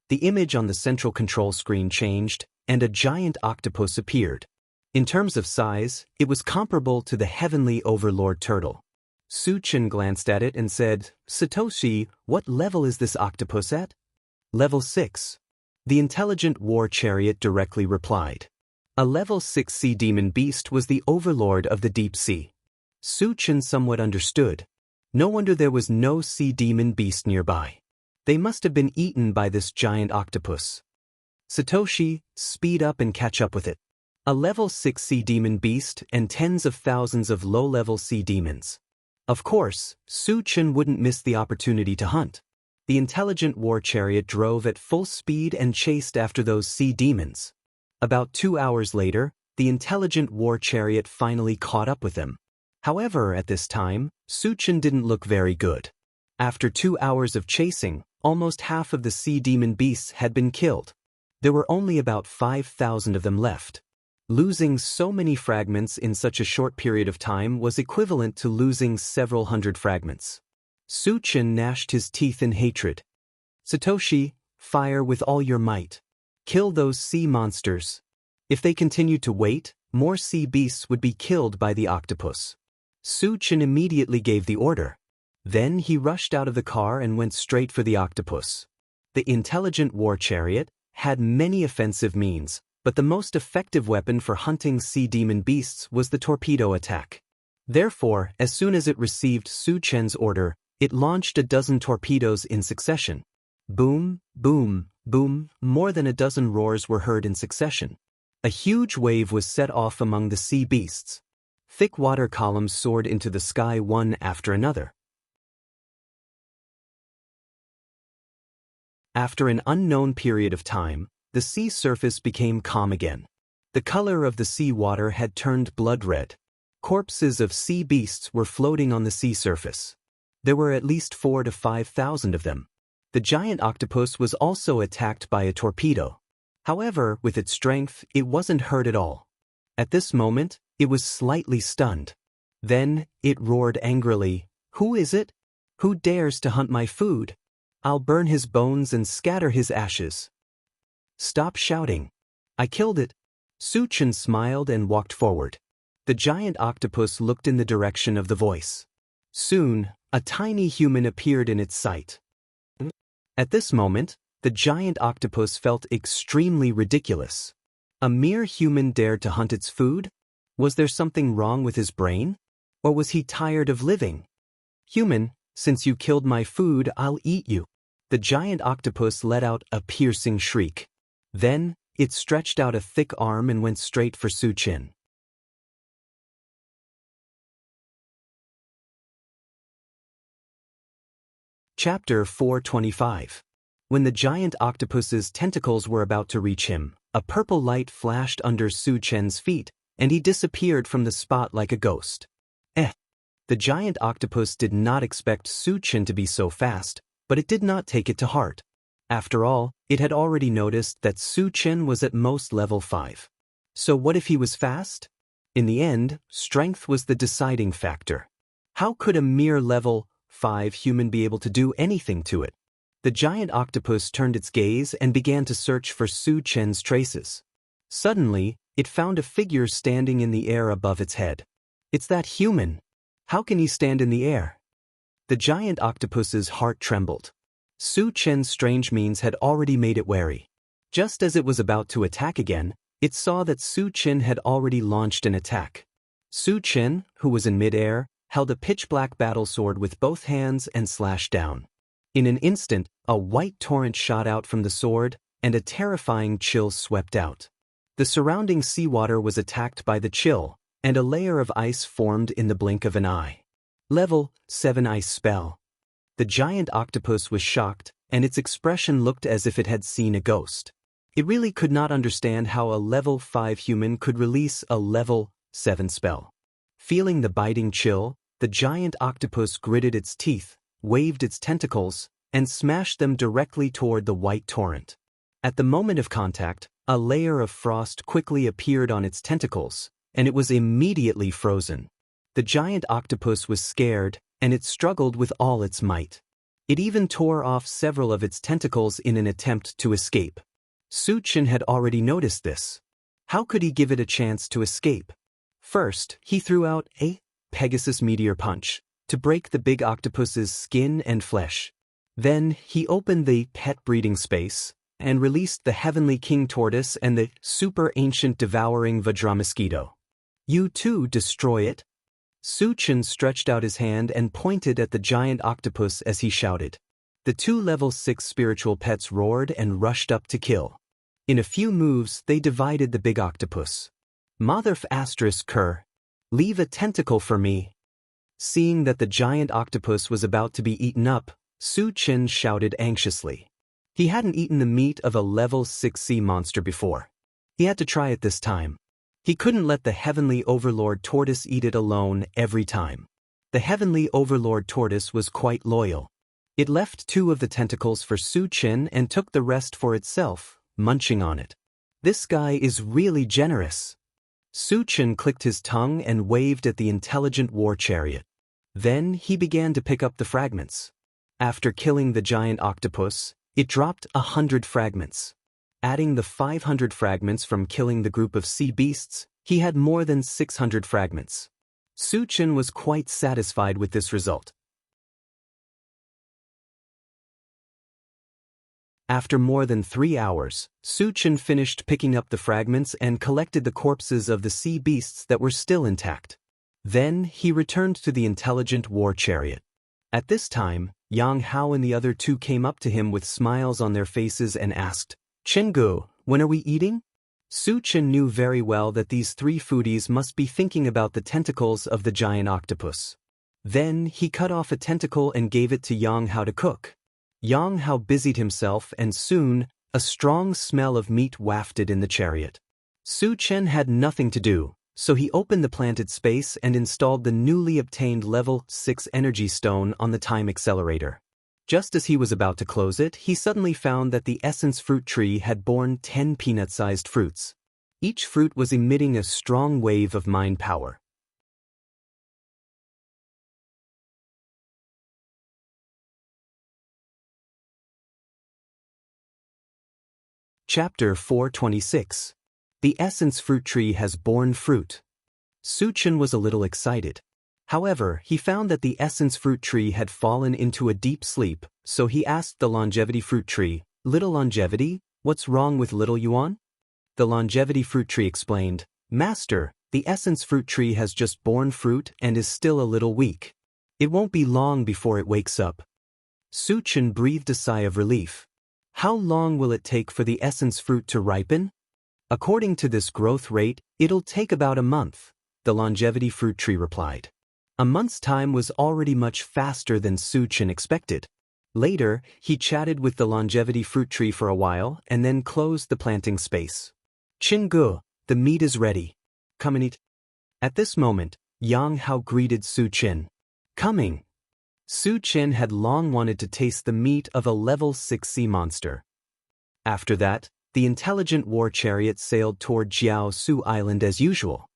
The image on the central control screen changed, and a giant octopus appeared. In terms of size, it was comparable to the heavenly overlord turtle. Su Chen glanced at it and said, Satoshi, what level is this octopus at? Level 6. The intelligent war chariot directly replied. A level 6 sea demon beast was the overlord of the deep sea. Su Chen somewhat understood. No wonder there was no sea demon beast nearby. They must have been eaten by this giant octopus. Satoshi, speed up and catch up with it. A level 6 sea demon beast and tens of thousands of low-level sea demons. Of course, Su Chen wouldn't miss the opportunity to hunt. The intelligent war chariot drove at full speed and chased after those sea demons. About 2 hours later, the intelligent war chariot finally caught up with them. However, at this time, Su Chen didn't look very good. After 2 hours of chasing, almost half of the sea demon beasts had been killed. There were only about 5,000 of them left. Losing so many fragments in such a short period of time was equivalent to losing several hundred fragments. Su Chen gnashed his teeth in hatred. Satoshi, fire with all your might. Kill those sea monsters. If they continued to wait, more sea beasts would be killed by the octopus. Su Chen immediately gave the order. Then he rushed out of the car and went straight for the octopus. The intelligent war chariot had many offensive means, but the most effective weapon for hunting sea demon beasts was the torpedo attack. Therefore, as soon as it received Su Chen's order, it launched a dozen torpedoes in succession. Boom, boom, boom, more than a dozen roars were heard in succession. A huge wave was set off among the sea beasts. Thick water columns soared into the sky one after another. After an unknown period of time, the sea surface became calm again. The color of the sea water had turned blood red. Corpses of sea beasts were floating on the sea surface. There were at least 4,000 to 5,000 of them. The giant octopus was also attacked by a torpedo. However, with its strength, it wasn't hurt at all. At this moment, it was slightly stunned. Then, it roared angrily, "Who is it? Who dares to hunt my food? I'll burn his bones and scatter his ashes." Stop shouting. I killed it. Su Chen smiled and walked forward. The giant octopus looked in the direction of the voice. Soon, a tiny human appeared in its sight. At this moment, the giant octopus felt extremely ridiculous. A mere human dared to hunt its food? Was there something wrong with his brain? Or was he tired of living? Human, since you killed my food, I'll eat you. The giant octopus let out a piercing shriek. Then, it stretched out a thick arm and went straight for Su Chen. Chapter 425. When the giant octopus's tentacles were about to reach him, a purple light flashed under Su Chen's feet, and he disappeared from the spot like a ghost. The giant octopus did not expect Su Chen to be so fast, but it did not take it to heart. After all, it had already noticed that Su Chen was at most level 5. So what if he was fast? In the end, strength was the deciding factor. How could a mere level 5 human be able to do anything to it? The giant octopus turned its gaze and began to search for Su Chen's traces. Suddenly, it found a figure standing in the air above its head. It's that human. How can he stand in the air? The giant octopus's heart trembled. Su Chen's strange means had already made it wary. Just as it was about to attack again, it saw that Su Chen had already launched an attack. Su Chen, who was in midair, held a pitch-black battle sword with both hands and slashed down. In an instant, a white torrent shot out from the sword, and a terrifying chill swept out. The surrounding seawater was attacked by the chill, and a layer of ice formed in the blink of an eye. Level 7 Ice Spell. The giant octopus was shocked, and its expression looked as if it had seen a ghost. It really could not understand how a level 5 human could release a level 7 spell. Feeling the biting chill, the giant octopus gritted its teeth, waved its tentacles, and smashed them directly toward the white torrent. At the moment of contact, a layer of frost quickly appeared on its tentacles, and it was immediately frozen. The giant octopus was scared, and it struggled with all its might. It even tore off several of its tentacles in an attempt to escape. Su Chen had already noticed this. How could he give it a chance to escape? First, he threw out a Pegasus Meteor Punch to break the big octopus's skin and flesh. Then, he opened the pet breeding space and released the Heavenly King Tortoise and the super ancient devouring Vajramosquito. You too destroy it? Su Chen stretched out his hand and pointed at the giant octopus as he shouted. The 2 level 6 spiritual pets roared and rushed up to kill. In a few moves, they divided the big octopus. Motherf asterisk cur. Leave a tentacle for me. Seeing that the giant octopus was about to be eaten up, Su Chen shouted anxiously. He hadn't eaten the meat of a level 6 sea monster before. He had to try it this time. He couldn't let the Heavenly Overlord Tortoise eat it alone every time. The Heavenly Overlord Tortoise was quite loyal. It left 2 of the tentacles for Su Chen and took the rest for itself, munching on it. This guy is really generous. Su Chen clicked his tongue and waved at the intelligent war chariot. Then he began to pick up the fragments. After killing the giant octopus, it dropped 100 fragments. Adding the 500 fragments from killing the group of sea beasts, he had more than 600 fragments. Su Chen was quite satisfied with this result. After more than 3 hours, Su Chen finished picking up the fragments and collected the corpses of the sea beasts that were still intact. Then he returned to the intelligent war chariot. At this time, Jianghu and the other 2 came up to him with smiles on their faces and asked, Chenggu, when are we eating? Su Chen knew very well that these 3 foodies must be thinking about the tentacles of the giant octopus. Then he cut off a tentacle and gave it to Jianghu to cook. Jianghu busied himself and soon, a strong smell of meat wafted in the chariot. Su Chen had nothing to do, so he opened the planted space and installed the newly obtained level 6 energy stone on the time accelerator. Just as he was about to close it, he suddenly found that the essence fruit tree had borne 10 peanut-sized fruits. Each fruit was emitting a strong wave of mind power. Chapter 426. The essence fruit tree has borne fruit. Su Chen was a little excited. However, he found that the essence fruit tree had fallen into a deep sleep, so he asked the longevity fruit tree, Little longevity, what's wrong with little Yuan? The longevity fruit tree explained, Master, the essence fruit tree has just borne fruit and is still a little weak. It won't be long before it wakes up. Su Chen breathed a sigh of relief. How long will it take for the essence fruit to ripen? According to this growth rate, it'll take about a month, the longevity fruit tree replied. A month's time was already much faster than Su Chen expected. Later, he chatted with the longevity fruit tree for a while and then closed the planting space. Chenggu, the meat is ready. Come and eat. At this moment, Jianghu greeted Su Chen. Coming. Su Chen had long wanted to taste the meat of a level 6 sea monster. After that, the intelligent war chariot sailed toward Jianghu Island as usual.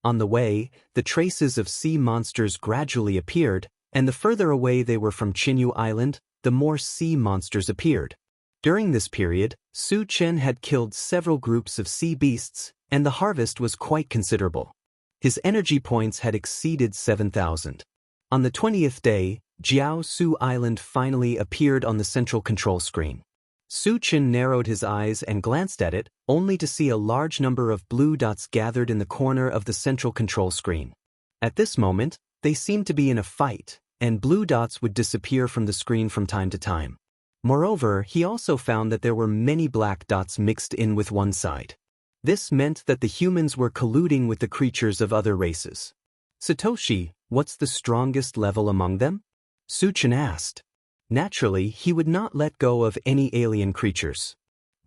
On the way, the traces of sea monsters gradually appeared, and the further away they were from Jianghu Island, the more sea monsters appeared. During this period, Su Chen had killed several groups of sea beasts, and the harvest was quite considerable. His energy points had exceeded 7,000. On the 20th day, Jianghu Island finally appeared on the central control screen. Su Chen narrowed his eyes and glanced at it, only to see a large number of blue dots gathered in the corner of the central control screen. At this moment, they seemed to be in a fight, and blue dots would disappear from the screen from time to time. Moreover, he also found that there were many black dots mixed in with one side. This meant that the humans were colluding with the creatures of other races. Satoshi, what's the strongest level among them? Su Chen asked. Naturally, he would not let go of any alien creatures.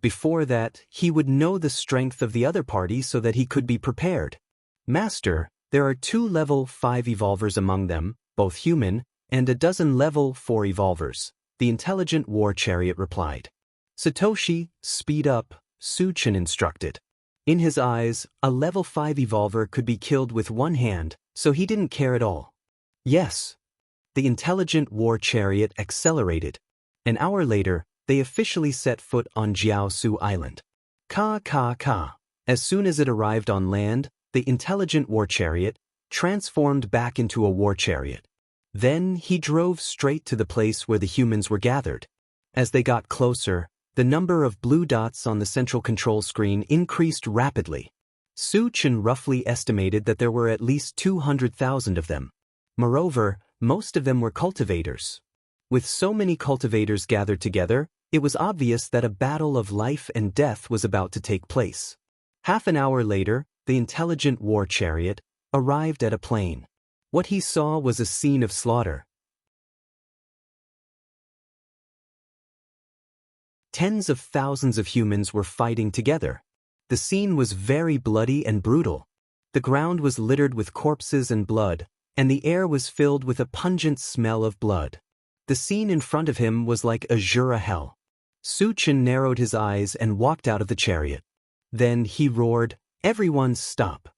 Before that, he would know the strength of the other party so that he could be prepared. Master, there are 2 level 5 evolvers among them, both human, and a dozen level 4 evolvers, the intelligent war chariot replied. Satoshi, speed up, Su Chen instructed. In his eyes, a level 5 evolver could be killed with one hand, so he didn't care at all. Yes. The intelligent war chariot accelerated. An hour later, they officially set foot on Jianghu Island. Ka. As soon as it arrived on land, the intelligent war chariot transformed back into a war chariot. Then he drove straight to the place where the humans were gathered. As they got closer, the number of blue dots on the central control screen increased rapidly. Su Chen roughly estimated that there were at least 200,000 of them. Moreover, most of them were cultivators. With so many cultivators gathered together, it was obvious that a battle of life and death was about to take place. Half an hour later, the intelligent war chariot arrived at a plain. What he saw was a scene of slaughter. Tens of thousands of humans were fighting together. The scene was very bloody and brutal. The ground was littered with corpses and blood, and the air was filled with a pungent smell of blood. The scene in front of him was like azure hell. Su Chen narrowed his eyes and walked out of the chariot. Then he roared, "Everyone stop!"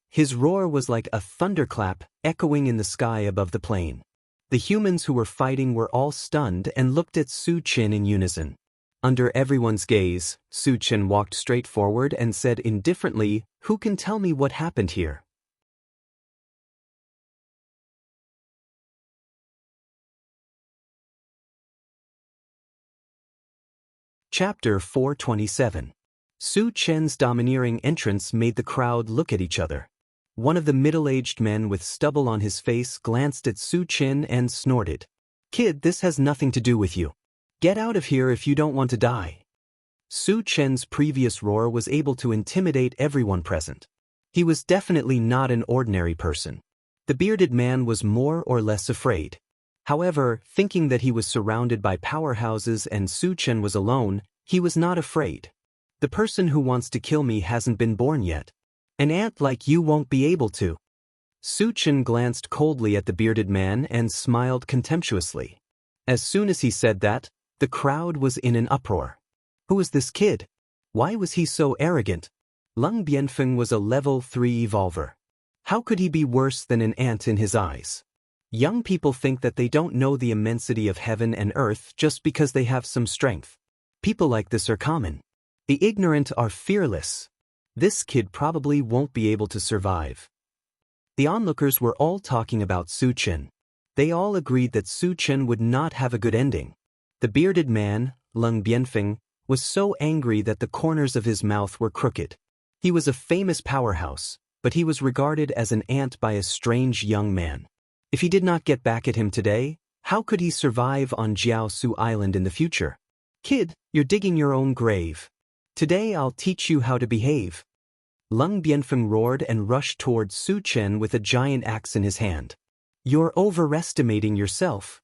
His roar was like a thunderclap echoing in the sky above the plain. The humans who were fighting were all stunned and looked at Su Chen in unison. Under everyone's gaze, Su Chen walked straight forward and said indifferently, "Who can tell me what happened here?" Chapter 427. Su Chen's domineering entrance made the crowd look at each other. One of the middle-aged men with stubble on his face glanced at Su Chen and snorted. "Kid, this has nothing to do with you. Get out of here if you don't want to die." Su Chen's previous roar was able to intimidate everyone present. He was definitely not an ordinary person. The bearded man was more or less afraid. However, thinking that he was surrounded by powerhouses and Su Chen was alone, he was not afraid. "The person who wants to kill me hasn't been born yet. An ant like you won't be able to." Su Chen glanced coldly at the bearded man and smiled contemptuously. As soon as he said that, the crowd was in an uproar. Who is this kid? Why was he so arrogant? Lung Bianfeng was a level 3 evolver. How could he be worse than an ant in his eyes? Young people think that they don't know the immensity of heaven and earth just because they have some strength. People like this are common. The ignorant are fearless. This kid probably won't be able to survive. The onlookers were all talking about Su Chen. They all agreed that Su Chen would not have a good ending. The bearded man, Lung Bianfeng, was so angry that the corners of his mouth were crooked. He was a famous powerhouse, but he was regarded as an ant by a strange young man. If he did not get back at him today, how could he survive on Jianghu Island in the future? "Kid, you're digging your own grave. Today I'll teach you how to behave." Lung Bianfeng roared and rushed towards Su Chen with a giant axe in his hand. "You're overestimating yourself."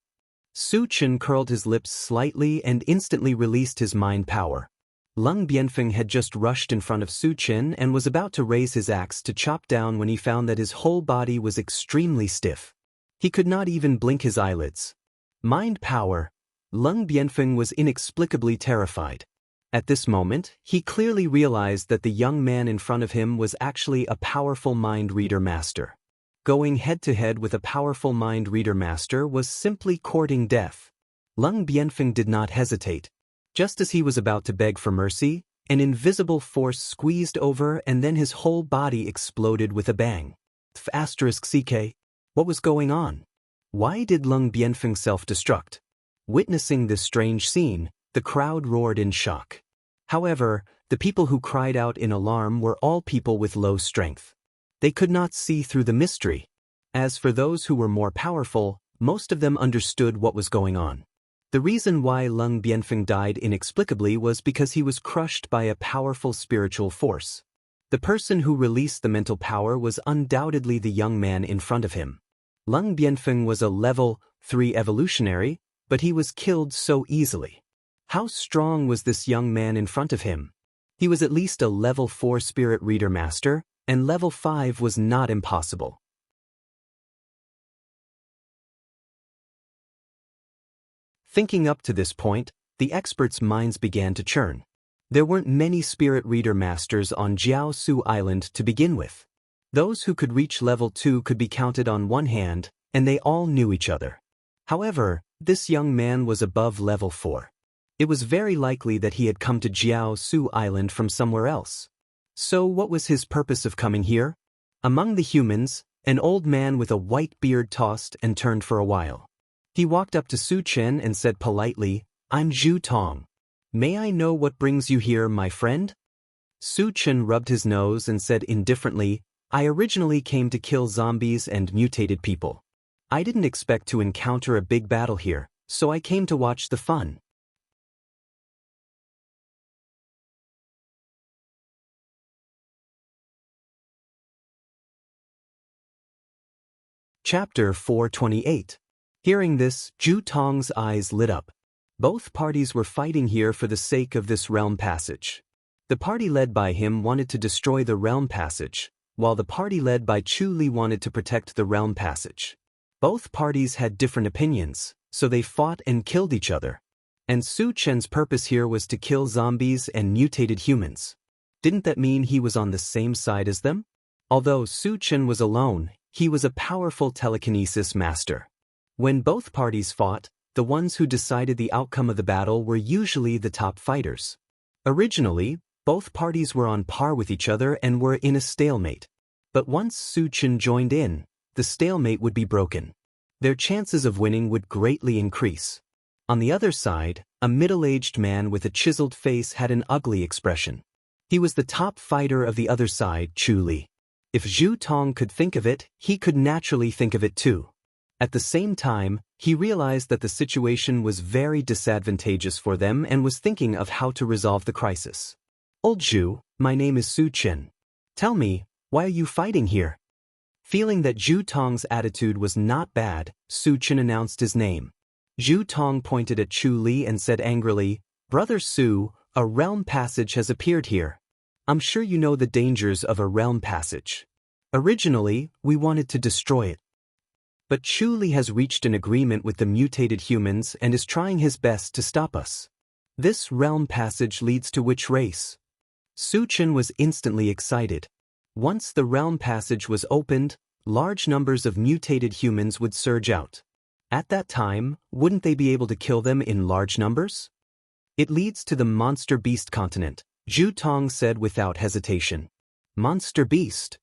Su Chen curled his lips slightly and instantly released his mind power. Lung Bianfeng had just rushed in front of Su Chen and was about to raise his axe to chop down when he found that his whole body was extremely stiff. He could not even blink his eyelids. Mind power. Lung Bianfeng was inexplicably terrified. At this moment, he clearly realized that the young man in front of him was actually a powerful mind reader master. Going head-to-head with a powerful mind reader master was simply courting death. Lung Bianfeng did not hesitate. Just as he was about to beg for mercy, an invisible force squeezed over and then his whole body exploded with a bang. *CK. What was going on? Why did Lung Bianfeng self-destruct? Witnessing this strange scene, the crowd roared in shock. However, the people who cried out in alarm were all people with low strength. They could not see through the mystery. As for those who were more powerful, most of them understood what was going on. The reason why Lung Bianfeng died inexplicably was because he was crushed by a powerful spiritual force. The person who released the mental power was undoubtedly the young man in front of him. Lung Bianfeng was a level 3 evolutionary, but he was killed so easily. How strong was this young man in front of him? He was at least a level 4 spirit reader master, and level 5 was not impossible. Thinking up to this point, the experts' minds began to churn. There weren't many spirit reader masters on Jianghu Island to begin with. Those who could reach level 2 could be counted on one hand, and they all knew each other. However, this young man was above level 4. It was very likely that he had come to Jianghu Island from somewhere else. So what was his purpose of coming here? Among the humans, an old man with a white beard tossed and turned for a while. He walked up to Su Chen and said politely, "I'm Zhu Tong. May I know what brings you here, my friend?" Su Chen rubbed his nose and said indifferently, "I originally came to kill zombies and mutated people. I didn't expect to encounter a big battle here, so I came to watch the fun." Chapter 428. Hearing this, Zhu Tong's eyes lit up. Both parties were fighting here for the sake of this realm passage. The party led by him wanted to destroy the realm passage, while the party led by Chu Li wanted to protect the realm passage. Both parties had different opinions, so they fought and killed each other. And Su Chen's purpose here was to kill zombies and mutated humans. Didn't that mean he was on the same side as them? Although Su Chen was alone, he was a powerful telekinesis master. When both parties fought, the ones who decided the outcome of the battle were usually the top fighters. Originally, both parties were on par with each other and were in a stalemate. But once Su Chen joined in, the stalemate would be broken. Their chances of winning would greatly increase. On the other side, a middle-aged man with a chiseled face had an ugly expression. He was the top fighter of the other side, Chu Li. If Zhu Tong could think of it, he could naturally think of it too. At the same time, he realized that the situation was very disadvantageous for them and was thinking of how to resolve the crisis. "Old Zhu, my name is Su Chen. Tell me, why are you fighting here?" Feeling that Zhu Tong's attitude was not bad, Su Chen announced his name. Zhu Tong pointed at Chu Li and said angrily, "Brother Su, a realm passage has appeared here. I'm sure you know the dangers of a realm passage. Originally, we wanted to destroy it. But Chu Li has reached an agreement with the mutated humans and is trying his best to stop us. This realm passage leads to which race?" Su Chen was instantly excited. Once the realm passage was opened, large numbers of mutated humans would surge out. At that time, wouldn't they be able to kill them in large numbers? "It leads to the monster beast continent," Zhu Tong said without hesitation. "Monster beast?"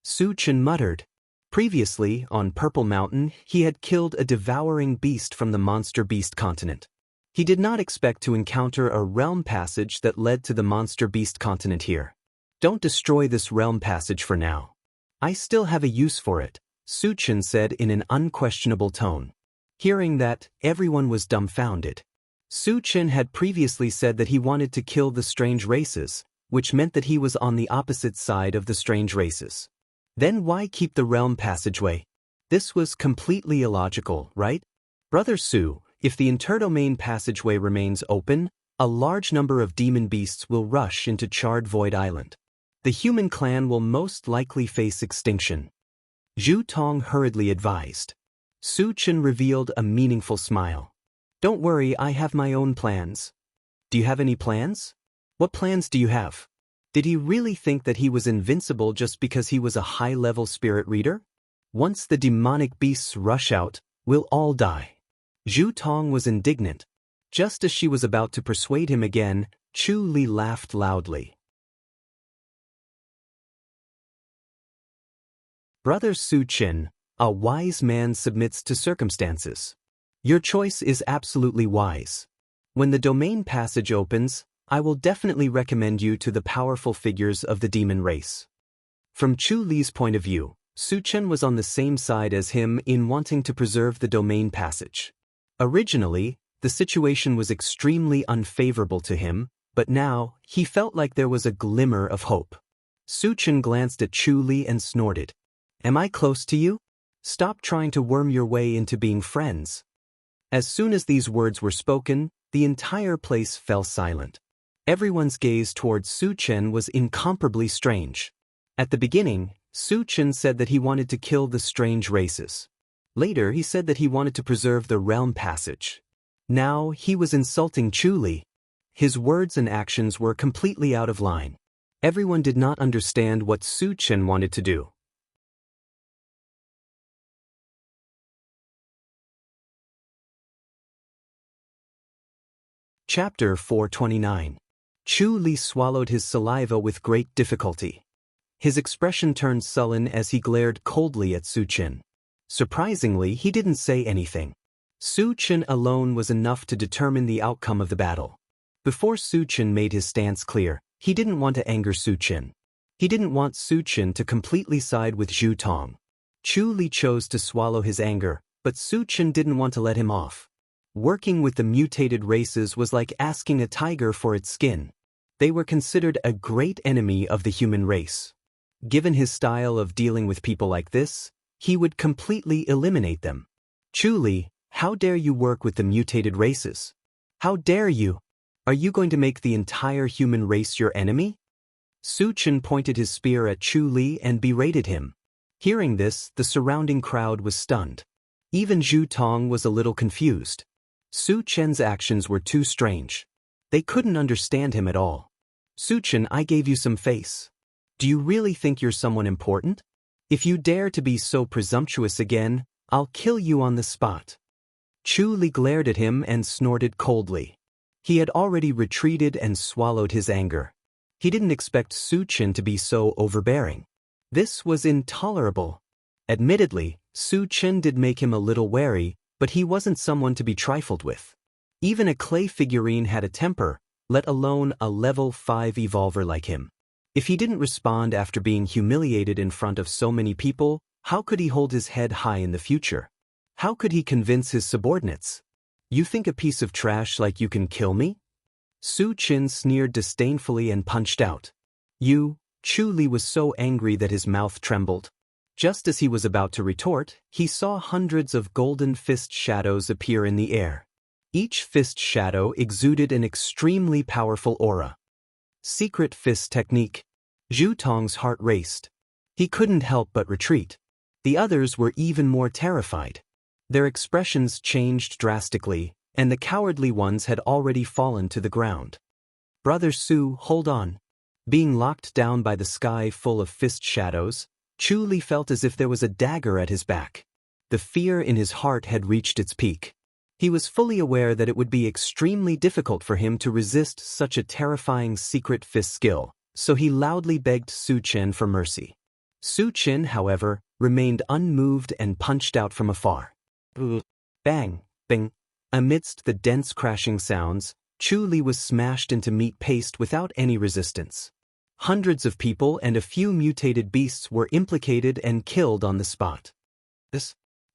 Su Chen muttered. Previously, on Purple Mountain, he had killed a devouring beast from the monster beast continent. He did not expect to encounter a realm passage that led to the monster beast continent here. "Don't destroy this realm passage for now. I still have a use for it," Su Chen said in an unquestionable tone. Hearing that, everyone was dumbfounded. Su Chen had previously said that he wanted to kill the strange races, which meant that he was on the opposite side of the strange races. Then why keep the realm passageway? This was completely illogical, right? "Brother Su, if the interdomain passageway remains open, a large number of demon beasts will rush into Charred Void Island. The human clan will most likely face extinction," Zhu Tong hurriedly advised. Su Chen revealed a meaningful smile. "Don't worry, I have my own plans." "Do you have any plans? What plans do you have?" Did he really think that he was invincible just because he was a high-level spirit reader? Once the demonic beasts rush out, we'll all die. Zhu Tong was indignant. Just as she was about to persuade him again, Chu Li laughed loudly. Brother Su Qin, a wise man submits to circumstances. Your choice is absolutely wise. When the domain passage opens, I will definitely recommend you to the powerful figures of the demon race. From Chu Li's point of view, Su Qin was on the same side as him in wanting to preserve the domain passage. Originally, the situation was extremely unfavorable to him, but now, he felt like there was a glimmer of hope. Su Qin glanced at Chu Li and snorted. Am I close to you? Stop trying to worm your way into being friends. As soon as these words were spoken, the entire place fell silent. Everyone's gaze towards Su Qin was incomparably strange. At the beginning, Su Qin said that he wanted to kill the strange races. Later he said that he wanted to preserve the realm passage. Now he was insulting Chu Li. His words and actions were completely out of line. Everyone did not understand what Su Qin wanted to do. Chapter 429. Chu Li swallowed his saliva with great difficulty. His expression turned sullen as he glared coldly at Su Qin. Surprisingly, he didn't say anything. Su Qin alone was enough to determine the outcome of the battle. Before Su Qin made his stance clear, he didn't want to anger Su Qin. He didn't want Su Qin to completely side with Zhu Tong. Chu Li chose to swallow his anger, but Su Qin didn't want to let him off. Working with the mutated races was like asking a tiger for its skin. They were considered a great enemy of the human race. Given his style of dealing with people like this, he would completely eliminate them. Chu Li, how dare you work with the mutated races? How dare you? Are you going to make the entire human race your enemy? Su Qin pointed his spear at Chu Li and berated him. Hearing this, the surrounding crowd was stunned. Even Zhu Tong was a little confused. Su Qin's actions were too strange. They couldn't understand him at all. Su Qin, I gave you some face. Do you really think you're someone important? If you dare to be so presumptuous again, I'll kill you on the spot. Chu Li glared at him and snorted coldly. He had already retreated and swallowed his anger. He didn't expect Su Qin to be so overbearing. This was intolerable. Admittedly, Su Qin did make him a little wary, but he wasn't someone to be trifled with. Even a clay figurine had a temper, let alone a level 5 evolver like him. If he didn't respond after being humiliated in front of so many people, how could he hold his head high in the future? How could he convince his subordinates? You think a piece of trash like you can kill me? Su Qin sneered disdainfully and punched out. Chu Li was so angry that his mouth trembled. Just as he was about to retort, he saw hundreds of golden fist shadows appear in the air. Each fist shadow exuded an extremely powerful aura. Secret fist technique. Zhu Tong's heart raced. He couldn't help but retreat. The others were even more terrified. Their expressions changed drastically, and the cowardly ones had already fallen to the ground. Brother Su, hold on. Being locked down by the sky full of fist shadows, Chu Li felt as if there was a dagger at his back. The fear in his heart had reached its peak. He was fully aware that it would be extremely difficult for him to resist such a terrifying secret fist skill, so he loudly begged Su Qin for mercy. Su Qin, however, remained unmoved and punched out from afar. Bang, bing. Amidst the dense crashing sounds, Chu Li was smashed into meat paste without any resistance. Hundreds of people and a few mutated beasts were implicated and killed on the spot.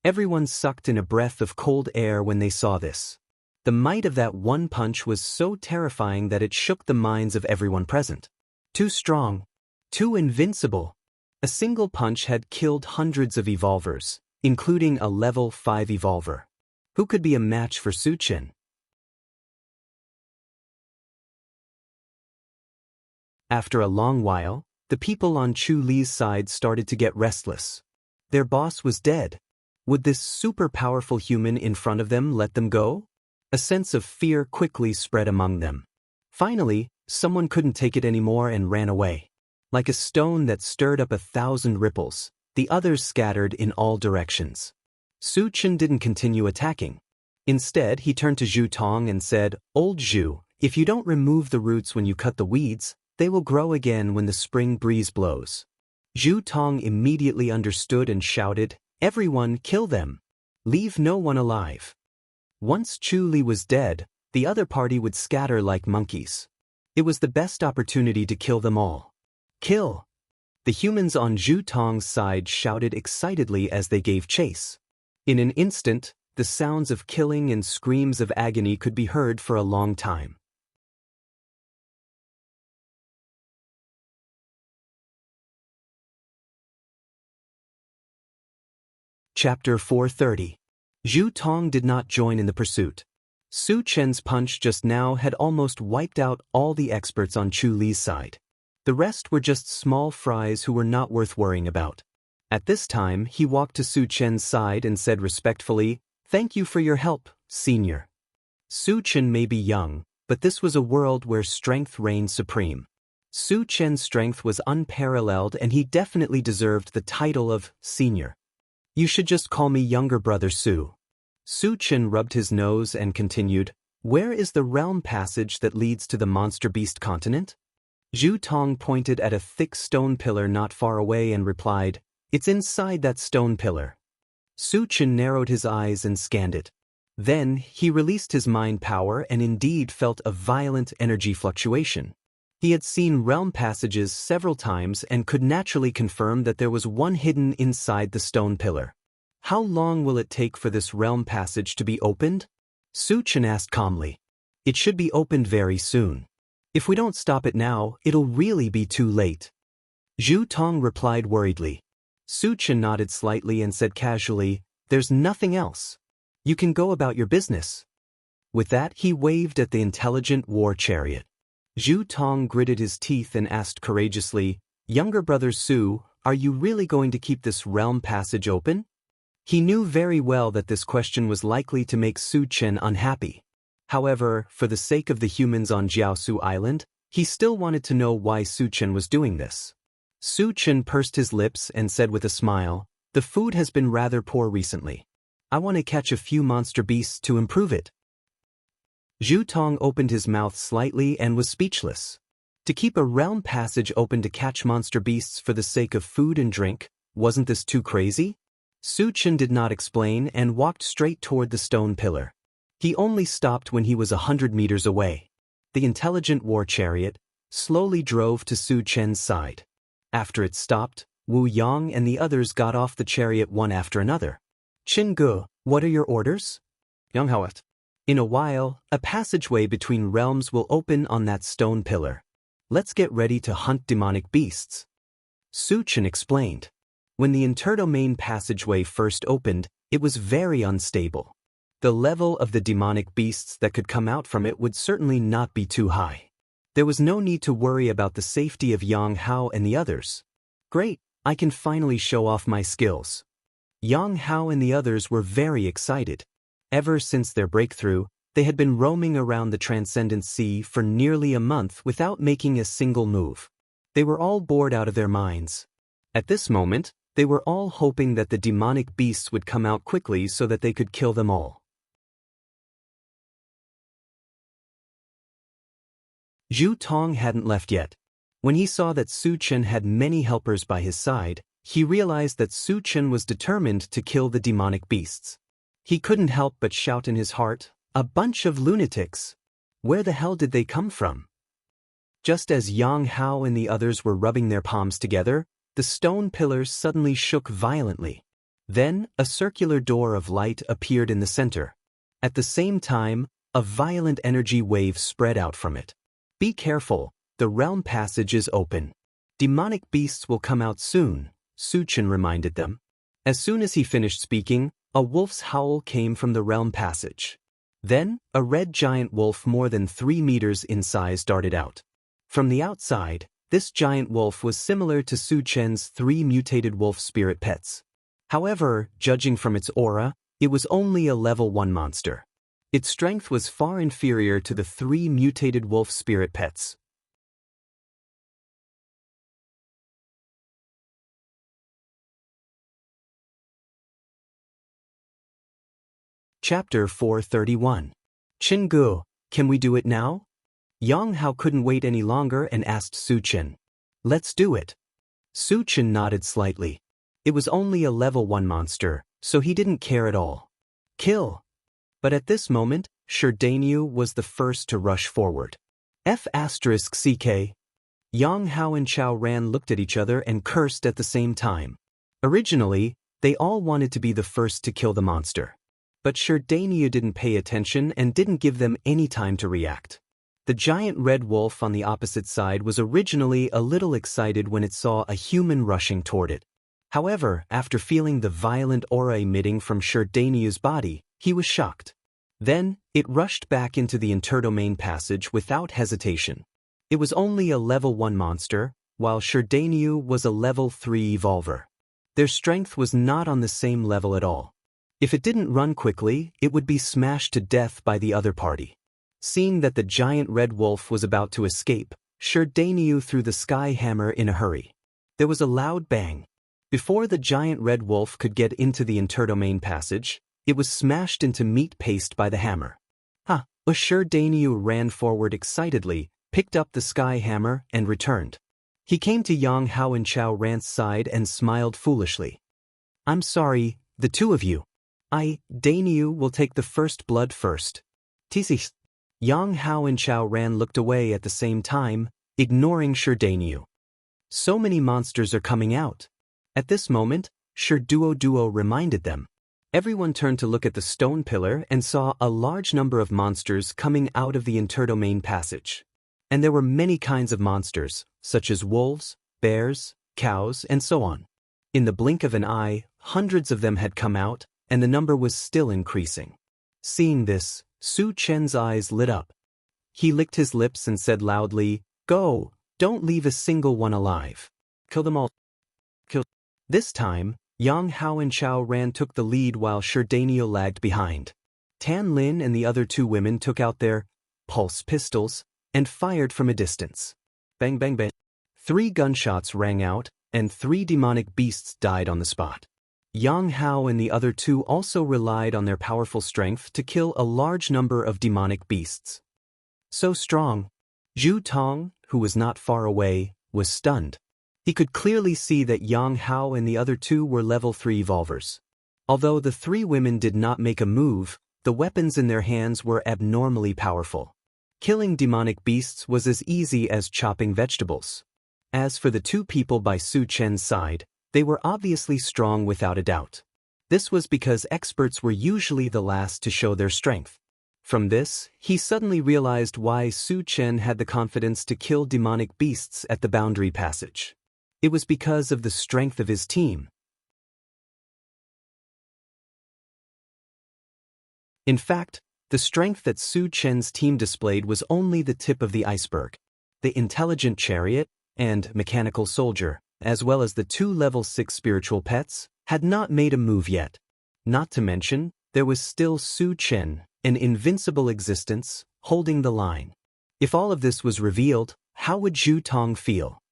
Everyone sucked in a breath of cold air when they saw this. The might of that one punch was so terrifying that it shook the minds of everyone present. Too strong. Too invincible. A single punch had killed hundreds of evolvers, including a level 5 evolver. Who could be a match for Su Qin? After a long while, the people on Chu Li's side started to get restless. Their boss was dead. Would this super-powerful human in front of them let them go? A sense of fear quickly spread among them. Finally, someone couldn't take it anymore and ran away. Like a stone that stirred up 1,000 ripples, The others scattered in all directions. Su Chen didn't continue attacking. Instead, he turned to Zhu Tong and said, "Old Zhu, if you don't remove the roots when you cut the weeds, they will grow again when the spring breeze blows." Zhu Tong immediately understood and shouted, "Everyone, kill them! Leave no one alive." Once Chu Li was dead, the other party would scatter like monkeys. It was the best opportunity to kill them all. "Kill!" The humans on Zhu Tong's side shouted excitedly as they gave chase. In an instant, the sounds of killing and screams of agony could be heard for a long time. Chapter 430. Zhu Tong did not join in the pursuit. Su Chen's punch just now had almost wiped out all the experts on Chu Li's side. The rest were just small fries who were not worth worrying about. At this time, he walked to Su Chen's side and said respectfully, "Thank you for your help, senior." Su Chen may be young, but this was a world where strength reigned supreme. Su Chen's strength was unparalleled and he definitely deserved the title of senior. "You should just call me younger brother Su." Su Chen rubbed his nose and continued, "Where is the realm passage that leads to the monster beast continent?" Zhu Tong pointed at a thick stone pillar not far away and replied, "It's inside that stone pillar." Su Chen narrowed his eyes and scanned it. Then, he released his mind power and indeed felt a violent energy fluctuation. He had seen realm passages several times and could naturally confirm that there was one hidden inside the stone pillar. "How long will it take for this realm passage to be opened?" Su Chen asked calmly. "It should be opened very soon. If we don't stop it now, it'll really be too late." Zhu Tong replied worriedly. Su Chen nodded slightly and said casually, "There's nothing else. You can go about your business." With that, he waved at the intelligent war chariot. Zhu Tong gritted his teeth and asked courageously, "Younger brother Su, are you really going to keep this realm passage open?" He knew very well that this question was likely to make Su Chen unhappy. However, for the sake of the humans on Jianghu Island, he still wanted to know why Su Chen was doing this. Su Chen pursed his lips and said with a smile, "The food has been rather poor recently. I want to catch a few monster beasts to improve it." Zhu Tong opened his mouth slightly and was speechless. To keep a realm passage open to catch monster beasts for the sake of food and drink, wasn't this too crazy? Su Chen did not explain and walked straight toward the stone pillar. He only stopped when he was 100 meters away. The intelligent war chariot slowly drove to Su Chen's side. After it stopped, Wu Yang and the others got off the chariot one after another. "Qin Ge, what are your orders?" "Yang Hao." "In a while, a passageway between realms will open on that stone pillar. Let's get ready to hunt demonic beasts." Su Chen explained. When the interdomain passageway first opened, it was very unstable. The level of the demonic beasts that could come out from it would certainly not be too high. There was no need to worry about the safety of Yang Hao and the others. "Great, I can finally show off my skills." Yang Hao and the others were very excited. Ever since their breakthrough, they had been roaming around the Transcendent Sea for nearly a month without making a single move. They were all bored out of their minds. At this moment, they were all hoping that the demonic beasts would come out quickly so that they could kill them all. Zhu Tong hadn't left yet. When he saw that Su Chen had many helpers by his side, he realized that Su Chen was determined to kill the demonic beasts. He couldn't help but shout in his heart, "A bunch of lunatics! Where the hell did they come from?" Just as Yang Hao and the others were rubbing their palms together, the stone pillar suddenly shook violently. Then, a circular door of light appeared in the center. At the same time, a violent energy wave spread out from it. "Be careful, the realm passage is open. Demonic beasts will come out soon," Su Chen reminded them. As soon as he finished speaking, a wolf's howl came from the realm passage. Then, a red giant wolf more than 3 meters in size darted out. From the outside, this giant wolf was similar to Su Chen's 3 mutated wolf spirit pets. However, judging from its aura, it was only a level 1 monster. Its strength was far inferior to the 3 mutated wolf spirit pets. Chapter 431. Qinggu, can we do it now? Yang Hao couldn't wait any longer and asked Su Chen. Let's do it. Su Chen nodded slightly. It was only a level 1 monster, so he didn't care at all. Kill! But at this moment, Dainyu was the first to rush forward. F***ck. Yang Hao and Chao Ran looked at each other and cursed at the same time. Originally, they all wanted to be the first to kill the monster. But Dainyu didn't pay attention and didn't give them any time to react. The giant red wolf on the opposite side was originally a little excited when it saw a human rushing toward it. However, after feeling the violent aura emitting from Dainyu's body, he was shocked. Then, it rushed back into the interdomain passage without hesitation. It was only a level 1 monster, while Dainyu was a level 3 evolver. Their strength was not on the same level at all. If it didn't run quickly, it would be smashed to death by the other party. Seeing that the giant red wolf was about to escape, Dainyu threw the sky hammer in a hurry. There was a loud bang. Before the giant red wolf could get into the interdomain passage, it was smashed into meat paste by the hammer. Dainyu ran forward excitedly, picked up the sky hammer, and returned. He came to Yang Hao and Chao Ran's side and smiled foolishly. I'm sorry, the two of you. Dainyu will take the first blood first. Tisi. Yang Hao and Chao Ran looked away at the same time, ignoring Dainyu. So many monsters are coming out. At this moment, Duo reminded them. Everyone turned to look at the stone pillar and saw a large number of monsters coming out of the interdomain passage. And there were many kinds of monsters, such as wolves, bears, cows, and so on. In the blink of an eye, hundreds of them had come out, and the number was still increasing. Seeing this, Su Chen's eyes lit up. He licked his lips and said loudly, Go, don't leave a single one alive. Kill them all. Kill. This time, Yang Hao and Chao Ran took the lead while Dainyu lagged behind. Tan Lin and the other two women took out their pulse pistols and fired from a distance. Bang bang bang. 3 gunshots rang out, and 3 demonic beasts died on the spot. Yang Hao and the other two also relied on their powerful strength to kill a large number of demonic beasts. So strong. Zhu Tong, who was not far away, was stunned. He could clearly see that Yang Hao and the other two were level 3 evolvers. Although the 3 women did not make a move, the weapons in their hands were abnormally powerful. Killing demonic beasts was as easy as chopping vegetables. As for the 2 people by Su Chen's side, they were obviously strong without a doubt. This was because experts were usually the last to show their strength. From this, he suddenly realized why Su Chen had the confidence to kill demonic beasts at the boundary passage. It was because of the strength of his team. In fact, the strength that Su Chen's team displayed was only the tip of the iceberg. The intelligent chariot and mechanical soldier, as well as the 2 level 6 spiritual pets, had not made a move yet. Not to mention, there was still Su Chen, an invincible existence, holding the line. If all of this was revealed, how would Zhu Tong feel?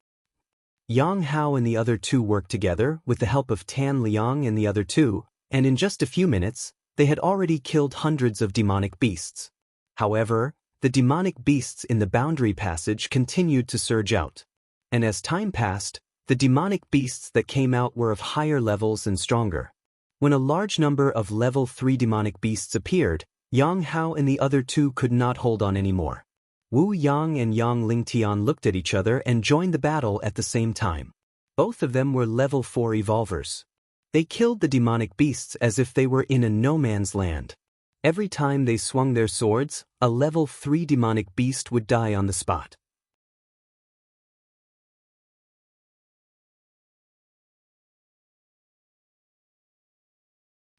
Yang Hao and the other 2 worked together with the help of Tan Liang and the other 2, and in just a few minutes, they had already killed hundreds of demonic beasts. However, the demonic beasts in the boundary passage continued to surge out. And as time passed, the demonic beasts that came out were of higher levels and stronger. When a large number of level 3 demonic beasts appeared, Yang Hao and the other 2 could not hold on anymore. Wu Yang and Yang Lingtian looked at each other and joined the battle at the same time. Both of them were level 4 evolvers. They killed the demonic beasts as if they were in a no-man's land. Every time they swung their swords, a level 3 demonic beast would die on the spot.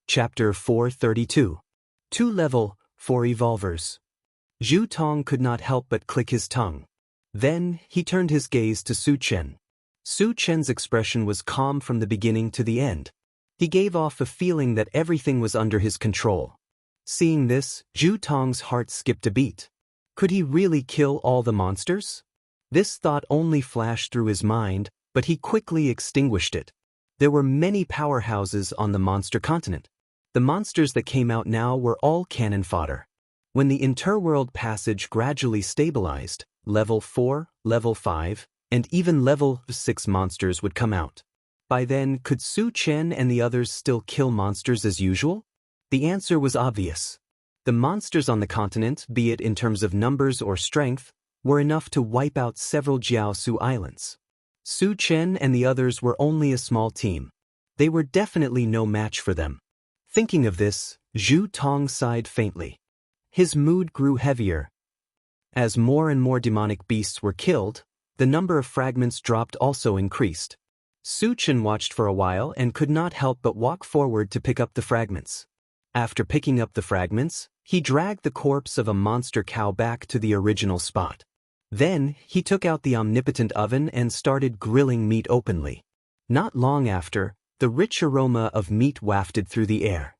Chapter 432. 2 level 4 evolvers. Zhu Tong could not help but click his tongue. Then, he turned his gaze to Su Chen. Su Chen's expression was calm from the beginning to the end. He gave off a feeling that everything was under his control. Seeing this, Zhu Tong's heart skipped a beat. Could he really kill all the monsters? This thought only flashed through his mind, but he quickly extinguished it. There were many powerhouses on the monster continent. The monsters that came out now were all cannon fodder. When the interworld passage gradually stabilized, level 4, level 5, and even level 6 monsters would come out. By then, could Su Chen and the others still kill monsters as usual? The answer was obvious. The monsters on the continent, be it in terms of numbers or strength, were enough to wipe out several Jianghu islands. Su Chen and the others were only a small team. They were definitely no match for them. Thinking of this, Zhu Tong sighed faintly. His mood grew heavier. As more and more demonic beasts were killed, the number of fragments dropped also increased. Su Chen watched for a while and could not help but walk forward to pick up the fragments. After picking up the fragments, he dragged the corpse of a monster cow back to the original spot. Then, he took out the omnipotent oven and started grilling meat openly. Not long after, the rich aroma of meat wafted through the air.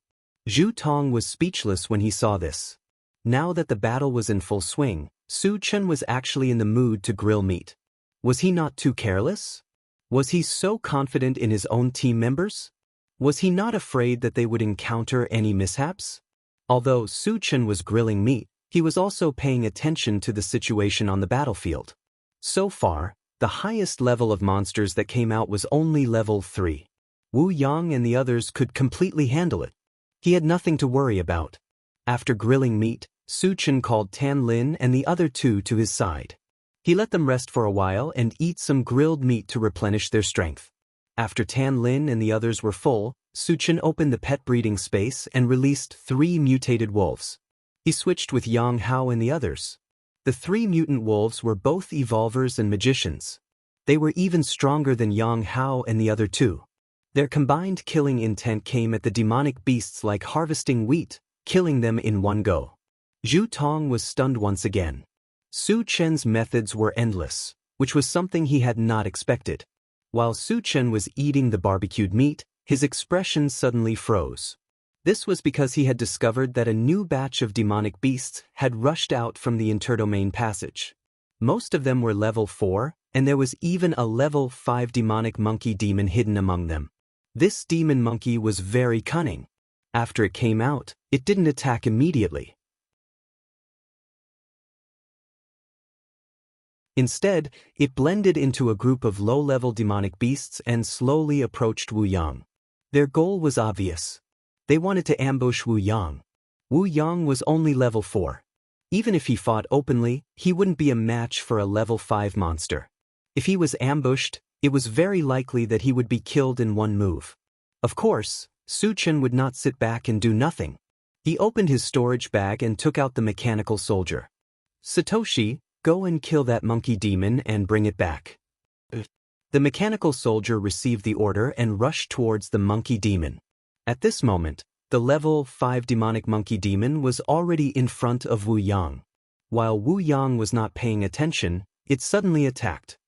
Zhu Tong was speechless when he saw this. Now that the battle was in full swing, Su Chen was actually in the mood to grill meat. Was he not too careless? Was he so confident in his own team members? Was he not afraid that they would encounter any mishaps? Although Su Chen was grilling meat, he was also paying attention to the situation on the battlefield. So far, the highest level of monsters that came out was only level 3. Wu Yang and the others could completely handle it. He had nothing to worry about. After grilling meat, Su Chen called Tan Lin and the other two to his side. He let them rest for a while and eat some grilled meat to replenish their strength. After Tan Lin and the others were full, Su Chen opened the pet breeding space and released 3 mutated wolves. He switched with Yang Hao and the others. The 3 mutant wolves were both evolvers and magicians. They were even stronger than Yang Hao and the other 2. Their combined killing intent came at the demonic beasts like harvesting wheat, killing them in one go. Zhu Tong was stunned once again. Su Chen's methods were endless, which was something he had not expected. While Su Chen was eating the barbecued meat, his expression suddenly froze. This was because he had discovered that a new batch of demonic beasts had rushed out from the interdomain passage. Most of them were level 4, and there was even a level 5 demonic monkey demon hidden among them. This demon monkey was very cunning. After it came out, it didn't attack immediately. Instead, it blended into a group of low-level demonic beasts and slowly approached Wu Yang. Their goal was obvious. They wanted to ambush Wu Yang. Wu Yang was only level 4. Even if he fought openly, he wouldn't be a match for a level 5 monster. If he was ambushed, it was very likely that he would be killed in one move. Of course, Su Chen would not sit back and do nothing. He opened his storage bag and took out the mechanical soldier. Satoshi, go and kill that monkey demon and bring it back. The mechanical soldier received the order and rushed towards the monkey demon. At this moment, the level 5 demonic monkey demon was already in front of Wu Yang. While Wu Yang was not paying attention, it suddenly attacked.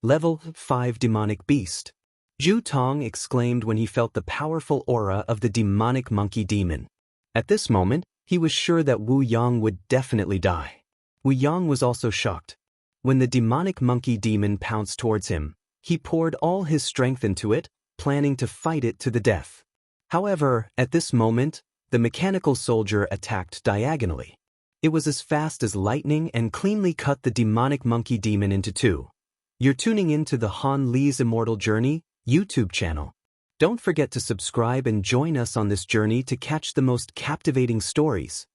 Level 5 demonic beast. Zhu Tong exclaimed when he felt the powerful aura of the demonic monkey demon. At this moment, he was sure that Wu Yang would definitely die. Wu Yang was also shocked. When the demonic monkey demon pounced towards him, he poured all his strength into it, planning to fight it to the death. However, at this moment, the mechanical soldier attacked diagonally. It was as fast as lightning and cleanly cut the demonic monkey demon into 2. You're tuning in to the Han Li's Immortal Journey YouTube channel. Don't forget to subscribe and join us on this journey to catch the most captivating stories.